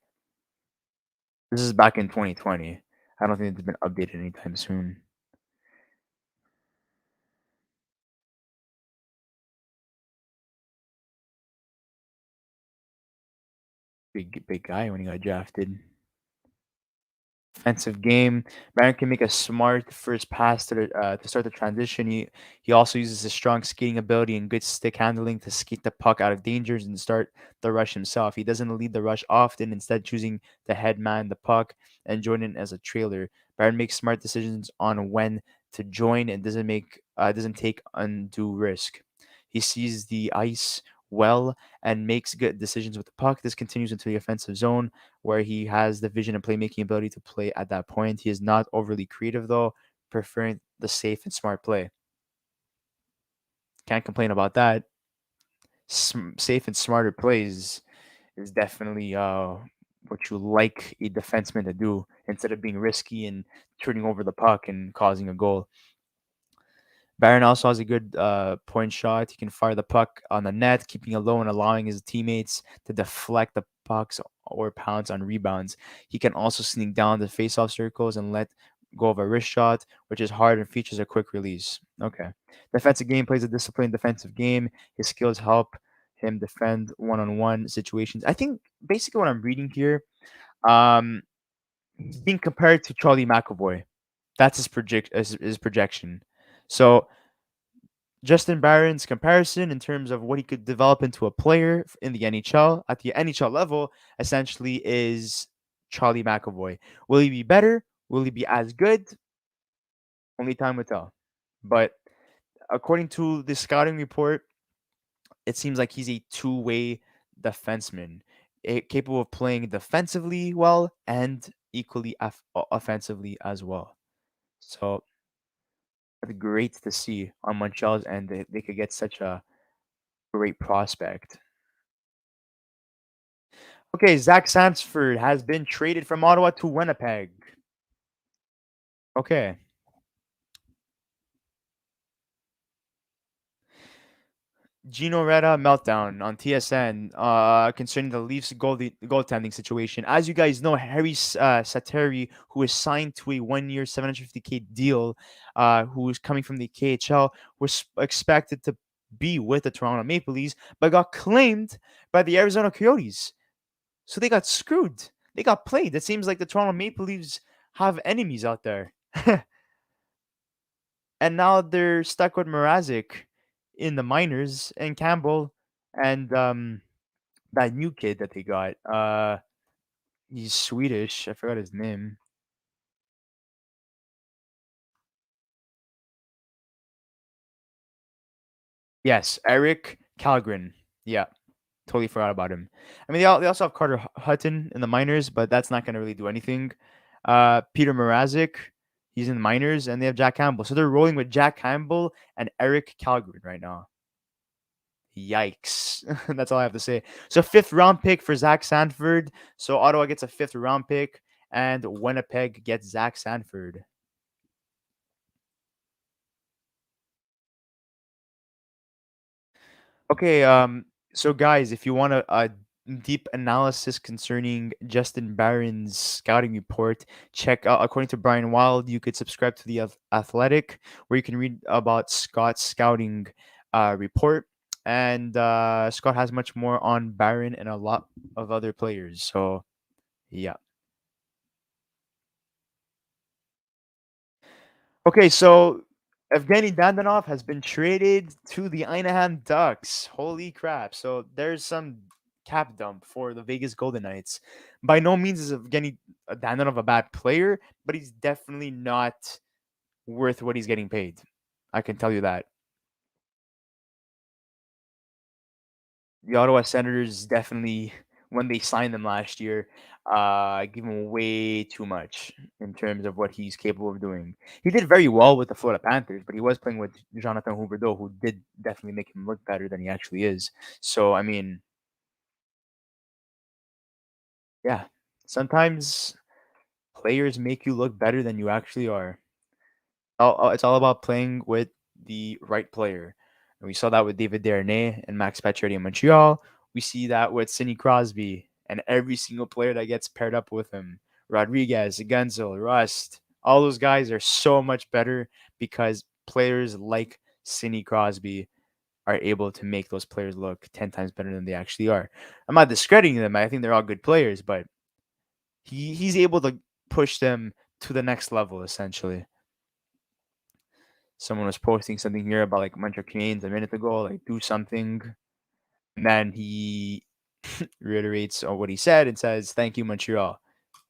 This is back in 2020. I don't think it's been updated anytime soon. Big guy when he got drafted. Offensive game. Barron can make a smart first pass to start the transition. He also uses his strong skating ability and good stick handling to skate the puck out of dangers and start the rush himself. He doesn't lead the rush often, instead choosing to headman the puck and join in as a trailer. Barron makes smart decisions on when to join and doesn't take undue risk. He sees the ice well and makes good decisions with the puck. This continues into the offensive zone where he has the vision and playmaking ability to play at that point. He is not overly creative though, preferring the safe and smart play. Can't complain about that. Safe and smarter plays is definitely what you like a defenseman to do instead of being risky and turning over the puck and causing a goal. Barron also has a good point shot. He can fire the puck on the net, keeping it low and allowing his teammates to deflect the pucks or pounce on rebounds. He can also sneak down the faceoff circles and let go of a wrist shot, which is hard and features a quick release. Okay. Defensive game plays a disciplined defensive game. His skills help him defend one-on-one situations. I think basically what I'm reading here, he's being compared to Charlie McAvoy. That's his projection. So Justin Barron's comparison in terms of what he could develop into a player in the NHL at the NHL level essentially is Charlie McAvoy. Will he be better? Will he be as good? Only time will tell. But according to the scouting report, it seems like he's a two-way defenseman, capable of playing defensively well and equally offensively as well. So that's great to see on Montreal's end. They could get such a great prospect. Okay, Zach Sanford has been traded from Ottawa to Winnipeg. Okay. Gino Reda meltdown on TSN concerning the Leafs goaltending situation. As you guys know, Harry Sateri, who is signed to a 1 year, $750K deal, who is coming from the KHL, was expected to be with the Toronto Maple Leafs, but got claimed by the Arizona Coyotes. So they got screwed. They got played. It seems like the Toronto Maple Leafs have enemies out there. And now they're stuck with Mrazek in the minors and Campbell and that new kid that they got. He's Swedish. I forgot his name. Yes, Eric Kalgren. Yeah, totally forgot about him. I mean, they also have Carter Hutton in the minors, but that's not going to really do anything. Peter Mrazek, he's in the minors, and they have Jack Campbell. So they're rolling with Jack Campbell and Eric Kalgren right now. Yikes. That's all I have to say. So fifth round pick for Zach Sanford. So Ottawa gets a fifth round pick, and Winnipeg gets Zach Sanford. Okay, so guys, if you want a deep analysis concerning Justin Barron's scouting report, check out, according to Brian Wild, you could subscribe to the Athletic, where you can read about Scott's scouting report. And Scott has much more on Barron and a lot of other players. So, yeah. Okay, so Evgeny Dandanov has been traded to the Anaheim Ducks. Holy crap. So there's some cap dump for the Vegas Golden Knights. By no means is Evgeny Dandanov a bad player, but he's definitely not worth what he's getting paid. I can tell you that. The Ottawa Senators definitely, when they signed them last year, I give him way too much in terms of what he's capable of doing. He did very well with the Florida Panthers, but he was playing with Jonathan Huberdeau, who did definitely make him look better than he actually is. So, I mean, yeah, sometimes players make you look better than you actually are. It's all about playing with the right player. And we saw that with David Desharnais and Max Pacioretty in Montreal. We see that with Sidney Crosby and every single player that gets paired up with him. Rodriguez, Gunzel, Rust, all those guys are so much better because players like Sidney Crosby are able to make those players look 10 times better than they actually are. I'm not discrediting them. I think they're all good players, but he's able to push them to the next level essentially. Someone was posting something here about like Montreal Canadiens a minute ago, like do something. And then he reiterates what he said and says, "Thank you, Montreal."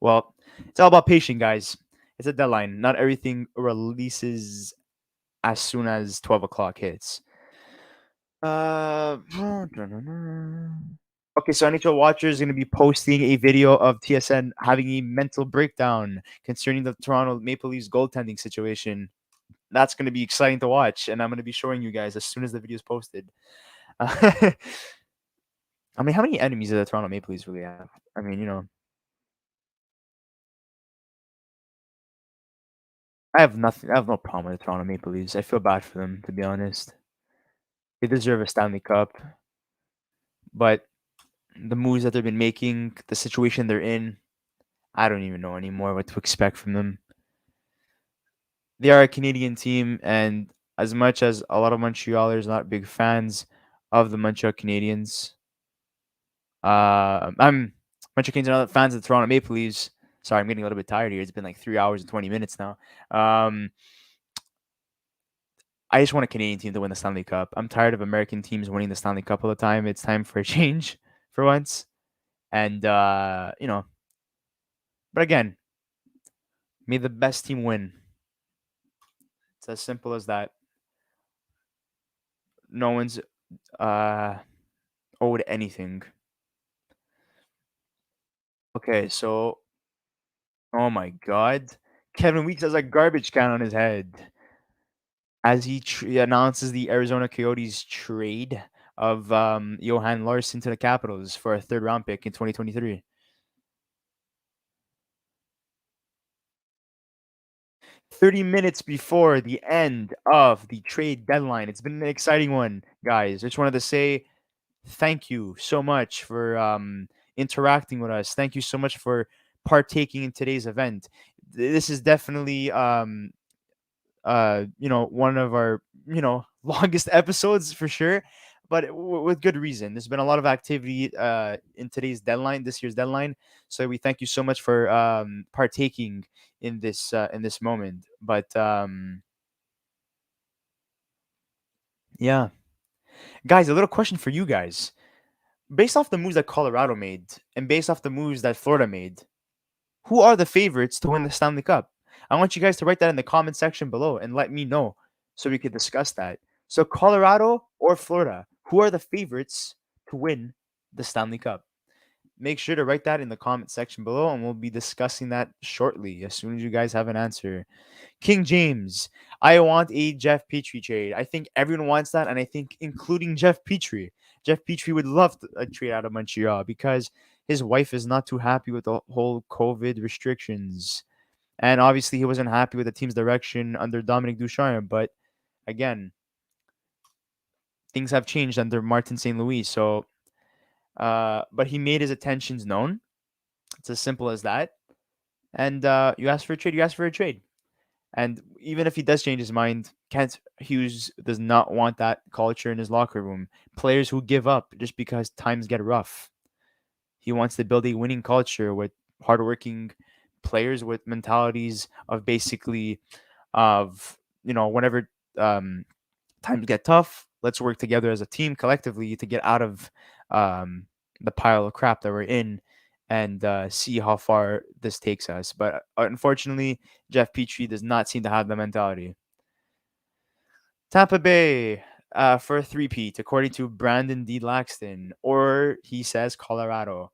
Well, it's all about patience, guys. It's a deadline. Not everything releases as soon as 12 o'clock hits. Okay, so NHL Watcher is going to be posting a video of TSN having a mental breakdown concerning the Toronto Maple Leafs goaltending situation. That's going to be exciting to watch, and I'm going to be showing you guys as soon as the video is posted. I mean, how many enemies do the Toronto Maple Leafs really have? I mean, I have nothing. I have no problem with the Toronto Maple Leafs. I feel bad for them, to be honest. They deserve a Stanley Cup, but the moves that they've been making, the situation they're in, I don't even know anymore what to expect from them. They are a Canadian team, and as much as a lot of Montrealers not big fans of the Montreal Canadiens, I'm Montreal Canadiens are not fans of the Toronto Maple Leafs. Sorry, I'm getting a little bit tired here. It's been like 3 hours and 20 minutes now. Um, I just want a Canadian team to win the Stanley Cup. I'm tired of American teams winning the Stanley Cup all the time. It's time for a change for once. And but again, may the best team win. It's as simple as that. No one's uh owed anything. Okay, so oh my god. Kevin Weeks has a garbage can on his head as he announces the Arizona Coyotes trade of Johan Larson to the Capitals for a third round pick in 2023. 30 minutes before the end of the trade deadline. It's been an exciting one, guys. Just wanted to say thank you so much for interacting with us. Thank you so much for partaking in today's event. This is definitely one of our longest episodes for sure, but with good reason. There's been a lot of activity in today's deadline, this year's deadline, so we thank you so much for partaking in this moment. But yeah, guys, a little question for you guys. Based off the moves that Colorado made and based off the moves that Florida made, who are the favorites to win the Stanley Cup? I want you guys to write that in the comment section below and let me know so we could discuss that. So, Colorado or Florida, who are the favorites to win the Stanley Cup? Make sure to write that in the comment section below, and we'll be discussing that shortly as soon as you guys have an answer. King James, I want a Jeff Petrie trade. I think everyone wants that, and I think including Jeff Petrie. Jeff Petrie would love a trade out of Montreal because his wife is not too happy with the whole COVID restrictions. And obviously, he wasn't happy with the team's direction under Dominic Ducharme. But again, things have changed under Martin St. Louis. So, but he made his intentions known. It's as simple as that. And you ask for a trade, you ask for a trade. And even if he does change his mind, Kent Hughes does not want that culture in his locker room. Players who give up just because times get rough. He wants to build a winning culture with hardworking players with mentalities of basically whenever times get tough, let's work together as a team collectively to get out of the pile of crap that we're in and see how far this takes us. But unfortunately, Jeff Petrie does not seem to have the mentality. Tampa Bay for a three-peat, according to Brandon D. Laxton, or he says Colorado.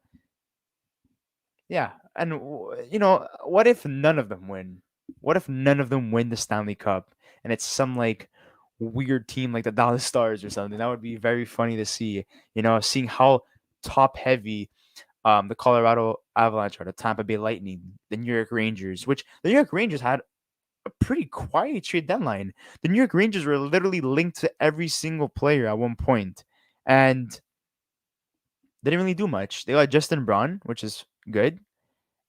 Yeah, and what if none of them win? What if none of them win the Stanley Cup, and it's some like weird team like the Dallas Stars or something? That would be very funny to see. Seeing how top heavy the Colorado Avalanche are, the Tampa Bay Lightning, the New York Rangers, which the New York Rangers had a pretty quiet trade deadline. The New York Rangers were literally linked to every single player at one point, and they didn't really do much. They got Justin Braun, which is good,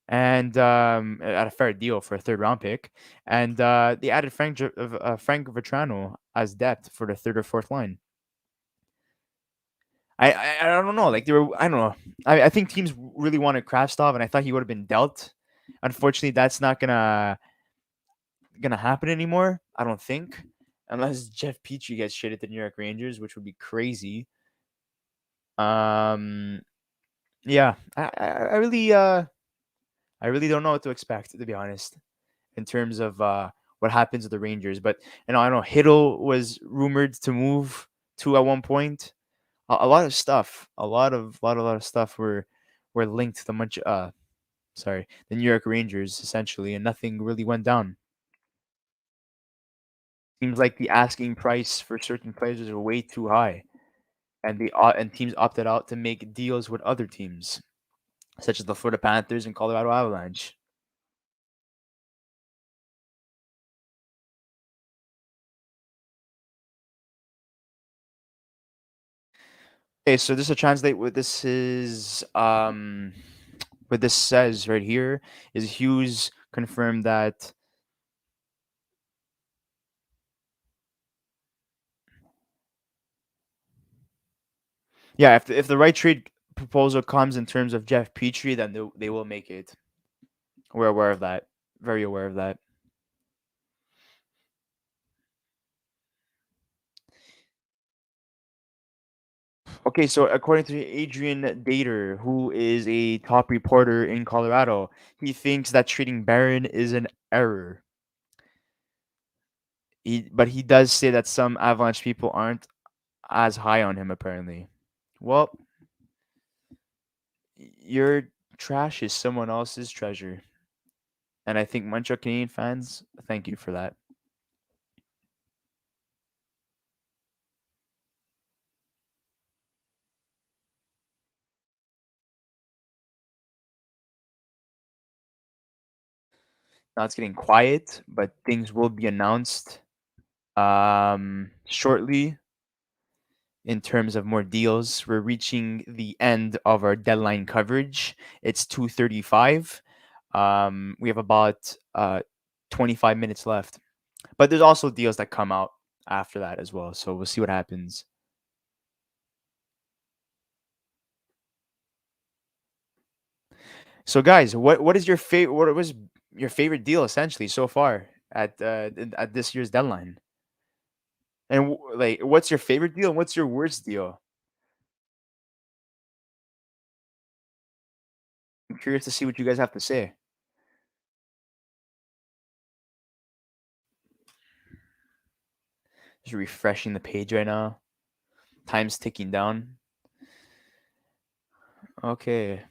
and at a fair deal for a third round pick, and they added Frank Vetrano as depth for the third or fourth line. I don't know. Like they were, I don't know. I think teams really wanted Kravtsov, and I thought he would have been dealt. Unfortunately, that's not gonna happen anymore. I don't think, unless Jeff Petrie gets shit at the New York Rangers, which would be crazy. Um, yeah, I really don't know what to expect, to be honest, in terms of what happens with the Rangers. But I know Hiddle was rumored to move to at one point. A lot of stuff, a lot of stuff were linked to the New York Rangers essentially, and nothing really went down. Seems like the asking price for certain players is way too high, and and teams opted out to make deals with other teams, such as the Florida Panthers and Colorado Avalanche. Okay, so just to translate what this says right here is Hughes confirmed that yeah, if the right trade proposal comes in terms of Jeff Petrie, then they will make it. We're aware of that. Very aware of that. Okay, so according to Adrian Dater, who is a top reporter in Colorado, he thinks that trading Barron is an error. But he does say that some Avalanche people aren't as high on him apparently. Well, your trash is someone else's treasure. And I think Montreal Canadian fans, thank you for that. Now it's getting quiet, but things will be announced shortly in terms of more deals. We're reaching the end of our deadline coverage. It's 2:35. We have about 25 minutes left. But there's also deals that come out after that as well. So we'll see what happens. So guys, what is your favorite? What was your favorite deal essentially so far at this year's deadline? And like, what's your favorite deal and what's your worst deal? I'm curious to see what you guys have to say. Just refreshing the page right now. Time's ticking down. Okay.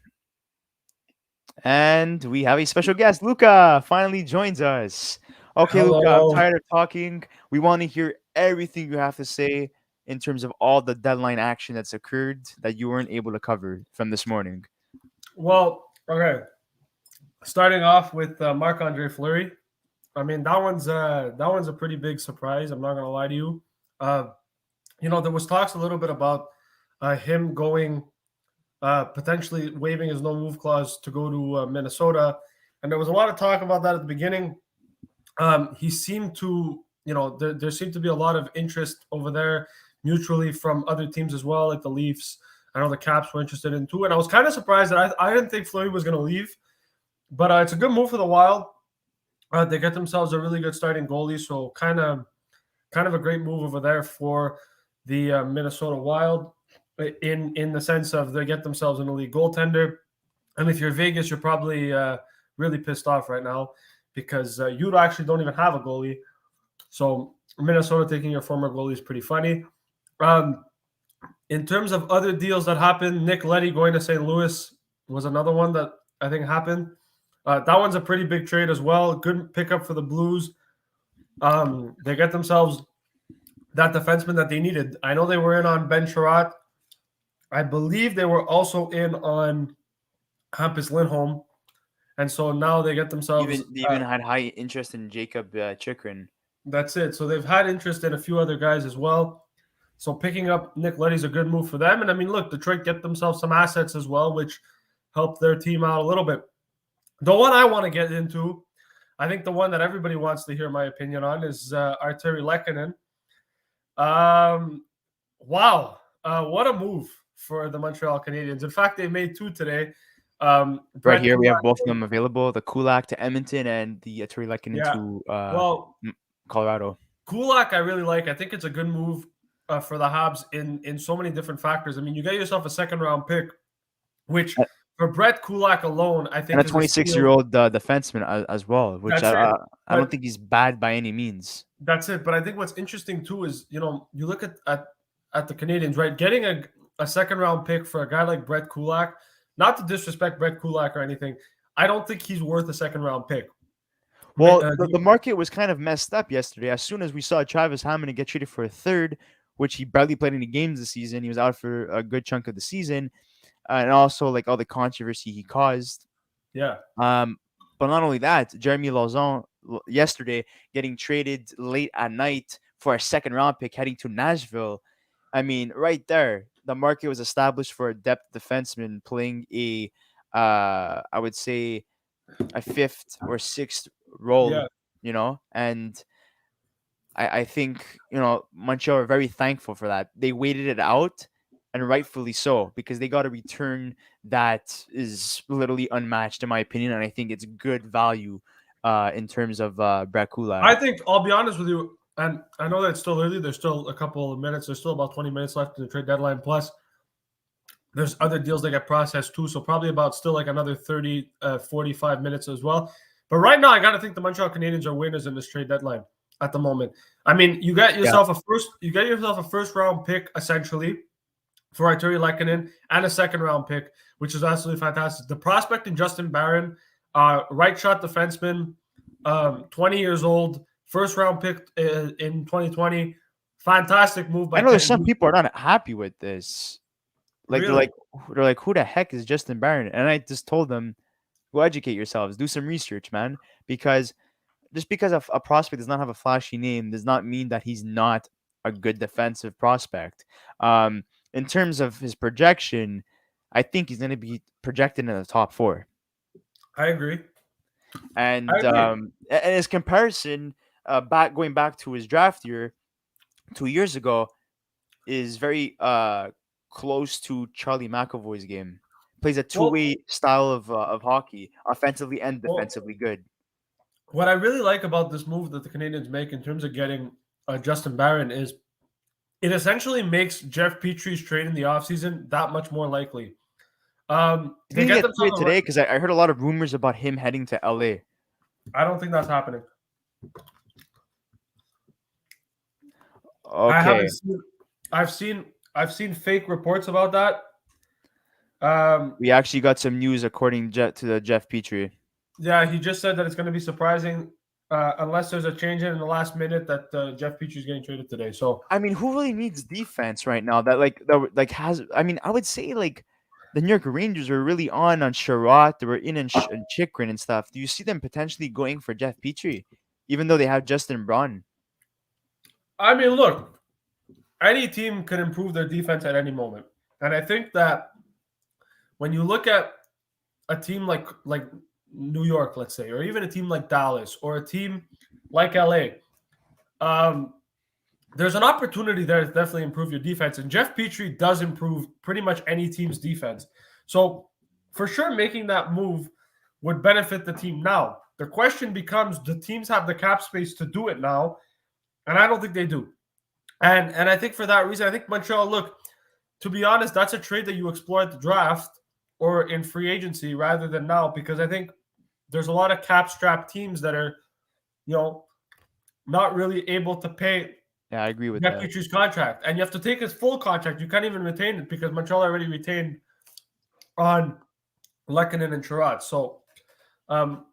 And we have a special guest. Luca finally joins us. Okay, Luca, I'm Hello. tired of talking. We want to hear everything you have to say in terms of all the deadline action that's occurred that you weren't able to cover from this morning. Well, okay. Starting off with Marc-Andre Fleury. I mean, that one's a pretty big surprise. I'm not gonna lie to you. Uh, there was talks a little bit about him going potentially waiving his no move clause to go to Minnesota, and there was a lot of talk about that at the beginning. He seemed to, there seemed to be a lot of interest over there mutually from other teams as well, like the Leafs. I know the Caps were interested in too, and I was kind of surprised that I didn't think Fleury was going to leave, but it's a good move for the Wild. They get themselves a really good starting goalie, so kind of a great move over there for the Minnesota Wild in the sense of they get themselves an elite goaltender. And if you're Vegas, you're probably really pissed off right now because you actually don't even have a goalie. So Minnesota taking your former goalie is pretty funny. Um, in terms of other deals that happened, Nick Leddy going to St. Louis was another one that I think happened. That one's a pretty big trade as well. Good pickup for the Blues. They get themselves that defenseman that they needed. I know they were in on Ben Sherratt. I believe they were also in on Hampus Lindholm. And so now they get themselves... They even had high interest in Jacob Chikrin. That's it. So they've had interest in a few other guys as well. So picking up Nick Leddy's a good move for them. And I mean, look, Detroit get themselves some assets as well, which helped their team out a little bit. The one I want to get into, I think the one that everybody wants to hear my opinion on, is Artturi Lehkonen. Wow. What a move for the Montreal Canadiens. In fact, they made 2 today. Right here, we have both of them available: the Kulak to Edmonton and the Artturi Lehkonen to Colorado. Kulak, I really like. I think it's a good move for the Habs in so many different factors. I mean, you get yourself a second-round pick, which for Brett Kulak alone, I think, and a 26-year-old defenseman as well, which I don't think he's bad by any means. That's it. But I think what's interesting too is, you look at the Canadiens, right? Getting a second-round pick for a guy like Brett Kulak. Not to disrespect Brett Kulak or anything, I don't think he's worth a second-round pick. Well, the market was kind of messed up yesterday. As soon as we saw Travis Hamonic get traded for a third, which he barely played any games this season, he was out for a good chunk of the season, and also like all the controversy he caused. Yeah. But not only that, Jeremy Lauzon yesterday getting traded late at night for a second-round pick heading to Nashville. I mean, right there, the market was established for a depth defenseman playing I would say, a 5th or 6th role, and I think, Montreal are very thankful for that. They waited it out, and rightfully so, because they got a return that is literally unmatched, in my opinion, and I think it's good value in terms of Brett Kulak. I think, I'll be honest with you, and I know that it's still early. There's still a couple of minutes. There's still about 20 minutes left in the trade deadline. Plus, there's other deals that get processed too. So probably about still like another 30, 45 minutes as well. But right now, I got to think the Montreal Canadiens are winners in this trade deadline at the moment. I mean, you get yourself a first round pick essentially for Artturi Lehkonen and a second round pick, which is absolutely fantastic. The prospect in Justin Barron, right shot defenseman, 20 years old. First round pick in 2020. Fantastic move by I know there's some people are not happy with this. Like, really? they're like, who the heck is Justin Barron? And I just told them, go educate yourselves, do some research, man. Because just because a prospect does not have a flashy name does not mean that he's not a good defensive prospect. In terms of his projection, I think he's going to be projected in the top 4. I agree. And his comparison, going back to his draft year 2 years ago, is very close to Charlie McAvoy's game. Plays a two-way style of hockey, offensively and defensively good. What I really like about this move that the Canadiens make in terms of getting Justin Barron is it essentially makes Jeff Petry's trade in the offseason that much more likely. They get traded today because I heard a lot of rumors about him heading to LA. I don't think that's happening. Okay. I've seen fake reports about that. We actually got some news according to the Jeff Petry. Yeah, he just said that it's going to be surprising unless there's a change in the last minute that Jeff Petry's getting traded today. So I mean, who really needs defense right now? That has. I mean, I would say like the New York Rangers were really on Sherratt. They were in Chikrin and stuff. Do you see them potentially going for Jeff Petry, even though they have Justin Braun? I mean, look, any team can improve their defense at any moment, and I think that when you look at a team like New York, let's say, or even a team like Dallas or a team like LA, there's an opportunity there to definitely improve your defense. And Jeff Petry does improve pretty much any team's defense. So for sure, making that move would benefit the team now. The question becomes, do teams have the cap space to do it now? And I don't think they do. And I think for that reason, I think Montreal, look, to be honest, that's a trade that you explore at the draft or in free agency rather than now, because I think there's a lot of cap-strapped teams that are, not really able to pay. Yeah, I agree with that. Petry's contract, and you have to take his full contract. You can't even retain it because Montreal already retained on Lehkonen and Sherrod. So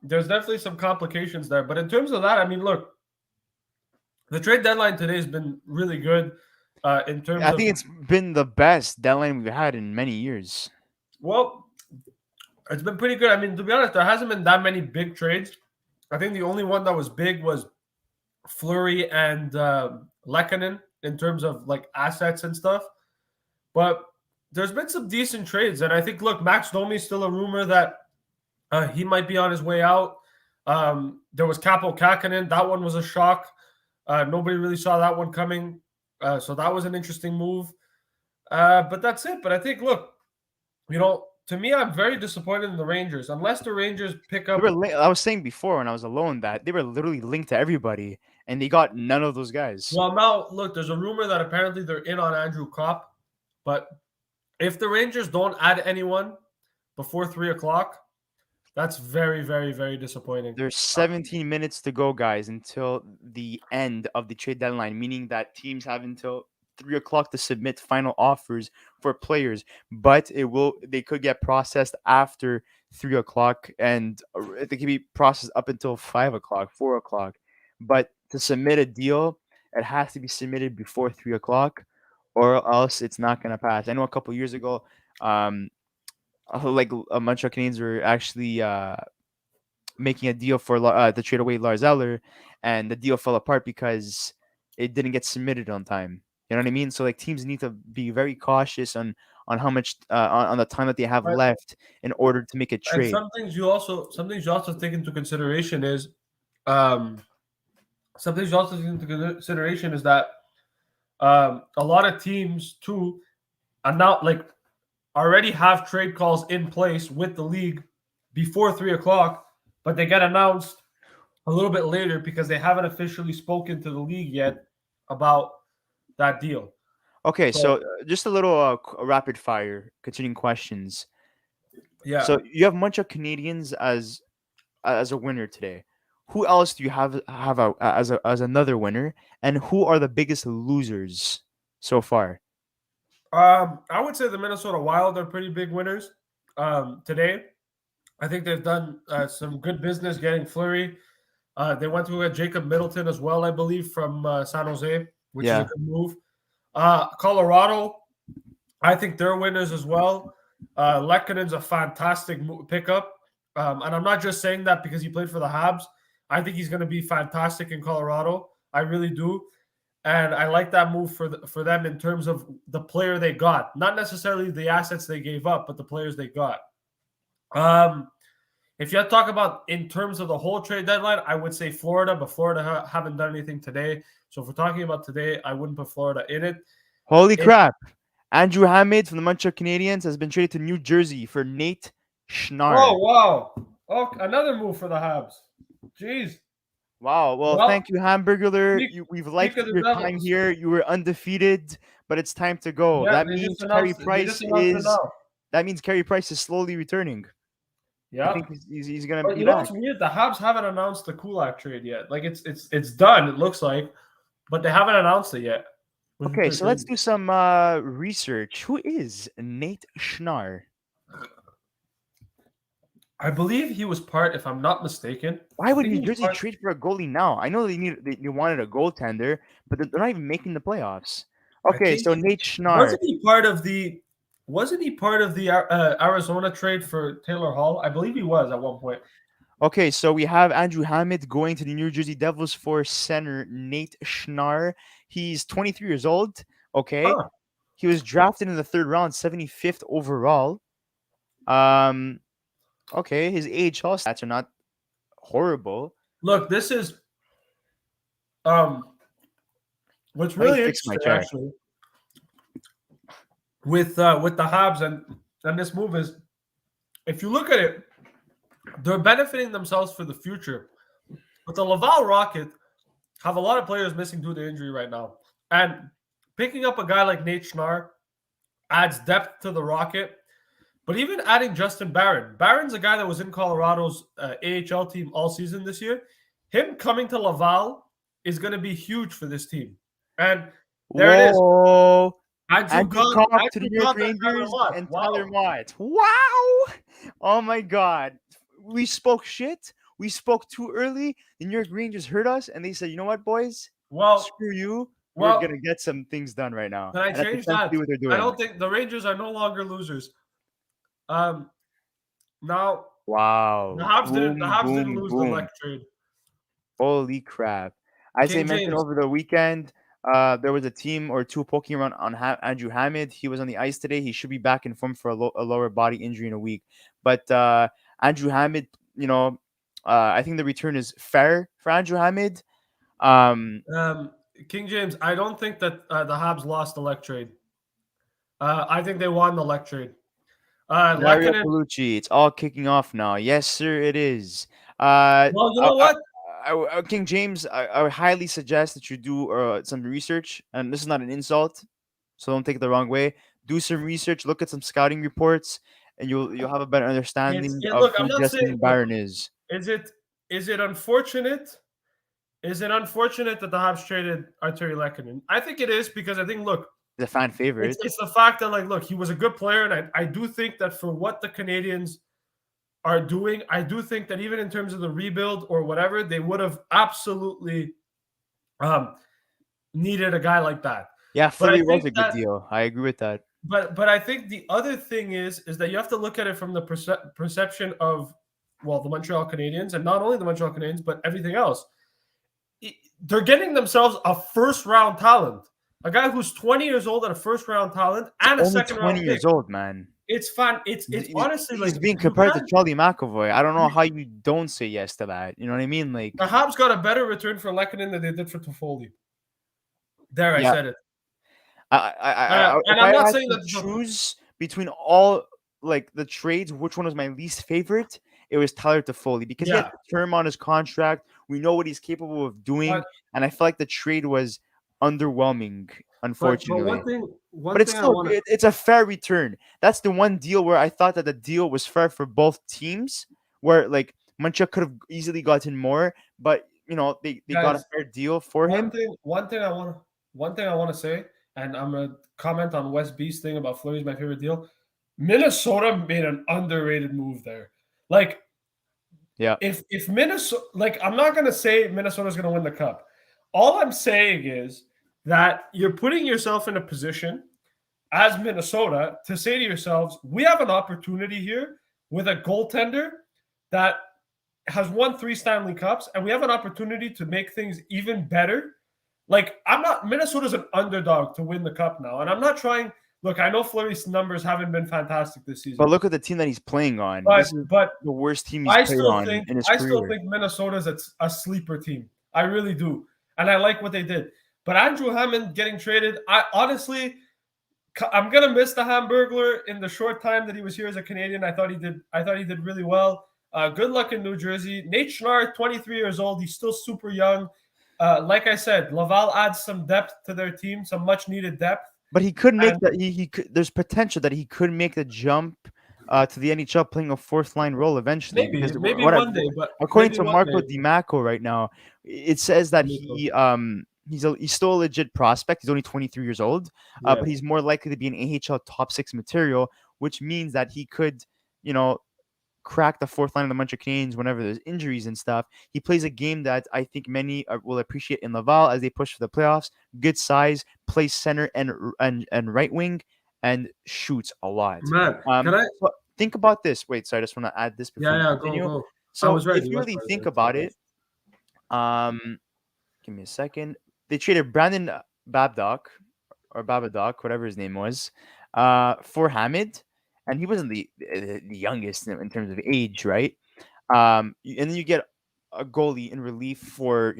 there's definitely some complications there. But in terms of that, I mean, look, the trade deadline today has been really good in terms I of. think it's been the best deadline we've had in many years. Well, it's been pretty good. I mean, to be honest, there hasn't been that many big trades. I think the only one that was big was Fleury and Lehkonen in terms of like assets and stuff. But there's been some decent trades. And I think, look, Max Domi is still a rumor that he might be on his way out. There was Kahkonen. That one was a shock. Nobody really saw that one coming. So that was an interesting move. But that's it. But I think, look, to me, I'm very disappointed in the Rangers. Unless the Rangers pick up. I was saying before when I was alone that they were literally linked to everybody, and they got none of those guys. Well, now, look, there's a rumor that apparently they're in on Andrew Kopp. But if the Rangers don't add anyone before 3 o'clock, that's very, very, very disappointing. There's 17 minutes to go, guys, until the end of the trade deadline, meaning that teams have until 3 o'clock to submit final offers for players. But they could get processed after 3 o'clock, and they can be processed up until 5 o'clock, 4 o'clock. But to submit a deal, it has to be submitted before 3 o'clock, or else it's not going to pass. I know a couple years ago, like a bunch of Canadiens were actually making a deal for to trade away Lars Eller, and the deal fell apart because it didn't get submitted on time. You know what I mean? So like teams need to be very cautious on how much on the time that they have left in order to make a trade. And some things you also take into consideration is that a lot of teams too are now like already have trade calls in place with the league before 3 o'clock, but they get announced a little bit later because they haven't officially spoken to the league yet about that deal. Okay, so just a little rapid fire continuing questions. Yeah. So you have a bunch of Canadiens as a winner today. Who else do you have as another winner, and who are the biggest losers so far? I would say the Minnesota Wild are pretty big winners today. I think they've done some good business getting Fleury. They went to Jacob Middleton as well, I believe, from San Jose, which is a good move. Colorado, I think they're winners as well. Lehkonen's a fantastic pickup. And I'm not just saying that because he played for the Habs. I think he's going to be fantastic in Colorado. I really do. And I like that move for them in terms of the player they got. Not necessarily the assets they gave up, but the players they got. If you talk about in terms of the whole trade deadline, I would say Florida, but Florida haven't done anything today. So if we're talking about today, I wouldn't put Florida in it. Holy crap. Andrew Hammond from the Montreal Canadiens has been traded to New Jersey for Nate Schnarr. Oh, wow. Oh, another move for the Habs. Jeez. Wow. Well, thank you, Hamburglar. We've liked your time here. You were undefeated, but it's time to go. Yeah, that means Carey Price is slowly returning. Yeah, I think he's gonna be back. You know what's weird? The Habs haven't announced the Kulak trade yet. Like it's done. It looks like, but they haven't announced it yet. Okay, so let's do some research. Who is Nate Schnarr? I believe he was part, if I'm not mistaken. Why would New Jersey trade for a goalie now? I know they wanted a goaltender, but they're not even making the playoffs. Okay, so Nate Schnarr. Wasn't he part of the Arizona trade for Taylor Hall? I believe he was at one point. Okay, so we have Andrew Hammond going to the New Jersey Devils for center Nate Schnarr. He's 23 years old. Okay. Huh. He was drafted in the 3rd round, 75th overall. Okay, his AHL stats are not horrible. Look, this is what's really interesting actually with the Habs and this move is, if you look at it, they're benefiting themselves for the future. But the Laval Rocket have a lot of players missing due to injury right now. And picking up a guy like Nate Schnarr adds depth to the Rocket. But even adding Justin Barron. Barron's a guy that was in Colorado's AHL team all season this year. Him coming to Laval is going to be huge for this team. And there it is. Andrew Kopp to the New York Rangers and Tyler Mott. Wow! Oh my God. We spoke shit. We spoke too early. The New York Rangers heard us and they said, you know what, boys? Well, screw you. We're gonna get some things done right now. Can I change that? What they're doing. I don't think the Rangers are no longer losers. Now, wow. The Habs didn't lose the Lehkonen trade. Holy crap! As I mentioned over the weekend, there was a team or two poking around on Andrew Hammond. He was on the ice today. He should be back in form for a lower body injury in a week. But Andrew Hammond, I think the return is fair for Andrew Hammond. King James, I don't think that the Habs lost the Lehkonen trade. I think they won the Lehkonen trade. Mario Palucci, it's all kicking off now. Yes, sir, it is. Well, you know what? King James, I would highly suggest that you do some research, and this is not an insult, so don't take it the wrong way. Do some research, look at some scouting reports, and you'll have a better understanding of who Justin Barron is. Is it unfortunate? Is it unfortunate that the Habs traded Artturi Lehkonen? I think it is because I think, look, the fan favorite. It's the fact that, look, he was a good player, and I do think that for what the Canadiens are doing, I do think that even in terms of the rebuild or whatever, they would have absolutely needed a guy like that. Yeah, Fleury was a good deal. I agree with that. But I think the other thing is that you have to look at it from the perception of, well, the Montreal Canadiens, and not only the Montreal Canadiens, but everything else. They're getting themselves a first-round talent. A guy who's 20 years old and a first-round talent and a second-round pick. 20 years old, man. It's fun. It's honestly he's being compared to Charlie McAvoy. I don't know how you don't say yes to that. You know what I mean? Like the Habs got a better return for Lehkonen than they did for Toffoli. I said it. I'm not saying that choose between all like the trades, which one was my least favorite? It was Tyler Toffoli because he had a term on his contract. We know what he's capable of doing, and I feel like the trade was underwhelming, unfortunately. But it's still it's a fair return. That's the one deal where I thought that the deal was fair for both teams, where like Montreal could have easily gotten more, but they got a fair deal for him. One thing I want to say, and I'm gonna comment on West B's thing about Fleury's my favorite deal. Minnesota made an underrated move there. Like, if Minnesota, like, I'm not gonna say Minnesota's gonna win the cup. All I'm saying is that you're putting yourself in a position as Minnesota to say to yourselves, we have an opportunity here with a goaltender that has won 3 Stanley Cups, and we have an opportunity to make things even better. Like, Minnesota's an underdog to win the cup now, and I'm not trying. Look, I know Fleury's numbers haven't been fantastic this season. But look at the team that he's playing on. But the worst team he's played on in his career. I still think Minnesota's a sleeper team. I really do. And I like what they did. But Andrew Hammond getting traded, I'm going to miss the Hamburglar in the short time that he was here as a Canadian. I thought he did really well. Good luck in New Jersey. Nate Schnarr, 23 years old. He's still super young. Like I said, Laval adds some depth to their team, some much-needed depth. But he could make that. There's potential that he could make the jump to the NHL, playing a fourth-line role eventually. Maybe one day. But according to Marco DiMacco right now, it says that he's still a legit prospect. He's only 23 years old, but he's more likely to be an AHL top 6 material, which means that he could, crack the fourth line of the Montreal Canadiens whenever there's injuries and stuff. He plays a game that I think many will appreciate in Laval as they push for the playoffs. Good size, plays center and right wing, and shoots a lot. Man, think about this. Wait, sorry, I just want to add this before we continue. Go. So if you really think about it, give me a second. They traded Brandon Babcock, whatever his name was, for Hammond. And he wasn't the youngest in terms of age, right? And then you get a goalie in relief for,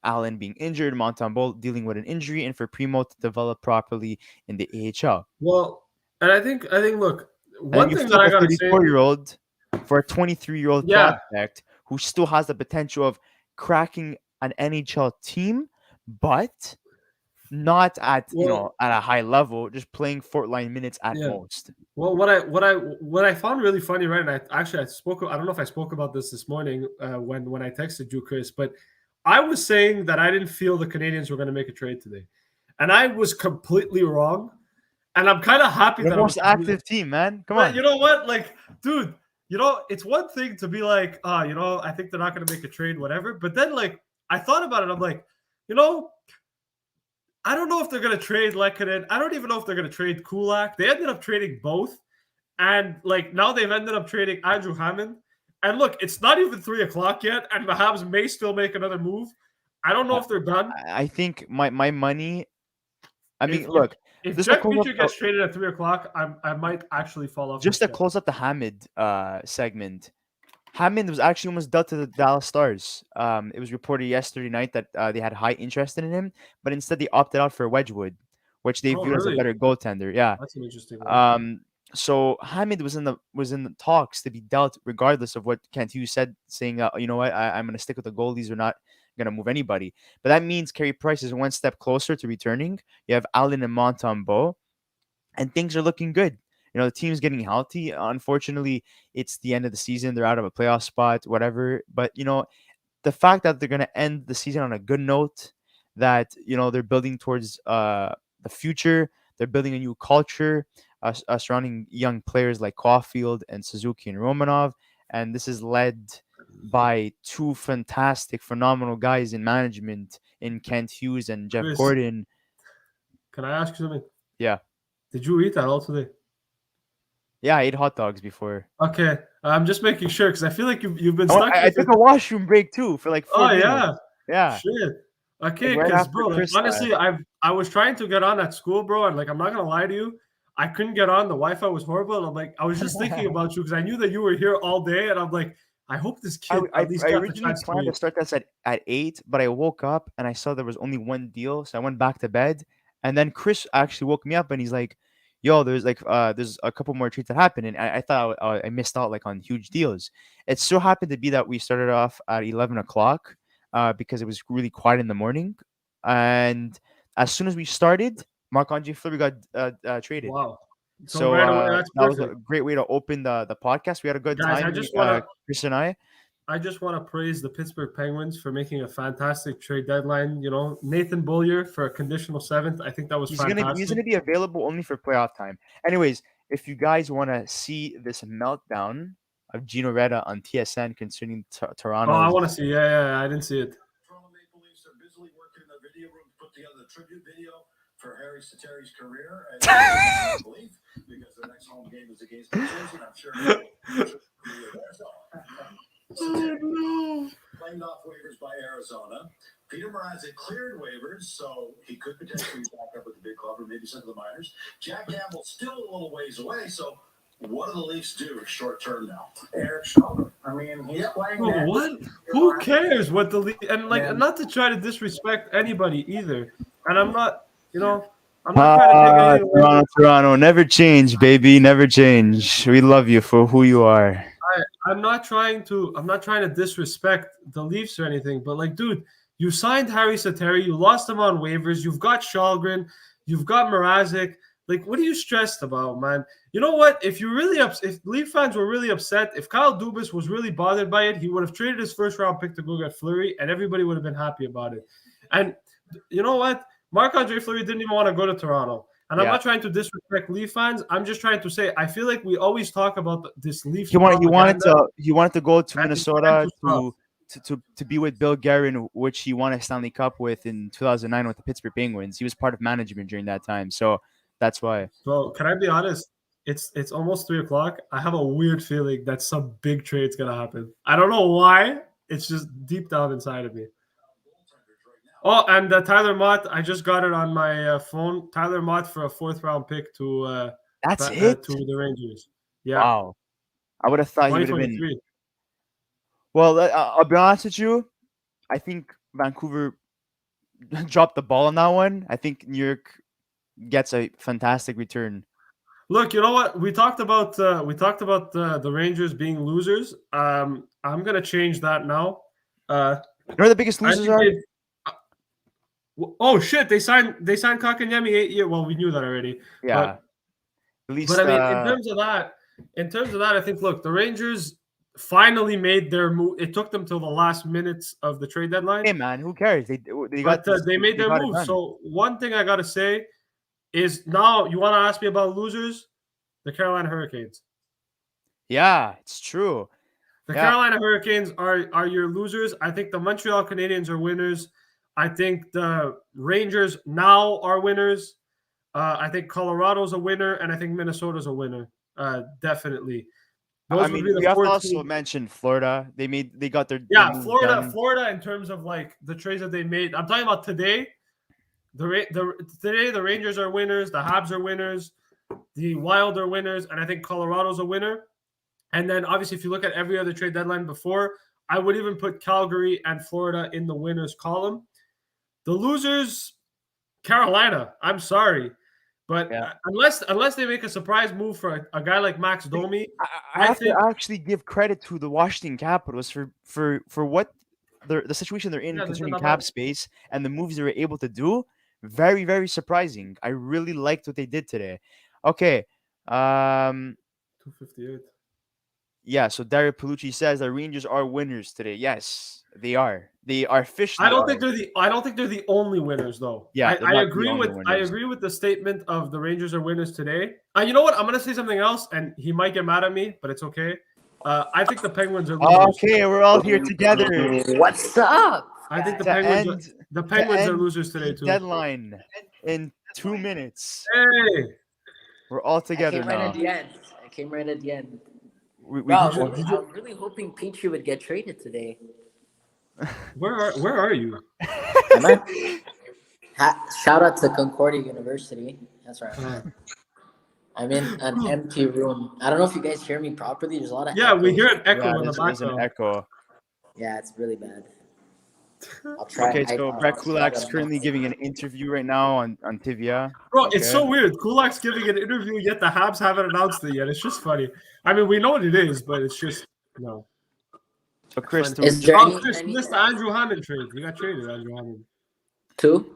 Allen being injured, Montembeault dealing with an injury, and for Primo to develop properly in the AHL. Well, and I think, look, one thing that I got to say, 34-year-old for a 23-year-old prospect who still has the potential of cracking an NHL team, but not at at a high level, just playing fourth line minutes at most. Well, what I found really funny, right? And I don't know if I spoke about this morning when I texted you, Chris, but I was saying that I didn't feel the Canadiens were going to make a trade today, and I was completely wrong. and I'm kind of happy The that most I'm active team, man. Come But on. you know what? Like, dude, it's one thing to be like, I think they're not going to make a trade, whatever. But then, like, I thought about it. I'm like, I don't know if they're going to trade Lehkonen. I don't even know if they're going to trade Kulak. They ended up trading both. And, like, now they've ended up trading Andrew Hammond. And look, it's not even 3:00 yet, and the Habs may still make another move. I don't know if they're done. I think my money. I mean, If look, if just to Jeff close Petrie up gets traded at 3:00, I might actually fall off. just the to close up the Hammond segment. Hammond was actually almost dealt to the Dallas Stars. It was reported yesterday night that they had high interest in him, but instead they opted out for Wedgwood, which they Oh, view as a really? better goaltender. Yeah. That's an interesting one. So Hammond was in the talks to be dealt regardless of what Kent Hughes said, saying, you know what, I'm going to stick with the goalies. We're not going to move anybody. But that means Carey Price is one step closer to returning. You have Allen and Montembeault, and things are looking good. The team's getting healthy. Unfortunately, it's the end of the season. They're out of a playoff spot, whatever. But, the fact that they're going to end the season on a good note, that, they're building towards the future, they're building a new culture surrounding young players like Caulfield and Suzuki and Romanov. And this is led by two fantastic, phenomenal guys in management in Kent Hughes and Jeff Chris, Gordon. Can I ask you something? Yeah. Did you eat at all today? Yeah, I ate hot dogs before. Okay. I'm just making sure because I feel like you've been stuck. I took a washroom break too for like 4 minutes. Yeah. Yeah. Shit. Okay, Like right because after bro, like, Chris honestly, I was trying to get on at school, bro, and like I'm not gonna lie to you, I couldn't get on. The Wi-Fi was horrible. And I'm like, I was just thinking about you because I knew that you were here all day, and I'm like, I hope this kid at least I got the originally chance to planned to eat. start this at 8, but I woke up and I saw there was only one deal, so I went back to bed. And then Chris actually woke me up and he's like, "Yo, there's there's a couple more treats that happened," and I thought I missed out like on huge deals. It so happened to be that we started off at 11:00, because it was really quiet in the morning, and as soon as we started, Marc-Andre Fleury got traded. Wow. So So right away, that's that was a perfect. great way to open the podcast. We had a good Guys, time, Chris and I. I just want to praise the Pittsburgh Penguins for making a fantastic trade deadline. Nathan Beaulieu for a conditional 7th. I think that was He's fantastic. gonna be available only for playoff time. Anyways, if you guys want to see this meltdown of Gino Reda on TSN concerning Toronto, Oh, I want to see. Yeah. I didn't see it. Toronto Maple Leafs are busily working in the video room to put together the tribute video for Harry Satteri's career. And I believe because their next home game is against the Jersey, I'm sure. Claimed off waivers by Arizona. Peter Mrazek cleared waivers, so he could potentially be back up with the big club or maybe some of the minors. Jack Campbell's still a little ways away, so what do the Leafs do short term now? Eric Schalker. I mean, he's playing. Oh, what? Who cares what the league and not to try to disrespect anybody either. And I'm not, I'm not trying to take anything away. Toronto, never change, baby, never change. We love you for who you are. I'm not trying to disrespect the Leafs or anything, but like, dude, you signed Harry Satteri, you lost him on waivers, you've got Shalgren, you've got Mrazek. Like, what are you stressed about, man? You know what? If Leaf fans were really upset, if Kyle Dubas was really bothered by it, he would have traded his first round pick to go get Fleury, and everybody would have been happy about it. And you know what? Marc-Andre Fleury didn't even want to go to Toronto. And I'm not trying to disrespect Leaf fans. I'm just trying to say I feel like we always talk about this Leafs. He wanted to go to Minnesota to be with Bill Guerin, which he won a Stanley Cup with in 2009 with the Pittsburgh Penguins. He was part of management during that time, so that's why. Bro, can I be honest? It's almost 3:00. I have a weird feeling that some big trade's gonna happen. I don't know why. It's just deep down inside of me. Oh, and Tyler Mott, I just got it on my phone. Tyler Mott for a 4th round pick to that's it to the Rangers. Yeah. Wow. I would have thought he would have been. 2023. Well, I'll be honest with you. I think Vancouver dropped the ball on that one. I think New York gets a fantastic return. Look, you know what? We talked about the Rangers being losers. I'm gonna change that now. You know where the biggest losers are? Oh shit! They signed Kahkonen and Middleton 8 year. Well, we knew that already. Yeah. At least, but I mean, in terms of that, I think the Rangers finally made their move. It took them till the last minutes of the trade deadline. Hey man, who cares? They made their move. So one thing I gotta say, is now. You want to ask me about losers? The Carolina Hurricanes. Yeah, it's true. The Yeah. Carolina Hurricanes are your losers. I think the Montreal Canadiens are winners. I think the Rangers now are winners. I think Colorado's a winner, and I think Minnesota's a winner. Definitely. Those would be we the have to four also teams. mention Florida. They got their move Florida. done. Florida, in terms of like the trades that they made. I'm talking about today. Today the Rangers are winners. The Habs are winners. The Wild are winners, and I think Colorado's a winner. And then obviously, if you look at every other trade deadline before, I would even put Calgary and Florida in the winners column. The losers, Carolina. I'm sorry, but unless they make a surprise move for a guy like Max Domi, I have to actually give credit to the Washington Capitals for what the situation they're in concerning cap space and the moves they were able to do. Very, very surprising. I really liked what they did today. Okay. 258. Yeah, so Dario Palucci says the Rangers are winners today. Yes, they are. They are officially. I don't think they're the only winners though. Yeah, I agree with the statement of the Rangers are winners today. You know what? I'm gonna say something else, and he might get mad at me, but it's okay. I think the Penguins are losers. Okay, we're all here together. What's up? I think the Penguins are losers today too. Deadline in 2 minutes. Hey, we're all together now. I came right at the end. I was really hoping Petrie would get traded today. Where are you? Shout out to Concordia University. That's right. I'm in an empty room. I don't know if you guys hear me properly. There's a lot of echo. We hear an echo in the there's background. An echo. Yeah, it's really bad. I'll try. Okay, so Brett Kulak's currently giving an interview right now on Tivia. Bro, it's so weird. Kulak's giving an interview, yet the Habs haven't announced it yet. It's just funny. I mean, we know what it is, but it's just no. So Chris, Mr. Andrew Hammond trade. He got traded, Andrew Hammond. To?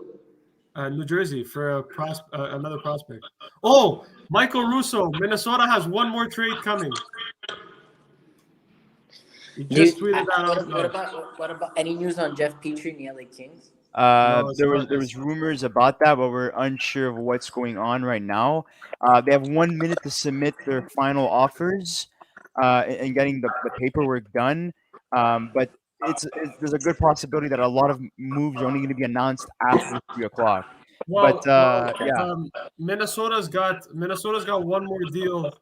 New Jersey for another prospect. Oh, Michael Russo. Minnesota has one more trade coming. He just tweeted that out. What about any news on Jeff Petrie and the LA Kings? There was rumors about that, but we're unsure of what's going on right now. They have 1 minute to submit their final offers and getting the paperwork done. But there's a good possibility that a lot of moves are only going to be announced after 3:00. Minnesota's got one more deal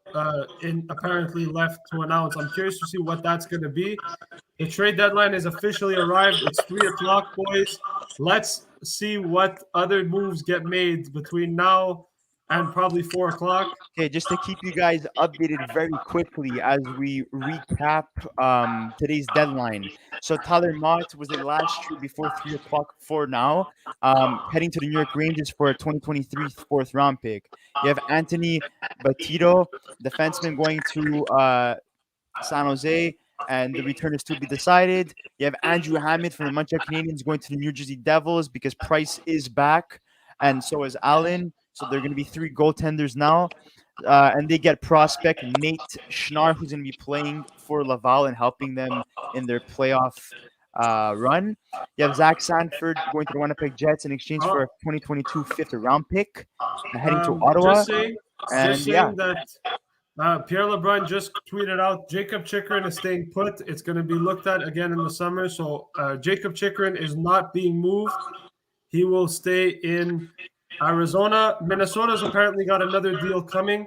apparently left to announce. I'm curious to see what that's going to be. The trade deadline is officially arrived. It's 3:00, boys. Let's see what other moves get made between now and probably 4:00. Okay, just to keep you guys updated very quickly as we recap today's deadline. So Tyler Mott was the last trade before 3:00 for now, heading to the New York Rangers for a 2023 fourth round pick. You have Anthony Batito, defenseman, going to San Jose, and the return is to be decided. You have Andrew Hammond from the Montreal Canadiens going to the New Jersey Devils because Price is back, and so is Allen. So they're going to be 3 goaltenders now. And they get prospect Nate Schnarr, who's going to be playing for Laval and helping them in their playoff run. You have Zach Sanford going to the Winnipeg Jets in exchange for a 2022 fifth-round pick, heading to Ottawa. Just saying that Pierre LeBrun just tweeted out Jacob Chikrin is staying put. It's going to be looked at again in the summer. So Jacob Chikrin is not being moved. He will stay in Arizona. Minnesota's apparently got another deal coming,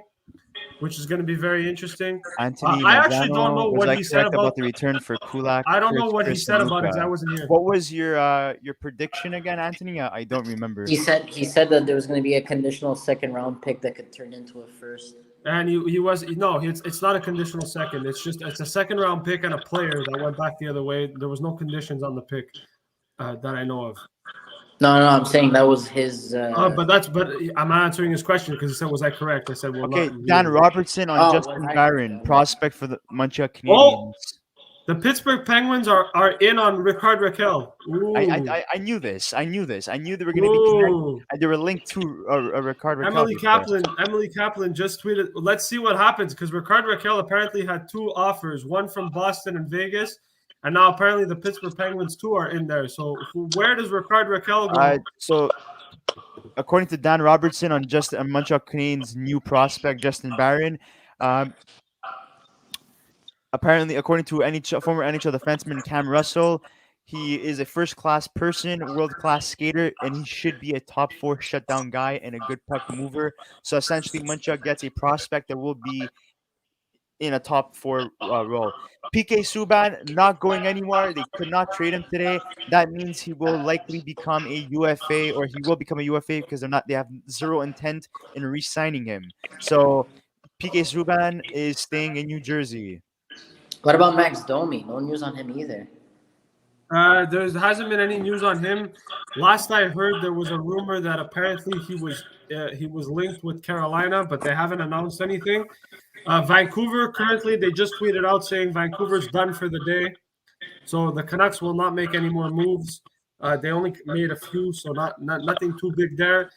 which is going to be very interesting. Anthony I actually don't know what he said about the return for Kulak. I don't know what he said about it because I wasn't here. What was your prediction again, Anthony? I don't remember. He said that there was going to be a conditional second-round pick that could turn into a first. And it's not a conditional second. It's a second-round pick and a player that went back the other way. There was no conditions on the pick that I know of. No, I'm saying that was his. But I'm answering his question because he said, "Was I correct?" I said, "Well." Okay, Dan Robertson on Justin Barron, prospect for the Montreal Canadiens. Oh, the Pittsburgh Penguins are in on Rickard Rakell. I knew this. I knew they were going to be connected, and they were linked to Rickard Rakell. Emily Kaplan just tweeted, "Let's see what happens," because Rickard Rakell apparently had 2 offers, one from Boston and Vegas. And now apparently the Pittsburgh Penguins too are in there. So where does Rickard Rakell go? So according to Dan Robertson on Montreal Canadiens' new prospect Justin Barron, apparently, according to former NHL defenseman Cam Russell, he is a first-class person, world-class skater, and he should be a top-4 shutdown guy and a good puck mover. So essentially, Montreal gets a prospect that will be in a top-4 role. PK Subban not going anywhere. They could not trade him today. That means he will likely become a UFA, or he will become a UFA because they have zero intent in re-signing him. So PK Subban is staying in New Jersey. What about Max Domi? No news on him either. There hasn't been any news on him. Last I heard, there was a rumor that apparently he was linked with Carolina, but they haven't announced anything. Vancouver, currently, they just tweeted out saying Vancouver's done for the day. So the Canucks will not make any more moves. They only made a few, so nothing too big there.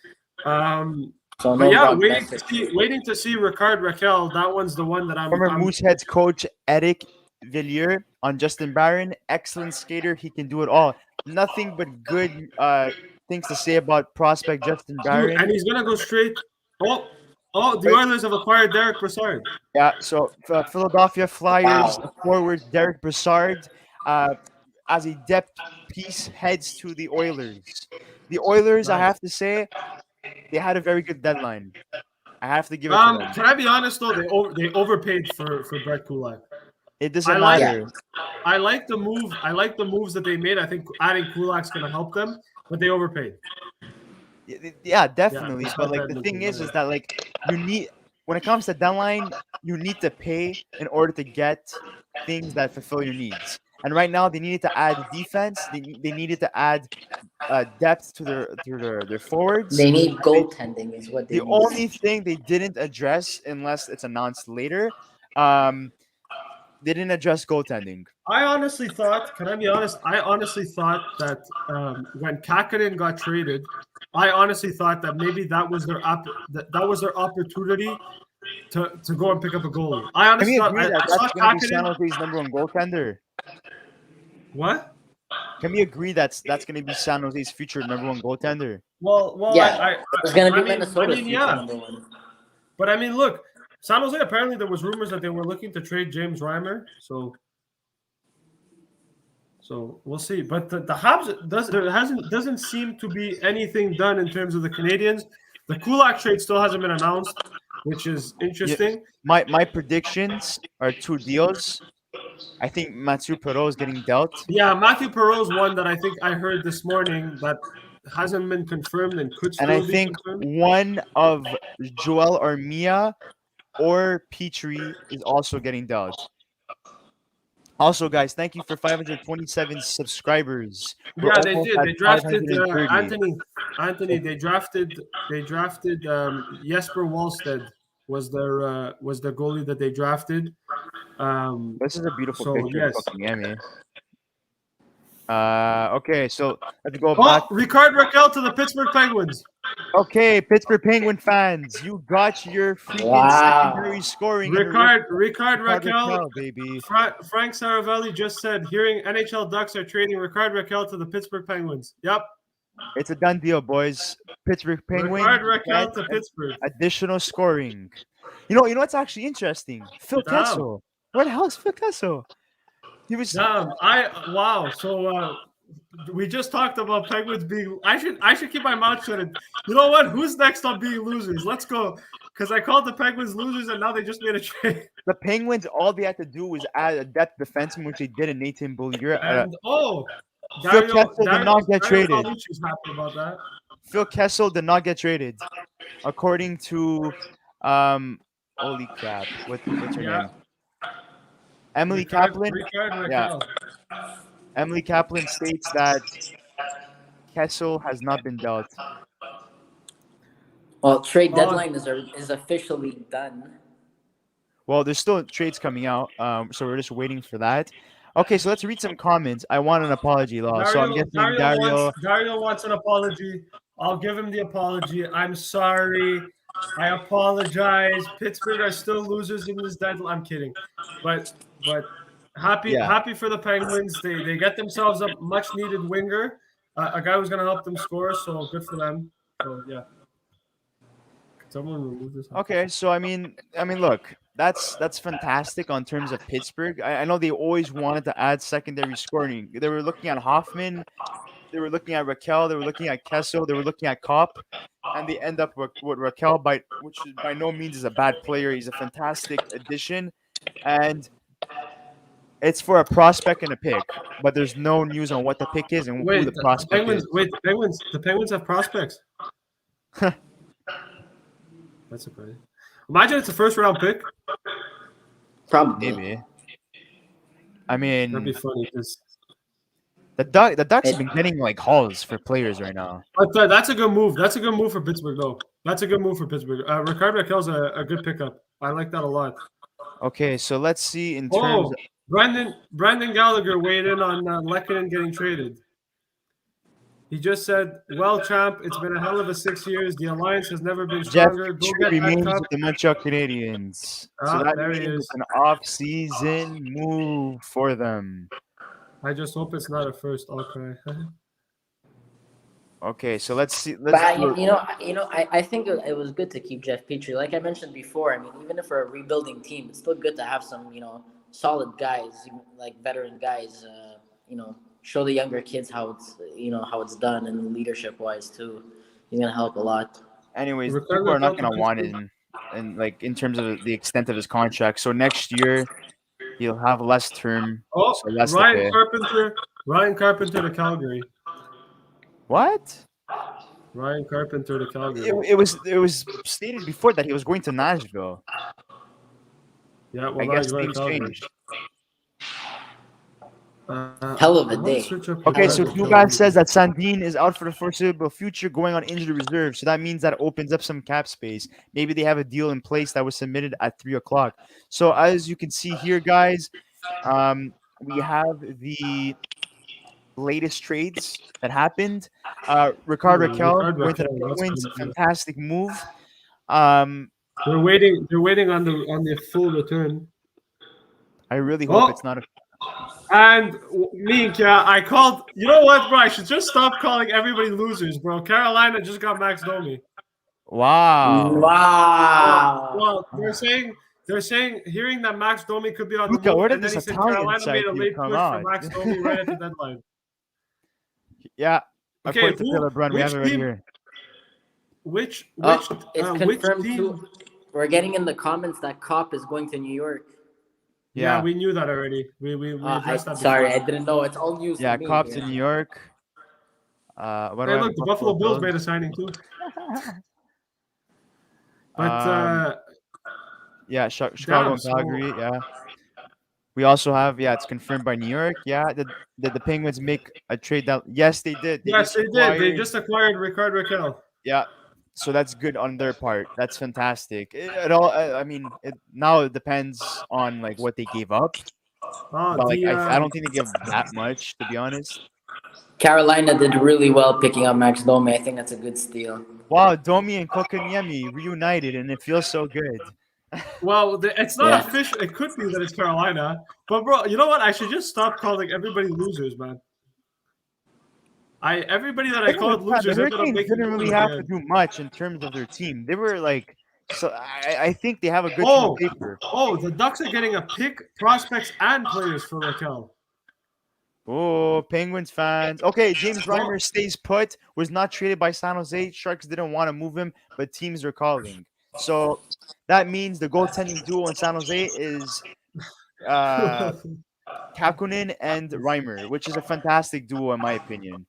So But yeah, Ron waiting to see Ricard Raquel. That one's the one that I'm. Former Mooseheads coach Eric Villiers on Justin Barron. Excellent skater. He can do it all. Nothing but good things to say about prospect Justin Barron. And he's going to go straight. Oh, the Oilers have acquired Derek Brassard. Yeah, so Philadelphia Flyers forward Derek Brassard as a depth piece heads to the Oilers. The Oilers, I have to say, they had a very good deadline. I have to give it to them. Can I be honest though? They overpaid for Brett Kulak. It doesn't matter. I like the move. I like the moves that they made. I think adding Kulak's going to help them, but they overpaid. Yeah, definitely. But like the thing is that like you need, when it comes to deadline, you need to pay in order to get things that fulfill your needs. And right now, they needed to add defense. They needed to add depth to their forwards. They need goaltending, is what they need. The only thing they didn't address, unless it's announced later, they didn't address goaltending. I honestly thought, can I be honest? I honestly thought that when Kahkonen got traded, I honestly thought that maybe that was their opportunity to go and pick up a goalie. I honestly thought that's going to be San Jose's number one goaltender. What? Can we agree that's going to be San Jose's future number one goaltender? Well, yeah, it's going to be Minnesota's future number one. But I mean, look, San Jose, apparently there was rumors that they were looking to trade James Reimer, so we'll see. But the Habs doesn't seem to be anything done in terms of the Canadiens. The Kulak trade still hasn't been announced, which is interesting. Yeah, my predictions are 2 deals. I think Mathieu Perreault is getting dealt. Yeah, Mathieu Perreault is one that I think I heard this morning that hasn't been confirmed and could still be confirmed. And I think one of Joel Armia or Petrie is also getting dealt. Also, guys, thank you for 527 subscribers. Yeah, they did. They drafted Anthony. They drafted Jesper Wallstedt was their goalie that they drafted. This is a beautiful picture. Yes. Of fucking Emmy. Okay, so let's go back. Ricard Raquel to the Pittsburgh Penguins. Okay, Pittsburgh Penguin fans, you got your freaking secondary scoring. Ricard Raquel, baby. Frank Saravelli just said, hearing NHL Ducks are trading Ricard Raquel to the Pittsburgh Penguins. Yep. It's a done deal, boys. Pittsburgh Penguins. Ricard Raquel to Pittsburgh. Additional scoring. You know what's actually interesting? Phil Kessel. Where the hell is Phil Kessel? He was. Wow. So we just talked about Penguins being. I should keep my mouth shut. You know what? Who's next on being losers? Let's go. Because I called the Penguins losers, and now they just made a trade. The Penguins, all they had to do was add a depth defenseman, which they did in Nathan Beaulieu. Phil Kessel did not get traded. Happy about that. Phil Kessel did not get traded, according to holy crap, what's her name? Emily Kaplan. Emily Kaplan states that Kessel has not been dealt. Well, trade deadline is officially done. Well, there's still trades coming out, so we're just waiting for that. Okay, so let's read some comments. I want an apology, Law. So I'm guessing Dario wants an apology. I'll give him the apology. I'm sorry. I apologize. Pittsburgh are still losers in this deadline. I'm kidding, but happy for the Penguins. They get themselves a much needed winger, a guy who's going to help them score. So good for them. So yeah. Could someone remove this? Okay, so I mean, look, that's fantastic on terms of Pittsburgh. I know they always wanted to add secondary scoring. They were looking at Hoffman, they were looking at Raquel, they were looking at Kessel, they were looking at Kopp, and they end up with Raquel, which by no means is a bad player. He's a fantastic addition, and it's for a prospect and a pick, but there's no news on what the pick is and who the prospect is. The Penguins have prospects. That's surprising. Imagine it's a first round pick. Probably. Maybe. I mean, That'd be funny because the Ducks have been getting like hauls for players right now. But that's a good move. That's a good move for Pittsburgh, though. That's a good move for Pittsburgh. Ricardo Raquel's a good pickup. I like that a lot. Okay, so let's see in terms. Brandon Gallagher weighed in on Lehkonen getting traded. He just said, "Well, champ, it's been a hell of a 6 years. The alliance has never been Jeff stronger. Go Petrie get that remains cup." with the Montreal Canadiens. So that there he means is. it's an off-season move for them. I just hope it's not a first. I'll cry. Okay, so let's see. But I think it was good to keep Jeff Petrie. Like I mentioned before, I mean, even if for a rebuilding team, it's still good to have some, solid guys, like veteran guys. Show the younger kids how it's done, and leadership wise too. He's gonna help a lot. Anyways, people are not gonna want him, and like in terms of the extent of his contract. So next year he'll have less term. Oh, so less Ryan Carpenter to Calgary. What? Ryan Carpenter to Calgary. It was stated before that he was going to Nashville. Yeah, well, I now guess he's going to things Calgary. changed. Hell of a day. Okay, so Dugan says that Sandin is out for the foreseeable future, going on injured reserve. So that means that opens up some cap space. Maybe they have a deal in place that was submitted at 3:00. So as you can see here, guys, we have the latest trades that happened. Ricardo Raquel went to the Penguins, fantastic move. They're waiting on the full return. I really hope it's not a. And I called. You know what, bro? I should just stop calling everybody losers, bro. Carolina just got Max Domi. Wow. Well, they're saying hearing that Max Domi could be on the Luca, move, where did and then this he said Italian Carolina made a late come push on? for Max Domi right at the deadline. Yeah. Okay, according to Philip Brun, we have it right here. Which it's which confirmed team? too. We're getting in the comments that Kopp is going to New York. Yeah, we knew that already. We addressed that. Sorry, I didn't know. It's all news. Yeah, to me, Kopp's in New York. Hey, look, the Buffalo Bills made a signing too. But yeah, Chicago and Calgary. Yeah, we also have. Yeah, it's confirmed by New York. Yeah, did the Penguins make a trade? That yes, they did. They did. They just acquired Ricardo Raquel. Yeah, so that's good on their part. That's fantastic. Now it depends on like what they gave up. But I don't think they give that much, to be honest. Carolina did really well picking up Max Domi. I think that's a good steal. Wow, Domi and Kotkaniemi reunited, and it feels so good. Well, it's not official. It could be that it's Carolina. But, bro, you know what? I should just stop calling everybody losers, man. Everybody that I called losers, the Hurricanes didn't really have to do much in terms of their team. They were like, so I think they have a good team on paper. Oh, the Ducks are getting a pick, prospects, and players for Raquel. Oh, Penguins fans. Okay, James Reimer stays put, was not traded by San Jose. Sharks didn't want to move him, but teams are calling. So that means the goaltending duo in San Jose is Kahkonen and Reimer, which is a fantastic duo in my opinion.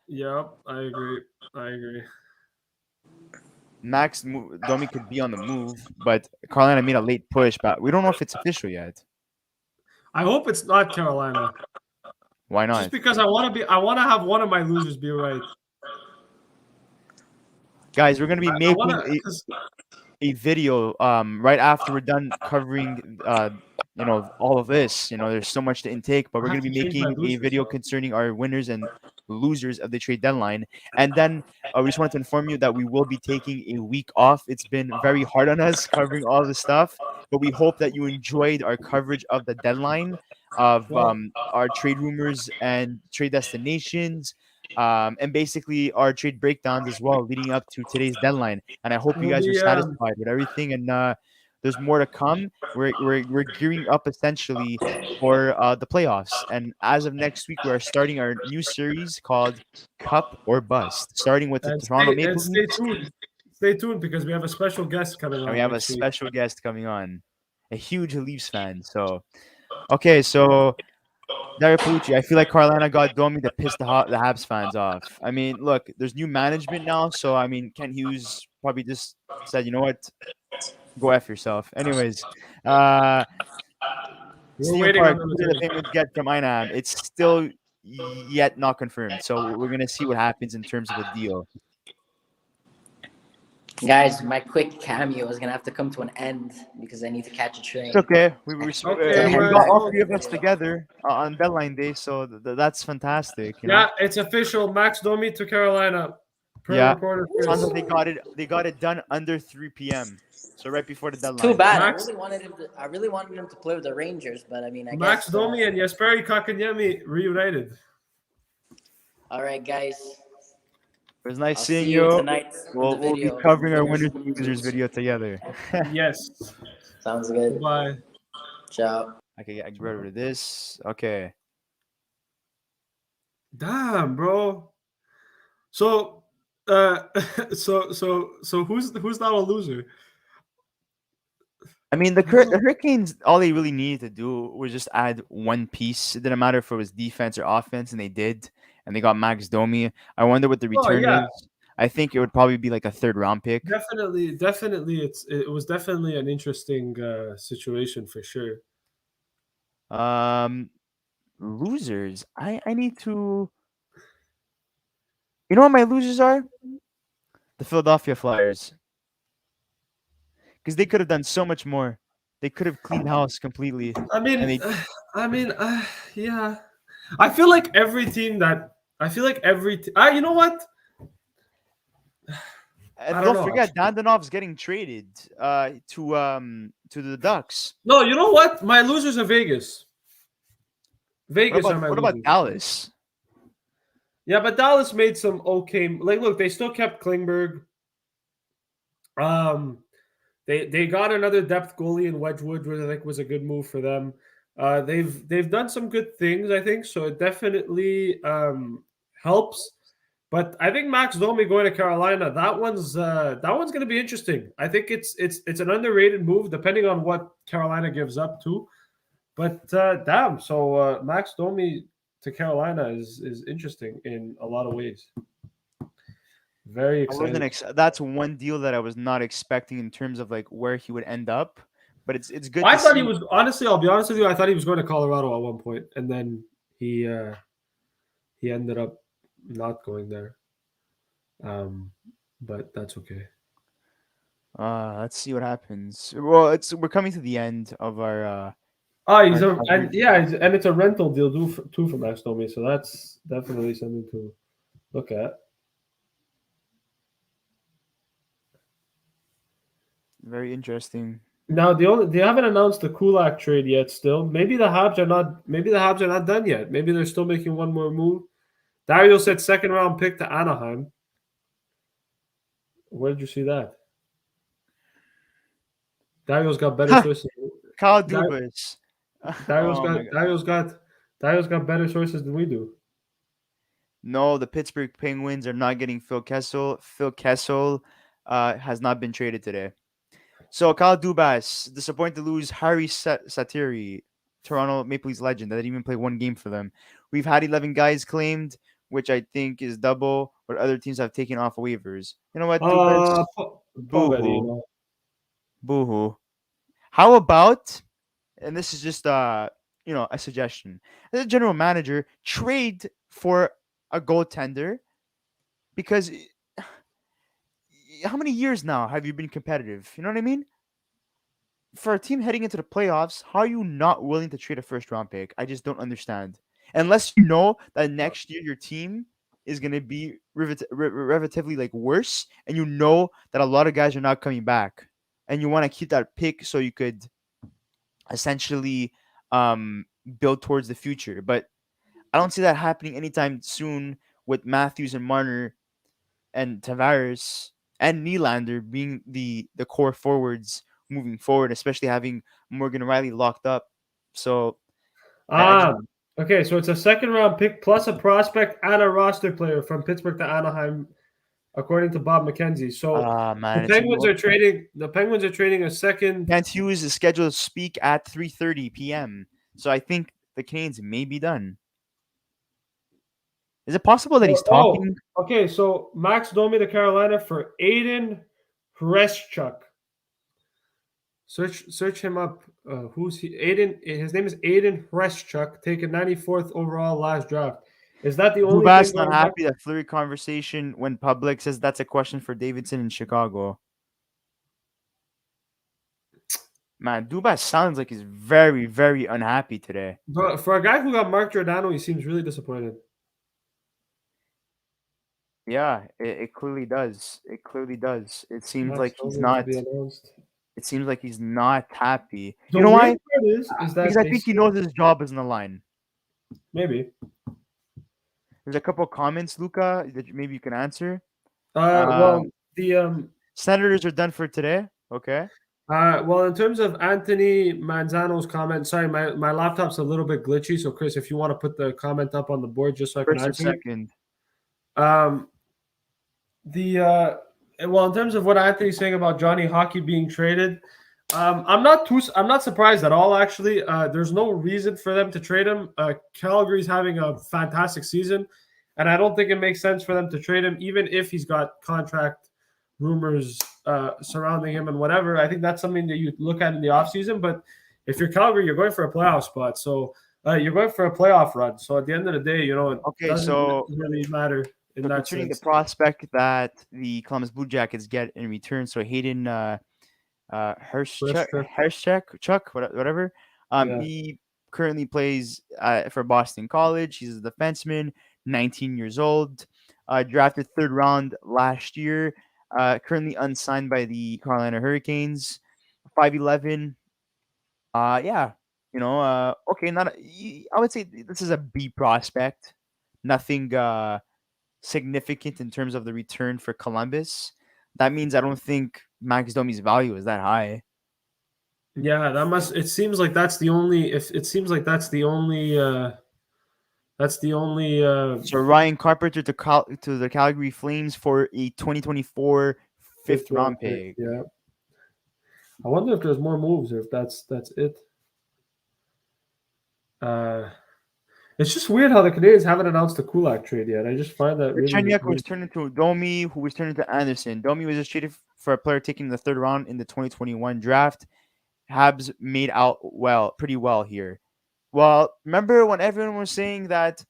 Yep, I agree. Max Domi could be on the move, but Carolina made a late push, but we don't know if it's official yet. I hope it's not Carolina. Why not? Just because I want to have one of my losers be right. Guys, we're gonna be making a video right after we're done covering all of this. There's so much to intake, but we're gonna be making a video concerning our winners and losers of the trade deadline. And then we just wanted to inform you that we will be taking a week off. It's been very hard on us covering all the stuff, but we hope that you enjoyed our coverage of the deadline of our trade rumors and trade destinations. and basically our trade breakdowns as well leading up to today's deadline. And I hope you We'll guys are be, satisfied with everything. And there's more to come. We're gearing up essentially for the playoffs. And as of next week, we are starting our new series called Cup or Bust, starting with the and Toronto stay Maple Leafs. tuned. Stay tuned because we have a special guest coming And on we have a next week. special guest coming on, a huge Leafs fan. So, okay, so Dario Palucci, I feel like Carolina got Domi to piss the Habs fans off. I mean, look, there's new management now, so I mean, Ken Hughes probably just said, you know what, go f yourself. Anyways, We're CM waiting on Park, them who to did the payment get from Einam? It's still yet not confirmed, so we're gonna see what happens in terms of the deal. Guys, my quick cameo is gonna have to come to an end because I need to catch a train. It's okay. We Okay, we we're- got all three of us together on deadline day, so that's fantastic. You know? Yeah, it's official. Max Domi to Carolina. Per Yeah. reporter Sounds Chris. like they got it done under 3 p.m. So right before the deadline. Too bad. Max- I really wanted him to play with the Rangers, but I mean, I Max guess. Domi and Jesperi Kotkaniemi reunited. All right, guys. It was nice I'll seeing see you you. tonight. in We'll the be video. covering our winners and losers video together. Yes. Sounds good. Bye. Ciao. Okay, I get rid of this. Okay. Damn, bro. So, so who's now a loser? I mean, the Hurricanes, all they really needed to do was just add one piece. It didn't matter if it was defense or offense, and they did. And they got Max Domi. I wonder what the return yeah. is. I think it would probably be like a 3rd round pick. Definitely, it was definitely an interesting situation for sure. Losers. I need to. You know what my losers are? The Philadelphia Flyers. Because they could have done so much more. They could have cleaned house completely. I mean, And they- yeah. I feel like every team. You know what? And I don't don't know, forget, Dandanov's getting traded to the Ducks. No, you know what? My losers are Vegas. Vegas are my What about losers. Dallas? Yeah, but Dallas made some okay. Like, look, they still kept Klingberg. They got another depth goalie in Wedgwood, which I think was a good move for them. They've done some good things, I think. So it definitely helps. But I think Max Domi going to Carolina, that one's going to be interesting. I think it's an underrated move, depending on what Carolina gives up to. But damn, so Max Domi to Carolina is interesting in a lot of ways. Very exciting. That's one deal that I was not expecting in terms of like where he would end up. But it's good. I to thought see. he was honestly. I'll be honest with you. I thought he was going to Colorado at one point, and then he ended up not going there. But that's okay. Let's see what happens. Well, we're coming to the end of our. He's Our and it's a rental deal too for Max Domi, so that's definitely something to look at. Very interesting. Now they haven't announced the Kulak trade yet. Still, maybe the Habs are not done yet. Maybe they're still making one more move. Dario said 2nd round pick to Anaheim. Where did you see that? Dario's got better sources. Kyle Dubas. Dario's got better sources than we do. No, the Pittsburgh Penguins are not getting Phil Kessel. Phil Kessel has not been traded today. So Kyle Dubas, disappointed to lose Harry Satiri, Toronto Maple Leafs legend, that didn't even play one game for them. We've had 11 guys claimed, which I think is double what other teams have taken off waivers. You know what, Dubas? Boo-hoo. Boo-hoo. How about, and this is just a suggestion, as a general manager, trade for a goaltender, because how many years now have you been competitive? You know what I mean? For a team heading into the playoffs, how are you not willing to trade a 1st round pick? I just don't understand. Unless you know that next year your team is going to be relatively like worse, and you know that a lot of guys are not coming back, and you want to keep that pick so you could essentially build towards the future. But I don't see that happening anytime soon with Matthews and Marner and Tavares and Nylander being the core forwards moving forward, especially having Morgan Riley locked up. So I just Okay, so it's a second-round pick plus a prospect and a roster player from Pittsburgh to Anaheim, according to Bob McKenzie. So man, the Penguins are trading. The Penguins are trading a second. Kent Hughes is scheduled to speak at 3:30 p.m. So I think the Canadiens may be done. Is it possible that he's talking? Okay, so Max Domi to Carolina for Aiden Hreschuk. Search him up. Who's he? Aiden. His name is Aiden Hreschuk, taken 94th overall last draft. Is that the only Dubas thing not going happy that Fleury conversation went public, says that's a question for Davidson in Chicago. Man, Dubas sounds like he's very, very unhappy today. But for a guy who got Mark Giordano, he seems really disappointed. Yeah, it clearly does. It clearly does. It seems Max like he's Domi to not. be announced. It seems like he's not happy. The You know why? weird part is that Because I they think he say- knows his job is on the line. maybe. There's a couple of comments, Luca, that maybe you can answer. Well, the Senators are done for today. Okay. well, in terms of Anthony Manzano's comment, sorry, my laptop's a little bit glitchy. So, Chris, if you want to put the comment up on the board just so I can First or answer it. second. Well, in terms of what Anthony's saying about Johnny Hockey being traded, I'm not surprised at all. Actually, there's no reason for them to trade him. Calgary's having a fantastic season, and I don't think it makes sense for them to trade him, even if he's got contract rumors surrounding him and whatever. I think that's something that you look at in the offseason. But if you're Calgary, you're going for a playoff spot, so you're going for a playoff run. So at the end of the day, it doesn't really matter. In that concerning sense. the prospect that the Columbus Blue Jackets get in return, so Hayden Chuck, whatever. He currently plays for Boston College. He's a defenseman, 19 years old, drafted 3rd round last year. Currently unsigned by the Carolina Hurricanes, 5'11". Okay, I would say this is a B prospect. Nothing significant in terms of the return for Columbus. That means I don't think Max Domi's value is that high. Yeah, it seems like that's the only So Ryan Carpenter to the Calgary Flames for a 2024 fifth round pick. Yeah. I wonder if there's more moves or if that's it. It's just weird how the Canadiens haven't announced the Kulak trade yet. I just find that really Chenyuk was turned into Domi, who was turned into Anderson. Domi was just traded for a player taking the 3rd round in the 2021 draft. Habs made out pretty well here. Well, remember when everyone was saying that?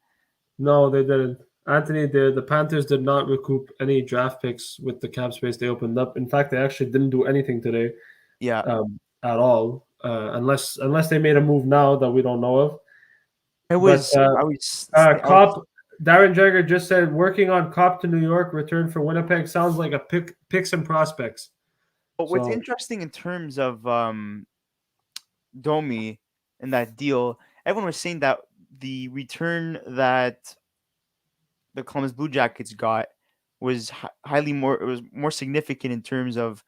No, they didn't. Anthony did. The Panthers did not recoup any draft picks with the cap space they opened up. In fact, they actually didn't do anything today. Yeah. At all, unless they made a move now that we don't know of. It was. Cop. Darren Jagger just said working on Cop to New York, return for Winnipeg. Sounds like a picks and prospects. But what's interesting in terms of Domi and that deal, everyone was saying that the return that the Columbus Blue Jackets got was more significant in terms of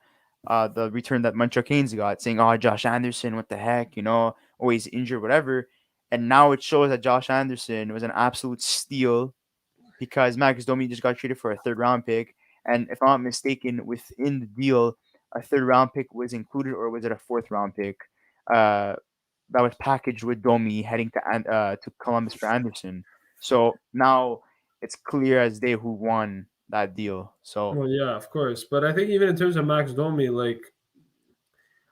the return that Montreal Canadiens got, saying, "Oh, Josh Anderson, what the heck, always injured, whatever." And now it shows that Josh Anderson was an absolute steal because Max Domi just got traded for a 3rd round pick. And if I'm not mistaken, within the deal, a 3rd round pick was included, or was it a 4th round pick that was packaged with Domi heading to Columbus for Anderson. So now it's clear as day who won that deal. So well, yeah, of course. But I think even in terms of Max Domi,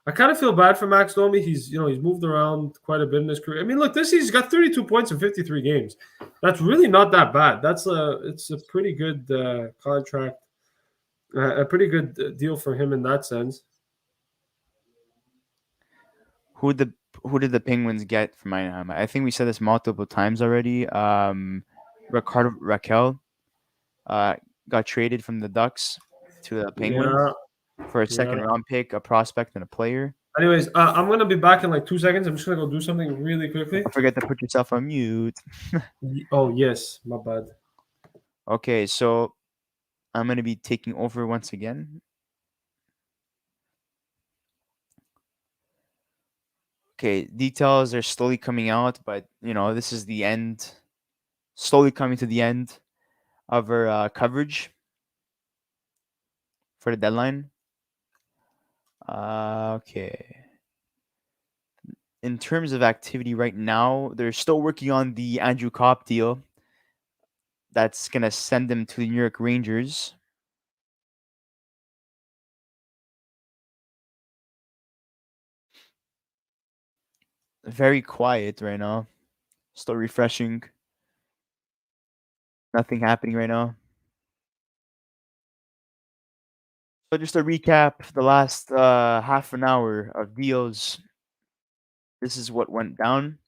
I kind of feel bad for Max Domi. He's moved around quite a bit in his career. I mean, look, he's got 32 points in 53 games. That's really not that bad. It's a pretty good contract, a pretty good deal for him in that sense. Who did the Penguins get from Anaheim? I think we said this multiple times already. Ricardo Raquel got traded from the Ducks to the Penguins for a 2nd round pick, a prospect, and a player. Anyways, I'm going to be back in like 2 seconds. I'm just going to go do something really quickly. Don't forget to put yourself on mute. Oh, yes. My bad. Okay, so I'm going to be taking over once again. Okay, details are slowly coming out, but this is the end, slowly coming to the end of our coverage for the deadline. Okay. In terms of activity right now, they're still working on the Andrew Kopp deal. That's gonna send them to the New York Rangers. Very quiet right now. Still refreshing. Nothing happening right now. So just to recap the last half an hour of deals. This is what went down.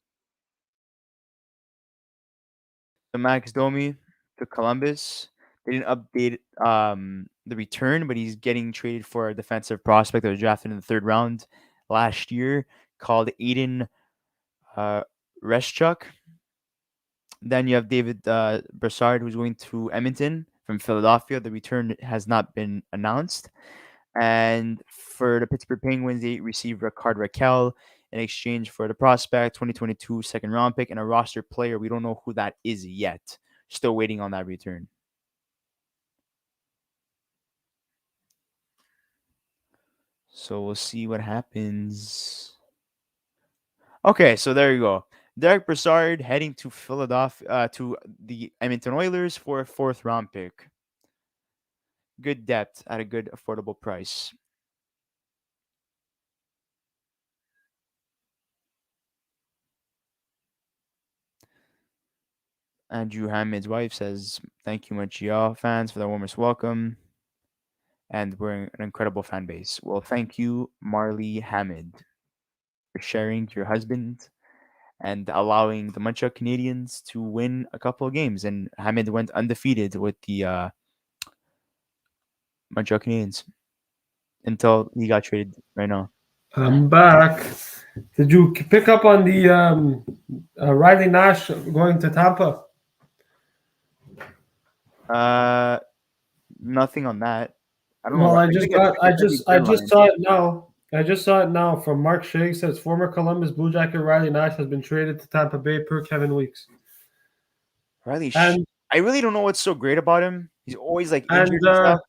So Max Domi to Columbus. They didn't update the return, but he's getting traded for a defensive prospect that was drafted in the 3rd round last year called Aiden Reschuk. Then you have David Brassard, who's going to Edmonton from Philadelphia. The return has not been announced. And for the Pittsburgh Penguins, they received Ricard Raquel in exchange for the prospect, 2022 second round pick, and a roster player. We don't know who that is yet. Still waiting on that return. So we'll see what happens. Okay, so there you go. Derek Brassard heading to Philadelphia, to the Edmonton Oilers for a 4th round pick. Good depth at a good affordable price. Andrew Hamid's wife says, "Thank you, Montreal fans, for the warmest welcome. And we're an incredible fan base." Well, thank you, Marley Hamid, for sharing your husband and allowing the Montreal Canadiens to win a couple of games. And Hamid went undefeated with the Montreal Canadiens until he got traded right now. I'm back. Did you pick up on the Riley Nash going to Tampa? Nothing on that. I don't Well, know. I just saw it now. I just saw it now from Mark Shigg. Says former Columbus Blue Jacket Riley Nash has been traded to Tampa Bay per Kevin Weeks. Riley, And I really don't know what's so great about him. He's always like and injured and stuff.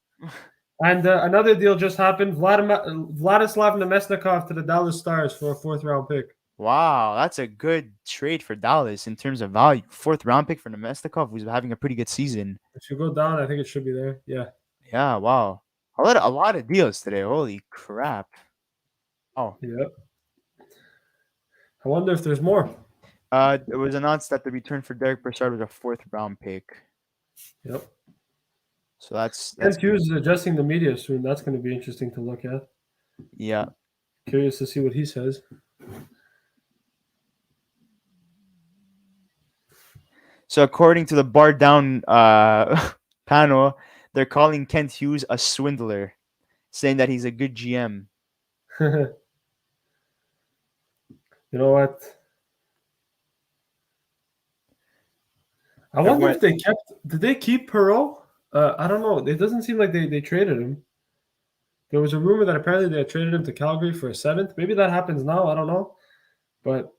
another deal just happened. Vladislav Nemesnikov to the Dallas Stars for a 4th round pick. Wow, that's a good trade for Dallas in terms of value. 4th round pick for Nemesnikov, who's having a pretty good season. If you go down, I think it should be there. Yeah. Yeah, wow. A lot of deals today. Holy crap. Oh. Yep. I wonder if there's more. It was announced that the return for Derek Brassard was a 4th round pick. Yep. So that's Kent Hughes is addressing the media soon. That's going to be interesting to look at. Yeah. Curious to see what he says. So according to the bar down panel, they're calling Kent Hughes a swindler, saying that he's a good GM. You know what? I wonder if did they keep Perreault? I don't know. It doesn't seem like they traded him. There was a rumor that apparently they had traded him to Calgary for a 7th. Maybe that happens now. I don't know. But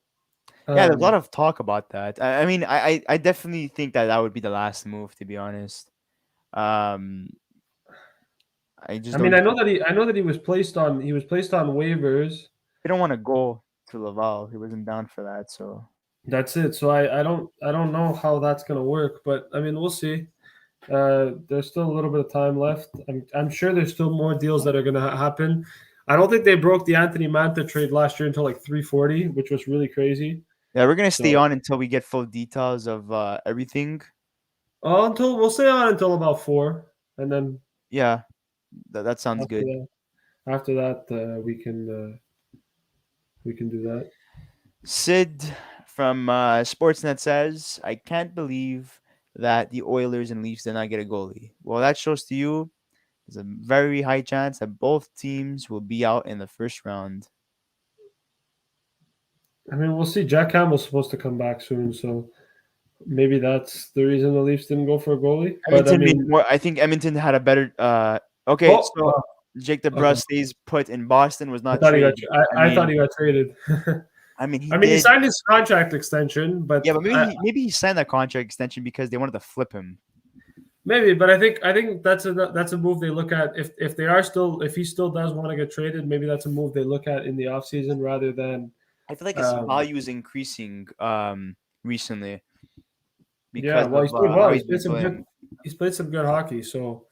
yeah, there's a lot of talk about that. I mean, I definitely think that would be the last move, to be honest. I know that he was placed on waivers. They don't want to go to Laval. He wasn't down for that, so that's it. So I don't know how that's gonna work, but I mean we'll see. There's still a little bit of time left. I'm sure there's still more deals that are gonna happen. I don't think they broke the Anthony Mantha trade last year until like 3:40, which was really crazy. Yeah, we're gonna stay on until we get full details of everything. We'll stay on until about 4, and then yeah, that sounds good. After that, we can do that. Sid from Sportsnet says, "I can't believe that the Oilers and Leafs did not get a goalie." Well, that shows to you there's a very high chance that both teams will be out in the 1st round. I mean, we'll see. Jack Campbell's supposed to come back soon, so maybe that's the reason the Leafs didn't go for a goalie. But I Edmonton made mean, more. I think Edmonton had a better. Okay, oh, so Jake DeBrusk okay. stays put in Boston. Was I not thought he got. traded. I thought he got traded. I mean, he I mean, he did. signed his contract extension, but Yeah, but maybe he signed that contract extension because they wanted to flip him. maybe. But I think that's a move they look at if they are still if he still does want to get traded. Maybe that's a move they look at in the offseason rather than. I feel like his value is increasing recently Yeah, because well, of he's played how well. he's been playing. He's played some good hockey. So.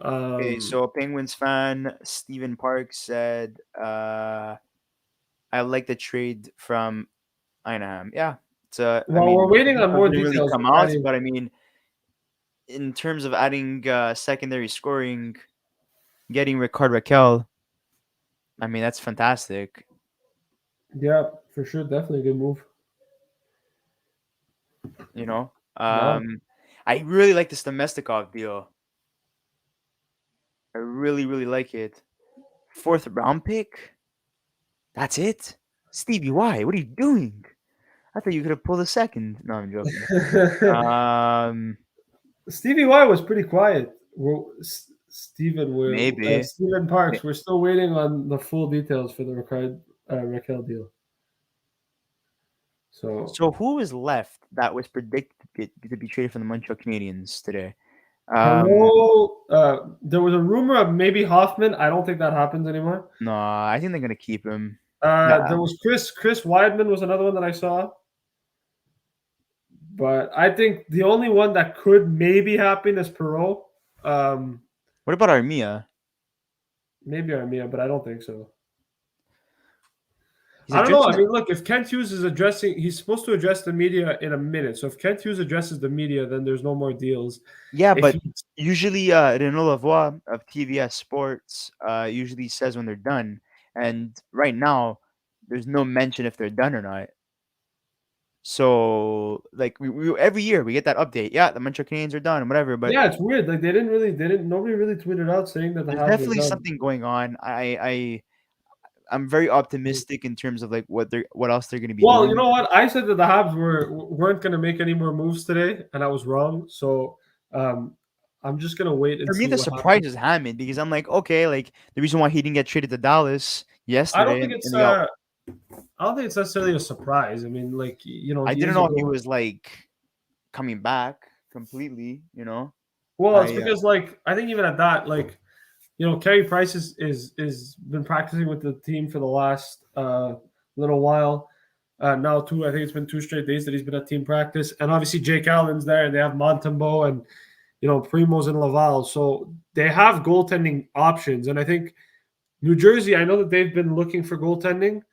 Okay, so Penguins fan Steven Park said, "I like the trade from Anaheim." Yeah, it's I Well, mean, we're waiting on more didn't really details. come out, but I mean, in terms of adding secondary scoring, getting Ricard Raquel, I mean that's fantastic. Yeah, for sure, definitely a good move. You know, Yeah. I really like this Domestikov deal. I really, really like it. 4th round pick. That's it, Stevie. Why? What are you doing? I thought you could have pulled a second. No, I'm joking. Stevie Y was pretty quiet. Stephen Parks. We're still waiting on the full details for the Raquel deal. So who is left that was predicted to be traded from the Montreal Canadiens today? There was a rumor of maybe Hoffman. I don't think that happens anymore. No, I think they're gonna keep him. There was Chris Weidman was another one that I saw. But I think the only one that could maybe happen is Perreault. What about Armia? Maybe Armia, but I don't think so. I don't know. I mean, look, if Kent Hughes is he's supposed to address the media in a minute. So if Kent Hughes addresses the media, then there's no more deals. Yeah, but usually Renaud Lavoie of TVS Sports usually says when they're done. And right now, there's no mention if they're done or not. So, like, we every year we get that update. Yeah, the Montreal Canadiens are done, whatever. But yeah, it's weird. Like nobody really tweeted out saying that there's definitely something going on. I'm very optimistic in terms of like what else they're going to be doing. Well, you know what? I said that the Habs weren't going to make any more moves today, and I was wrong. So I'm just going to wait. For me, the surprise is Hammond because I'm like, okay, like the reason why he didn't get traded to Dallas yesterday. I don't think it's necessarily a surprise. I mean, like, you know, I didn't know if he was like coming back completely. You know. Well, it's because like I think even at that, like, you know, Carey Price is been practicing with the team for the last little while. Now, I think it's been 2 straight days that he's been at team practice. And obviously Jake Allen's there, and they have Montembeault and, you know, Primo's and Laval. So they have goaltending options. And I think New Jersey, I know that they've been looking for goaltending.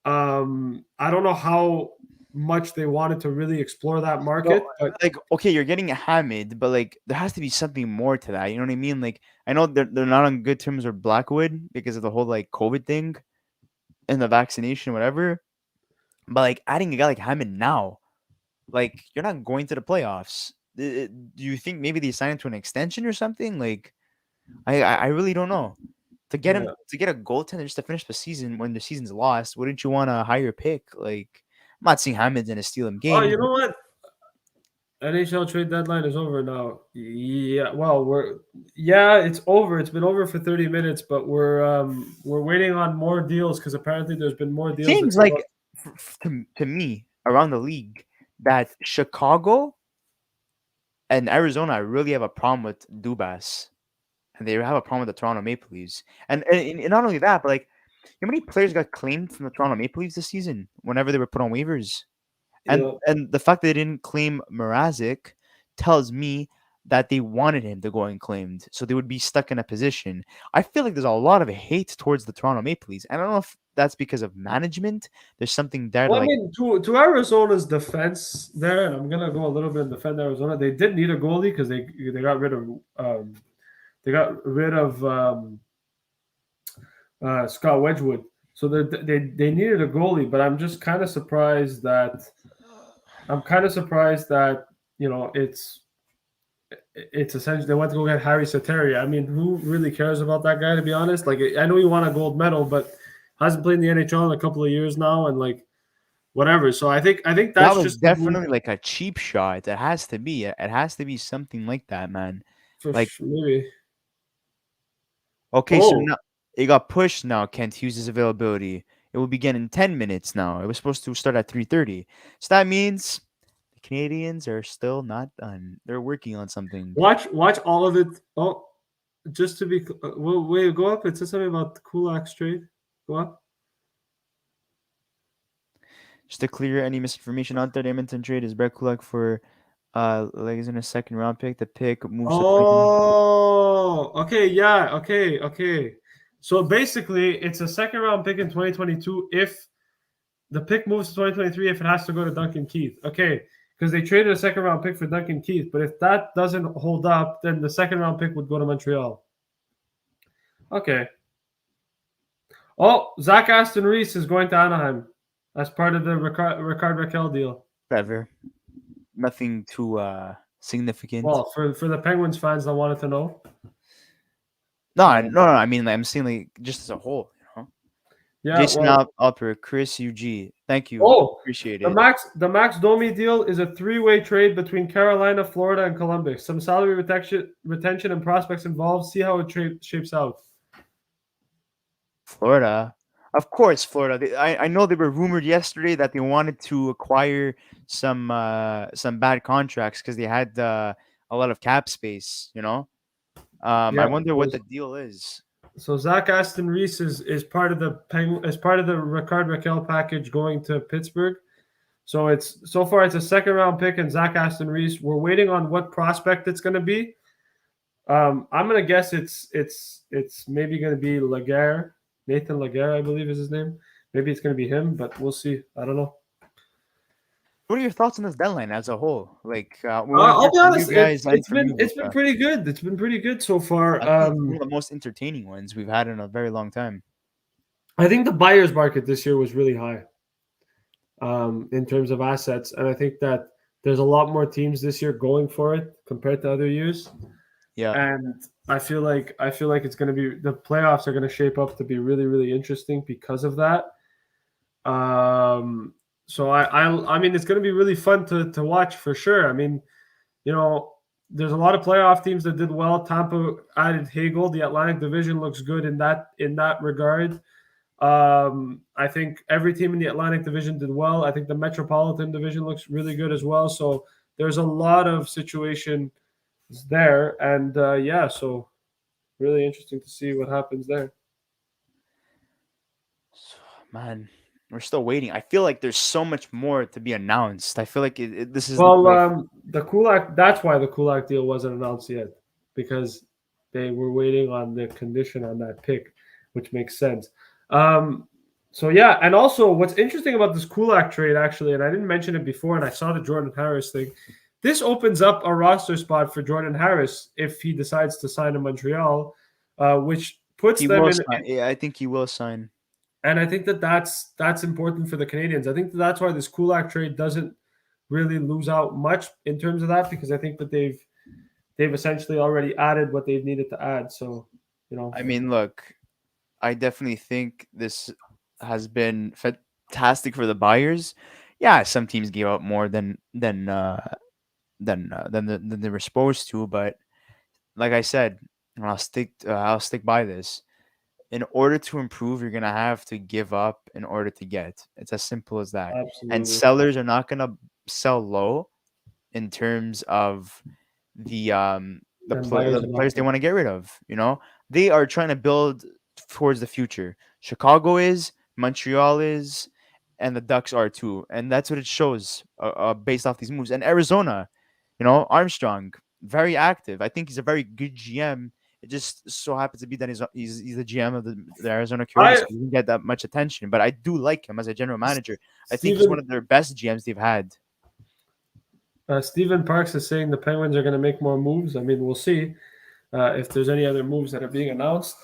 I don't know how much they wanted to really explore that market. But like, okay, you're getting a Hamid, but like there has to be something more to that. You know what I mean? Like, I know they're not on good terms with Blackwood because of the whole like COVID thing and the vaccination, whatever. But like adding a guy like Hamid now, like you're not going to the playoffs. Do you think maybe they sign him to an extension or something? Like, I really don't know. To get him to get a goaltender just to finish the season when the season's lost, wouldn't you want a higher pick? Like, I'm not seeing Hamid's in a steal him game. Oh, you know what? NHL Trade Deadline is over now. Yeah, well, it's over. It's been over for 30 minutes, but we're waiting on more deals because apparently there's been more deals. Seems like to me around the league that Chicago and Arizona really have a problem with Dubas, and they have a problem with the Toronto Maple Leafs. And not only that, but like, how many players got claimed from the Toronto Maple Leafs this season whenever they were put on waivers? And the fact that they didn't claim Mrazek tells me that they wanted him to go unclaimed, so they would be stuck in a position. I feel like there's a lot of hate towards the Toronto Maple Leafs. I don't know if that's because of management. There's something there. Well, I mean, to Arizona's defense there, and I'm gonna go a little bit and defend Arizona. They did need a goalie because they got rid of Scott Wedgwood, so they needed a goalie. But I'm just kind of surprised that. You know, it's essentially they went to go get Harry Sateri. I mean, who really cares about that guy, to be honest? Like, I know he won a gold medal, but hasn't played in the NHL in a couple of years now, and like, whatever. So I think That that's was just the move definitely like a cheap shot. It has to be. It has to be something like that, man. Like, maybe. okay, so Oh, now it got pushed now, Kent Hughes' availability. It will begin in 10 minutes now. It was supposed to start at 3:30. So that means the Canadians are still not done. They're working on something. watch all of it. Oh, just to be wait, go up. It says something about the Kulak trade. Go up. Just to clear any misinformation out there, the Edmonton trade is Brett Kulak for like is in a second round pick. The pick moves to the Vikings. Oh, okay, yeah, okay. So basically, it's a second round pick in 2022 if the pick moves to 2023 if it has to go to Duncan Keith. Okay, because they traded a second round pick for Duncan Keith, but if that doesn't hold up, then the second round pick would go to Montreal. Okay. Oh, Zach Aston Reese is going to Anaheim as part of the Ricard Raquel deal. Whatever. Nothing too significant. Well, for the Penguins fans that wanted to know. No. I mean, I'm saying like just as a whole, you know. Yeah, Jason well, Alper, Chris UG. Thank you. Oh, Appreciate the it. Max Domi deal is a 3-way trade between Carolina, Florida, and Columbus. Some salary retention and prospects involved. See how it shapes out. Florida. Of course, Florida. I know they were rumored yesterday that they wanted to acquire some bad contracts because they had a lot of cap space, you know. I Yeah, wonder what the deal is. So Zach Aston Reese is part of the Ricard Raquel package going to Pittsburgh. So so far it's a second round pick and Zach Aston Reese. We're waiting on what prospect it's going to be. I'm gonna guess it's maybe going to be Laguerre. Nathan Laguerre, I believe is his name. Maybe it's going to be him, but we'll see. I don't know. What are your thoughts on this deadline as a whole? Like, I'll be honest. It's been been pretty good. It's been pretty good so far. I think it's one of the most entertaining ones we've had in a very long time. I think the buyer's market this year was really high in terms of assets, and I think that there's a lot more teams this year going for it compared to other years. Yeah, and I feel like it's going to be the playoffs are going to shape up to be really, really interesting because of that. So I mean it's going to be really fun to watch for sure. I mean, you know, there's a lot of playoff teams that did well. Tampa added Hagel. The Atlantic Division looks good in that regard. I think every team in the Atlantic Division did well. I think the Metropolitan Division looks really good as well. So there's a lot of situation there, and yeah, so really interesting to see what happens there. man, we're still waiting. I feel like there's so much more to be announced. I feel like this is the Kulak. That's why the Kulak deal wasn't announced yet, because they were waiting on the condition on that pick, which makes sense. So yeah, and also what's interesting about this Kulak trade actually, and I didn't mention it before, and I saw the Jordan Harris thing. This opens up a roster spot for Jordan Harris if he decides to sign in Montreal, which puts them in. Yeah, I think he will sign. And I think that's important for the Canadiens. I think that's why this Kulak trade doesn't really lose out much in terms of that, because I think that they've essentially already added what they've needed to add. So, you know, I mean, look, I definitely think this has been fantastic for the buyers. Yeah, some teams gave out more than they were supposed to, but like I said, I'll stick by this. In order to improve, you're gonna have to give up in order to get. It's as simple as that. absolutely. And sellers are not gonna sell low in terms of the players they want to get rid of. You know, they are trying to build towards the future. Chicago is, Montreal is, and the Ducks are too, and that's what it shows based off these moves. And Arizona, you know, Armstrong, very active. I think he's a very good GM. It just so happens to be that he's the GM of the Arizona Coyotes. He didn't get that much attention, but I do like him as a general manager. I think he's one of their best GMs they've had. Stephen Parks is saying the Penguins are going to make more moves. I mean, we'll see if there's any other moves that are being announced.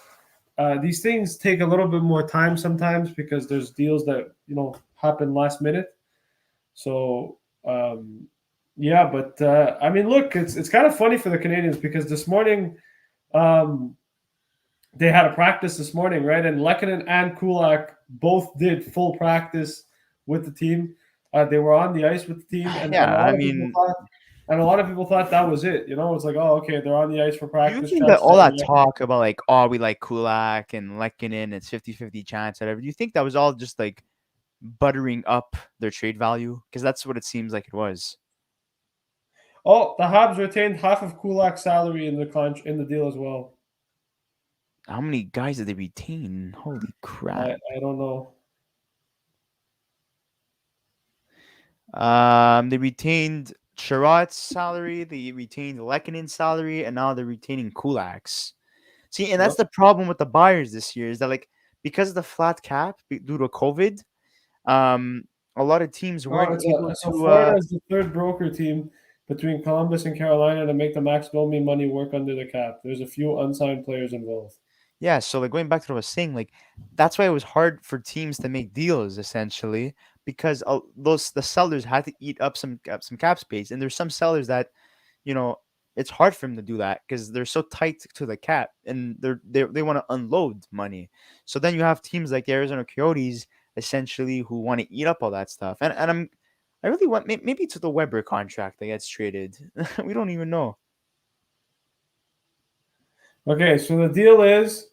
These things take a little bit more time sometimes because there's deals that, you know, happen last minute. So, yeah, but I mean, look, it's kind of funny for the Canadiens because this morning they had a practice this morning, right? And Lehkonen and Kulak both did full practice with the team. They were on the ice with the team, and Yeah, a lot I of people mean, thought, that was it. It's like, oh, okay, they're on the ice for do you practice. think that all that chances are- talk about like, oh, we like Kulak and Lehkonen, it's 50-50 chance, whatever, do you think that was all just like buttering up their trade value? Because that's what it seems like it was. Oh, the Habs retained half of Kulak's salary in the deal as well. How many guys did they retain? Holy crap. I don't know. They retained Sherrod's salary, they retained Lekkonen's salary, and now they're retaining Kulak's. See, and that's the problem with the buyers this year is that like because of the flat cap due to COVID, a lot of teams weren't able So to. Florida is the third broker team between Columbus and Carolina to make the Max Domi money work under the cap. There's a few unsigned players involved. Yeah, so like going back to what I was saying, like that's why it was hard for teams to make deals essentially because the sellers had to eat up some cap space, and there's some sellers that, it's hard for them to do that because they're so tight to the cap and they want to unload money. So then you have teams like the Arizona Coyotes essentially who want to eat up all that stuff, and I really want maybe it's the Weber contract that gets traded. We don't even know. Okay, so the deal is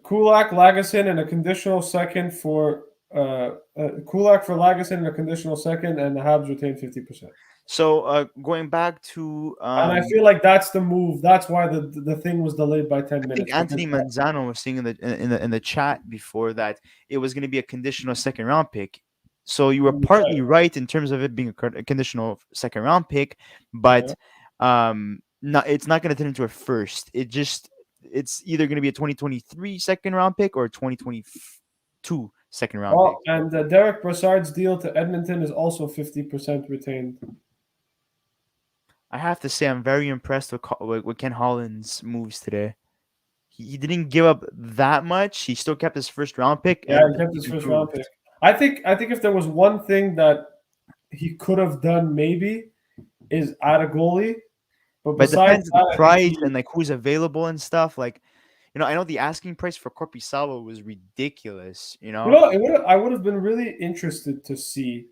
Kulak, Lagesson, and a conditional second for Kulak for Lagesson and a conditional second, and the Habs retain 50%. So going back to And I feel like that's the move. That's why the thing was delayed by 10 I minutes. think Anthony Manzano was saying in the chat before that it was going to be a conditional second round pick. So you were partly right in terms of it being a conditional second round pick, but it's not going to turn into a first. It's either going to be a 2023 second round pick or a 2022 second round pick. And Derek Brassard's deal to Edmonton is also 50% retained. I have to say I'm very impressed with Ken Holland's moves today. He didn't give up that much. He still kept his first round pick. Yeah, he kept his first round pick. I think if there was one thing that he could have done, maybe, is add a goalie. But besides the price and like who's available and stuff, like, I know the asking price for Korpisalo was ridiculous. I would have been really interested to see.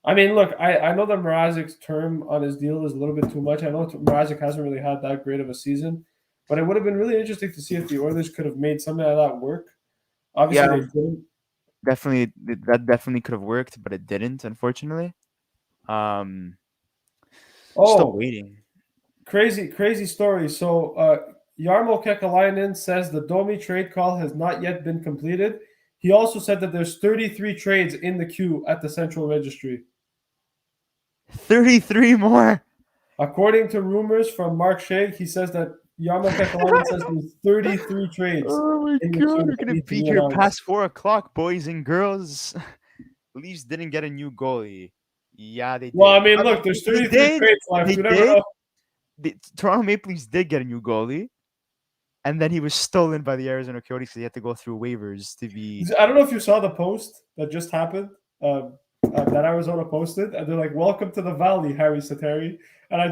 I mean, look, I know that Mrazek's term on his deal is a little bit too much. I know Mrazek hasn't really had that great of a season, but it would have been really interesting to see if the Oilers could have made something like that work. Obviously, they didn't. That definitely could have worked, but it didn't, unfortunately. Still waiting. Crazy story. So Jarmo Kekalainen says the Domi trade call has not yet been completed. He also said that there's 33 trades in the queue at the Central Registry. 33 more. According to rumors from Mark Shea, he says that Jarmo Kekalainen says there's 33 trades. Oh my God, we're gonna be here past 4:00, boys and girls. Leafs didn't get a new goalie. Yeah, they did. Well, I mean, look, there's 33 trades left. You never know. The Toronto Maple Leafs did get a new goalie, and then he was stolen by the Arizona Coyotes because he had to go through waivers to be. I don't know if you saw the post that just happened that Arizona posted, and they're like, "Welcome to the Valley, Harry Sateri," and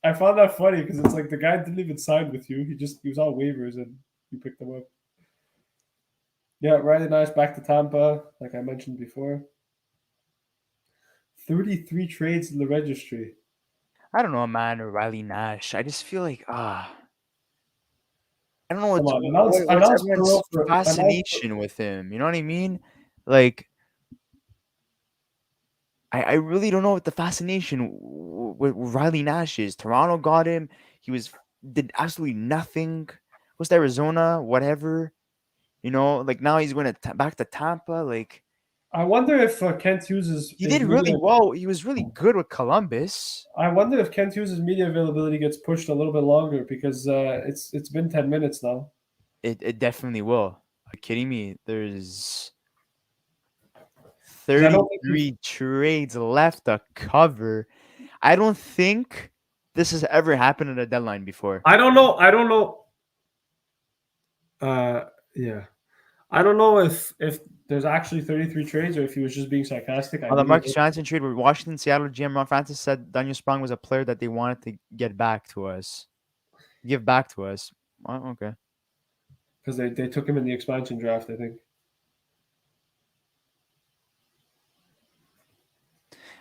I found that funny because it's like the guy didn't even sign with you. He was on waivers and you picked him up. Yeah, Riley Nash back to Tampa, like I mentioned before. 33 trades in the registry. I don't know, man, or Riley Nash. I just feel like I don't know what's everyone's fascination with him. You know what I mean? Like, I really don't know what the fascination with Riley Nash is. Toronto got him. He did absolutely nothing. Was Arizona, whatever. Like now he's going back to Tampa. Like, I wonder if Kent Hughes he did really well. He was really good with Columbus. I wonder if Kent Hughes' media availability gets pushed a little bit longer because it's been 10 minutes now. It definitely will. Are you kidding me? There's 33 trades left to cover. I don't think this has ever happened at a deadline before. I don't know. Yeah. I don't know if there's actually 33 trades or if he was just being sarcastic. On the Marcus Johansson trade with Washington, Seattle GM Ron Francis said Daniel Sprong was a player that they wanted to give back to us. Oh, okay. Because they took him in the expansion draft, I think.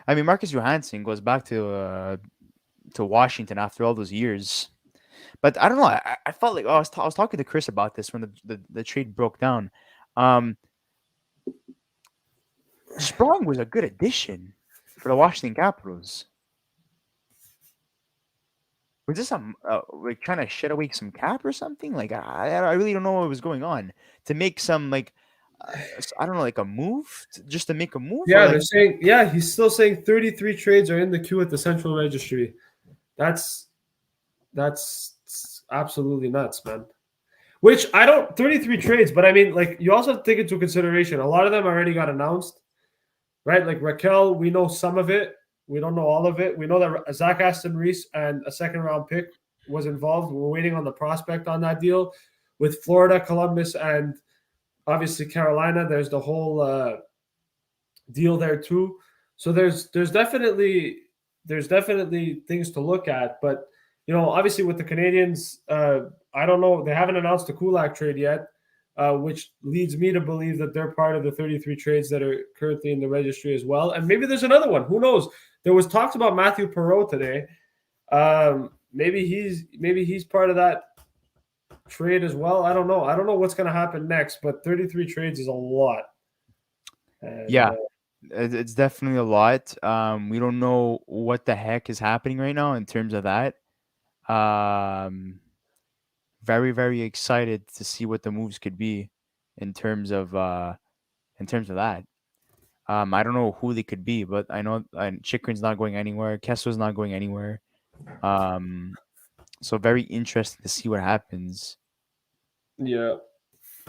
I mean, Marcus Johansson goes back to Washington after all those years. But I don't know. I felt like I was talking to Chris about this when the trade broke down. Um, Sprong was a good addition for the Washington Capitals. Was this like trying to shed away some cap or something? Like I really don't know what was going on to make some like I don't know, like a move just to make a move or Yeah, like they're saying. Yeah, he's still saying 33 trades are in the queue at the Central Registry. That's absolutely nuts, man. Which I don't 33 trades, but I mean, like you also have to take into consideration a lot of them already got announced, right? Like Raquel, we know some of it. We don't know all of it. We know that Zach Aston Reese and a second round pick was involved. We're waiting on the prospect on that deal with Florida, Columbus, and obviously Carolina. There's the whole deal there too. So there's definitely things to look at. But obviously with the Canadiens, I don't know. They haven't announced the Kulak trade yet, which leads me to believe that they're part of the 33 trades that are currently in the registry as well. And maybe there's another one. Who knows? There was talks about Matthew Perreault today. Maybe he's part of that trade as well. I don't know. I don't know what's going to happen next, but 33 trades is a lot. And, yeah, it's definitely a lot. We don't know what the heck is happening right now in terms of that. Very, very excited to see what the moves could be in terms of that. I don't know who they could be, but I know Chikrin's not going anywhere. Kessel's not going anywhere. So very interesting to see what happens. yeah.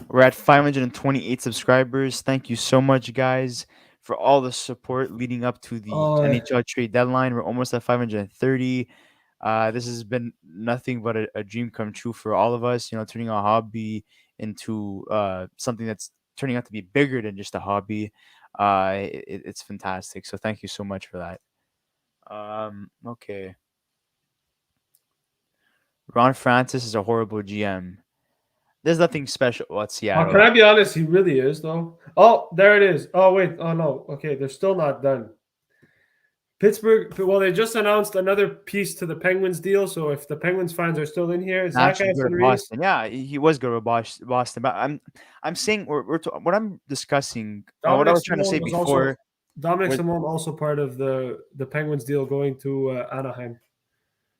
We're at 528 subscribers. Thank you so much, guys, for all the support leading up to the NHL Trade Deadline. We're almost at 530. This has been nothing but a dream come true for all of us. Turning a hobby into something that's turning out to be bigger than just a hobby. It's fantastic. So thank you so much for that. Okay. Ron Francis is a horrible GM. There's nothing special. What's Seattle? Can I be honest? He really is, though. Oh, there it is. Oh, wait. Oh, no. Okay, they're still not done. Pittsburgh, well, they just announced another piece to the Penguins deal. So if the Penguins fans are still in here, Zach Actually, good Aston at Reese. Boston. Yeah, he was good at Boston. But I'm saying what I'm discussing. What I was trying to say before. Dominic Simone also part of the Penguins deal going to Anaheim.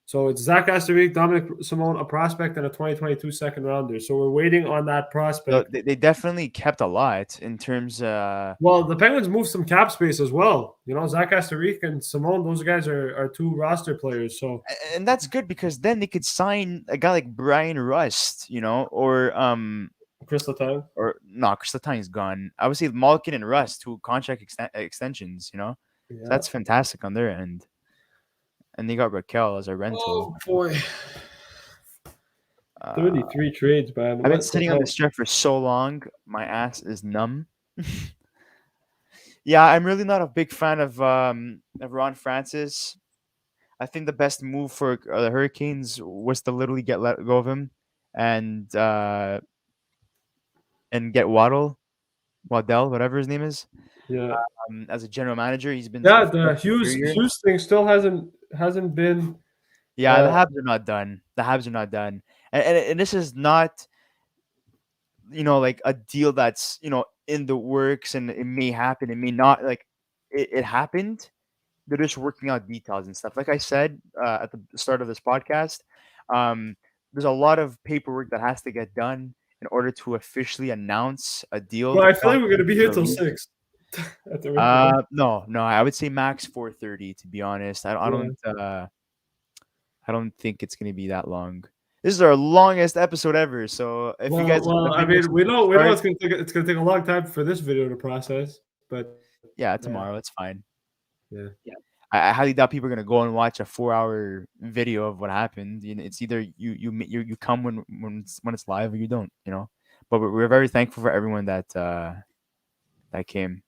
So it's Zach Aston Reese, Dominic Simone, a prospect, and a 2022 second rounder. So we're waiting on that prospect. So they definitely kept a lot in terms. Well, the Penguins moved some cap space as well. Zach Aston Reese and Simone; those guys are two roster players. So and that's good because then they could sign a guy like Brian Rust, or Crystal Time. or no, Crystal Time's gone. I would say Malkin and Rust, two contract extensions. So that's fantastic on their end. And they got Raquel as a rental. Oh boy. 33 trades, man. I've been sitting on this chair for so long, my ass is numb. Yeah, I'm really not a big fan of Ron Francis. I think the best move for the Hurricanes was to literally let go of him and get Waddle, whatever his name is. Yeah. As a general manager, he's been the Hughes thing still hasn't been. Yeah, the Habs are not done. And this is not, like a deal that's in the works, and it may happen, it may not. Like it happened. They're just working out details and stuff. Like I said at the start of this podcast, there's a lot of paperwork that has to get done in order to officially announce a deal. Well, I feel like we're gonna be here till 6. No, I would say max 4:30. To be honest, I don't think it's gonna be that long. This is our longest episode ever. So if you guys, we know it's gonna take a long time for this video to process. But yeah, tomorrow it's fine. Yeah. I highly doubt people are gonna go and watch a 4-hour video of what happened. It's either you come when it's live or you don't. But we're very thankful for everyone that came.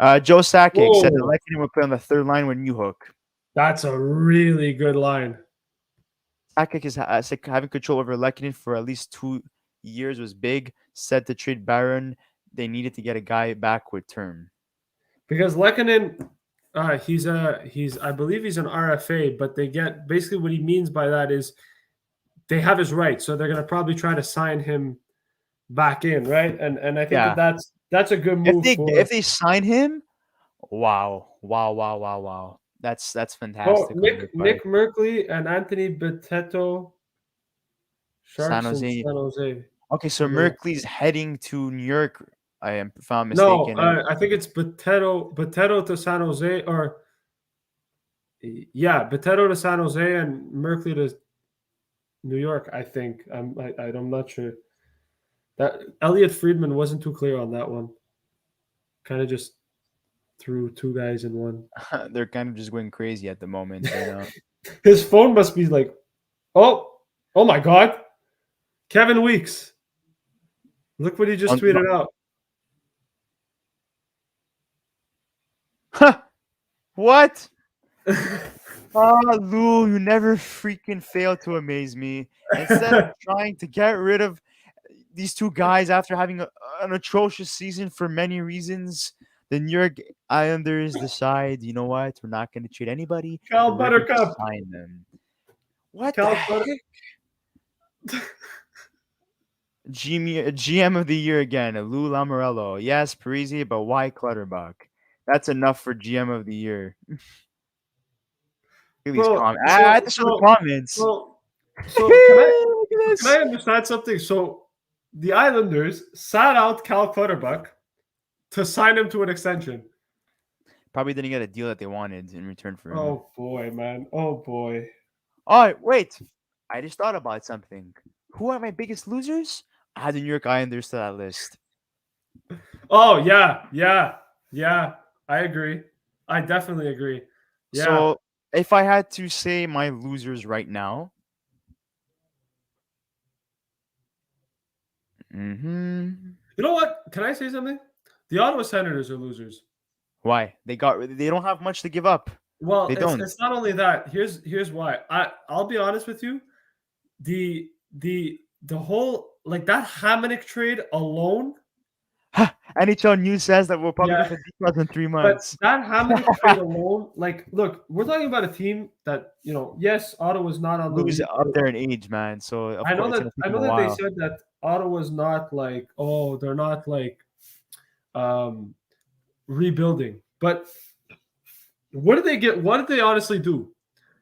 Joe Sakic said that Lehkonen will play on the third line when you hook. That's a really good line. Sakic is having control over Lehkonen for at least 2 years was big. Said to trade Barron, they needed to get a guy back with term. Because Lehkonen, He's I believe he's an RFA, but they get basically what he means by that is they have his rights, so they're gonna probably try to sign him back in, right? And I think Yeah. that's a good If move for. they sign him, wow. That's Oh, fantastic on their Nick part. Merkley and Anthony Bettetto, San Sharks and Jose. San Jose. Okay, so Yeah. Merkley's heading to New York. I am, if I'm No, mistaken. I think it's Bettetto to San Jose, or Bettetto to San Jose and Merkley to New York. I think I'm not sure. That Elliot Friedman wasn't too clear on that one. Kind of just threw two guys in one. They're kind of just going crazy at the moment, you know. His phone must be like, oh my God, Kevin Weeks. Look what he just tweeted out. What? Lou, you never freaking fail to amaze me. Instead of trying to get rid of these two guys after having an atrocious season for many reasons, the New York Islanders decide, you know what? We're not going to trade anybody. Cal We're going to Buttercup. sign them. What Cal the heck? GM of the year again, Lou Lamoriello. Yes, Parisi, but why Clutterbuck? That's enough for GM of the year. Look at these comments. I have to show the comments. So Look at can I this. understand something? So the Islanders sat out Cal Clutterbuck to sign him to an extension. Probably didn't get a deal that they wanted in return for him. Oh boy, man. Oh boy. Oh, wait. I just thought about something. Who are my biggest losers? I had the New York Islanders to that list. Oh yeah. I agree. I definitely agree. Yeah. So if I had to say my losers right now, You know what? Can I say something? The Ottawa Senators are losers. why? They don't have much to give up. Well, They don't. it's not only that. Here's why. I'll be honest with you. The whole like that Hamonic trade alone. NHL News says that we'll probably Yeah. get the details in 3 But months. that Hamonic trade alone, like, look, we're talking about a team that yes, Ottawa's not on the Who's up rebuild. there in age, man. So of I know course, that it's gonna take them a they while. said that Ottawa's not like they're not like rebuilding. But what did they get? What did they honestly do?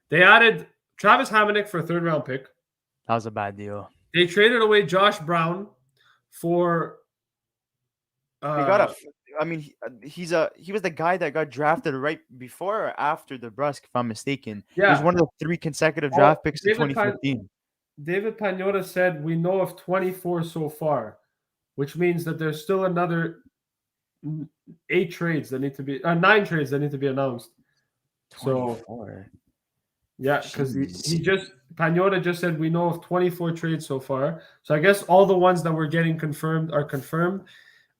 They added Travis Hamonic for a 3rd round pick. That was a bad deal. They traded away Josh Brown for. They got he was the guy that got drafted right before or after DeBrusk, if I'm mistaken. He was one of the 3 consecutive draft picks in 2015. David Pagnotta said we know of 24 so far, which means that there's still another 9 trades that need to be announced. 24. Yeah, because Pagnotta just said we know of 24 trades so far. So I guess all the ones that we're getting confirmed are confirmed.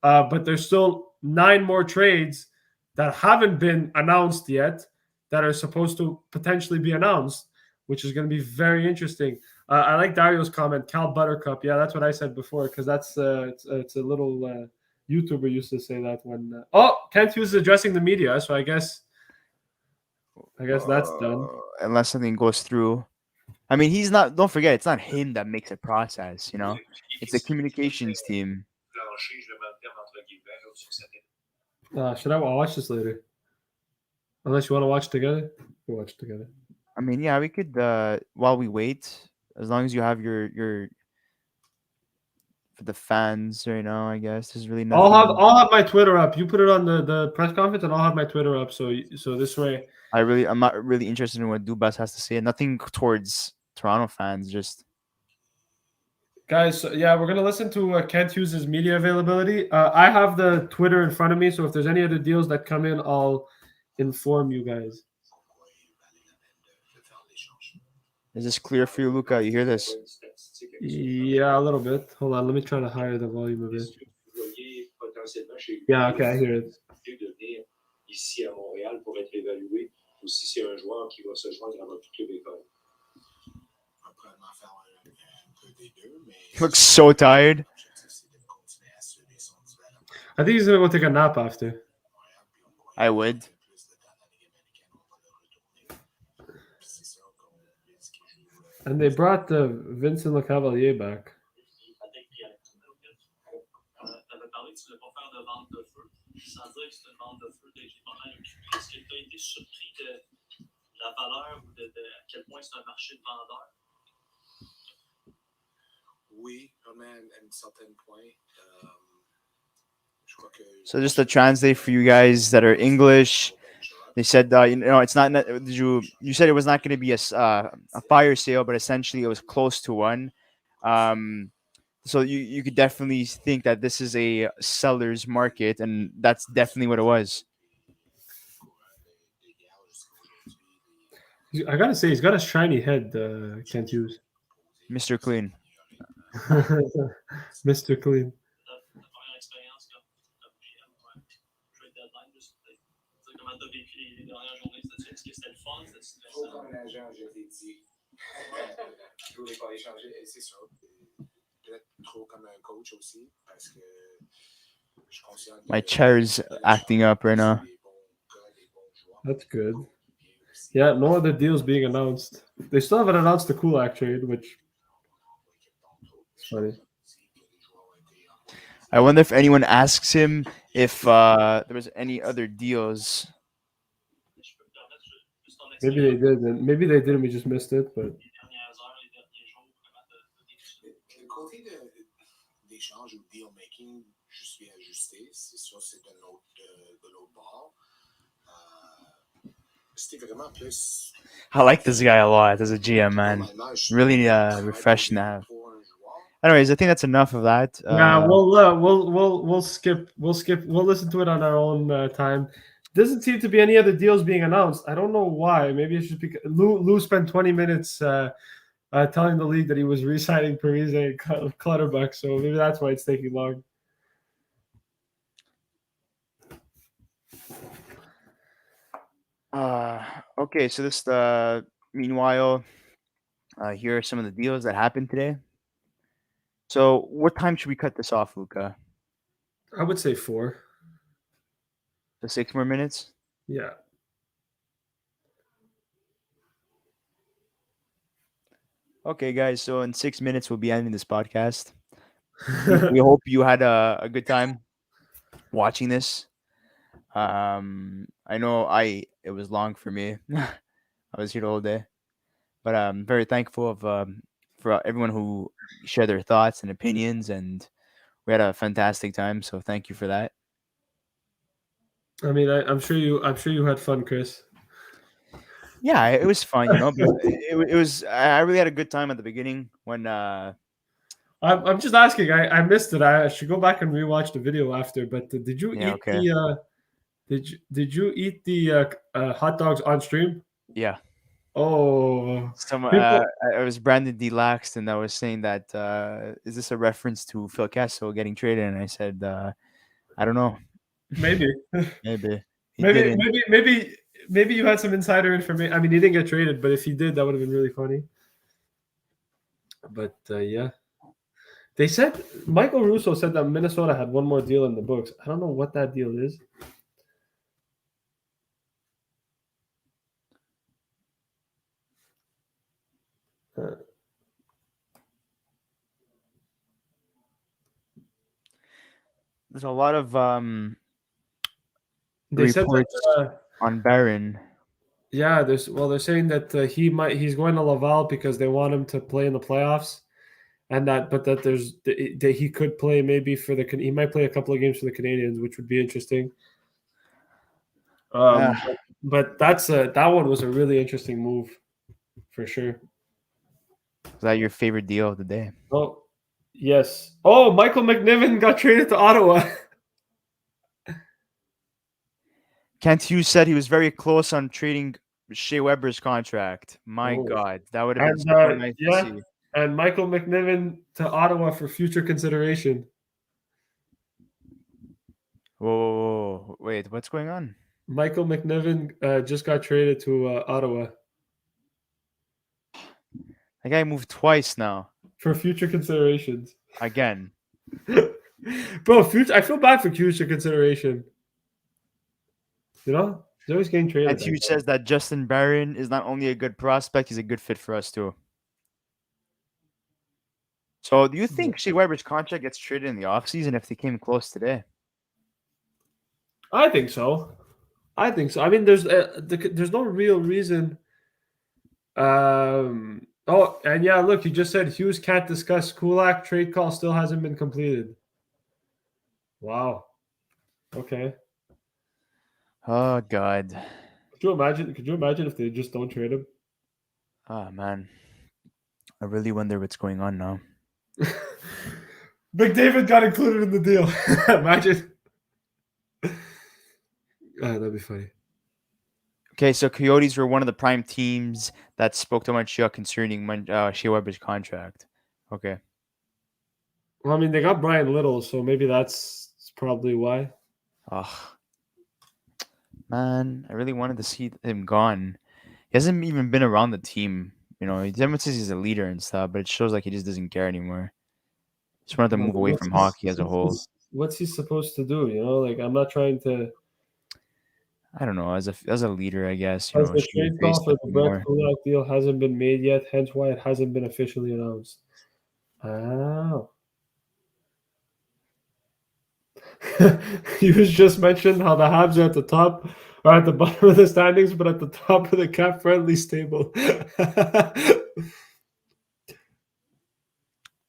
But there's still 9 more trades that haven't been announced yet that are supposed to potentially be announced, which is going to be very interesting. I like Dario's comment, Cal Buttercup. Yeah, that's what I said before, because that's it's a little YouTuber used to say that when. Kent Hughes is addressing the media, so I guess that's done. Unless something goes through. I mean, he's not. Don't forget, it's not him that makes a process. You know, it's a communications team. Should I watch this later? Unless you want to watch together, we'll watch together. I mean, yeah, we could while we wait, as long as you have your for the fans, you know, I guess there's really nothing. I'll have my Twitter up. You put it on the press conference, and I'll have my Twitter up. So this way, I'm not really interested in what DeBrusk has to say. Nothing towards Toronto fans, just guys. So we're gonna listen to Kent Hughes' media availability. I have the Twitter in front of me, so if there's any other deals that come in, I'll inform you guys. Is this clear for you, Luca? You hear this? Yeah, a little bit. Hold on, let me try to higher the volume a bit. Yeah, okay, I hear it. Ici à Montréal pour être évalué ou si c'est un joueur qui va se joindre à votre club école. He looks so tired. I think he's gonna go take a nap after. I would. And they brought Vincent Lecavalier back. T'avais parlé que tu voulais pas faire de vente de feu. Sans dire que c'est une vente de feu, j'ai pas mal occupé. Est-ce que tu as été surpris de la valeur ou de à quel point c'est un marché de vendeurs? Oui, on a un certain point. Je crois que So just to translate for you guys that are English, they said, it's not. Did you said it was not going to be a fire sale, but essentially it was close to one. So you could definitely think that this is a seller's market, and that's definitely what it was. I gotta say, he's got a shiny head. Can't use Mr. Clean. Mr. Clean. Ta première expérience comme trade deadline, juste comment tu as vécu les dernières journées? Est-ce que c'était le fun? trop comme un agent, je t'ai dit. Je voulais pas échanger, et c'est ça. Peut-être trop comme un coach aussi, parce que je considère My chair's acting up right now. That's good. Yeah, no other deals being announced. They still haven't announced the Kulak trade, which is funny. I wonder if anyone asks him if there was any other deals. Maybe they did, and maybe they didn't. We just missed it, but Le côté d'échange ou deal making, je suis ajusté. C'est sûr, c'est de l'autre bord. C'était vraiment plus. I like this guy a lot as a GM, man. Really refreshing to have. Anyways, I think that's enough of that. yeah, we'll skip. We'll listen to it on our own time. Doesn't seem to be any other deals being announced. I don't know why. Maybe it's just because Lou spent 20 minutes telling the league that he was re-signing Parise and Clutterbuck, so maybe that's why it's taking long. Okay, so this meanwhile, here are some of the deals that happened today. So, what time should we cut this off, Luca? I would say 4. So 6 more minutes. Yeah. Okay, guys. So in 6 minutes, we'll be ending this podcast. We hope you had a good time watching this. I know it was long for me. I was here the whole day, but I'm very thankful for everyone who shared their thoughts and opinions, and we had a fantastic time. So thank you for that. I mean, I'm sure you had fun, Chris. Yeah, it was fun, But it was. I really had a good time at the beginning when. I'm just asking. I missed it. I should go back and rewatch the video after. But did you eat okay. did you eat the hot dogs on stream? Yeah. Oh, I was Brandon D. Laxton. I was saying that is this a reference to Phil Kessel getting traded? And I said, I don't know. Maybe. Maybe. Maybe you had some insider information. I mean, he didn't get traded, but if he did, that would have been really funny. But yeah, they said Michael Russo said that Minnesota had one more deal in the books. I don't know what that deal is. There's a lot of They said reports that, on Barron. Yeah, they're saying that he's going to Laval because they want him to play in the playoffs, and that he could play maybe he might play a couple of games for the Canadiens, which would be interesting. But that one was a really interesting move, for sure. Is that your favorite deal of the day? Oh, yes. Oh, Michael McNiven got traded to Ottawa. Kent Hughes said he was very close on trading Shea Weber's contract. My God, that would have been so nice to see. And Michael McNiven to Ottawa for future consideration. Whoa, wait, what's going on? Michael McNiven just got traded to Ottawa. That guy moved twice now. For future considerations. Again. Bro, I feel bad for future consideration. He's always getting traded. And Hughes says that Justin Barron is not only a good prospect, he's a good fit for us too. So do you think Shea Weber's contract gets traded in the offseason if they came close today? I think so. I mean, there's no real reason. Oh, and yeah, look, you just said Hughes can't discuss Kulak. Trade call still hasn't been completed. Wow. Okay. Oh God. Could you imagine if they just don't trade him? Oh man. I really wonder what's going on now. McDavid got included in the deal. Imagine. That'd be funny. Okay, so Coyotes were one of the prime teams that spoke to Montreal concerning Shea Weber's contract. Okay. Well, I mean, they got Brian Little, so maybe that's probably why. Oh, man, I really wanted to see him gone. He hasn't even been around the team. Everyone says he's a leader and stuff, but it shows like he just doesn't care anymore. Just wanted to move away from hockey as a whole. What's he supposed to do? Like, I'm not trying to. I don't know. As a leader, I guess. As the trade call for the Brett Kulak deal hasn't been made yet, hence why it hasn't been officially announced. Oh. You just mentioned how the Habs are at the top or at the bottom of the standings, but at the top of the cap friendly table.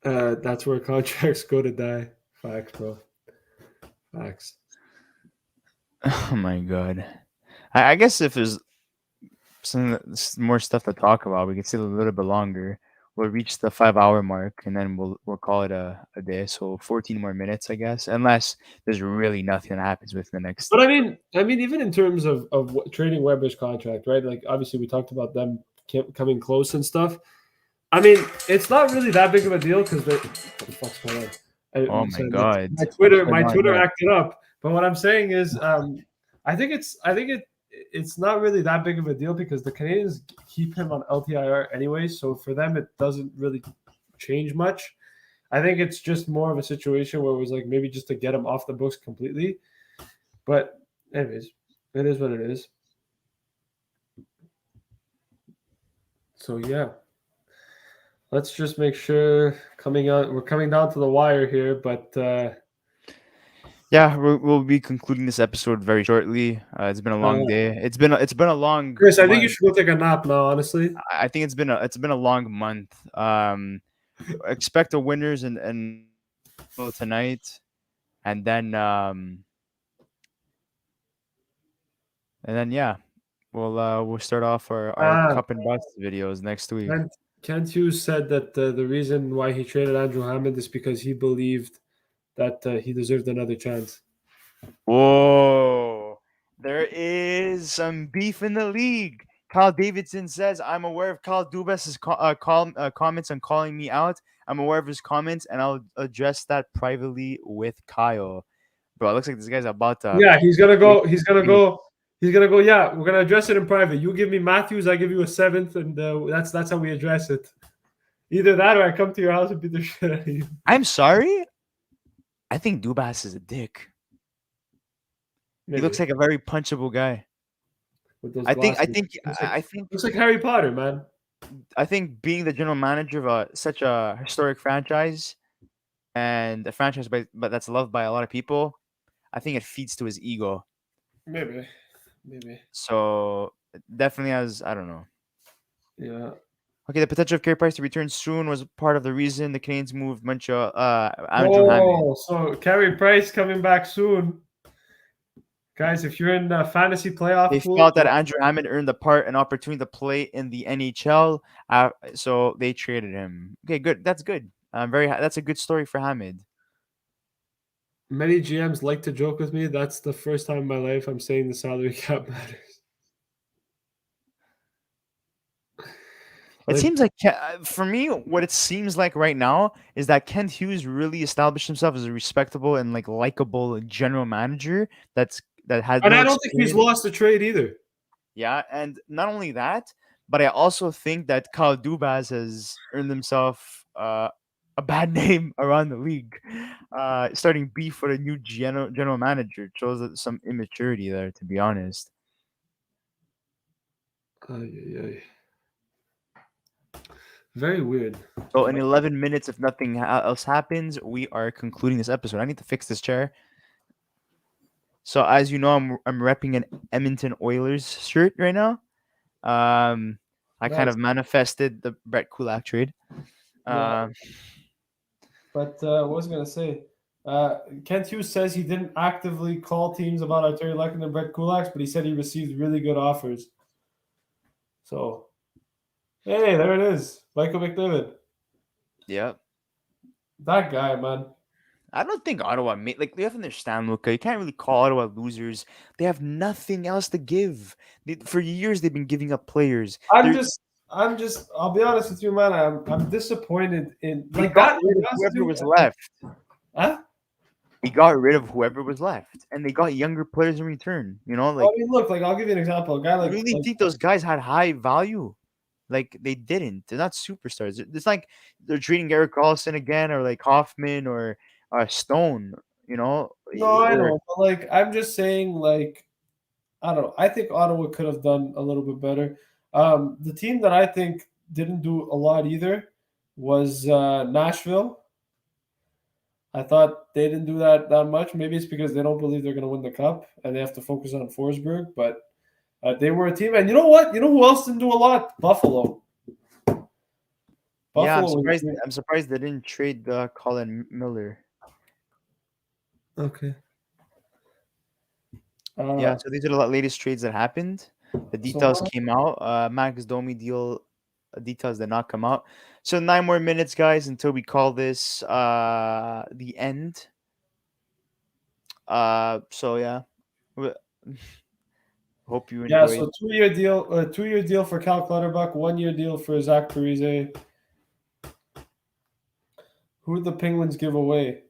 That's where contracts go to die. Facts, bro. Facts. Oh my God. I guess if there's some more stuff to talk about, we can sit a little bit longer. We'll reach the 5-hour mark, and then we'll call it a day. So 14 more minutes, I guess, unless there's really nothing that happens within the next. But I mean, even in terms of trading Weber's contract, right? Like, obviously, we talked about them coming close and stuff. I mean, it's not really that big of a deal because what the fuck's going on? Oh my God! My Twitter acted up. But what I'm saying is, I think it's not really that big of a deal because the Canadiens keep him on LTIR anyway. So for them, it doesn't really change much. I think it's just more of a situation where it was like maybe just to get him off the books completely. But anyways, it is what it is. So yeah. Let's just make sure we're coming down to the wire here, but yeah, we'll be concluding this episode very shortly. It's been a long day. It's been a long. Chris, I think you should go take a nap now. Honestly, I think it's been a long month. Expect the winners and tonight, and then yeah, we'll start off our cup and bust videos next week. Kent Hughes said that the reason why he traded Andrew Hammond is because he believed that he deserved another chance. Whoa, there is some beef in the league. Kyle Davidson says, I'm aware of Kyle Dubas's comments on calling me out. I'm aware of his comments, and I'll address that privately with Kyle. Bro, it looks like this guy's about to... Yeah, he's going to go. Yeah, we're going to address it in private. You give me Matthews, I give you a 7th, and that's how we address it. Either that or I come to your house and beat the shit out of you. I'm sorry? I think Dubas is a dick. Maybe. He looks like a very punchable guy. With those I think looks like Harry Potter, man. I think being the general manager of such a historic franchise and a franchise but that's loved by a lot of people, I think it feeds to his ego. Maybe. So definitely I don't know. Yeah. Okay, the potential of Carey Price to return soon was part of the reason the Canadiens moved Montreal. Andrew Hammond. So Carey Price coming back soon. Guys, if you're in the fantasy playoff they felt that Andrew Hammond earned an opportunity to play in the NHL, so they traded him. Okay, good. That's good. That's a good story for Hammond. Many GMs like to joke with me. That's the first time in my life I'm saying the salary cap matters. It seems like, for me, what it seems like right now is that Kent Hughes really established himself as a respectable and likable general manager that has. And I don't think he's lost a trade either. Yeah, and not only that, but I also think that Kyle Dubas has earned himself a bad name around the league, starting beef with a new general manager. It shows some immaturity there, to be honest. Very weird. So in 11 minutes, if nothing else happens, we are concluding this episode. I need to fix this chair. So as you know, I'm repping an Edmonton Oilers shirt right now. I kind Nice. of manifested the Brett Kulak trade. Yeah. But what was I going to say? Kent Hughes says he didn't actively call teams about Artturi Lehkonen and Brett Kulak, but he said he received really good offers. So, hey, there it is. Michael McDavid. Yeah. That guy, man. I don't think Ottawa made you have to understand, Luca. You can't really call Ottawa losers. They have nothing else to give. For years, they've been giving up players. I'm just. I'll be honest with you, man. I'm disappointed in They like got that. rid of whoever was left. Huh? They got rid of whoever was left, and they got younger players in return. You know, I mean, look, like I'll give you an example. A guy you like, really think those guys had high value? Like they didn't. They're not superstars. It's like they're treating Eric Carlson again, or like Hoffman, or Stone. You know. no, I know, but like I'm just saying, like I don't know. I think Ottawa could have done a little bit better. The team that I think didn't do a lot either was Nashville. I thought they didn't do that much. Maybe it's because they don't believe they're going to win the cup and they have to focus on Forsberg. But they were a team. And you know what? You know who else didn't do a lot? Buffalo. Yeah, was- I'm surprised they didn't trade Colin Miller. Okay. Yeah, so these are the latest trades that happened. The details came out. Max Domi deal details did not come out. So 9 more minutes, guys, until we call this the end. So yeah, hope you enjoyed. Yeah, so 2-year deal, 2-year deal for Cal Clutterbuck, 1-year deal for Zach Parise. Who did the Penguins give away?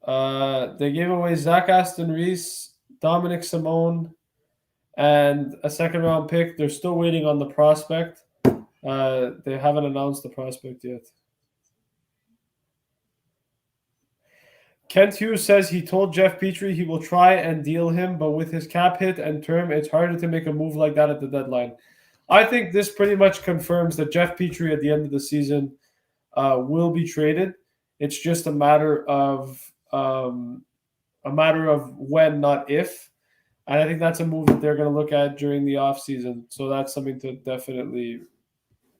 They gave away Zach Aston Reese, Dominic Simone, and a second-round pick. They're still waiting on the prospect. They haven't announced the prospect yet. Kent Hughes says he told Jeff Petrie he will try and deal him, but with his cap hit and term, it's harder to make a move like that at the deadline. I think this pretty much confirms that Jeff Petrie at the end of the season will be traded. It's just a matter of when, not if. And I think that's a move that they're going to look at during the offseason. So that's something to definitely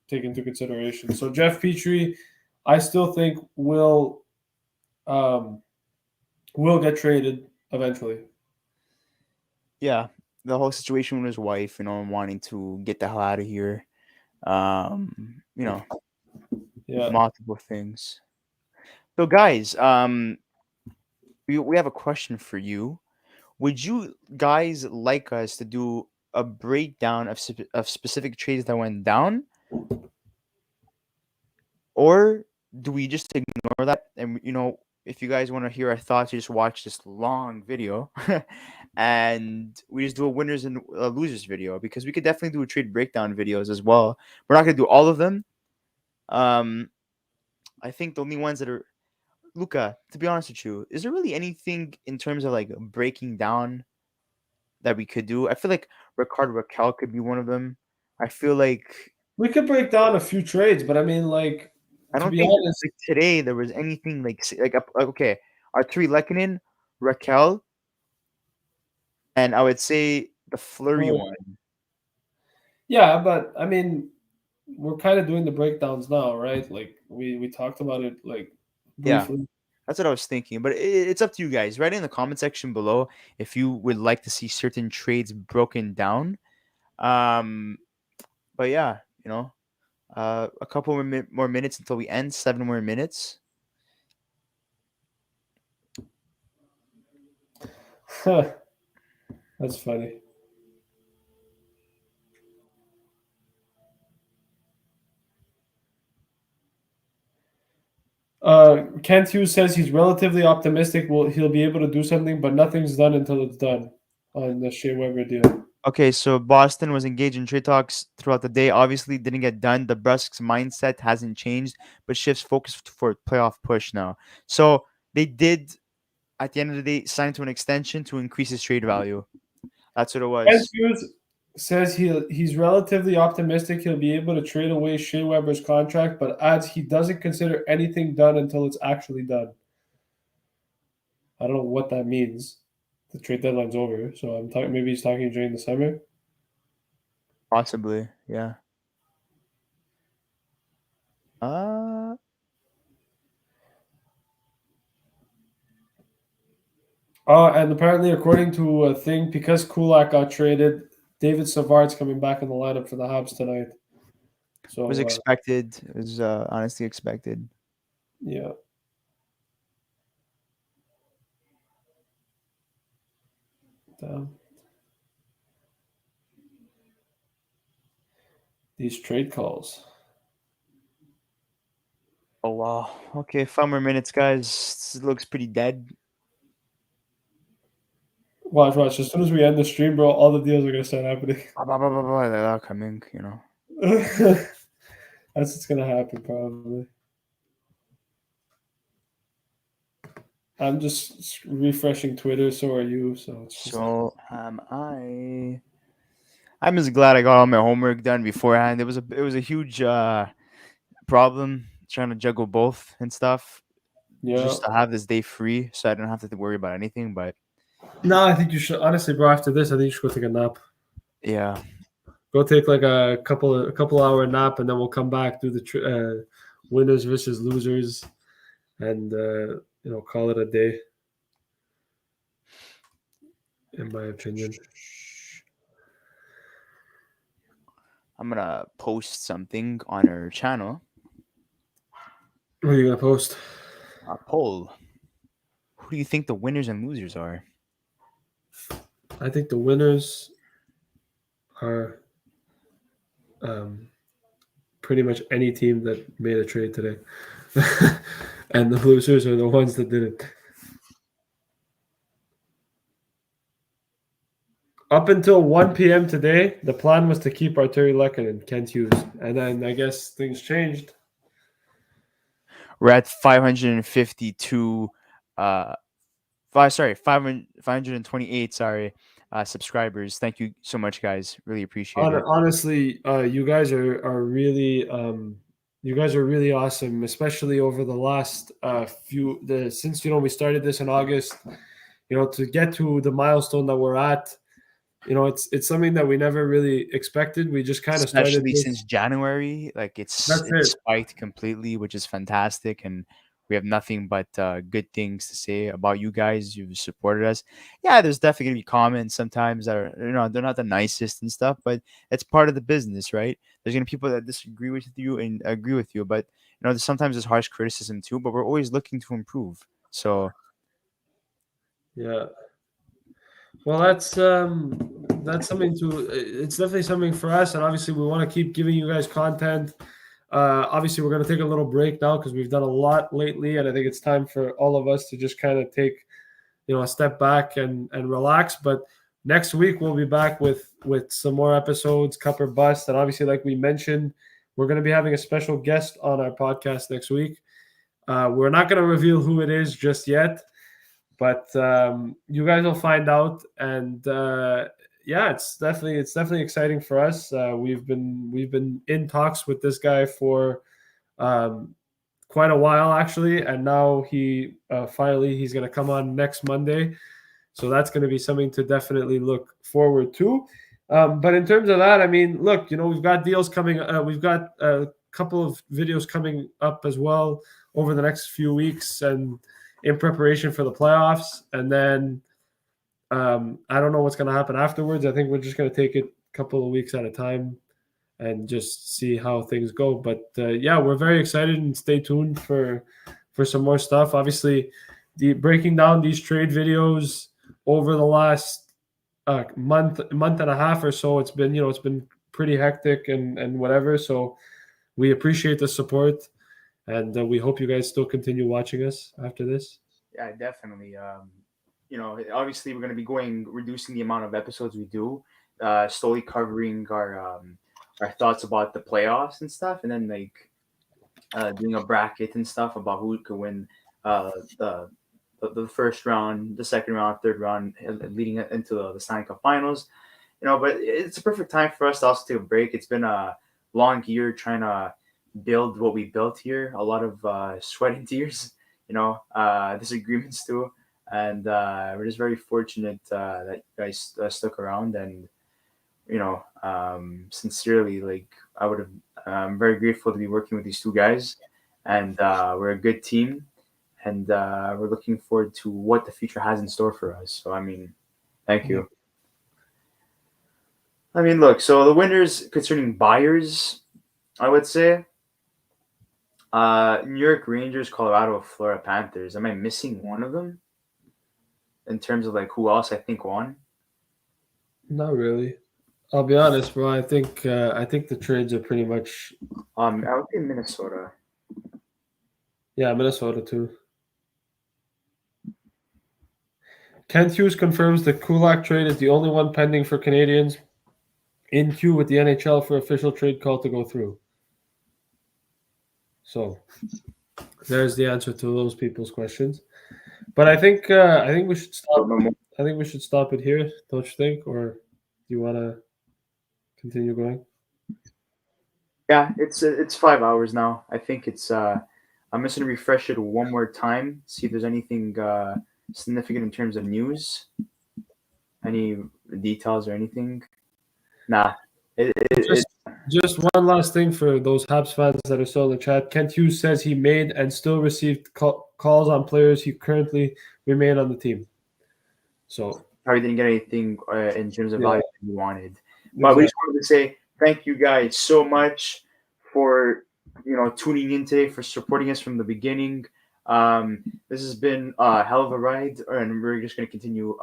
take into consideration. So Jeff Petrie, I still think will get traded eventually. Yeah, the whole situation with his wife, wanting to get the hell out of here. Yeah, multiple things. So guys, we have a question for you. Would you guys like us to do a breakdown of specific trades that went down? Or do we just ignore that? And, if you guys want to hear our thoughts, you just watch this long video. And we just do a winners and losers video. Because we could definitely do a trade breakdown videos as well. We're not going to do all of them. I think the only ones that are... Luca, to be honest with you, is there really anything in terms of breaking down that we could do? I feel like Rickard Raquel could be one of them. I feel like we could break down a few trades, but I mean, I don't think today there was anything okay, Artturi Lehkonen, Raquel, and I would say the Fleury one. Yeah, but I mean, we're kind of doing the breakdowns now, right? We talked about it briefly. Yeah, that's what I was thinking. But it's up to you guys. Write in the comment section below if you would like to see certain trades broken down. But yeah, a couple more minutes until we end. 7 more minutes. That's funny. Kent Hughes says he's relatively optimistic he'll be able to do something, but nothing's done until it's done on the Shea Weber deal. Okay, so Boston was engaged in trade talks throughout the day. Obviously, didn't get done. DeBrusk's mindset hasn't changed, but shifts focus for playoff push now. So they did, at the end of the day, sign to an extension to increase his trade value. That's what it was. says he's relatively optimistic he'll be able to trade away Shea Weber's contract, but adds he doesn't consider anything done until it's actually done. I don't know what that means. The trade deadline's over, so I'm talking. Maybe he's talking during the summer. Possibly, yeah. And apparently, according to a thing, because Kulak got traded, David Savard's coming back in the lineup for the Habs tonight. So It was expected. It was honestly expected. yeah. These trade calls. Oh wow. Okay, 5 more minutes, guys. This looks pretty dead. Watch. As soon as we end the stream, bro, all the deals are gonna start happening. They're coming, you know. That's what's gonna happen, probably. I'm just refreshing Twitter. So are you? So it's just... am I. I'm just glad I got all my homework done beforehand. It was a huge problem trying to juggle both and stuff. Yeah. Just to have this day free, so I don't have to worry about anything. But no, I think you should honestly, bro. After this, I think you should go take a nap. Yeah. Go take like a couple hour nap, and then we'll come back, do the winners versus losers, and call it a day. In my opinion. I'm gonna post something on our channel. What are you gonna post? A poll. Who do you think the winners and losers are? I think the winners are pretty much any team that made a trade today. And the losers are the ones that didn't. Up until 1 p.m. today, the plan was to keep Artturi Lehkonen and Kent Hughes. And then I guess things changed. We're at 552 528 subscribers. Thank you so much, guys. Really appreciate it. Honestly, you guys are really awesome, especially over the last since we started this in August, to get to the milestone that we're at. It's something that we never really expected. We just kind of started, especially since January. Like it's spiked completely, which is fantastic, and we have nothing but good things to say about you guys. You've supported us. Yeah, there's definitely gonna be comments sometimes that are, they're not the nicest and stuff, but it's part of the business, right? There's gonna be people that disagree with you and agree with you, but sometimes there's harsh criticism too. But we're always looking to improve. So yeah. Well, that's something it's definitely something for us. And obviously we want to keep giving you guys content. Obviously we're going to take a little break now because we've done a lot lately. And I think it's time for all of us to just kind of take, a step back and relax. But next week we'll be back with some more episodes, Cup or Bust. And obviously, like we mentioned, we're going to be having a special guest on our podcast next week. We're not going to reveal who it is just yet. But you guys will find out, and it's definitely exciting for us. We've been in talks with this guy for quite a while actually, and now he finally he's going to come on next Monday, so that's going to be something to definitely look forward to. But in terms of that, I mean, look, we've got deals coming. We've got a couple of videos coming up as well over the next few weeks, and in preparation for the playoffs. And then I don't know what's going to happen afterwards. I think we're just going to take it a couple of weeks at a time and just see how things go. But we're very excited, and stay tuned for some more stuff. Obviously, breaking down these trade videos over the last month and a half or so, it's been pretty hectic and whatever. So we appreciate the support. And we hope you guys still continue watching us after this. Yeah, definitely. Obviously we're going to be reducing the amount of episodes we do, slowly covering our thoughts about the playoffs and stuff, and then doing a bracket and stuff about who could win the first round, the second round, third round, leading into the Stanley Cup Finals. but it's a perfect time for us to also take a break. It's been a long year trying to build what we built here. A lot of sweat and tears, disagreements too. And we're just very fortunate that you guys stuck around. And, sincerely, like I'm very grateful to be working with these two guys. And we're a good team. And we're looking forward to what the future has in store for us. So, thank you. Look, so the winners concerning buyers, I would say New York Rangers, Colorado, Florida Panthers. Am I missing one of them in terms of like who else I think won? Not really. I'll be honest, bro. I think the trades are pretty much. I would say Minnesota. Yeah, Minnesota too. Kent Hughes confirms the Kulak trade is the only one pending for Canadiens in queue with the NHL for official trade call to go through. So there's the answer to those people's questions. But I think we should stop. I think we should stop it here. Don't you think? Or do you want to continue going? Yeah, it's 5 hours now. I think it's. I'm just gonna refresh it one more time, see if there's anything significant in terms of news, any details or anything. Nah. Just one last thing for those Habs fans that are still in the chat. Kent Hughes says he made and still received calls on players who currently remain on the team. So probably didn't get anything in terms of value that you wanted. But Exactly. we just wanted to say thank you guys so much for tuning in today, for supporting us from the beginning. This has been a hell of a ride, and we're just going to continue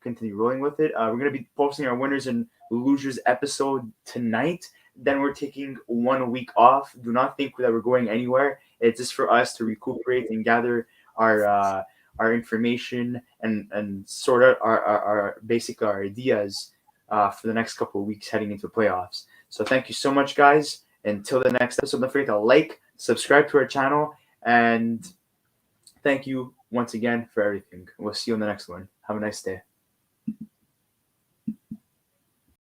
continue rolling with it. We're going to be posting our winners and losers episode tonight. Then we're taking 1 week off. Do not think that we're going anywhere. It's just for us to recuperate and gather our information and sort out our basic ideas for the next couple of weeks heading into playoffs. So thank you so much, guys. Until the next episode, don't forget to like, subscribe to our channel, and thank you once again for everything. We'll see you on the next one. Have a nice day.